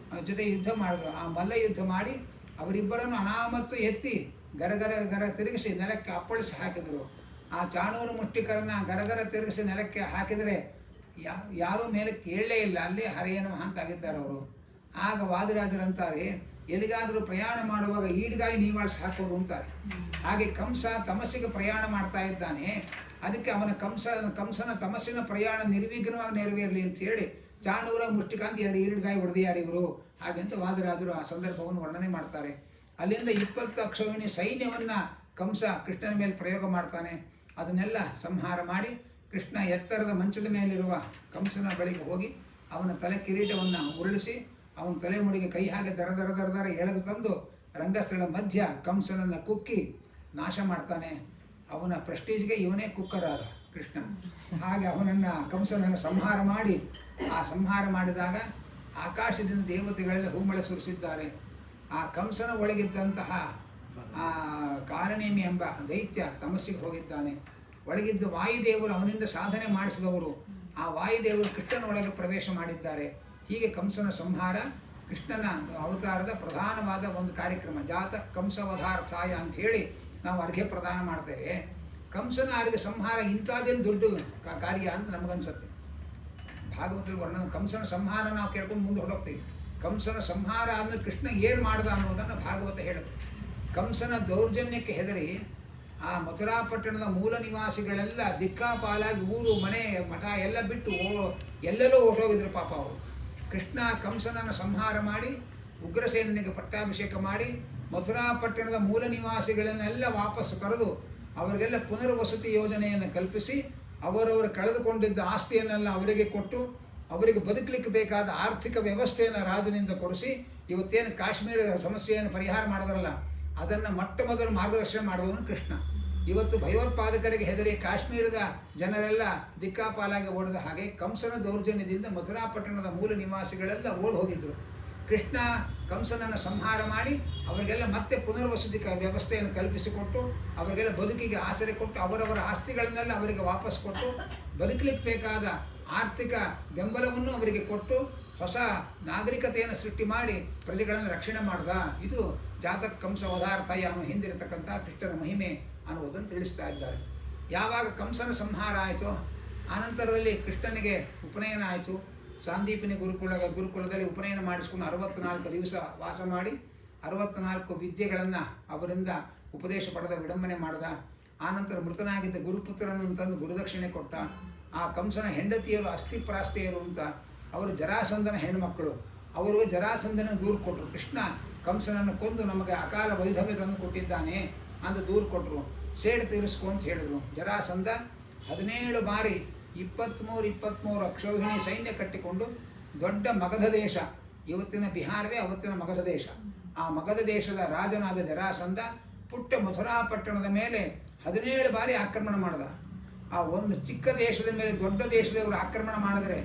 ಜೊತೆ ಯುದ್ಧ ಮಾಡಿದ್ರು. ಆ ಮಲ್ಲ ಯುದ್ಧ ಮಾಡಿ ಅವರಿಬ್ಬರನ್ನು ಅನಾಮತ್ತು ಎತ್ತಿ ಗರ ತಿರುಗಿಸಿ ನೆಲಕ್ಕೆ ಅಪ್ಪಳಿಸಿ ಹಾಕಿದರು. ಆ ಚಾಣೂರು ಮುಷ್ಟಿಕರನ್ನು ಗರಗರ ತಿರುಗಿಸಿ ನೆಲಕ್ಕೆ ಹಾಕಿದರೆ ಯಾರೂ ಮೇಲಕ್ಕೆ ಏಳಲೇ ಇಲ್ಲ, ಅಲ್ಲೇ ಹರೆಯನು ಅಂತಾಗಿದ್ದಾರೆ ಅವರು. ಆಗ ವಾದಿರಾಜರಂತಾರೆ, ಎಲ್ಲಿಗಾದರೂ ಪ್ರಯಾಣ ಮಾಡುವಾಗ ಈಡ್ಗಾಯಿ ನೀವಾಳಿಸಿ ಹಾಕೋರು ಅಂತಾರೆ. ಹಾಗೆ ಕಂಸ ತಮಸ್ಸಿಗೆ ಪ್ರಯಾಣ ಮಾಡ್ತಾ ಇದ್ದಾನೆ. ಅದಕ್ಕೆ ಅವನ ಕಂಸನ ತಮಸ್ಸಿನ ಪ್ರಯಾಣ ನಿರ್ವಿಘ್ನವಾಗಿ ನೆರವೇರಲಿ ಅಂತ ಹೇಳಿ ಚಾಣೂರ ಮುಷ್ಟಿಕಾಂತ 2 ಈಡ್ಗಾಯಿ ಹೊಡೆದಿದ್ದಾರೆ ಇವರು ಹಾಗೆಂತ ವಾದಿರಾಜರು ಆ ಸಂದರ್ಭವನ್ನು ವರ್ಣನೆ ಮಾಡ್ತಾರೆ. ಅಲ್ಲಿಂದ 20 ಅಕ್ಷೋಹಿಣಿ ಸೈನ್ಯವನ್ನು ಕಂಸ ಕೃಷ್ಣನ ಮೇಲೆ ಪ್ರಯೋಗ ಮಾಡ್ತಾನೆ. ಅದನ್ನೆಲ್ಲ ಸಂಹಾರ ಮಾಡಿ ಕೃಷ್ಣ ಎತ್ತರದ ಮಂಚದ ಮೇಲಿರುವ ಕಂಸನ ಬಳಿಗೆ ಹೋಗಿ ಅವನ ತಲೆ ಕಿರೀಟವನ್ನು ಉರುಳಿಸಿ ಅವನ ತಲೆಮುಡಿಗೆ ಕೈ ಹಾಗೆ ದರ ಎಳೆದು ತಂದು ರಂಗಸ್ಥಳ ಮಧ್ಯ ಕಂಸನನ್ನು ಕುಕ್ಕಿ ನಾಶ ಮಾಡ್ತಾನೆ. ಅವನ ಪ್ರೆಸ್ಟೀಜ್ಗೆ ಇವನೇ ಕುಕ್ಕರಾದ ಕೃಷ್ಣ. ಹಾಗೆ ಕಂಸನನ್ನು ಸಂಹಾರ ಮಾಡಿ ಆ ಸಂಹಾರ ಮಾಡಿದಾಗ ಆಕಾಶದಿಂದ ದೇವತೆಗಳೆಲ್ಲ ಹೂಮಳೆ ಸುರಿಸಿದ್ದಾರೆ. ಆ ಕಂಸನ ಒಳಗಿದ್ದಂತಹ ಆ ಕಾಲನೇಮಿ ಎಂಬ ದೈತ್ಯ ತಮಸ್ಸಿಗೆ ಹೋಗಿದ್ದಾನೆ. ಒಳಗಿದ್ದ ವಾಯುದೇವರು ಅವನಿಂದ ಸಾಧನೆ ಮಾಡಿಸಿದವರು ಆ ವಾಯುದೇವರು ಕೃಷ್ಣನ ಒಳಗೆ ಪ್ರವೇಶ ಮಾಡಿದ್ದಾರೆ. ಹೀಗೆ ಕಂಸನ ಸಂಹಾರ ಕೃಷ್ಣನ ಅವತಾರದ ಪ್ರಧಾನವಾದ ಒಂದು ಕಾರ್ಯಕ್ರಮ. ಜಾತ ಕಂಸವಧಾರ್ಥಾಯ ಅಂಥೇಳಿ ನಾವು ಅರ್ಘ್ಯ ಪ್ರದಾನ ಮಾಡ್ತೇವೆ. ಕಂಸನ ಅರ್ಘ್ಯ ಸಂಹಾರ ಇಂಥದ್ದೇನು ದೊಡ್ಡ ಕಾರ್ಯ ಅಂತ ನಮಗನ್ಸುತ್ತೆ. ಭಾಗವತದಲ್ಲಿ ವರ್ಣನೆ ಕಂಸನ ಸಂಹಾರ ನಾವು ಕೇಳ್ಕೊಂಡು ಮುಂದೆ ಹೊರಡ್ತೀವಿ. ಕಂಸನ ಸಂಹಾರ ಆದ್ಮೇಲೆ ಕೃಷ್ಣ ಏನು ಮಾಡ್ದ ಅನ್ನೋದನ್ನು ಭಾಗವತ ಹೇಳುತ್ತೆ. ಕಂಸನ ದೌರ್ಜನ್ಯಕ್ಕೆ ಹೆದರಿ ಆ ಮಥುರಾ ಪಟ್ಟಣದ ಮೂಲ ನಿವಾಸಿಗಳೆಲ್ಲ ದಿಕ್ಕಾಪಾಲಾಗಿ ಊರು ಮನೆ ಮಠ ಎಲ್ಲ ಬಿಟ್ಟು ಎಲ್ಲೆಲ್ಲೋ ಹೊರಟೋಗಿದ್ರು ಪಾಪ ಅವರು. ಕೃಷ್ಣ ಕಂಸನನ್ನು ಸಂಹಾರ ಮಾಡಿ ಉಗ್ರಸೇನಿಗೆ ಪಟ್ಟಾಭಿಷೇಕ ಮಾಡಿ ಮಥುರಾ ಪಟ್ಟಣದ ಮೂಲ ನಿವಾಸಿಗಳನ್ನೆಲ್ಲ ವಾಪಸ್ ಕರೆದು ಅವರಿಗೆಲ್ಲ ಪುನರ್ವಸತಿ ಯೋಜನೆಯನ್ನು ಕಲ್ಪಿಸಿ ಅವರವರು ಕಳೆದುಕೊಂಡಿದ್ದ ಆಸ್ತಿಯನ್ನೆಲ್ಲ ಅವರಿಗೆ ಕೊಟ್ಟು ಅವರಿಗೆ ಬದುಕಲಿಕ್ಕೆ ಬೇಕಾದ ಆರ್ಥಿಕ ವ್ಯವಸ್ಥೆಯನ್ನು ರಾಜನಿಂದ ಕೊಡಿಸಿ ಇವತ್ತೇನು ಕಾಶ್ಮೀರದ ಸಮಸ್ಯೆಯನ್ನು ಪರಿಹಾರ ಮಾಡಿದ್ರಲ್ಲ ಅದನ್ನು ಮೊದಲು ಮಾರ್ಗದರ್ಶನ ಮಾಡುವವನು ಕೃಷ್ಣ. ಇವತ್ತು ಭಯೋತ್ಪಾದಕರಿಗೆ ಹೆದರಿ ಕಾಶ್ಮೀರದ ಜನರೆಲ್ಲ ದಿಕ್ಕಾಪಾಲಾಗಿ ಓಡಿದ ಹಾಗೆ ಕಂಸನ ದೌರ್ಜನ್ಯದಿಂದ ಮಥುರಾ ಪಟ್ಟಣದ ಮೂಲ ನಿವಾಸಿಗಳೆಲ್ಲ ಓಡಿ ಹೋಗಿದ್ದರು. ಕೃಷ್ಣ ಕಂಸನನ್ನು ಸಂಹಾರ ಮಾಡಿ ಅವರಿಗೆಲ್ಲ ಮತ್ತೆ ಪುನರ್ವಸತಿ ವ್ಯವಸ್ಥೆಯನ್ನು ಕಲ್ಪಿಸಿಕೊಟ್ಟು ಅವರಿಗೆಲ್ಲ ಬದುಕಿಗೆ ಆಸರೆ ಕೊಟ್ಟು ಅವರವರ ಆಸ್ತಿಗಳನ್ನೆಲ್ಲ ಅವರಿಗೆ ವಾಪಸ್ ಕೊಟ್ಟು ಬದುಕಲಿಕ್ಕೆ ಬೇಕಾದ ಆರ್ಥಿಕ ಬೆಂಬಲವನ್ನು ಅವರಿಗೆ ಕೊಟ್ಟು ಹೊಸ ನಾಗರಿಕತೆಯನ್ನು ಸೃಷ್ಟಿ ಮಾಡಿ ಪ್ರಜೆಗಳನ್ನು ರಕ್ಷಣೆ ಮಾಡ್ದ. ಇದು ಜಾತಕ ಕಂಸ ವಧಾರ್ಥಯ ಅನ್ನೋ ಹಿಂದಿರತಕ್ಕಂಥ ಕೃಷ್ಣನ ಮಹಿಮೆ ಅನ್ನುವುದನ್ನು ತಿಳಿಸ್ತಾ ಇದ್ದಾರೆ. ಯಾವಾಗ ಕಂಸನ ಸಂಹಾರ ಆಯಿತು ಆನಂತರದಲ್ಲಿ ಕೃಷ್ಣನಿಗೆ ಉಪನಯನ ಆಯಿತು. ಸಾಂದೀಪಿನಿ ಗುರುಕುಲದಲ್ಲಿ ಉಪನಯನ ಮಾಡಿಸ್ಕೊಂಡು 64 ದಿವಸ ವಾಸ ಮಾಡಿ 64 ವಿದ್ಯೆಗಳನ್ನು ಅವರಿಂದ ಉಪದೇಶ ಪಡೆದ ವಿಡಂಬನೆ ಮಾಡಿದ. ಆನಂತರ ಮೃತನಾಗಿದ್ದ ಗುರುಪುತ್ರನನ್ನು ತಂದು ಗುರುದಕ್ಷಿಣೆ ಕೊಟ್ಟ. ಆ ಕಂಸನ ಹೆಂಡತಿಯರು ಅಸ್ಥಿಪ್ರಾಸ್ತಿಯರು ಅಂತ ಅವರು ಜರಾಸಂಧನ ಹೆಣ್ಮಕ್ಕಳು. ಅವರು ಜರಾಸಂಧನ ದೂರು ಕೊಟ್ಟರು. ಕೃಷ್ಣ ಕಂಸನನ್ನು ಕೊಂದು ನಮಗೆ ಅಕಾಲ ವೈಧವ್ಯ ತಂದು ಕೊಟ್ಟಿದ್ದಾನೆ ಅಂತ ದೂರು ಕೊಟ್ಟರು. ಸೇಡು ತೀರಿಸ್ಕೊ ಅಂತ ಹೇಳಿದರು. ಜರಾಸಂಧ 17 ಬಾರಿ 23 ಅಕ್ಷೌಹಿಣಿ ಸೈನ್ಯ ಕಟ್ಟಿಕೊಂಡು ದೊಡ್ಡ ಮಗಧ ದೇಶ, ಇವತ್ತಿನ ಬಿಹಾರವೇ ಅವತ್ತಿನ ಮಗಧ ದೇಶ, ಆ ಮಗಧ ದೇಶದ ರಾಜನಾದ ಜರಾಸಂಧ ಪುಟ್ಟ ಮಥುರಾ ಪಟ್ಟಣದ ಮೇಲೆ 17 ಬಾರಿ ಆಕ್ರಮಣ ಮಾಡಿದ. ಆ ಒಂದು ಚಿಕ್ಕ ದೇಶದ ಮೇಲೆ ದೊಡ್ಡ ದೇಶದವರು ಆಕ್ರಮಣ ಮಾಡಿದರೆ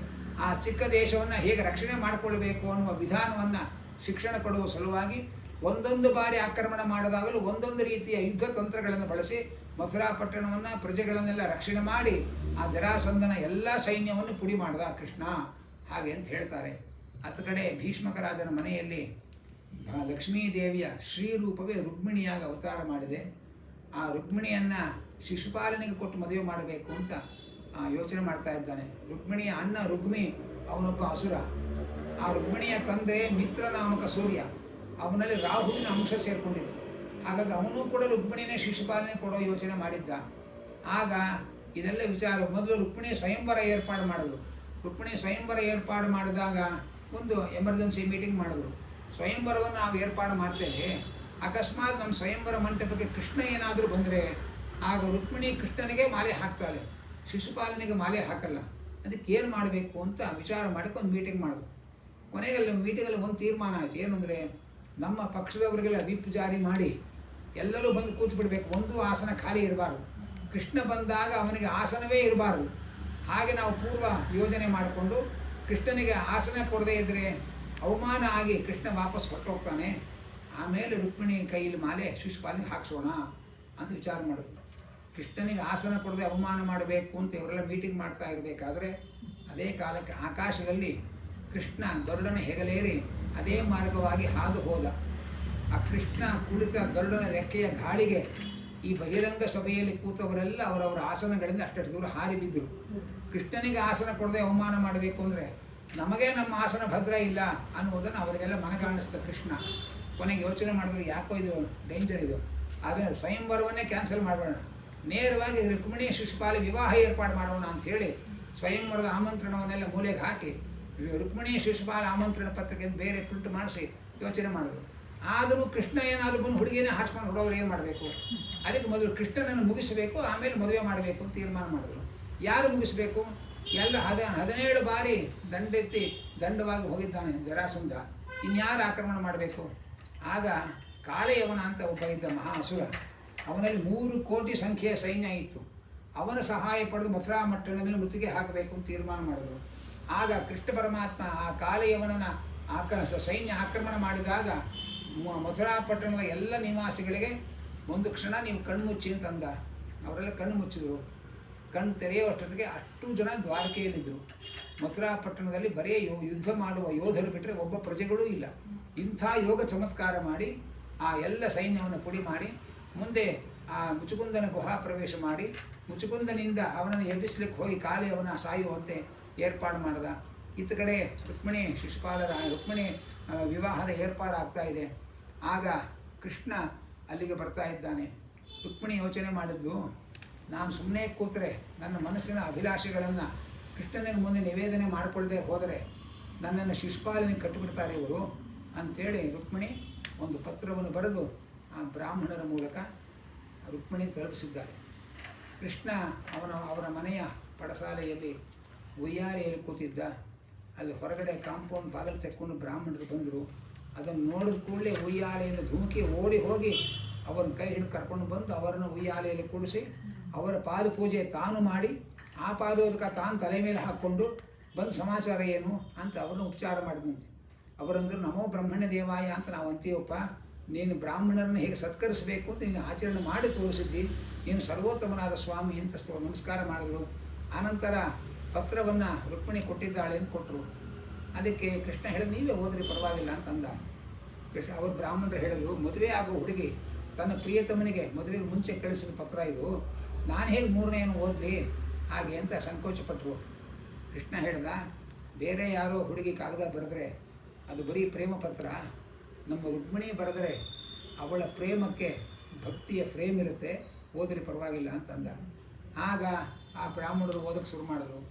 ಆ ಚಿಕ್ಕ ದೇಶವನ್ನು ಹೇಗೆ ರಕ್ಷಣೆ ಮಾಡಿಕೊಳ್ಳಬೇಕು ಅನ್ನುವ ವಿಧಾನವನ್ನು ಶಿಕ್ಷಣ ಕೊಡುವ ಸಲುವಾಗಿ ಒಂದೊಂದು ಬಾರಿ ಆಕ್ರಮಣ ಮಾಡಿದಾಗಲೂ ಒಂದೊಂದು ರೀತಿಯ ಯುದ್ಧ ತಂತ್ರಗಳನ್ನು ಬಳಸಿ ಮಥುರಾ ಪಟ್ಟಣವನ್ನು ಪ್ರಜೆಗಳನ್ನೆಲ್ಲ ರಕ್ಷಣೆ ಮಾಡಿ ಆ ಜರಾಸಂಧನ ಎಲ್ಲ ಸೈನ್ಯವನ್ನು ಪುಡಿ ಮಾಡಿದ ಕೃಷ್ಣ. ಹಾಗೆ ಅಂತ ಹೇಳ್ತಾರೆ. ಹತ್ತು ಕಡೆ ಭೀಷ್ಮಕರಾಜನ ಮನೆಯಲ್ಲಿ ಲಕ್ಷ್ಮೀದೇವಿಯ ಶ್ರೀರೂಪವೇ ರುಕ್ಮಿಣಿಯಾಗಿ ಅವತಾರ ಮಾಡಿದೆ. ಆ ರುಕ್ಮಿಣಿಯನ್ನು ಶಿಶುಪಾಲನಿಗೆ ಕೊಟ್ಟು ಮದುವೆ ಮಾಡಬೇಕು ಅಂತ ಯೋಚನೆ ಮಾಡ್ತಾ ಇದ್ದಾನೆ. ರುಕ್ಮಿಣಿಯ ಅಣ್ಣ ರುಕ್ಮಿ ಅವನೊಬ್ಬ ಅಸುರ. ಆ ರುಕ್ಮಿಣಿಯ ತಂದೆ ಮಿತ್ರ ನಾಮಕ ಸೂರ್ಯ, ಅವನಲ್ಲಿ ರಾಹುವಿನ ಅಂಶ ಸೇರಿಕೊಂಡಿತ್ತು. ಹಾಗಾಗಿ ಅವನು ಕೂಡ ರುಕ್ಮಿಣಿನೇ ಶಿಶುಪಾಲನೆ ಕೊಡೋ ಯೋಚನೆ ಮಾಡಿದ್ದ. ಆಗ ಇದೆಲ್ಲ ವಿಚಾರ ಮೊದಲು ರುಕ್ಮಿಣಿ ಸ್ವಯಂವರ ಏರ್ಪಾಡು ಮಾಡಿದ್ರು. ರುಕ್ಮಿಣಿ ಸ್ವಯಂವರ ಏರ್ಪಾಡು ಮಾಡಿದಾಗ ಒಂದು ಎಮರ್ಜೆನ್ಸಿ ಮೀಟಿಂಗ್ ಮಾಡಿದ್ರು. ಸ್ವಯಂವರವನ್ನು ನಾವು ಏರ್ಪಾಡು ಮಾಡ್ತೇವೆ, ಅಕಸ್ಮಾತ್ ನಮ್ಮ ಸ್ವಯಂವರ ಮಂಟಪಕ್ಕೆ ಕೃಷ್ಣ ಏನಾದರೂ ಬಂದರೆ ಆಗ ರುಕ್ಮಿಣಿ ಕೃಷ್ಣನಿಗೆ ಮಾಲೆ ಹಾಕ್ತಾಳೆ, ಶಿಶುಪಾಲನಿಗೆ ಮಾಲೆ ಹಾಕಲ್ಲ. ಅದಕ್ಕೆ ಏನು ಮಾಡಬೇಕು ಅಂತ ವಿಚಾರ ಮಾಡೋಕ್ಕೆ ಒಂದು ಮೀಟಿಂಗ್ ಮಾಡಿದ್ರು. ಕೊನೆಯಲ್ಲಿ ಮೀಟಿಂಗಲ್ಲಿ ಒಂದು ತೀರ್ಮಾನ ಆಯಿತು. ಏನಂದರೆ ನಮ್ಮ ಪಕ್ಷದವರಿಗೆಲ್ಲ ವಿಪ್ ಜಾರಿ ಮಾಡಿ ಎಲ್ಲರೂ ಬಂದು ಕೂತ್ಬಿಡ್ಬೇಕು, ಒಂದು ಆಸನ ಖಾಲಿ ಇರಬಾರ್ದು. ಕೃಷ್ಣ ಬಂದಾಗ ಅವನಿಗೆ ಆಸನವೇ ಇರಬಾರ್ದು. ಹಾಗೆ ನಾವು ಪೂರ್ವ ಯೋಜನೆ ಮಾಡಿಕೊಂಡು ಕೃಷ್ಣನಿಗೆ ಆಸನ ಕೊಡದೇ ಇದ್ದರೆ ಅವಮಾನ ಆಗಿ ಕೃಷ್ಣ ವಾಪಸ್ ಹೊರಟೋಗ್ತಾನೆ. ಆಮೇಲೆ ರುಕ್ಮಿಣಿ ಕೈಯಲ್ಲಿ ಮಾಲೆ ಶಿಶುಪಾಲನಿಗೆ ಹಾಕ್ಸೋಣ ಅಂತ ವಿಚಾರ ಮಾಡಿದ್ರು. ಕೃಷ್ಣನಿಗೆ ಆಸನ ಕೊಡದೆ ಅವಮಾನ ಮಾಡಬೇಕು ಅಂತ ಇವರೆಲ್ಲ ಮೀಟಿಂಗ್ ಮಾಡ್ತಾ ಇರಬೇಕಾದ್ರೆ ಅದೇ ಕಾಲಕ್ಕೆ ಆಕಾಶದಲ್ಲಿ ಕೃಷ್ಣ ಗರುಡನ ಹೆಗಲೇರಿ ಅದೇ ಮಾರ್ಗವಾಗಿ ಹಾದು ಹೋದ. ಆ ಕೃಷ್ಣ ಕುಳಿತ ಗರುಡನ ರೆಕ್ಕೆಯ ಗಾಳಿಗೆ ಈ ಬಹಿರಂಗ ಸಭೆಯಲ್ಲಿ ಕೂತವರೆಲ್ಲ ಅವರವರ ಆಸನಗಳಿಂದ ಅಷ್ಟು ದೂರ ಹಾರಿ ಬಿದ್ದರು. ಕೃಷ್ಣನಿಗೆ ಆಸನ ಕೊಡದೆ ಅವಮಾನ ಮಾಡಬೇಕು ಅಂದರೆ ನಮಗೆ ನಮ್ಮ ಆಸನ ಭದ್ರ ಇಲ್ಲ ಅನ್ನುವುದನ್ನು ಅವರಿಗೆಲ್ಲ ಮನಗಾಣಿಸಿದ ಕೃಷ್ಣ. ಕೊನೆಗೆ ಯೋಚನೆ ಮಾಡಿದ್ರು, ಯಾಕೋ ಇದು ಡೇಂಜರ್ ಇದು, ಆದರೆ ಸ್ವಯಂವರವನ್ನೇ ಕ್ಯಾನ್ಸಲ್ ಮಾಡೋಣ, ನೇರವಾಗಿ ರುಕ್ಮಿಣಿ ಶಿಶುಪಾಲ ವಿವಾಹ ಏರ್ಪಾಡು ಮಾಡೋಣ ಅಂಥೇಳಿ ಸ್ವಯಂವರದ ಆಮಂತ್ರಣವನ್ನೆಲ್ಲ ಮೂಲೆಗೆ ಹಾಕಿ ರುಕ್ಮಿಣಿ ಶಿಶುಪಾಲ ಆಮಂತ್ರಣ ಪತ್ರಿಕೆ ಬೇರೆ ಪ್ರಿಂಟ್ ಮಾಡಿಸಿ ಯೋಚನೆ ಮಾಡಿದ್ರು. ಆದರೂ ಕೃಷ್ಣ ಏನಾದರೂ ಬಂದು ಹುಡುಗಿನೇ ಹಾಸ್ಕೊಂಡು ಹೊಡೋರು ಏನು ಮಾಡಬೇಕು? ಅದಕ್ಕೆ ಮೊದಲು ಕೃಷ್ಣನನ್ನು ಮುಗಿಸಬೇಕು, ಆಮೇಲೆ ಮದುವೆ ಮಾಡಬೇಕು ಅಂತ ತೀರ್ಮಾನ ಮಾಡಿದ್ರು. ಯಾರು ಮುಗಿಸಬೇಕು? ಎಲ್ಲ 17 ಬಾರಿ ದಂಡೆತ್ತಿ ದಂಡವಾಗಿ ಹೋಗಿದ್ದಾನೆ ಜರಾಸಂಧ, ಇನ್ಯಾರು ಆಕ್ರಮಣ ಮಾಡಬೇಕು? ಆಗ ಕಾಲಯವನ ಅಂತ ಒಬ್ಬ ಇದ್ದ ಮಹಾ ಅಸುರ, ಅವನಲ್ಲಿ 3 ಕೋಟಿ ಸಂಖ್ಯೆಯ ಸೈನ್ಯ ಇತ್ತು. ಅವನ ಸಹಾಯ ಪಡೆದು ಮಥುರಾ ಪಟ್ಟಣದಲ್ಲಿ ಮುತ್ತಿಗೆ ಹಾಕಬೇಕು ಅಂತ ತೀರ್ಮಾನ ಮಾಡಿದರು. ಆಗ ಕೃಷ್ಣ ಪರಮಾತ್ಮ ಆ ಕಾಲಯವನನ ಸೈನ್ಯ ಆಕ್ರಮಣ ಮಾಡಿದಾಗ ಮಥುರಾ ಪಟ್ಟಣದ ಎಲ್ಲ ನಿವಾಸಿಗಳಿಗೆ ಒಂದು ಕ್ಷಣ ನೀವು ಕಣ್ಣು ಮುಚ್ಚಿ ಅಂತಂದ. ಅವರೆಲ್ಲ ಕಣ್ಣು ಮುಚ್ಚಿದರು. ಕಣ್ಣು ತೆರೆಯುವಷ್ಟೊತ್ತಿಗೆ ಅಷ್ಟು ಜನ ದ್ವಾರಕೆಯಲ್ಲಿದ್ದರು. ಮಥುರಾ ಪಟ್ಟಣದಲ್ಲಿ ಬರೀ ಯುದ್ಧ ಮಾಡುವ ಯೋಧರು ಬಿಟ್ಟರೆ ಒಬ್ಬ ಪ್ರಜೆಗಳೂ ಇಲ್ಲ. ಇಂಥ ಯೋಗ ಚಮತ್ಕಾರ ಮಾಡಿ ಆ ಎಲ್ಲ ಸೈನ್ಯವನ್ನು ಪುಡಿ ಮಾಡಿ ಮುಂದೆ ಆ ಮುಚುಕುಂದನ ಗುಹಾ ಪ್ರವೇಶ ಮಾಡಿ ಮುಚುಕುಂದನಿಂದ ಅವನನ್ನು ಎಬ್ಬಿಸಲಿಕ್ಕೆ ಹೋಗಿ ಕಾಲೆಯವನ ಸಾಯುವಂತೆ ಏರ್ಪಾಡು ಮಾಡಿದ. ಇತ್ತ ಕಡೆ ರುಕ್ಮಿಣಿ ರುಕ್ಮಿಣಿ ವಿವಾಹದ ಏರ್ಪಾಡು ಆಗ್ತಾ ಇದೆ. ಆಗ ಕೃಷ್ಣ ಅಲ್ಲಿಗೆ ಬರ್ತಾ ಇದ್ದಾನೆ. ರುಕ್ಮಿಣಿ ಯೋಚನೆ ಮಾಡಿದ್ಲು, ನಾನು ಸುಮ್ಮನೆ ಕೂತರೆ ನನ್ನ ಮನಸ್ಸಿನ ಅಭಿಲಾಷೆಗಳನ್ನು ಕೃಷ್ಣನಿಗೆ ಮುಂದೆ ನಿವೇದನೆ ಮಾಡಿಕೊಳ್ಳದೆ ಹೋದರೆ ನನ್ನನ್ನು ಶಿಶುಪಾಲನಿಗೆ ಕಟ್ಟಿಬಿಡ್ತಾರೆ ಇವರು ಅಂಥೇಳಿ ರುಕ್ಮಿಣಿ ಒಂದು ಪತ್ರವನ್ನು ಬರೆದು ಆ ಬ್ರಾಹ್ಮಣರ ಮೂಲಕ ರುಕ್ಮಿಣಿ ತಲುಪಿಸಿದ್ದಾರೆ. ಕೃಷ್ಣ ಅವರ ಮನೆಯ ಪಡಸಾಲೆಯಲ್ಲಿ ಉಯ್ಯಾಲೆಯಲ್ಲಿ ಕೂತಿದ್ದ. ಅಲ್ಲಿ ಹೊರಗಡೆ ಕಾಂಪೌಂಡ್ ಬಾಗಿಲು ತೆಕ್ಕೊಂಡು ಬ್ರಾಹ್ಮಣರು ಬಂದರು. ಅದನ್ನು ನೋಡಿದ ಕೂಡಲೇ ಉಯ್ಯಾಲೆಯಿಂದ ಧುಮುಕಿ ಓಡಿ ಹೋಗಿ ಅವರನ್ನು ಕೈ ಹಿಡಿದು ಕರ್ಕೊಂಡು ಬಂದು ಅವರನ್ನು ಉಯ್ಯಾಲೆಯಲ್ಲಿ ಕೂಡಿಸಿ ಅವರ ಪಾದ ಪೂಜೆ ತಾನು ಮಾಡಿ ಆ ಪಾದೋದಕ ತಾನು ತಲೆ ಮೇಲೆ ಹಾಕ್ಕೊಂಡು ಬಂದು ಸಮಾಚಾರ ಏನು ಅಂತ ಅವರನ್ನು ಉಪಚಾರ ಮಾಡಿದಂತೆ. ಅವರಂದರು ನಮೋ ಬ್ರಹ್ಮಣ್ಯ ದೇವಾಯ ಅಂತ ನಾವು ಅಂತೀವಪ್ಪ, ನೀನು ಬ್ರಾಹ್ಮಣರನ್ನು ಹೇಗೆ ಸತ್ಕರಿಸಬೇಕು ಅಂತ ನೀನು ಆಚರಣೆ ಮಾಡಿ ತೋರಿಸಿದ್ದಿ, ನೀನು ಸರ್ವೋತ್ತಮನಾದ ಸ್ವಾಮಿ ಅಂತ ನಮಸ್ಕಾರ ಮಾಡಿದ್ರು. ಆನಂತರ ಪತ್ರವನ್ನು ರುಕ್ಮಿಣಿ ಕೊಟ್ಟಿದ್ದಾಳೆ ಅಂತ ಕೊಟ್ಟರು. ಅದಕ್ಕೆ ಕೃಷ್ಣ ಹೇಳಿದ ನೀವೇ ಓದ್ರಿ ಪರವಾಗಿಲ್ಲ ಅಂತಂದ. ಕೃಷ್ಣ ಅವರು ಬ್ರಾಹ್ಮಣರು ಹೇಳಿದ್ರು, ಮದುವೆ ಆಗೋ ಹುಡುಗಿ ತನ್ನ ಪ್ರಿಯತಮನಿಗೆ ಮದುವೆಗೆ ಮುಂಚೆ ಕಳಿಸಿದ ಪತ್ರ ಇದು, ನಾನು ಹೇಗೆ 3ನೇನು ಓದಲಿ ಹಾಗೆ ಅಂತ ಸಂಕೋಚಪಟ್ಟರು. ಕೃಷ್ಣ ಹೇಳ್ದ, ಬೇರೆ ಯಾರೋ ಹುಡುಗಿ ಕಾಗದ ಬರೆದ್ರೆ ಅದು ಬರೀ ಪ್ರೇಮ ಪತ್ರ, ನಮ್ಮ ರುಕ್ಮಿಣಿ ಬರೆದರೆ ಅವಳ ಪ್ರೇಮಕ್ಕೆ ಭಕ್ತಿಯ ಫ್ರೇಮ್ ಇರುತ್ತೆ, ಓದ್ರಿ ಪರವಾಗಿಲ್ಲ ಅಂತಂದ. ಆಗ ಆ ಬ್ರಾಹ್ಮಣರು ಓದಕ್ಕೆ ಶುರು ಮಾಡಿದ್ರು.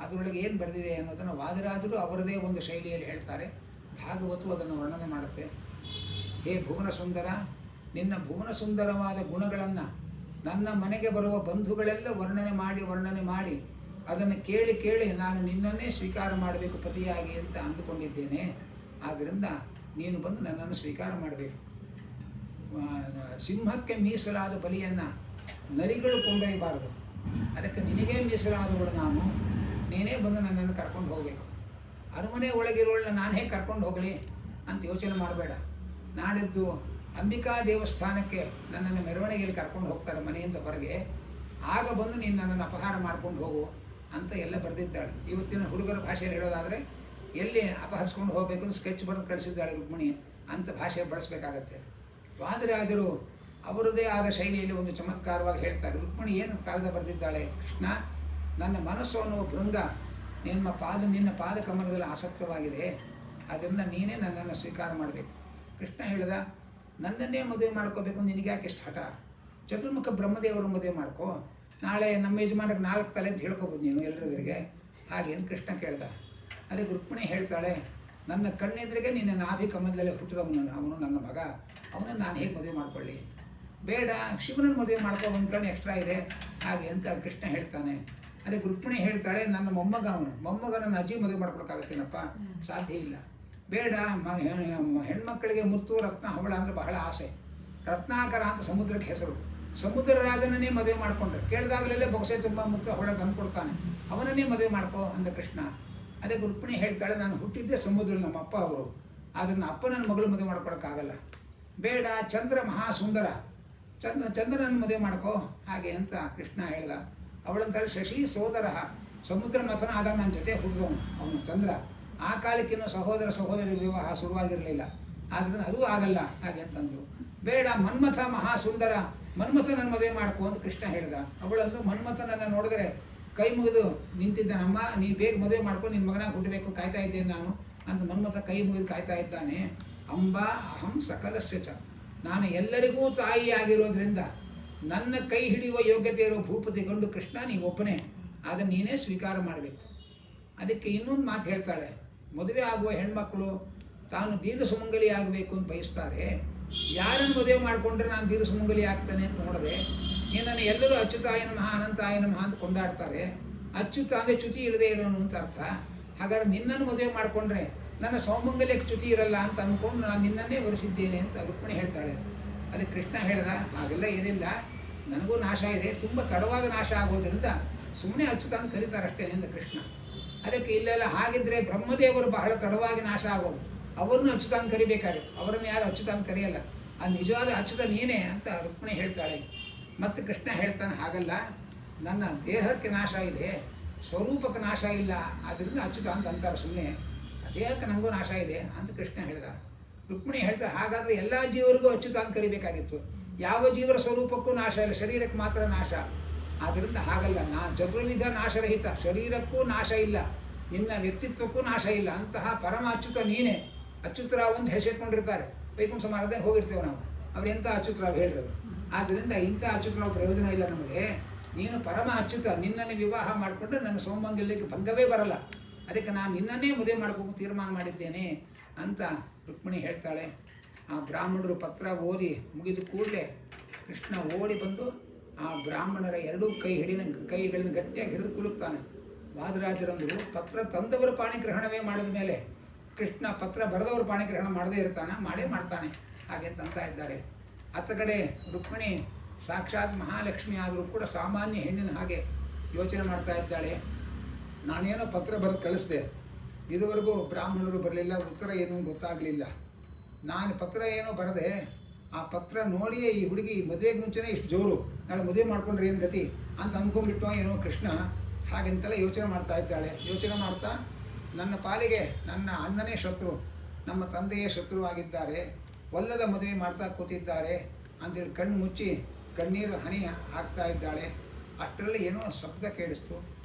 ಅದರೊಳಗೆ ಏನು ಬರೆದಿದೆ ಅನ್ನೋದನ್ನು ವಾದಿರಾಜರು ಅವರದೇ ಒಂದು ಶೈಲಿಯಲ್ಲಿ ಹೇಳ್ತಾರೆ. ಭಾಗವತು ಅದನ್ನು ವರ್ಣನೆ ಮಾಡುತ್ತೆ. ಹೇ ಭುವನ ಸುಂದರ, ನಿನ್ನ ಭುವನ ಸುಂದರವಾದ ಗುಣಗಳನ್ನು ನನ್ನ ಮನೆಗೆ ಬರುವ ಬಂಧುಗಳೆಲ್ಲ ವರ್ಣನೆ ಮಾಡಿ ಅದನ್ನು ಕೇಳಿ ನಾನು ನಿನ್ನನ್ನೇ ಸ್ವೀಕಾರ ಮಾಡಬೇಕು ಪತಿಯಾಗಿ ಅಂತ ಅಂದುಕೊಂಡಿದ್ದೇನೆ. ಆದ್ದರಿಂದ ನೀನು ಬಂದು ನನ್ನನ್ನು ಸ್ವೀಕಾರ ಮಾಡಬೇಕು. ಸಿಂಹಕ್ಕೆ ಮೀಸಲಾದ ಬಲಿಯನ್ನು ನರಿಗಳು ಕೊಂಡೊಯ್ಯಬಾರದು. ಅದಕ್ಕೆ ನಿನಗೇ ಮೀಸಲಾದವಳು ನಾನು, ನೀನೇ ಬಂದು ನನ್ನನ್ನು ಕರ್ಕೊಂಡು ಹೋಗಬೇಕು. ಅರಮನೆ ಒಳಗಿರೋಳನ್ನ ನಾನೇ ಕರ್ಕೊಂಡು ಹೋಗಲಿ ಅಂತ ಯೋಚನೆ ಮಾಡಬೇಡ. ನಾಡಿದ್ದು ಅಂಬಿಕಾ ದೇವಸ್ಥಾನಕ್ಕೆ ನನ್ನನ್ನು ಮೆರವಣಿಗೆಯಲ್ಲಿ ಕರ್ಕೊಂಡು ಹೋಗ್ತಾರೆ ಮನೆಯಿಂದ ಹೊರಗೆ, ಆಗ ಬಂದು ನೀನು ನನ್ನನ್ನು ಅಪಹಾರ ಮಾಡ್ಕೊಂಡು ಹೋಗು ಅಂತ ಎಲ್ಲ ಬರೆದಿದ್ದಾಳೆ. ಇವತ್ತಿನ ಹುಡುಗರ ಭಾಷೆಯಲ್ಲಿ ಹೇಳೋದಾದರೆ ಎಲ್ಲಿ ಅಪಹರಿಸ್ಕೊಂಡು ಹೋಗಬೇಕು ಅಂತ ಸ್ಕೆಚ್ ಬರೆದು ಕಳಿಸಿದ್ದಾಳೆ ರುಕ್ಮಿಣಿ ಅಂತ ಭಾಷೆ ಬಳಸಬೇಕಾಗತ್ತೆ. ವಾದಿರಾಜರು ಅವರದೇ ಆದ ಶೈಲಿಯಲ್ಲಿ ಒಂದು ಚಮತ್ಕಾರವಾಗಿ ಹೇಳ್ತಾರೆ. ರುಕ್ಮಿಣಿ ಏನು ಕಾಗದ ಬರೆದಿದ್ದಾಳೆ, ಕೃಷ್ಣ ನನ್ನ ಮನಸ್ಸು ಅನ್ನುವ ಬೃಂದ ನಿನ್ನ ಪಾದ ಕಮಲದಲ್ಲಿ ಆಸಕ್ತವಾಗಿದೆ, ಅದರಿಂದ ನೀನೇ ನನ್ನನ್ನು ಸ್ವೀಕಾರ ಮಾಡಬೇಕು. ಕೃಷ್ಣ ಹೇಳಿದ, ನನ್ನನ್ನೇ ಮದುವೆ ಮಾಡ್ಕೋಬೇಕು ನಿನಗೆ ಯಾಕೆ ಎಷ್ಟು ಹಠ? ಚತುರ್ಮುಖ ಬ್ರಹ್ಮದೇವರು ಮದುವೆ ಮಾಡ್ಕೋ, ನಾಳೆ ನಮ್ಮ ಯಜಮಾನಕ್ಕೆ 4 ತಲೆ ಅಂತ ಹೇಳ್ಕೊಬೋದು ನೀನು ಎಲ್ಲರಿಗರಿಗೆ ಹಾಗೆ ಅಂತ ಕೃಷ್ಣ ಕೇಳ್ದ. ಅದಕ್ಕೆ ರುಕ್ಮಿಣಿ ಹೇಳ್ತಾಳೆ, ನನ್ನ ಕಣ್ಣೆದುರಿಗೆ ನಿನ್ನ ನಾಭಿ ಕಮಲದಲ್ಲೇ ಹುಟ್ಟಿದವನು ಅವನು ನನ್ನ ಮಗ, ಅವನನ್ನು ನಾನು ಹೇಗೆ ಮದುವೆ ಮಾಡ್ಕೊಳ್ಳಿ? ಬೇಡ, ಶಿವನನ್ನು ಮದುವೆ ಮಾಡ್ಕೋ, ಒಂದು ಕಣ್ಣು ಎಕ್ಸ್ಟ್ರಾ ಇದೆ ಹಾಗೆ ಅಂತ ಕೃಷ್ಣ ಹೇಳ್ತಾನೆ. ಅದಕ್ಕೆ ರುಕ್ಮಿಣಿ ಹೇಳ್ತಾಳೆ, ನನ್ನ ಮೊಮ್ಮಗ ನನ್ನ ಅಜ್ಜಿ ಮದುವೆ ಮಾಡ್ಕೊಳಕ್ಕಾಗತ್ತೇನಪ್ಪ? ಸಾಧ್ಯ ಇಲ್ಲ. ಬೇಡ, ಹೆಣ್ಮಕ್ಕಳಿಗೆ ಮುತ್ತು ರತ್ನ ಹವಳ ಅಂದರೆ ಬಹಳ ಆಸೆ. ರತ್ನಾಕರ ಅಂತ ಸಮುದ್ರಕ್ಕೆ ಹೆಸರು. ಸಮುದ್ರ ರಾಜನನ್ನೇ ಮದುವೆ ಮಾಡಿಕೊಂಡ್ರೆ ಕೇಳಿದಾಗಲೇ ಬೊಗಸೆ ತುಂಬ ಮುತ್ತು ಹವಳ ತಂದುಕೊಡ್ತಾನೆ, ಅವನನ್ನೇ ಮದುವೆ ಮಾಡ್ಕೋ ಅಂದ ಕೃಷ್ಣ. ಅದಕ್ಕೆ ರುಕ್ಮಿಣಿ ಹೇಳ್ತಾಳೆ, ನಾನು ಹುಟ್ಟಿದ್ದೆ ಸಮುದ್ರ, ನಮ್ಮ ಅಪ್ಪ ಅವರು, ಆದರೆ ನನ್ನ ಅಪ್ಪ ನನ್ನ ಮಗಳು ಮದುವೆ ಮಾಡ್ಕೊಳಕ್ಕಾಗಲ್ಲ. ಬೇಡ, ಚಂದ್ರ ಮಹಾಸುಂದರ, ಚಂದ್ರನನ್ನು ಮದುವೆ ಮಾಡ್ಕೋ ಹಾಗೆ ಅಂತ ಕೃಷ್ಣ ಹೇಳ್ದ. ಅವಳಂತಾಳೆ, ಶಶಿ ಸೋದರ, ಸಮುದ್ರ ಮಥನ ಆದಾಗ ನನ್ನ ಜೊತೆ ಹುಟ್ಟಿದವನು ಅವನು ಚಂದ್ರ. ಆ ಕಾಲಕ್ಕಿನ್ನೂ ಸಹೋದರಿ ವಿವಾಹ ಶುರುವಾಗಿರಲಿಲ್ಲ, ಆದ್ದರಿಂದ ಅದೂ ಆಗಲ್ಲ ಹಾಗೆ ಅಂತಂದು. ಬೇಡ, ಮನ್ಮಥ ಮಹಾಸುಂದರ, ಮನ್ಮಥನನ್ನು ಮದುವೆ ಮಾಡ್ಕೋ ಅಂತ ಕೃಷ್ಣ ಹೇಳ್ದ. ಅವಳಂದು ಮನ್ಮಥನನ್ನು ನೋಡಿದ್ರೆ ಕೈ ಮುಗಿದು ನಿಂತಿದ್ದಾನಮ್ಮ, ನೀ ಬೇಗ ಮದುವೆ ಮಾಡ್ಕೊಂಡು ನಿನ್ನ ಮಗನಾಗ ಹುಟ್ಟಬೇಕು, ಕಾಯ್ತಾ ಇದ್ದೇನೆ ನಾನು ಅಂತ ಮನ್ಮಥ ಕೈ ಮುಗಿದು ಕಾಯ್ತಾ ಇದ್ದಾನೆ. ಅಂಬಾ ಅಹಂ ಸಕಲಸ್ಯ ಚ, ನಾನು ಎಲ್ಲರಿಗೂ ತಾಯಿಯಾಗಿರೋದ್ರಿಂದ ನನ್ನ ಕೈ ಹಿಡಿಯುವ ಯೋಗ್ಯತೆ ಇರೋ ಭೂಪತಿ ಗಂಡು ಕೃಷ್ಣ ನೀವೊಬ್ಬನೇ, ಅದನ್ನು ನೀನೇ ಸ್ವೀಕಾರ ಮಾಡಬೇಕು. ಅದಕ್ಕೆ ಇನ್ನೊಂದು ಮಾತು ಹೇಳ್ತಾಳೆ, ಮದುವೆ ಆಗುವ ಹೆಣ್ಮಕ್ಕಳು ತಾನು ದೀರ್ಘ ಸುಮಂಗಲಿ ಆಗಬೇಕು ಅಂತ ಬಯಸ್ತಾರೆ. ಯಾರನ್ನು ಮದುವೆ ಮಾಡಿಕೊಂಡ್ರೆ ನಾನು ದೀರ್ಘ ಸುಮಂಗಲಿ ಆಗ್ತಾನೆ ಅಂತ ನೋಡಿದೆ, ನಿನ್ನನ್ನು ಎಲ್ಲರೂ ಅಚ್ಯುತಾಯ ನಮಃ ಅನಂತಾಯ ನಮಃ ಅಂತ ಕೊಂಡಾಡ್ತಾರೆ. ಅಚ್ಯುತ ಅಂದರೆ ಚ್ಯುತಿ ಇಲ್ಲದೆ ಇರೋನು ಅಂತ ಅರ್ಥ. ಹಾಗಾದ್ರೆ ನಿನ್ನನ್ನು ಮದುವೆ ಮಾಡಿಕೊಂಡ್ರೆ ನನ್ನ ಸೌಮಂಗಲ್ಯಕ್ಕೆ ಚ್ಯುತಿ ಇರಲ್ಲ ಅಂತ ಅಂದ್ಕೊಂಡು ನಾನು ನಿನ್ನನ್ನೇ ವರಿಸಿದ್ದೇನೆ ಅಂತ ರುಕ್ಮಿಣಿ ಹೇಳ್ತಾಳೆ. ಅದಕ್ಕೆ ಕೃಷ್ಣ ಹೇಳ್ದ, ಹಾಗೆಲ್ಲ ಏನಿಲ್ಲ, ನನಗೂ ನಾಶ ಇದೆ, ತುಂಬ ತಡವಾದ ನಾಶ ಆಗೋದ್ರಿಂದ ಸುಮ್ಮನೆ ಅಚ್ಯುತ ಅಂತ ಕರೀತಾರಷ್ಟೇ ಎಂದು ಕೃಷ್ಣ. ಅದಕ್ಕೆ ಇಲ್ಲೆಲ್ಲ ಹಾಗಿದ್ರೆ ಬ್ರಹ್ಮದೇವರು ಬಹಳ ತಡವಾಗಿ ನಾಶ ಆಗೋದು, ಅವ್ರನ್ನೂ ಅಚ್ಯುತ ಅಂತ ಕರಿಬೇಕಾಗಿತ್ತು, ಅವರನ್ನು ಯಾರು ಅಚ್ಯುತ ಅಂತ ಕರೆಯಲ್ಲ, ಅದು ನಿಜವಾದ ಅಚ್ಯುತ ನೀನೇ ಅಂತ ರುಕ್ಮಿಣಿ ಹೇಳ್ತಾಳೆ. ಮತ್ತು ಕೃಷ್ಣ ಹೇಳ್ತಾನೆ, ಹಾಗಲ್ಲ, ನನ್ನ ದೇಹಕ್ಕೆ ನಾಶ ಇದೆ, ಸ್ವರೂಪಕ್ಕೆ ನಾಶ ಇಲ್ಲ, ಆದ್ದರಿಂದ ಅಚ್ಯುತ ಅಂತ ಅಂತಾರೆ ಸುಮ್ಮನೆ, ದೇಹಕ್ಕೆ ನನಗೂ ನಾಶ ಇದೆ ಅಂತ ಕೃಷ್ಣ ಹೇಳ್ದ. ರುಕ್ಮಿಣಿ ಹೇಳ್ತಾರೆ, ಹಾಗಾದರೆ ಎಲ್ಲ ಜೀವರಿಗೂ ಅಚ್ಯುತ ಅಂತ ಕರಿಬೇಕಾಗಿತ್ತು, ಯಾವ ಜೀವರ ಸ್ವರೂಪಕ್ಕೂ ನಾಶ ಇಲ್ಲ, ಶರೀರಕ್ಕೆ ಮಾತ್ರ ನಾಶ. ಆದ್ದರಿಂದ ಹಾಗಲ್ಲ, ಚತುರ್ವಿಧ ನಾಶರಹಿತ, ಶರೀರಕ್ಕೂ ನಾಶ ಇಲ್ಲ, ನಿನ್ನ ವ್ಯಕ್ತಿತ್ವಕ್ಕೂ ನಾಶ ಇಲ್ಲ, ಅಂತಹ ಪರಮ ಅಚ್ಯುತ ನೀನೇ. ಅಚ್ಯುತರಾವ್ ಒಂದು ಹೆಸರಿಟ್ಕೊಂಡಿರ್ತಾರೆ, ವೈಕುಂಠ ಸಮಾರಾಧನೆ ಹೋಗಿರ್ತೇವೆ ನಾವು, ಅವ್ರು ಎಂಥ ಅಚ್ಯುತರಾವ್ ಹೇಳಿದ್ರು. ಆದ್ದರಿಂದ ಇಂಥ ಅಚ್ಯುತರಾವ್ ಪ್ರಯೋಜನ ಇಲ್ಲ ನಮಗೆ, ನೀನು ಪರಮ ಅಚ್ಯುತ, ನಿನ್ನನ್ನು ವಿವಾಹ ಮಾಡಿಕೊಂಡ್ರೆ ನನ್ನ ಸೌಮಂಗಲ್ಯಕ್ಕೆ ಭಂಗವೇ ಬರಲ್ಲ, ಅದಕ್ಕೆ ನಾನು ನಿನ್ನನ್ನೇ ಮದುವೆ ಮಾಡ್ಕೊಂಡು ತೀರ್ಮಾನ ಮಾಡಿದ್ದೇನೆ ಅಂತ ರುಕ್ಮಿಣಿ ಹೇಳ್ತಾಳೆ. ಆ ಬ್ರಾಹ್ಮಣರು ಪತ್ರ ಓದಿ ಮುಗಿದ ಕೂಡಲೇ ಕೃಷ್ಣ ಓಡಿ ಬಂದು ಆ ಬ್ರಾಹ್ಮಣರ ಎರಡೂ ಕೈಗಳನ್ನು ಗಟ್ಟಿಯಾಗಿ ಹಿಡಿದು ಕುಲುಕ್ತಾನೆ. ವಾದರಾಜರಂದರು ಪತ್ರ ತಂದವರ ಪಾಣಿಗ್ರಹಣವೇ ಮಾಡಿದ ಮೇಲೆ ಕೃಷ್ಣ ಪತ್ರ ಬರೆದವರು ಪಾಣಿಗ್ರಹಣ ಮಾಡದೇ ಮಾಡೇ ಮಾಡ್ತಾನೆ ಹಾಗೆ ಅಂತ ಇದ್ದಾರೆ. ಅತ್ತ ಕಡೆ ರುಕ್ಮಿಣಿ ಸಾಕ್ಷಾತ್ ಮಹಾಲಕ್ಷ್ಮಿ ಆದರೂ ಕೂಡ ಸಾಮಾನ್ಯ ಹೆಣ್ಣಿನ ಹಾಗೆ ಯೋಚನೆ ಮಾಡ್ತಾ ಇದ್ದಾಳೆ. ನಾನೇನೋ ಪತ್ರ ಬರೆದು ಕಳಿಸ್ದೆ, ಇದುವರೆಗೂ ಬ್ರಾಹ್ಮಣರು ಬರಲಿಲ್ಲ, ಉತ್ತರ ಏನೂ ಗೊತ್ತಾಗಲಿಲ್ಲ. ನಾನು ಪತ್ರ ಏನೋ ಬರೆದೆ, ಆ ಪತ್ರ ನೋಡಿಯೇ ಈ ಹುಡುಗಿ ಮದುವೆಗೆ ಮುಂಚೆನೇ ಇಷ್ಟು ಜೋರು, ನಾಳೆ ಮದುವೆ ಮಾಡ್ಕೊಂಡ್ರೆ ಏನು ಗತಿ ಅಂತ ಅಂದ್ಕೊಂಡ್ಬಿಟ್ಟು ಏನೋ ಕೃಷ್ಣ ಹಾಗೆಂತೆಲ್ಲ ಯೋಚನೆ ಮಾಡ್ತಾ ಇದ್ದಾಳೆ. ಯೋಚನೆ ಮಾಡ್ತಾ ನನ್ನ ಪಾಲಿಗೆ ನನ್ನ ಅಣ್ಣನೇ ಶತ್ರು, ನಮ್ಮ ತಂದೆಯೇ ಶತ್ರುವಾಗಿದ್ದಾರೆ, ಒಲ್ಲದ ಮದುವೆ ಮಾಡ್ತಾ ಕೂತಿದ್ದಾರೆ ಅಂತೇಳಿ ಕಣ್ಣು ಮುಚ್ಚಿ ಕಣ್ಣೀರು ಹನಿ ಹಾಕ್ತಾ ಇದ್ದಾಳೆ. ಅಷ್ಟರಲ್ಲಿ ಏನೋ ಶಬ್ದ ಕೇಳಿಸ್ತು.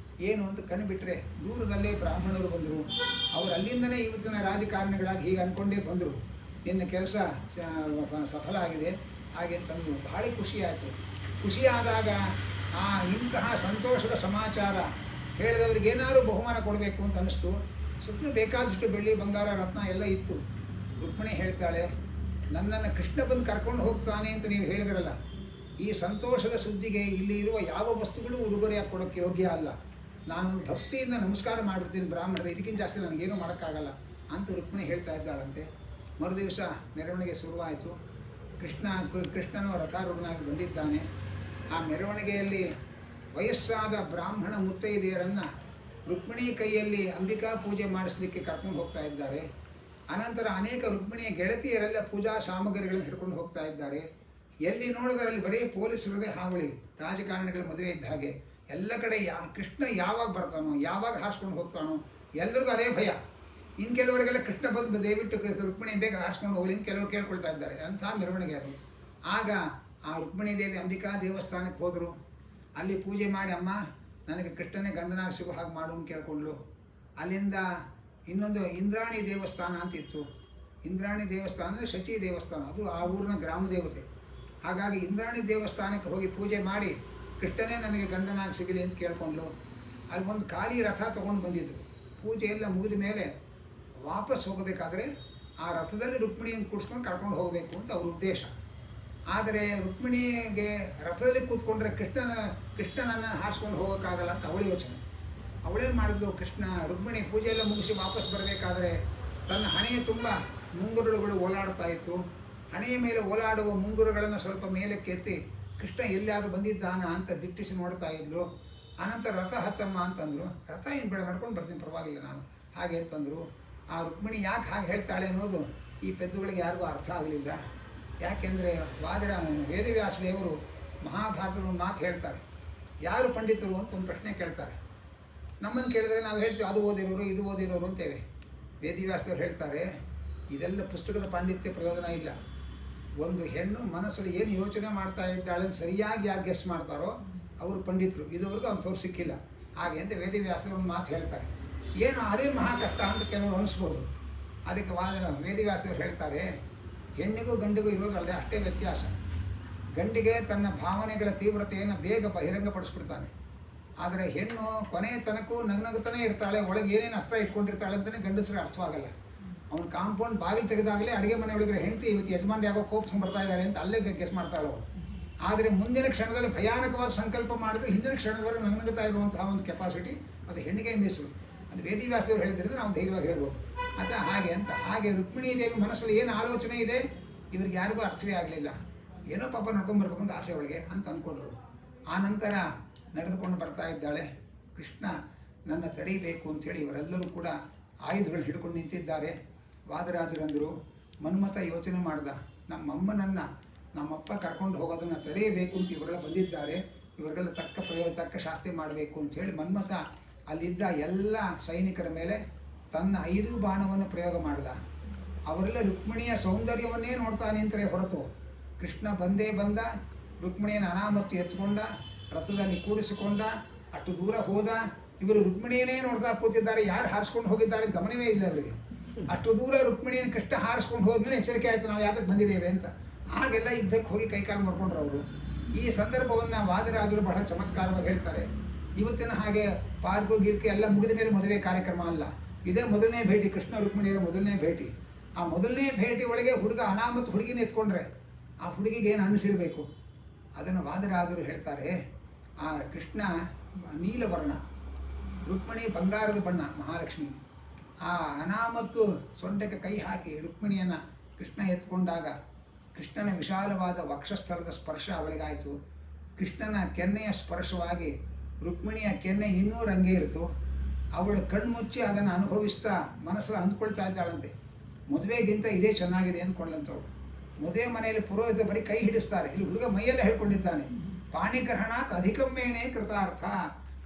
ಏನು ಅಂತ ಕಣ್ಣು ಬಿಟ್ಟರೆ ದೂರದಲ್ಲೇ ಬ್ರಾಹ್ಮಣರು ಬಂದರು. ಅವರು ಅಲ್ಲಿಂದನೇ ಇವತ್ತಿನ ರಾಜಕಾರಣಿಗಳಾಗಿ ಹೀಗೆ ಅಂದ್ಕೊಂಡೇ ಬಂದರು, ನಿನ್ನ ಕೆಲಸ ಸಫಲ ಆಗಿದೆ ಹಾಗೆ ಅಂತಂದು ಭಾಳ ಖುಷಿಯಾಯಿತು. ಖುಷಿಯಾದಾಗ ಇಂತಹ ಸಂತೋಷದ ಸಮಾಚಾರ ಹೇಳಿದವ್ರಿಗೆ ಏನಾದರೂ ಬಹುಮಾನ ಕೊಡಬೇಕು ಅಂತ ಅನ್ನಿಸ್ತು. ಸುತ್ತಲೂ ಬೇಕಾದಷ್ಟು ಬೆಳ್ಳಿ ಬಂಗಾರ ರತ್ನ ಎಲ್ಲ ಇತ್ತು. ರುಕ್ಮಿಣಿ ಹೇಳ್ತಾಳೆ, ನನ್ನನ್ನು ಕೃಷ್ಣ ಬಂದು ಕರ್ಕೊಂಡು ಹೋಗ್ತಾನೆ ಅಂತ ನೀವು ಹೇಳಿದ್ರಲ್ಲ, ಈ ಸಂತೋಷದ ಸುದ್ದಿಗೆ ಇಲ್ಲಿ ಇರುವ ಯಾವ ವಸ್ತುಗಳು ಉಡುಗೊರೆಯಾಗಿ ಕೊಡೋಕ್ಕೆ ಯೋಗ್ಯ ಅಲ್ಲ. ನಾನೊಂದು ಭಕ್ತಿಯಿಂದ ನಮಸ್ಕಾರ ಮಾಡಿಬಿಡ್ತೀನಿ ಬ್ರಾಹ್ಮಣರು, ಇದಕ್ಕಿಂತ ಜಾಸ್ತಿ ನನಗೇನು ಮಾಡೋಕ್ಕಾಗಲ್ಲ ಅಂತ ರುಕ್ಮಿಣಿ ಹೇಳ್ತಾ ಇದ್ದಾಳಂತೆ. ಮರುದಿವಸ ಮೆರವಣಿಗೆ ಶುರುವಾಯಿತು. ಕೃಷ್ಣನು ರಥಾರೂಢನಾಗಿ ಬಂದಿದ್ದಾನೆ. ಆ ಮೆರವಣಿಗೆಯಲ್ಲಿ ವಯಸ್ಸಾದ ಬ್ರಾಹ್ಮಣ ಮುತ್ತೈದೆಯರನ್ನು ರುಕ್ಮಿಣಿ ಕೈಯಲ್ಲಿ ಅಂಬಿಕಾ ಪೂಜೆ ಮಾಡಿಸಲಿಕ್ಕೆ ಕರ್ಕೊಂಡು ಹೋಗ್ತಾ ಇದ್ದಾರೆ. ಅನಂತರ ಅನೇಕ ರುಕ್ಮಿಣಿಯ ಗೆಳತಿಯರೆಲ್ಲ ಪೂಜಾ ಸಾಮಗ್ರಿಗಳನ್ನು ಹಿಡ್ಕೊಂಡು ಹೋಗ್ತಾ ಇದ್ದಾರೆ. ಎಲ್ಲಿ ನೋಡಿದರಲ್ಲಿ ಬರೀ ಪೊಲೀಸರದೇ ಹಾವಳಿ, ರಾಜಕಾರಣಿಗಳ ಮದುವೆ ಇದ್ದ ಹಾಗೆ. ಎಲ್ಲ ಕಡೆ ಕೃಷ್ಣ ಯಾವಾಗ ಬರ್ತಾನೋ, ಯಾವಾಗ ಹಾರಿಸ್ಕೊಂಡು ಹೋಗ್ತಾನೋ, ಎಲ್ಲರಿಗೂ ಅದೇ ಭಯ. ಇನ್ನು ಕೆಲವರಿಗೆಲ್ಲ ಕೃಷ್ಣ ಬಂದು ದಯವಿಟ್ಟು ರುಕ್ಮಿಣಿ ಬೇಗ ಹಾರಿಸ್ಕೊಂಡು ಹೋಗಲಿ ಇನ್ನು ಕೆಲವರು ಕೇಳ್ಕೊಳ್ತಾ ಇದ್ದಾರೆ. ಅಂಥ ಮೆರವಣಿಗೆ ಅದು. ಆಗ ಆ ರುಕ್ಮಿಣಿ ದೇವಿ ಅಂಬಿಕಾ ದೇವಸ್ಥಾನಕ್ಕೆ ಹೋದರು. ಅಲ್ಲಿ ಪೂಜೆ ಮಾಡಿ, ಅಮ್ಮ ನನಗೆ ಕೃಷ್ಣನೇ ಗಂಡನಾಗಿ ಸಿಗೋ ಹಾಗೆ ಮಾಡು ಅಂತ ಕೇಳ್ಕೊಂಡ್ಳು. ಅಲ್ಲಿಂದ ಇನ್ನೊಂದು ಇಂದ್ರಾಣಿ ದೇವಸ್ಥಾನ ಅಂತಿತ್ತು. ಇಂದ್ರಾಣಿ ದೇವಸ್ಥಾನ ಅಂದರೆ ಶಚಿ ದೇವಸ್ಥಾನ, ಅದು ಆ ಊರಿನ ಗ್ರಾಮ ದೇವತೆ. ಹಾಗಾಗಿ ಇಂದ್ರಾಣಿ ದೇವಸ್ಥಾನಕ್ಕೆ ಹೋಗಿ ಪೂಜೆ ಮಾಡಿ ಕೃಷ್ಣನೇ ನನಗೆ ಗಂಡನಾಗಿ ಸಿಗಲಿ ಅಂತ ಕೇಳ್ಕೊಂಡ್ಳು. ಅಲ್ಲಿ ಒಂದು ಖಾಲಿ ರಥ ತೊಗೊಂಡು ಬಂದಿದ್ದರು. ಪೂಜೆ ಎಲ್ಲ ಮುಗಿದ ಮೇಲೆ ವಾಪಸ್ ಹೋಗಬೇಕಾದ್ರೆ ಆ ರಥದಲ್ಲಿ ರುಕ್ಮಿಣಿಯನ್ನು ಕೂಡಿಸ್ಕೊಂಡು ಕರ್ಕೊಂಡು ಹೋಗಬೇಕು ಅಂತ ಅವ್ರ ಉದ್ದೇಶ. ಆದರೆ ರುಕ್ಮಿಣಿಗೆ ರಥದಲ್ಲಿ ಕೂತ್ಕೊಂಡ್ರೆ ಕೃಷ್ಣನನ್ನು ಹಾರಿಸ್ಕೊಂಡು ಹೋಗೋಕ್ಕಾಗಲ್ಲ ಅಂತ ಅವಳ ಯೋಚನೆ. ಅವಳೇನು ಮಾಡಿದ್ಲು, ರುಕ್ಮಿಣಿ ಪೂಜೆ ಎಲ್ಲ ಮುಗಿಸಿ ವಾಪಸ್ ಬರಬೇಕಾದ್ರೆ ತನ್ನ ಹಣೆಯ ತುಂಬ ಮುಂಗುರುಳುಗಳು ಓಲಾಡ್ತಾ ಇತ್ತು. ಹಣೆಯ ಮೇಲೆ ಓಲಾಡುವ ಮುಂಗುರುಗಳನ್ನು ಸ್ವಲ್ಪ ಮೇಲಕ್ಕೆ ಎತ್ತಿ ಕೃಷ್ಣ ಎಲ್ಲಿಯಾದರೂ ಬಂದಿದ್ದಾನ ಅಂತ ದಿಟ್ಟಿಸಿ ನೋಡ್ತಾ ಇದ್ಲು. ಆನಂತರ ರಥ ಹತ್ತಮ್ಮ ಅಂತಂದರು. ರಥ ಏನು ಬೇಡ, ನಡ್ಕೊಂಡು ಬರ್ತೀನಿ, ಪರವಾಗಿಲ್ಲ ನಾನು ಹಾಗೆ ಅಂತಂದರು. ಆ ರುಕ್ಮಿಣಿ ಯಾಕೆ ಹಾಗೆ ಹೇಳ್ತಾಳೆ ಅನ್ನೋದು ಈ ಪೆದ್ದುಗಳಿಗೆ ಯಾರಿಗೂ ಅರ್ಥ ಆಗಲಿಲ್ಲ. ಯಾಕೆಂದರೆ ವೇದವ್ಯಾಸದೇವರು ಮಹಾಭಾರತದ ಒಂದು ಮಾತು ಹೇಳ್ತಾರೆ, ಯಾರು ಪಂಡಿತರು ಅಂತ ಒಂದು ಪ್ರಶ್ನೆ ಕೇಳ್ತಾರೆ. ನಮ್ಮನ್ನು ಕೇಳಿದರೆ ನಾವು ಹೇಳ್ತೀವಿ ಅದು ಓದಿರೋರು ಇದು ಓದಿರೋರು ಅಂತೇವೆ. ವೇದವ್ಯಾಸದೇವರು ಹೇಳ್ತಾರೆ, ಇದೆಲ್ಲ ಪುಸ್ತಕದ ಪಾಂಡಿತ್ಯ ಪ್ರಯೋಜನ ಇಲ್ಲ. ಒಂದು ಹೆಣ್ಣು ಮನಸ್ಸಲ್ಲಿ ಏನು ಯೋಚನೆ ಮಾಡ್ತಾ ಇದ್ದಾಳೆ ಸರಿಯಾಗಿ ಯಾರು ಗೆಸ್ ಮಾಡ್ತಾರೋ ಅವರು ಪಂಡಿತರು, ಇದುವರೆಗೂ ಅವ್ನು ಸಿಕ್ಕಿಲ್ಲ ಹಾಗೆ ಅಂತ ವೇದವ್ಯಾಸರು ಒಂದು ಮಾತು ಹೇಳ್ತಾರೆ. ಏನು ಅದೇ ಮಹಾ ಕಷ್ಟ ಅಂತ ಕೆಲವರು ಅನಿಸ್ಬೋದು. ಅದಕ್ಕೆ ವೇದವ್ಯಾಸರು ಹೇಳ್ತಾರೆ, ಹೆಣ್ಣಿಗೂ ಗಂಡಿಗೂ ಇರೋದಲ್ಲದೆ ಅಷ್ಟೇ ವ್ಯತ್ಯಾಸ. ಗಂಡಿಗೆ ತನ್ನ ಭಾವನೆಗಳ ತೀವ್ರತೆಯನ್ನು ಬೇಗ ಬಹಿರಂಗಪಡಿಸ್ಬಿಡ್ತಾನೆ. ಆದರೆ ಹೆಣ್ಣು ಕೊನೆಯ ತನಕೂ ನಗ್ನಗುತ್ತಾನೆ ಇರ್ತಾಳೆ, ಒಳಗೆ ಏನೇನು ಅಸ್ತ್ರ ಇಟ್ಕೊಂಡಿರ್ತಾಳೆ ಅಂತಲೇ ಗಂಡಸರಿಗೆ ಅರ್ಥವಾಗಲ್ಲ. ಅವನು ಕಾಂಪೌಂಡ್ ಬಾಗಿಲು ತೆಗೆದಾಗಲೇ ಅಡುಗೆ ಮನೆ ಒಳಗಡೆ ಹೆಂಡತಿ ಇವತ್ತು ಯಜಮಾನ್ ಯಾಕೋ ಕೋಪಿಸ್ಕೊಂಡು ಬರ್ತಾ ಇದ್ದಾರೆ ಅಂತ ಅಲ್ಲೇ ಗೆಸ್ ಮಾಡ್ತಾಳೆ. ಆದರೆ ಮುಂದಿನ ಕ್ಷಣದಲ್ಲಿ ಭಯಾನಕವಾದ ಸಂಕಲ್ಪ ಮಾಡಿದ್ರೆ ಹಿಂದಿನ ಕ್ಷಣದವರೆಗೆ ನಗ್ನಗುತ್ತಾ ಇರುವಂತಹ ಒಂದು ಕೆಪಾಸಿಟಿ ಅದು ಹೆಣ್ಣಿಗೆ ಮೀಸಲು. ಅದು ವೇದವ್ಯಾಸದೇವರು ಹೇಳಿದ್ರೆ ನಾವು ಧೈರ್ಯವಾಗಿ ಹೇಳ್ಬೋದು. ಹಾಗೆ ರುಕ್ಮಿಣಿ ದೇವಿ ಮನಸ್ಸಲ್ಲಿ ಏನು ಆಲೋಚನೆ ಇದೆ ಇವ್ರಿಗೆ ಯಾರಿಗೂ ಅರ್ಥವೇ ಆಗಲಿಲ್ಲ. ಏನೋ ಪಾಪ ನಡ್ಕೊಂಡ್ಬರ್ಬೇಕು ಅಂತ ಆಸೆ ಒಳಗೆ ಅಂತ ಅಂದ್ಕೊಂಡ್ರು. ಆ ನಂತರ ನಡೆದುಕೊಂಡು ಬರ್ತಾ ಇದ್ದಾಳೆ. ಕೃಷ್ಣ ನನ್ನ ತಡೀಬೇಕು ಅಂಥೇಳಿ ಇವರೆಲ್ಲರೂ ಕೂಡ ಆಯುಧಗಳು ಹಿಡ್ಕೊಂಡು ನಿಂತಿದ್ದಾರೆ. ವಾದರಾಜರಂದರು, ಮನ್ಮಥ ಯೋಚನೆ ಮಾಡ್ದ, ನಮ್ಮಮ್ಮನನ್ನು ನಮ್ಮಪ್ಪ ಕರ್ಕೊಂಡು ಹೋಗೋದನ್ನು ತಡೆಯಬೇಕು ಅಂತ ಇವರೆಲ್ಲ ಬಂದಿದ್ದಾರೆ, ಇವರಿಗೆಲ್ಲ ತಕ್ಕ ಶಾಸ್ತಿ ಮಾಡಬೇಕು ಅಂಥೇಳಿ ಮನ್ಮಥ ಅಲ್ಲಿದ್ದ ಎಲ್ಲ ಸೈನಿಕರ ಮೇಲೆ ತನ್ನ 5 ಬಾಣವನ್ನು ಪ್ರಯೋಗ ಮಾಡ್ದ. ಅವರೆಲ್ಲ ರುಕ್ಮಿಣಿಯ ಸೌಂದರ್ಯವನ್ನೇ ನೋಡ್ತಾ ನಿಂತರೆ ಹೊರತು ಕೃಷ್ಣ ಬಂದ ರುಕ್ಮಿಣಿಯನ್ನು ಅನಾಮತ್ತು ಎತ್ಕೊಂಡ, ರಥದಲ್ಲಿ ಕೂಡಿಸಿಕೊಂಡ, ಅಷ್ಟು ದೂರ ಹೋದ. ಇವರು ರುಕ್ಮಿಣಿಯನ್ನೇ ನೋಡ್ತಾ ಕೂತಿದ್ದಾರೆ, ಯಾರು ಹಾರಿಸ್ಕೊಂಡು ಹೋಗಿದ್ದಾರೆ ಗಮನವೇ ಇಲ್ಲ ಅವರಿಗೆ. ಅಷ್ಟು ದೂರ ರುಕ್ಮಿಣಿಯನ್ನು ಕೃಷ್ಣ ಹಾರಿಸ್ಕೊಂಡು ಹೋದ್ಮೇಲೆ ಎಚ್ಚರಿಕೆ ಆಯಿತು ನಾವು ಯಾತಕ್ಕೆ ಬಂದಿದ್ದೇವೆ ಅಂತ. ಆಗೆಲ್ಲ ಯುದ್ಧಕ್ಕೆ ಹೋಗಿ ಕೈಕಾಲು ಮಾಡ್ಕೊಂಡ್ರು ಅವರು. ಈ ಸಂದರ್ಭವನ್ನು ವಾದರಾಜರು ಬಹಳ ಚಮತ್ಕಾರವಾಗಿ ಹೇಳ್ತಾರೆ. ಇವತ್ತಿನ ಹಾಗೆ ಪಾರ್ಕು ಗಿರ್ಕು ಎಲ್ಲ ಮುಗಿದ ಮೇಲೆ ಮದುವೆ ಕಾರ್ಯಕ್ರಮ ಅಲ್ಲ, ಇದೇ ಮೊದಲನೇ ಭೇಟಿ, ಕೃಷ್ಣ ರುಕ್ಮಿಣಿಯರ ಮೊದಲನೇ ಭೇಟಿ. ಆ ಮೊದಲನೇ ಭೇಟಿ ಒಳಗೆ ಹುಡುಗ ಅನಾಮತ್ತು ಹುಡುಗಿನ ಎತ್ಕೊಂಡ್ರೆ ಆ ಹುಡುಗಿಗೆ ಏನು ಅನ್ನಿಸಿರಬೇಕು ಅದನ್ನು ವಾದರಾಜರು ಹೇಳ್ತಾರೆ. ಆ ಕೃಷ್ಣ ನೀಲವರ್ಣ, ರುಕ್ಮಿಣಿ ಬಂಗಾರದ ಬಣ್ಣ ಮಹಾಲಕ್ಷ್ಮಿ. ಆ ಅನಾಮತ್ತು ಸೊಂಟಕ್ಕೆ ಕೈ ಹಾಕಿ ರುಕ್ಮಿಣಿಯನ್ನು ಕೃಷ್ಣ ಎತ್ಕೊಂಡಾಗ ಕೃಷ್ಣನ ವಿಶಾಲವಾದ ವಕ್ಷಸ್ಥಳದ ಸ್ಪರ್ಶ ಅವಳಿಗಾಯಿತು. ಕೃಷ್ಣನ ಕೆನ್ನೆಯ ಸ್ಪರ್ಶವಾಗಿ ರುಕ್ಮಿಣಿಯ ಕೆನ್ನೆ ಇನ್ನೂ ರಂಗೇ ಇರ್ತು. ಅವಳು ಕಣ್ಮುಚ್ಚಿ ಅದನ್ನು ಅನುಭವಿಸ್ತಾ ಮನಸ್ಸಲ್ಲಿ ಅಂದ್ಕೊಳ್ತಾ ಇದ್ದಾಳಂತೆ, ಮದುವೆಗಿಂತ ಇದೇ ಚೆನ್ನಾಗಿದೆ ಅಂದ್ಕೊಂಡಂಥವಳು. ಮದುವೆ ಮನೆಯಲ್ಲಿ ಪುರೋಹಿತ ಬರೀ ಕೈ ಹಿಡಿಸ್ತಾರೆ, ಇಲ್ಲಿ ಹುಡುಗ ಮೈಯಲ್ಲೇ ಹೇಳ್ಕೊಂಡಿದ್ದಾನೆ. ಪಾಣಿಗ್ರಹಣಾತ್ ಅಧಿಕಮ್ಮೇನೇ ಕೃತಾರ್ಥ,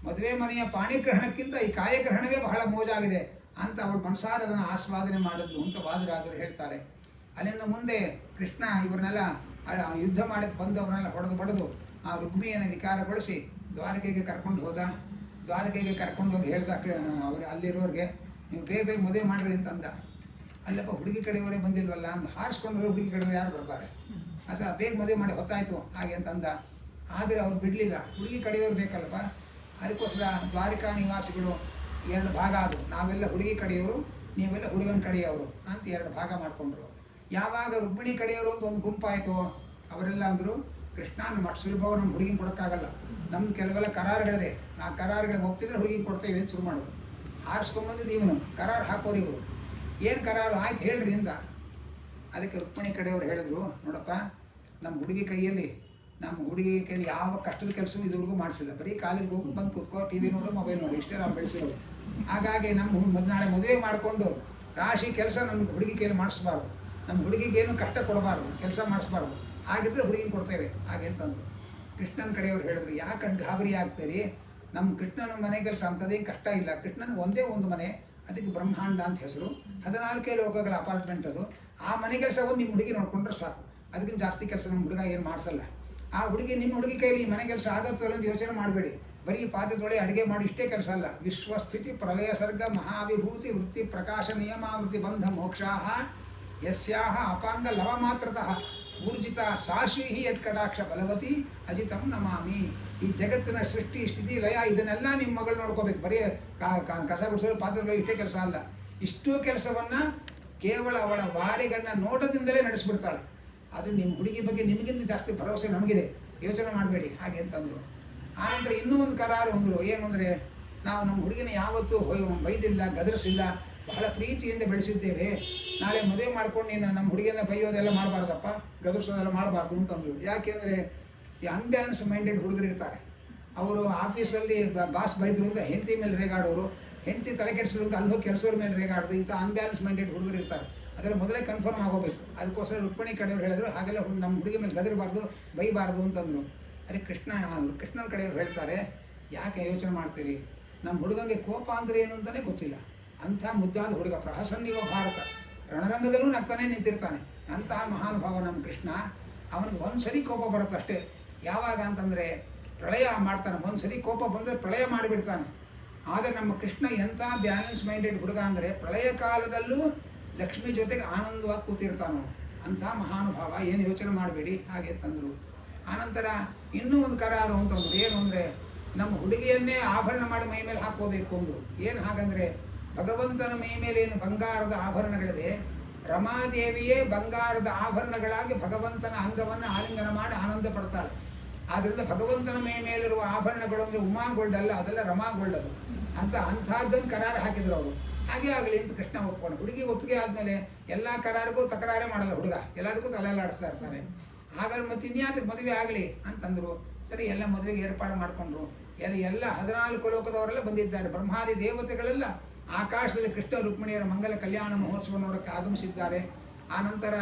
ಮದುವೆ ಮನೆಯ ಪಾಣಿಗ್ರಹಣಕ್ಕಿಂತ ಈ ಕಾಯಗ್ರಹಣವೇ ಬಹಳ ಮೋಜಾಗಿದೆ ಅಂತ ಅವಳು ಮನಸಾರ ಅದನ್ನು ಆಸ್ವಾದನೆ ಮಾಡಿದ್ಲು ಅಂತ ವಾದರಾಜರು ಹೇಳ್ತಾರೆ. ಅಲ್ಲಿಂದ ಮುಂದೆ ಕೃಷ್ಣ ಇವ್ರನ್ನೆಲ್ಲ ಯುದ್ಧ ಮಾಡಕ್ಕೆ ಬಂದವರನ್ನೆಲ್ಲ ಹೊಡೆದು ಆ ರುಕ್ಮಿಣಿಯನ್ನು ವಿಕಾರಗೊಳಿಸಿ ದ್ವಾರಕೆಗೆ ಕರ್ಕೊಂಡು ಹೋದ. ದ್ವಾರಕೆಗೆ ಕರ್ಕೊಂಡು ಹೋಗಿ ಹೇಳ್ದ ಅವರು ಅಲ್ಲಿರೋರಿಗೆ, ನೀವು ಬೇಗ ಮದುವೆ ಮಾಡಿರಿ ಅಂತಂದ. ಅಲ್ಲಪ್ಪ ಹುಡುಗಿ ಕಡೆಯವರೇ ಬಂದಿಲ್ವಲ್ಲ ಅಂದು ಹಾರಿಸ್ಕೊಂಡ್ರೆ ಹುಡುಗಿ ಕಡೆಯವರು ಯಾರು ಬರ್ತಾರೆ, ಅಥವಾ ಬೇಗ ಮದುವೆ ಮಾಡಿ ಹೊತ್ತಾಯಿತು ಹಾಗೆ ಅಂತಂದ. ಆದರೆ ಅವ್ರು ಬಿಡಲಿಲ್ಲ, ಹುಡುಗಿ ಕಡೆಯವರು ಬೇಕಲ್ಲಪ್ಪ, ಅದಕ್ಕೋಸ್ಕರ ದ್ವಾರಿಕಾ ನಿವಾಸಿಗಳು 2 ಭಾಗ ಆದವು. ನಾವೆಲ್ಲ ಹುಡುಗಿ ಕಡೆಯವರು, ನೀವೆಲ್ಲ ಹುಡುಗನ ಕಡೆಯವರು ಅಂತ 2 ಭಾಗ ಮಾಡಿಕೊಂಡ್ರು. ಯಾವಾಗ ರುಕ್ಮಿಣಿ ಕಡೆಯವರು ಅಂತ ಒಂದು ಗುಂಪಾಯಿತು, ಅವರೆಲ್ಲ ಅಂದರು ಕೃಷ್ಣನ ಮಠ ಸುಲಭವಾಗಿ ನಮ್ಮ ಹುಡುಗಿನ ಕೊಡೋಕ್ಕಾಗಲ್ಲ, ನಮ್ದು ಕೆಲವೆಲ್ಲ ಕರಾರುಗಳಿದೆ, ಆ ಕರಾರುಗಳಿಗೆ ಒಪ್ಪಿದ್ರೆ ಹುಡುಗಿನ ಕೊಡ್ತೇವೆ ಅಂತ ಶುರು ಮಾಡೋದು. ಆರಿಸ್ಕೊಂಬಂದಿದ್ದು ಇವನು ಕರಾರು ಹಾಕೋರು ಇವರು. ಏನು ಕರಾರು ಆಯ್ತು ಹೇಳ್ರಿ ಇಂದ. ಅದಕ್ಕೆ ರುಕ್ಮಿಣಿ ಕಡೆಯವರು ಹೇಳಿದ್ರು, ನೋಡಪ್ಪ ನಮ್ಮ ಹುಡುಗಿ ಕೈಯಲ್ಲಿ ಯಾವ ಕಷ್ಟದ ಕೆಲಸವೂ ಇದುವರೆಗೂ ಮಾಡಿಸಿಲ್ಲ, ಬರೀ ಕಾಲಿಗೆ ಹೋಗಿ ಬಂದು ಕೂತ್ಕೋ, ಟಿ ವಿ ನೋಡು, ಮೊಬೈಲ್ ನೋಡು, ಇಷ್ಟೇ ನಾವು ಬೆಳೆಸಿರೋದು. ಹಾಗಾಗಿ ನಮ್ಮ ನಾಳೆ ಮದುವೆ ಮಾಡಿಕೊಂಡು ರಾಶಿ ಕೆಲಸ ನಮ್ಮ ಹುಡುಗಿ ಕೈಯಲ್ಲಿ ಮಾಡಿಸ್ಬಾರ್ದು, ನಮ್ಮ ಹುಡುಗಿಗೇನು ಕಷ್ಟ ಕೊಡಬಾರ್ದು, ಕೆಲಸ ಮಾಡಿಸ್ಬಾರ್ದು, ಹಾಗಿದ್ರೆ ಹುಡುಗಿನ ಕೊಡ್ತೇವೆ ಹಾಗೆ ಅಂತಂದರು. ಕೃಷ್ಣನ ಕಡೆಯವರು ಹೇಳಿದ್ರು, ಯಾಕೆ ಗಾಬರಿ ಆಗ್ತೀರಿ, ನಮ್ಮ ಕೃಷ್ಣನ ಮನೆ ಕೆಲಸ ಅಂಥದ್ದೇನು ಕಷ್ಟ ಇಲ್ಲ, ಕೃಷ್ಣನ ಒಂದೇ ಒಂದು ಮನೆ, ಅದಕ್ಕೆ ಬ್ರಹ್ಮಾಂಡ ಅಂತ ಹೆಸರು, 14 ಲೋಕಗಳ ಅಪಾರ್ಟ್ಮೆಂಟ್ ಅದು, ಆ ಮನೆ ಕೆಲಸ ಒಂದು ನಿಮ್ಮ ಹುಡುಗಿ ನೋಡ್ಕೊಂಡ್ರೆ ಸಾಕು, ಅದಕ್ಕಿಂತ ಜಾಸ್ತಿ ಕೆಲಸ ನಮ್ಮ ಹುಡುಗ ಏನು ಮಾಡಿಸಲ್ಲ. ಆ ಹುಡುಗಿ ನಿಮ್ಮ ಹುಡುಗಿ ಕೈಲಿ ಮನೆ ಕೆಲಸ ಆಗುತ್ತಲ್ಲ ಅಂತ ಯೋಚನೆ ಮಾಡಬೇಡಿ, ಬರೀ ಪಾತ್ರೆ ಅಡುಗೆ ಮಾಡಿ ಇಷ್ಟೇ ಕೆಲಸ ಅಲ್ಲ, ವಿಶ್ವಸ್ಥಿತಿ ಪ್ರಲಯ ಸರ್ಗ ಮಹಾವಿಭೂತಿ ವೃತ್ತಿ ಪ್ರಕಾಶ ನಿಯಮಾವೃತಿ ಬಂಧ ಮೋಕ್ಷಾಹ ಯಸ್ಯಾಹ ಅಪಾಂಗ ಲವ ಮಾತ್ರತಃ ಊರ್ಜಿತ ಸಾಶ್ರೀಹಿ ಯತ್ಕಟಾಕ್ಷ ಬಲವತಿ ಅಜಿತಂ ನಮಾಮಿ. ಈ ಜಗತ್ತಿನ ಸೃಷ್ಟಿ ಸ್ಥಿತಿ ಲಯ ಇದನ್ನೆಲ್ಲ ನಿಮ್ಮ ಮಗಳು ನೋಡ್ಕೋಬೇಕು, ಬರೀ ಕಸ ಗುಡಿಸೋದು ಪಾತ್ರೆಗಳು ಇಷ್ಟೇ ಕೆಲಸ ಅಲ್ಲ, ಇಷ್ಟೂ ಕೆಲಸವನ್ನು ಕೇವಲ ಅವಳ ವಾರಿಗಣ್ಣ ನೋಟದಿಂದಲೇ ನಡೆಸಿಬಿಡ್ತಾಳೆ. ಅದು ನಿಮ್ಮ ಹುಡುಗಿ ಬಗ್ಗೆ ನಿಮಗಿಂತ ಜಾಸ್ತಿ ಭರವಸೆ ನಮಗಿದೆ, ಯೋಚನೆ ಮಾಡಬೇಡಿ ಹಾಗೆ ಅಂತಂದರು. ಆನಂತರ ಇನ್ನೂ ಒಂದು ಕರಾರು ಅಂದರು, ಏನು ಅಂದರೆ ನಾವು ನಮ್ಮ ಹುಡುಗಿನ ಯಾವತ್ತೂ ಬೈದಿಲ್ಲ, ಗದರಿಸಿಲ್ಲ, ಬಹಳ ಪ್ರೀತಿಯಿಂದ ಬೆಳೆಸಿದ್ದೇವೆ, ನಾಳೆ ಮದುವೆ ಮಾಡ್ಕೊಂಡು ನೀನು ನಮ್ಮ ಹುಡುಗಿಯನ್ನು ಬೈಯೋದೆಲ್ಲ ಮಾಡಬಾರ್ದಪ್ಪ, ಗದರಿಸೋದೆಲ್ಲ ಮಾಡಬಾರ್ದು ಅಂತಂದರು. ಯಾಕೆಂದರೆ ಈ ಅನ್ಬ್ಯಾಲೆನ್ಸ್ ಮೈಂಡೆಡ್ ಹುಡುಗರು ಇರ್ತಾರೆ, ಅವರು ಆಫೀಸಲ್ಲಿ ಬಾಸ್ ಬೈದ್ರು ಅಂತ ಹೆಂಡತಿ ಮೇಲೆ ರೇಗಾಡೋರು, ಹೆಂಡತಿ ತಲೆ ಕೆಡಿಸಿದ್ರು ಅಂತ ಅಲ್ಲಿ ಹೋಗಿ ಕೆಲಸವ್ರ ಮೇಲೆ ರೇಗಾಡೋದು, ಇಂಥ ಅನ್ಬ್ಯಾಲೆನ್ಸ್ ಮೈಂಡೆಡ್ ಹುಡುಗರು ಇರ್ತಾರೆ. ಅದರಲ್ಲಿ ಮೊದಲೇ ಕನ್ಫರ್ಮ್ ಆಗೋಬೇಕು. ಅದಕ್ಕೋಸ್ಕರ ರುಕ್ಮಿಣಿ ಕಡೆಯವ್ರು ಹೇಳಿದ್ರು ಹಾಗೆಲ್ಲ ನಮ್ಮ ಹುಡುಗಿ ಮೇಲೆ ಗದರಬಾರ್ದು, ಬೈಬಾರ್ದು ಅಂತಂದರು. ಅದಕ್ಕೆ ಕೃಷ್ಣನ ಕಡೆಯವ್ರು ಹೇಳ್ತಾರೆ, ಯಾಕೆ ಯೋಚನೆ ಮಾಡ್ತೀರಿ, ನಮ್ಮ ಹುಡುಗಂಗೆ ಕೋಪ ಅಂದರೆ ಏನು ಅಂತಲೇ ಗೊತ್ತಿಲ್ಲ, ಅಂಥ ಮುದ್ದಾದ ಹುಡುಗ, ಪ್ರಹಸನ್ನಿವ ಭಾರತ, ರಣರಂಗದಲ್ಲೂ ನಗ್ತಾನೆ ನಿಂತಿರ್ತಾನೆ, ಅಂತಹ ಮಹಾನುಭಾವ ನಮ್ಮ ಕೃಷ್ಣ. ಅವನಿಗೆ ಒಂದು ಸರಿ ಕೋಪ ಬರುತ್ತೆ ಅಷ್ಟೇ. ಯಾವಾಗ ಅಂತಂದರೆ ಪ್ರಳಯ ಮಾಡ್ತಾನೆ, ಒಂದು ಸರಿ ಕೋಪ ಬಂದರೆ ಪ್ರಳಯ ಮಾಡಿಬಿಡ್ತಾನೆ. ಆದರೆ ನಮ್ಮ ಕೃಷ್ಣ ಎಂಥ ಬ್ಯಾಲೆನ್ಸ್ ಮೈಂಡೆಡ್ ಹುಡುಗ ಅಂದರೆ ಪ್ರಳಯ ಕಾಲದಲ್ಲೂ ಲಕ್ಷ್ಮಿ ಜೊತೆಗೆ ಆನಂದವಾಗಿ ಕೂತಿರ್ತಾನೋ, ಅಂಥ ಮಹಾನುಭಾವ, ಏನು ಯೋಚನೆ ಮಾಡಬೇಡಿ ಹಾಗೆ ತಂದರು. ಆನಂತರ ಇನ್ನೂ ಒಂದು ಕರಾರು ಅಂತಂದ್ರು, ಏನು ಅಂದರೆ ನಮ್ಮ ಹುಡುಗಿಯನ್ನೇ ಆಭರಣ ಮಾಡಿ ಮೈ ಮೇಲೆ ಹಾಕೋಬೇಕು ಅಂದರು. ಏನು ಹಾಗಂದರೆ ಭಗವಂತನ ಮೈ ಮೇಲೆ ಏನು ಬಂಗಾರದ ಆಭರಣಗಳಿದೆ, ರಮಾದೇವಿಯೇ ಬಂಗಾರದ ಆಭರಣಗಳಾಗಿ ಭಗವಂತನ ಅಂಗವನ್ನು ಆಲಿಂಗನ ಮಾಡಿ ಆನಂದ ಪಡ್ತಾಳೆ. ಆದ್ದರಿಂದ ಭಗವಂತನ ಮೈ ಮೇಲಿರುವ ಆಭರಣಗಳು ಅಂದರೆ ಉಮಾ ಗೋಲ್ಡ್ ಅಲ್ಲ, ಅದೆಲ್ಲ ರಮಾ ಗೋಲ್ಡ್ ಅದು ಅಂಥದ್ದನ್ನು ಕರಾರು ಹಾಕಿದ್ರು ಅವರು. ಹಾಗೆ ಆಗಲಿ ಅಂತ ಕೃಷ್ಣ ಒಪ್ಕೊಂಡು, ಹುಡುಗಿ ಒಪ್ಪಿಗೆ ಆದಮೇಲೆ ಎಲ್ಲ ಕರಾರಿಗೂ ತಕರಾರೇ ಮಾಡಲ್ಲ ಹುಡುಗ, ಎಲ್ಲರಿಗೂ ತಲೆಲ್ಲಾಡಿಸ್ತಾ ಇರ್ತಾನೆ. ಹಾಗಾದ್ರೆ ಮತ್ತೆ ಇನ್ಯಾತಕ್ಕೆ ಮದುವೆ ಆಗಲಿ ಅಂತಂದರು. ಸರಿ, ಎಲ್ಲ ಮದುವೆಗೆ ಏರ್ಪಾಡು ಮಾಡಿಕೊಂಡ್ರು. ಎಲ್ಲ 14 ಲೋಕದವರೆಲ್ಲ ಬಂದಿದ್ದಾರೆ, ಬ್ರಹ್ಮಾದಿ ದೇವತೆಗಳೆಲ್ಲ ಆಕಾಶದಲ್ಲಿ ಕೃಷ್ಣ ರುಕ್ಮಿಣಿಯರ ಮಂಗಲ ಕಲ್ಯಾಣ ಮಹೋತ್ಸವ ನೋಡೋಕ್ಕೆ ಆಗಮಿಸಿದ್ದಾರೆ. ಆ ನಂತರ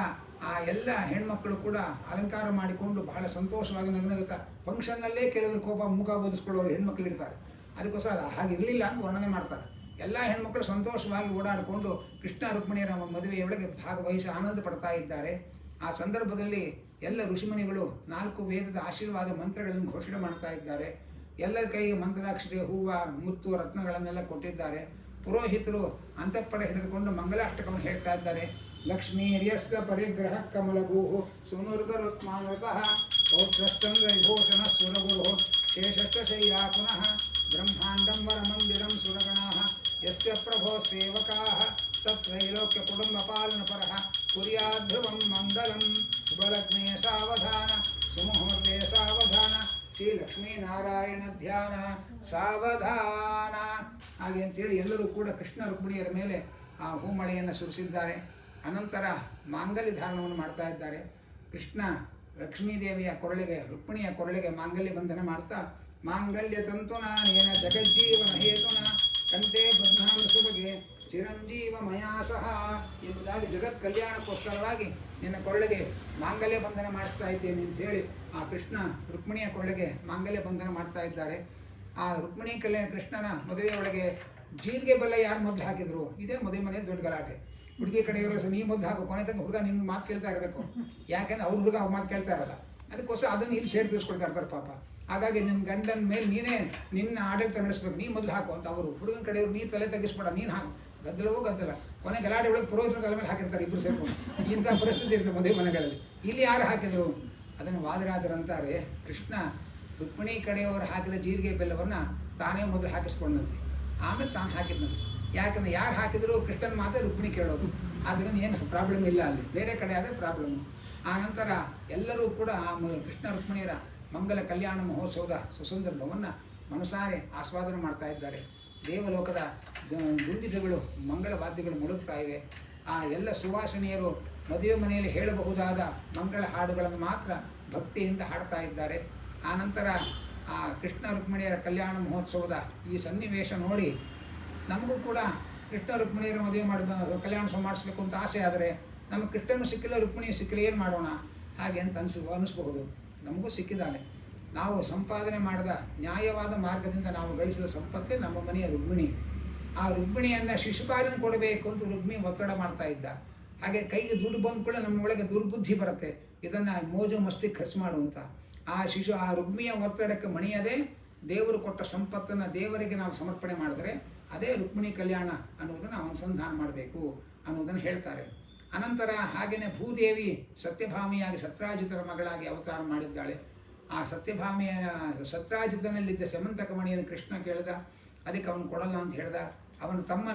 ಆ ಎಲ್ಲ ಹೆಣ್ಮಕ್ಕಳು ಕೂಡ ಅಲಂಕಾರ ಮಾಡಿಕೊಂಡು ಬಹಳ ಸಂತೋಷವಾಗಿ ನಗನಗುತ್ತಾ, ಫಂಕ್ಷನ್ನಲ್ಲೇ ಕೆಲವರು ಕೋಪ ಮುಖ ಬೋಧಿಸ್ಕೊಳ್ಳೋರು ಹೆಣ್ಮಕ್ಳು ಇರ್ತಾರೆ, ಅದಕ್ಕೋಸ್ಕರ ಹಾಗಿರಲಿಲ್ಲ ಅಂತ ವರ್ಣನೆ ಮಾಡ್ತಾರೆ. ಎಲ್ಲ ಹೆಣ್ಮಕ್ಳು ಸಂತೋಷವಾಗಿ ಓಡಾಡಿಕೊಂಡು ಕೃಷ್ಣ ರುಕ್ಮಿಣಿಯರ ಮದುವೆಯೊಳಗೆ ಭಾಗವಹಿಸಿ ಆನಂದ ಪಡ್ತಾ ಇದ್ದಾರೆ. ಆ ಸಂದರ್ಭದಲ್ಲಿ ಎಲ್ಲ ಋಷಿಮುನಿಗಳು 4 ವೇದದ ಆಶೀರ್ವಾದ ಮಂತ್ರಗಳನ್ನು ಘೋಷಣೆ ಮಾಡ್ತಾ ಇದ್ದಾರೆ. ಎಲ್ಲರ ಕೈಗೆ ಮಂತ್ರಾಕ್ಷರಿ, ಹೂವು, ಮುತ್ತು, ರತ್ನಗಳನ್ನೆಲ್ಲ ಕೊಟ್ಟಿದ್ದಾರೆ. ಪುರೋಹಿತರು ಅಂತಃಪಡೆ ಹಿಡಿದುಕೊಂಡು ಮಂಗಲಾಷ್ಟಕವನ್ನು ಹೇಳ್ತಾ ಇದ್ದಾರೆ. ಲಕ್ಷ್ಮೀರ್ಯಸ್ಯ ಪರಿಗ್ರಹ ಕಮಲಭೂಃ ಸುನುರ್ಗರುತ್ಮಾನತಃ ಪೌತ್ರಶ್ಚಂದ್ರ ವಿಭೂಷಣ ಸುರಗುರು ಶೇಷಶ್ಚ ಶಯ್ಯಾ ಪುನಃ ಬ್ರಹ್ಮಾಂಡಂ ವರಮಂದಿರಂ ಸುರಗಣಾಃ ಯಸ್ಯ ಪ್ರಭೋ ಸೇವಕಾಃ ತತ್ರೈಲೋಕ್ಯ ಕುಟುಂಬ ಪಾಲನಪರಃ ಕುರ್ಯಾದ್ಧ್ರುವಂ ಮಂಗಲಂ ಶುಭಲಗ್ನೇ ಸಾವಧಾನ ಸುಮುಹೂರ್ತೆ ಸಾವಧಾನ ಶ್ರೀ ಲಕ್ಷ್ಮೀನಾರಾಯಣ ಧ್ಯಾನ ಸಾವಧಾನ. ಹಾಗೆ ಅಂತೇಳಿ ಎಲ್ಲರೂ ಕೂಡ ಕೃಷ್ಣ ರುಕ್ಮಿಣಿಯರ ಮೇಲೆ ಆ ಹೂಮಳೆಯನ್ನು ಸುರಿಸಿದ್ದಾರೆ. ಅನಂತರ ಮಾಂಗಲ್ಯ ಧಾರಣವನ್ನು ಮಾಡ್ತಾ ಇದ್ದಾರೆ. ಕೃಷ್ಣ ಲಕ್ಷ್ಮೀದೇವಿಯ ಕೊರಳಿಗೆ, ರುಕ್ಮಿಣಿಯ ಕೊರಳಿಗೆ ಮಾಂಗಲ್ಯ ಬಂಧನ ಮಾಡ್ತಾ, ಮಾಂಗಲ್ಯ ತಂತುನಾನೇನ ಜಗಜ್ಜೀವನ ಹೇತುನ ಕಂಠೆ ಬದ್ನಾಮ ಸುಭಗೆ ಚಿರಂಜೀವ ಮಯಾ ಸಹ ಎಂಬುದಾಗಿ ಜಗತ್ ಕಲ್ಯಾಣಕ್ಕೋಸ್ಕರವಾಗಿ ನಿನ್ನ ಕೊರಳಿಗೆ ಮಾಂಗಲ್ಯ ಬಂಧನ ಮಾಡಿಸ್ತಾ ಇದ್ದೇನೆ ಅಂತ ಹೇಳಿ ಆ ಕೃಷ್ಣ ರುಕ್ಮಿಣಿಯ ಕೊರಳಿಗೆ ಮಾಂಗಲ್ಯ ಬಂಧನ ಮಾಡ್ತಾ ಇದ್ದಾರೆ. ಆ ರುಕ್ಮಿಣಿ ಕೃಷ್ಣನ ಮದುವೆ ಒಳಗೆ ಜೀರಿಗೆ ಬೆಲ್ಲ ಯಾರು ಮೊದಲು ಹಾಕಿದ್ರು, ಇದೇ ಮದುವೆ ಮನೆ ದೊಡ್ಡ ಗಲಾಟೆ. ಹುಡುಗಿ ಕಡೆಯವರು ಸಹ ನೀ ಮೊದಲು ಹಾಕೋ, ಕೊನೆ ತನಕ ಹುಡುಗ ನಿನ್ನ ಮಾತು ಕೇಳ್ತಾ ಇರಬೇಕು, ಯಾಕೆಂದ್ರೆ ಅವ್ರ ಹುಡುಗ ಅವ್ರ ಮಾತು ಕೇಳ್ತಾ ಇರಲ್ಲ, ಅದಕ್ಕೋಸ್ಕರ ಅದನ್ನು ಇಲ್ಲಿ ಸೇರಿ ತೀರಿಸ್ಕೊಳ್ತಾ ಇರ್ತಾರೆ ಪಾಪ. ಹಾಗಾಗಿ ನಿನ್ನ ಗಂಡನ ಮೇಲೆ ನೀನೇ ನಿನ್ನ ಆಡಳಿತ ನಡೆಸ್ಬೇಕು, ನೀ ಮೊದಲು ಹಾಕು ಅಂತ ಅವರು. ಹುಡುಗನ ಕಡೆಯವರು ನೀ ತಲೆ ತಗ್ಗಿಸ್ಬೇಡ, ನೀನು ಹಾಕು, ಗದ್ದಲವೋ ಗದ್ದಲ. ಕೊನೆ ಗಲಾಟೆ ಒಳಗೆ ಪುರೋಹಿತರ ತಲೆ ಮೇಲೆ ಹಾಕಿರ್ತಾರೆ ಇಬ್ಬರು ಸೇರ್ಕೊಂಡು. ಇಂಥ ಪರಿಸ್ಥಿತಿ ಇರ್ತದೆ ಮದುವೆ ಮನೆಗಳಲ್ಲಿ. ಇಲ್ಲಿ ಯಾರು ಹಾಕಿದರು ಅದನ್ನು ವಾದರಾಜರಂತಾರೆ. ಕೃಷ್ಣ ರುಕ್ಮಿಣಿ ಕಡೆಯವರು ಹಾಕಿದ ಜೀರಿಗೆ ಬೆಲ್ಲವನ್ನು ತಾನೇ ಮೊದಲು ಹಾಕಿಸ್ಕೊಂಡಂತೆ, ಆಮೇಲೆ ತಾನು ಹಾಕಿದ್ನಂತೆ. ಯಾಕಂದರೆ ಯಾರು ಹಾಕಿದ್ರು ಕೃಷ್ಣನ ಮಾತ್ರ ರುಕ್ಮಿಣಿ ಕೇಳೋದು, ಆದ್ದರಿಂದ ಏನು ಪ್ರಾಬ್ಲಮ್ ಇಲ್ಲ ಅಲ್ಲಿ, ಬೇರೆ ಕಡೆ ಆದರೆ ಪ್ರಾಬ್ಲಮ್ಮು. ಆ ನಂತರ ಎಲ್ಲರೂ ಕೂಡ ಆ ಕೃಷ್ಣ ರುಕ್ಮಿಣಿಯರ ಮಂಗಲ ಕಲ್ಯಾಣ ಮಹೋತ್ಸವದ ಸುಸಂದರ್ಭವನ್ನು ಮನಸಾರೆ ಆಸ್ವಾದನೆ ಮಾಡ್ತಾ ಇದ್ದಾರೆ. ದೇವಲೋಕದ ದುಂದಿಗಳು ಮಂಗಳ ವಾದ್ಯಗಳು ಮುಳುಗ್ತಾ ಇವೆ. ಆ ಎಲ್ಲ ಸುವಾಸನೆಯರು ಮದುವೆ ಮನೆಯಲ್ಲಿ ಹೇಳಬಹುದಾದ ಮಂಗಳ ಹಾಡುಗಳನ್ನು ಮಾತ್ರ ಭಕ್ತಿಯಿಂದ ಹಾಡ್ತಾ ಇದ್ದಾರೆ. ಆ ನಂತರ ಆ ಕೃಷ್ಣ ರುಕ್ಮಿಣಿಯರ ಕಲ್ಯಾಣ ಮಹೋತ್ಸವದ ಈ ಸನ್ನಿವೇಶ ನೋಡಿ ನಮಗೂ ಕೂಡ ಕೃಷ್ಣ ರುಕ್ಮಿಣಿಯರ ಮದುವೆ ಕಲ್ಯಾಣೋತ್ಸವ ಮಾಡಿಸ್ಬೇಕು ಅಂತ ಆಸೆ ಆದರೆ ನಮಗೆ ಕೃಷ್ಣನೂ ಸಿಕ್ಕಿಲ್ಲ, ರುಕ್ಮಿಣಿಯೂ ಸಿಕ್ಕಿಲ್ಲ, ಏನು ಮಾಡೋಣ ಹಾಗೆ ಅಂತ ಅನಿಸ್ಬಹುದು. ನಮಗೂ ಸಿಕ್ಕಿದ್ದಾನೆ. ನಾವು ಸಂಪಾದನೆ ಮಾಡಿದ ನ್ಯಾಯವಾದ ಮಾರ್ಗದಿಂದ ನಾವು ಗಳಿಸಿದ ಸಂಪತ್ತೇ ನಮ್ಮ ಮನೆಯ ರುಕ್ಮಿಣಿ. ಆ ರುಕ್ಮಿಣಿಯನ್ನು ಶಿಶುಪಾಲನೆ ಕೊಡಬೇಕು ಅಂತ ರುಕ್ಮಿಣಿ ಒತ್ತಡ ಮಾಡ್ತಾ ಇದ್ದ. ಹಾಗೆ ಕೈಗೆ ದುಡ್ಡು ಬಂದ ಕೂಡ ನಮ್ಮ ಒಳಗೆ ದುರ್ಬುದ್ಧಿ ಬರುತ್ತೆ, ಇದನ್ನು ಮೋಜು ಮಸ್ತಿ ಖರ್ಚು ಮಾಡುವಂಥ. ಆ ರುಕ್ಮಿಯ ಒತ್ತಡಕ್ಕೆ ಮಣಿಯದೆ ದೇವರು ಕೊಟ್ಟ ಸಂಪತ್ತನ್ನು ದೇವರಿಗೆ ನಾವು ಸಮರ್ಪಣೆ ಮಾಡಿದ್ರೆ ಅದೇ ರುಕ್ಮಿಣಿ ಕಲ್ಯಾಣ ಅನ್ನೋದನ್ನು ಅನುಸಂಧಾನ ಮಾಡಬೇಕು ಅನ್ನೋದನ್ನು ಹೇಳ್ತಾರೆ. ಅನಂತರ ಹಾಗೆಯೇ ಭೂದೇವಿ ಸತ್ಯಭಾಮಿಯಾಗಿ ಸತ್ರಾಜಿತರ ಮಗಳಾಗಿ ಅವತಾರ ಮಾಡಿದ್ದಾಳೆ. ಆ ಸತ್ಯಭಾಮಿಯ ಸತ್ರಾಜಿತನಲ್ಲಿದ್ದ ಸಮಂತಕ ಮಣಿಯನ್ನು ಕೃಷ್ಣ ಕೇಳಿದ, ಅದಕ್ಕೆ ಅವನು ಕೊಡಲ್ಲ ಅಂತ ಹೇಳ್ದ. ಅವನ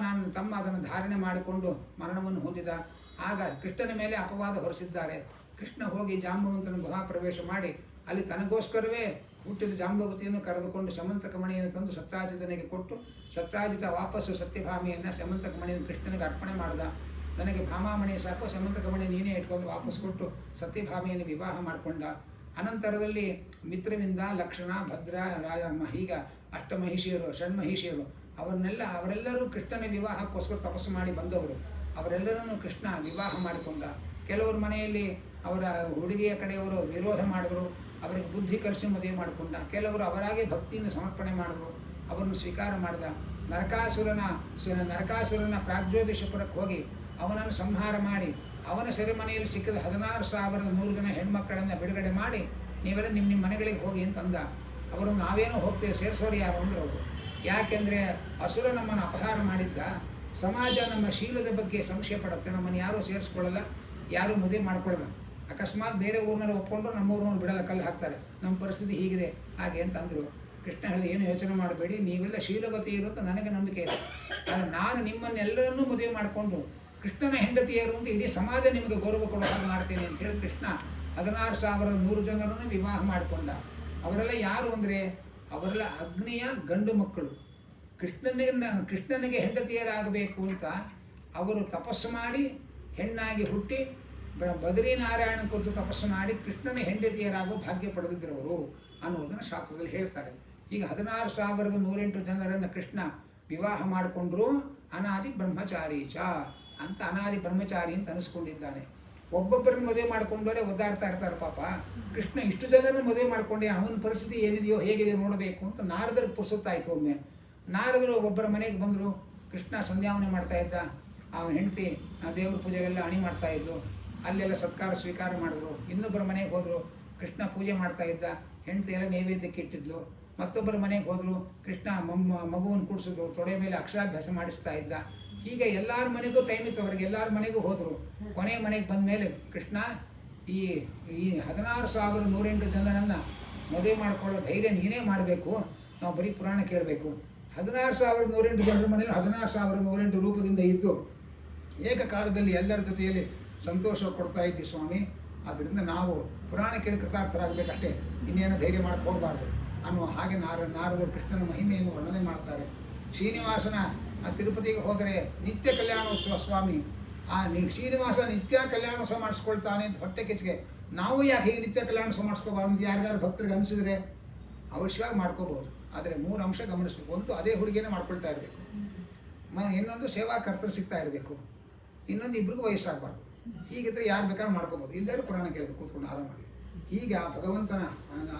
ತಮ್ಮ ಅದನ್ನು ಧಾರಣೆ ಮಾಡಿಕೊಂಡು ಮರಣವನ್ನು ಹೊಂದಿದ. ಆಗ ಕೃಷ್ಣನ ಮೇಲೆ ಅಪವಾದ ಹೊರಿಸಿದ್ದಾರೆ. ಕೃಷ್ಣ ಹೋಗಿ ಜಾಂಬವಂತನ ಗುಹಾ ಪ್ರವೇಶ ಮಾಡಿ ಅಲ್ಲಿ ತನಗೋಸ್ಕರವೇ ಹುಟ್ಟಿದ ಜಾಂಬವತಿಯನ್ನು ಕರೆದುಕೊಂಡು ಸಮಂತಕ ಮಣಿಯನ್ನು ತಂದು ಸತ್ರಾಜಿತನಿಗೆ ಕೊಟ್ಟು ಸತ್ರಾಜಿತ ವಾಪಸ್ಸು ಸತ್ಯಭಾಮಿಯನ್ನು ಸಮಂತಕ ಮಣಿಯನ್ನು ಕೃಷ್ಣನಿಗೆ ಅರ್ಪಣೆ ಮಾಡಿದ. ನನಗೆ ಭಾಮಾಮಣಿ ಸಾಕು, ಸಮಂತಕ ಮಣಿ ನೀನೇ ಇಟ್ಕೊಂಡು ವಾಪಸ್ ಕೊಟ್ಟು ಸತ್ಯಭಾಮಿಯನ್ನು ವಿವಾಹ ಮಾಡಿಕೊಂಡ. ಅನಂತರದಲ್ಲಿ ಮಿತ್ರವಿಂದ, ಲಕ್ಷಣ, ಭದ್ರ, ಹೀಗ ಅಷ್ಟಮಹಿಷಿಯರು, ಷಣ್ಮಹಿಷಿಯರು ಅವರೆಲ್ಲರೂ ಕೃಷ್ಣನ ವಿವಾಹಕ್ಕೋಸ್ಕರ ತಪಸ್ಸು ಮಾಡಿ ಬಂದವರು. ಅವರೆಲ್ಲರನ್ನು ಕೃಷ್ಣ ವಿವಾಹ ಮಾಡಿಕೊಂಡ. ಕೆಲವ್ರ ಮನೆಯಲ್ಲಿ ಅವರ ಹುಡುಗಿಯ ಕಡೆಯವರು ವಿರೋಧ ಮಾಡಿದ್ರು, ಅವರಿಗೆ ಬುದ್ಧಿ ಕಲಿಸಿ ಮದುವೆ ಮಾಡಿಕೊಂಡ. ಕೆಲವರು ಅವರಾಗೆ ಭಕ್ತಿಯನ್ನು ಸಮರ್ಪಣೆ ಮಾಡಿದ್ರು, ಅವರನ್ನು ಸ್ವೀಕಾರ ಮಾಡಿದ. ನರಕಾಸುರನ ಪ್ರಾಗ್ಜ್ಯೋತಿಷಪುರಕ್ಕೆ ಹೋಗಿ ಅವನನ್ನು ಸಂಹಾರ ಮಾಡಿ ಅವನ ಸೆರೆಮನೆಯಲ್ಲಿ ಸಿಕ್ಕಿದ 16,100 ಜನ ಹೆಣ್ಮಕ್ಕಳನ್ನು ಬಿಡುಗಡೆ ಮಾಡಿ ನೀವೆಲ್ಲ ನಿಮ್ಮ ಮನೆಗಳಿಗೆ ಹೋಗಿ ಅಂತಂದ. ಅವರು ನಾವೇನೋ ಹೋಗ್ತೇವೆ, ಸೇರಿಸೋರು ಯಾರು ಅಂದ್ರೆ ಅವರು. ಯಾಕೆಂದರೆ ಅಸುರ ನಮ್ಮನ್ನು ಅಪಹಾರ ಮಾಡಿದ್ದ. ಸಮಾಜ ನಮ್ಮ ಶೀಲದ ಬಗ್ಗೆ ಸಂಶಯ ಪಡುತ್ತೆ, ನಮ್ಮನ್ನು ಯಾರೂ ಸೇರಿಸ್ಕೊಳ್ಳಲ್ಲ, ಯಾರೂ ಮದುವೆ ಮಾಡ್ಕೊಳ್ಳಲ್ಲ. ಅಕಸ್ಮಾತ್ ಬೇರೆ ಊರಿನಲ್ಲಿ ಒಪ್ಕೊಂಡ್ರು ನಮ್ಮ ಊರಿನವ್ರು ಬಿಡಲ್ಲ, ಕಲ್ಲು ಹಾಕ್ತಾರೆ. ನಮ್ಮ ಪರಿಸ್ಥಿತಿ ಹೀಗಿದೆ ಹಾಗೆ ಅಂತಂದರು. ಕೃಷ್ಣ ಹೇಳಿದ, ಏನು ಯೋಚನೆ ಮಾಡಬೇಡಿ, ನೀವೆಲ್ಲ ಶೀಲವತಿ ಇರುವಂತ ನನಗೆ ನಂಬಿಕೆ ಇದೆ. ಆದರೆ ನಾನು ನಿಮ್ಮನ್ನೆಲ್ಲರನ್ನೂ ಮದುವೆ ಮಾಡಿಕೊಂಡು ಕೃಷ್ಣನ ಹೆಂಡತಿಯರು ಅಂತ ಇಡೀ ಸಮಾಜ ನಿಮಗೆ ಗೌರವ ಕೊಡೋ ಹಾಗೆ ಮಾಡ್ತೇನೆ ಅಂತ ಹೇಳಿ ಕೃಷ್ಣ 16,100 ಜನರನ್ನು ವಿವಾಹ ಮಾಡಿಕೊಂಡ. ಅವರೆಲ್ಲ ಯಾರು ಅಂದರೆ ಅವರೆಲ್ಲ ಅಗ್ನಿಯ ಗಂಡು ಮಕ್ಕಳು. ಕೃಷ್ಣನಿಗೆ ಹೆಂಡತಿಯರಾಗಬೇಕು ಅಂತ ಅವರು ತಪಸ್ಸು ಮಾಡಿ ಹೆಣ್ಣಾಗಿ ಹುಟ್ಟಿ ಬದ್ರಿನಾರಾಯಣ ಕುರಿತು ತಪಸ್ಸು ಮಾಡಿ ಕೃಷ್ಣನ ಹೆಂಡತಿಯರಾಗೋ ಭಾಗ್ಯ ಪಡೆದಿದ್ದರವರು ಅನ್ನೋದನ್ನು ಶಾಸ್ತ್ರದಲ್ಲಿ ಹೇಳ್ತಾರೆ. ಈಗ 16,108 ಜನರನ್ನು ಕೃಷ್ಣ ವಿವಾಹ ಮಾಡಿಕೊಂಡ್ರು. ಅನಾದಿ ಬ್ರಹ್ಮಚಾರಿ ಅಂತ ಅನಾದಿ ಬ್ರಹ್ಮಚಾರಿ ಅಂತ ಅನಿಸ್ಕೊಂಡಿದ್ದಾನೆ. ಒಬ್ಬೊಬ್ಬರನ್ನ ಮದುವೆ ಮಾಡ್ಕೊಂಡವರೇ ಒದ್ದಾಡ್ತಾ ಇರ್ತಾರೆ ಪಾಪ. ಕೃಷ್ಣ ಇಷ್ಟು ಜನರನ್ನು ಮದುವೆ ಮಾಡ್ಕೊಂಡೆ, ಅವನ ಪರಿಸ್ಥಿತಿ ಏನಿದೆಯೋ ಹೇಗಿದೆಯೋ ನೋಡಬೇಕು ಅಂತ ನಾರದರಿಗೆ ಪುರ್ಸುತ್ತಾಯಿತು. ಒಮ್ಮೆ ನಾರದರು ಒಬ್ಬರ ಮನೆಗೆ ಬಂದರು. ಕೃಷ್ಣ ಸಂಧ್ಯಾವನೆ ಮಾಡ್ತಾ ಇದ್ದ. ಅವನ ಹೆಂಡತಿ ದೇವ್ರ ಪೂಜೆಗೆಲ್ಲ ಅಣಿ ಮಾಡ್ತಾ ಇದ್ಲು. ಅಲ್ಲೆಲ್ಲ ಸತ್ಕಾರ ಸ್ವೀಕಾರ ಮಾಡಿದ್ರು. ಇನ್ನೊಬ್ಬರ ಮನೆಗೆ ಹೋದರು. ಕೃಷ್ಣ ಪೂಜೆ ಮಾಡ್ತಾ ಇದ್ದ. ಹೆಂಡತಿ ಎಲ್ಲ ನೈವೇದ್ಯಕ್ಕೆ ಇಟ್ಟಿದ್ಲು. ಮತ್ತೊಬ್ಬರ ಮನೆಗೆ ಹೋದರು. ಕೃಷ್ಣ ಮಗುವನ್ನು ಕೂಡಿಸಿದ್ರು. ತೊಡೆ ಮೇಲೆ ಅಕ್ಷರಾಭ್ಯಾಸ ಮಾಡಿಸ್ತಾ ಇದ್ದ. ಹೀಗೆ ಎಲ್ಲರ ಮನೆಗೂ ಟೈಮ್ ಇತ್ತು ಅವರಿಗೆ, ಎಲ್ಲರ ಮನೆಗೂ ಹೋದರು. ಕೊನೆಯ ಮನೆಗೆ ಬಂದ ಮೇಲೆ ಕೃಷ್ಣ ಈ 16,108 ಜನರನ್ನು ಮದುವೆ ಮಾಡಿಕೊಳ್ಳೋ ಧೈರ್ಯ ನೀನೇ ಮಾಡಬೇಕು, ನಾವು ಬರೀ ಪುರಾಣ ಕೇಳಬೇಕು. 16,108 ಜನರ ಮನೆಯಲ್ಲಿ 16,108 ರೂಪದಿಂದ ಇದ್ದು ಏಕಕಾಲದಲ್ಲಿ ಎಲ್ಲರ ಜೊತೆಯಲ್ಲಿ ಸಂತೋಷ ಕೊಡ್ತಾ ಇದ್ವಿ ಸ್ವಾಮಿ. ಆದ್ದರಿಂದ ನಾವು ಪುರಾಣ ಕೇಳಿ ಕೃತಾರ್ಥರಾಗಬೇಕಷ್ಟೇ, ಇನ್ನೇನು ಧೈರ್ಯ ಮಾಡಕ್ಕೆ ಹೋಗಬಾರ್ದು ಅನ್ನುವ ಹಾಗೆ ನಾರದರು ಕೃಷ್ಣನ ಮಹಿಮೆಯನ್ನು ವರ್ಣನೆ ಮಾಡ್ತಾರೆ. ಶ್ರೀನಿವಾಸನ ತಿರುಪತಿಗೆ ಹೋದರೆ ನಿತ್ಯ ಕಲ್ಯಾಣೋತ್ಸವ ಸ್ವಾಮಿ. ಶ್ರೀನಿವಾಸ ನಿತ್ಯ ಕಲ್ಯಾಣೋತ್ಸವ ಮಾಡಿಸ್ಕೊಳ್ತಾನೆ ಅಂತ ಹೊಟ್ಟೆ ಕೆಚ್ಚಿಗೆ ನಾವು ಯಾಕೆ ಹೀಗೆ ನಿತ್ಯ ಕಲ್ಯಾಣೋತ್ಸವ ಮಾಡಿಸ್ಕೋಬಾರ್ದು ಯಾರ್ಯಾರು ಭಕ್ತರಿಗೆ ಅನಿಸಿದ್ರೆ ಅವಶ್ಯವಾಗಿ ಮಾಡ್ಕೋಬೋದು. ಆದರೆ 3 ಅಂಶ ಗಮನಿಸಬೇಕು. ಒಂದು ಅದೇ ಹುಡುಗಿನೇ ಮಾಡ್ಕೊಳ್ತಾ ಇರಬೇಕು, ಇನ್ನೊಂದು ಸೇವಾಕರ್ತರು ಸಿಗ್ತಾ ಇರಬೇಕು, ಇನ್ನೊಂದು ಇಬ್ಬರಿಗೂ ವಯಸ್ಸಾಗಬಾರ್ದು. ಹೀಗಿದ್ರೆ ಯಾರು ಬೇಕಾದ್ರೂ ಮಾಡ್ಕೋಬೋದು. ಇಲ್ಲದೇ ಪುರಾಣ ಕೇಳಬೇಕು ಕೂತ್ಕೊಂಡು ಆರಾಮಾಗಿ. ಹೀಗೆ ಆ ಭಗವಂತನ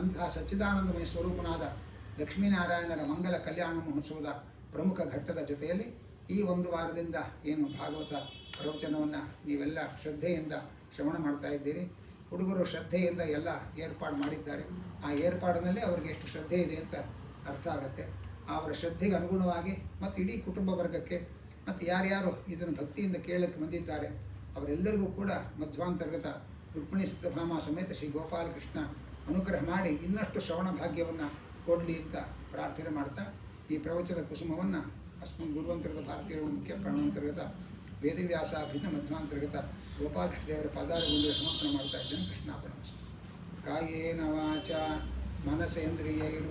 ಅಂತಹ ಸಚ್ಚಿದಾನಂದಮಯ ಸ್ವರೂಪನಾದ ಲಕ್ಷ್ಮೀನಾರಾಯಣರ ಮಂಗಲ ಕಲ್ಯಾಣ ಮಹೋತ್ಸವದ ಪ್ರಮುಖ ಘಟ್ಟದ ಜೊತೆಯಲ್ಲಿ ಈ 1 ವಾರದಿಂದ ಏನು ಭಾಗವತ ಪ್ರವಚನವನ್ನು ನೀವೆಲ್ಲ ಶ್ರದ್ಧೆಯಿಂದ ಶ್ರವಣ ಮಾಡ್ತಾ ಇದ್ದೀರಿ. ಹುಡುಗರು ಶ್ರದ್ಧೆಯಿಂದ ಎಲ್ಲ ಏರ್ಪಾಡು ಮಾಡಿದ್ದಾರೆ. ಆ ಏರ್ಪಾಡಿನಲ್ಲಿ ಅವರಿಗೆ ಎಷ್ಟು ಶ್ರದ್ಧೆ ಇದೆ ಅಂತ ಅರ್ಥ ಆಗುತ್ತೆ. ಅವರ ಶ್ರದ್ಧೆಗೆ ಅನುಗುಣವಾಗಿ ಮತ್ತು ಇಡೀ ಕುಟುಂಬ ವರ್ಗಕ್ಕೆ ಮತ್ತು ಯಾರ್ಯಾರು ಇದನ್ನು ಭಕ್ತಿಯಿಂದ ಕೇಳಕ್ಕೆ ಬಂದಿದ್ದಾರೆ ಅವರೆಲ್ಲರಿಗೂ ಕೂಡ ಮಧ್ವಾಂತರ್ಗತ ರುಕ್ಮಿಣಿ ಸತ್ಯಭಾಮ ಸಮೇತ ಶ್ರೀ ಗೋಪಾಲಕೃಷ್ಣ ಅನುಗ್ರಹ ಮಾಡಿ ಇನ್ನಷ್ಟು ಶ್ರವಣ ಭಾಗ್ಯವನ್ನು ಕೊಡಲಿ ಅಂತ ಪ್ರಾರ್ಥನೆ ಮಾಡ್ತಾ ಈ ಪ್ರವಚನ ಕುಸುಮವನ್ನು ಅಸ್ಮಿನ್ ಗುರುವಂತರ್ಗತ ಭಾರತೀಯ ಮುಖ್ಯ ಪ್ರಾಣಾಂತರ್ಗತ ವೇದವ್ಯಾಸ ಭಿನ್ನ ಮಧ್ವಾಂತರ್ಗತ ಗೋಪಾಲಕೃಷ್ಣ ದೇವರ ಪಾದಾರ ಮುಂದೆ ಸಮರ್ಪಣೆ ಮಾಡ್ತಾ ಇದ್ದೇನೆ. ಕೃಷ್ಣಾರ್ಪಣ. ಕಾಯೇನ ವಾಚ ಮನಸೇಂದ್ರಿಯೈರ್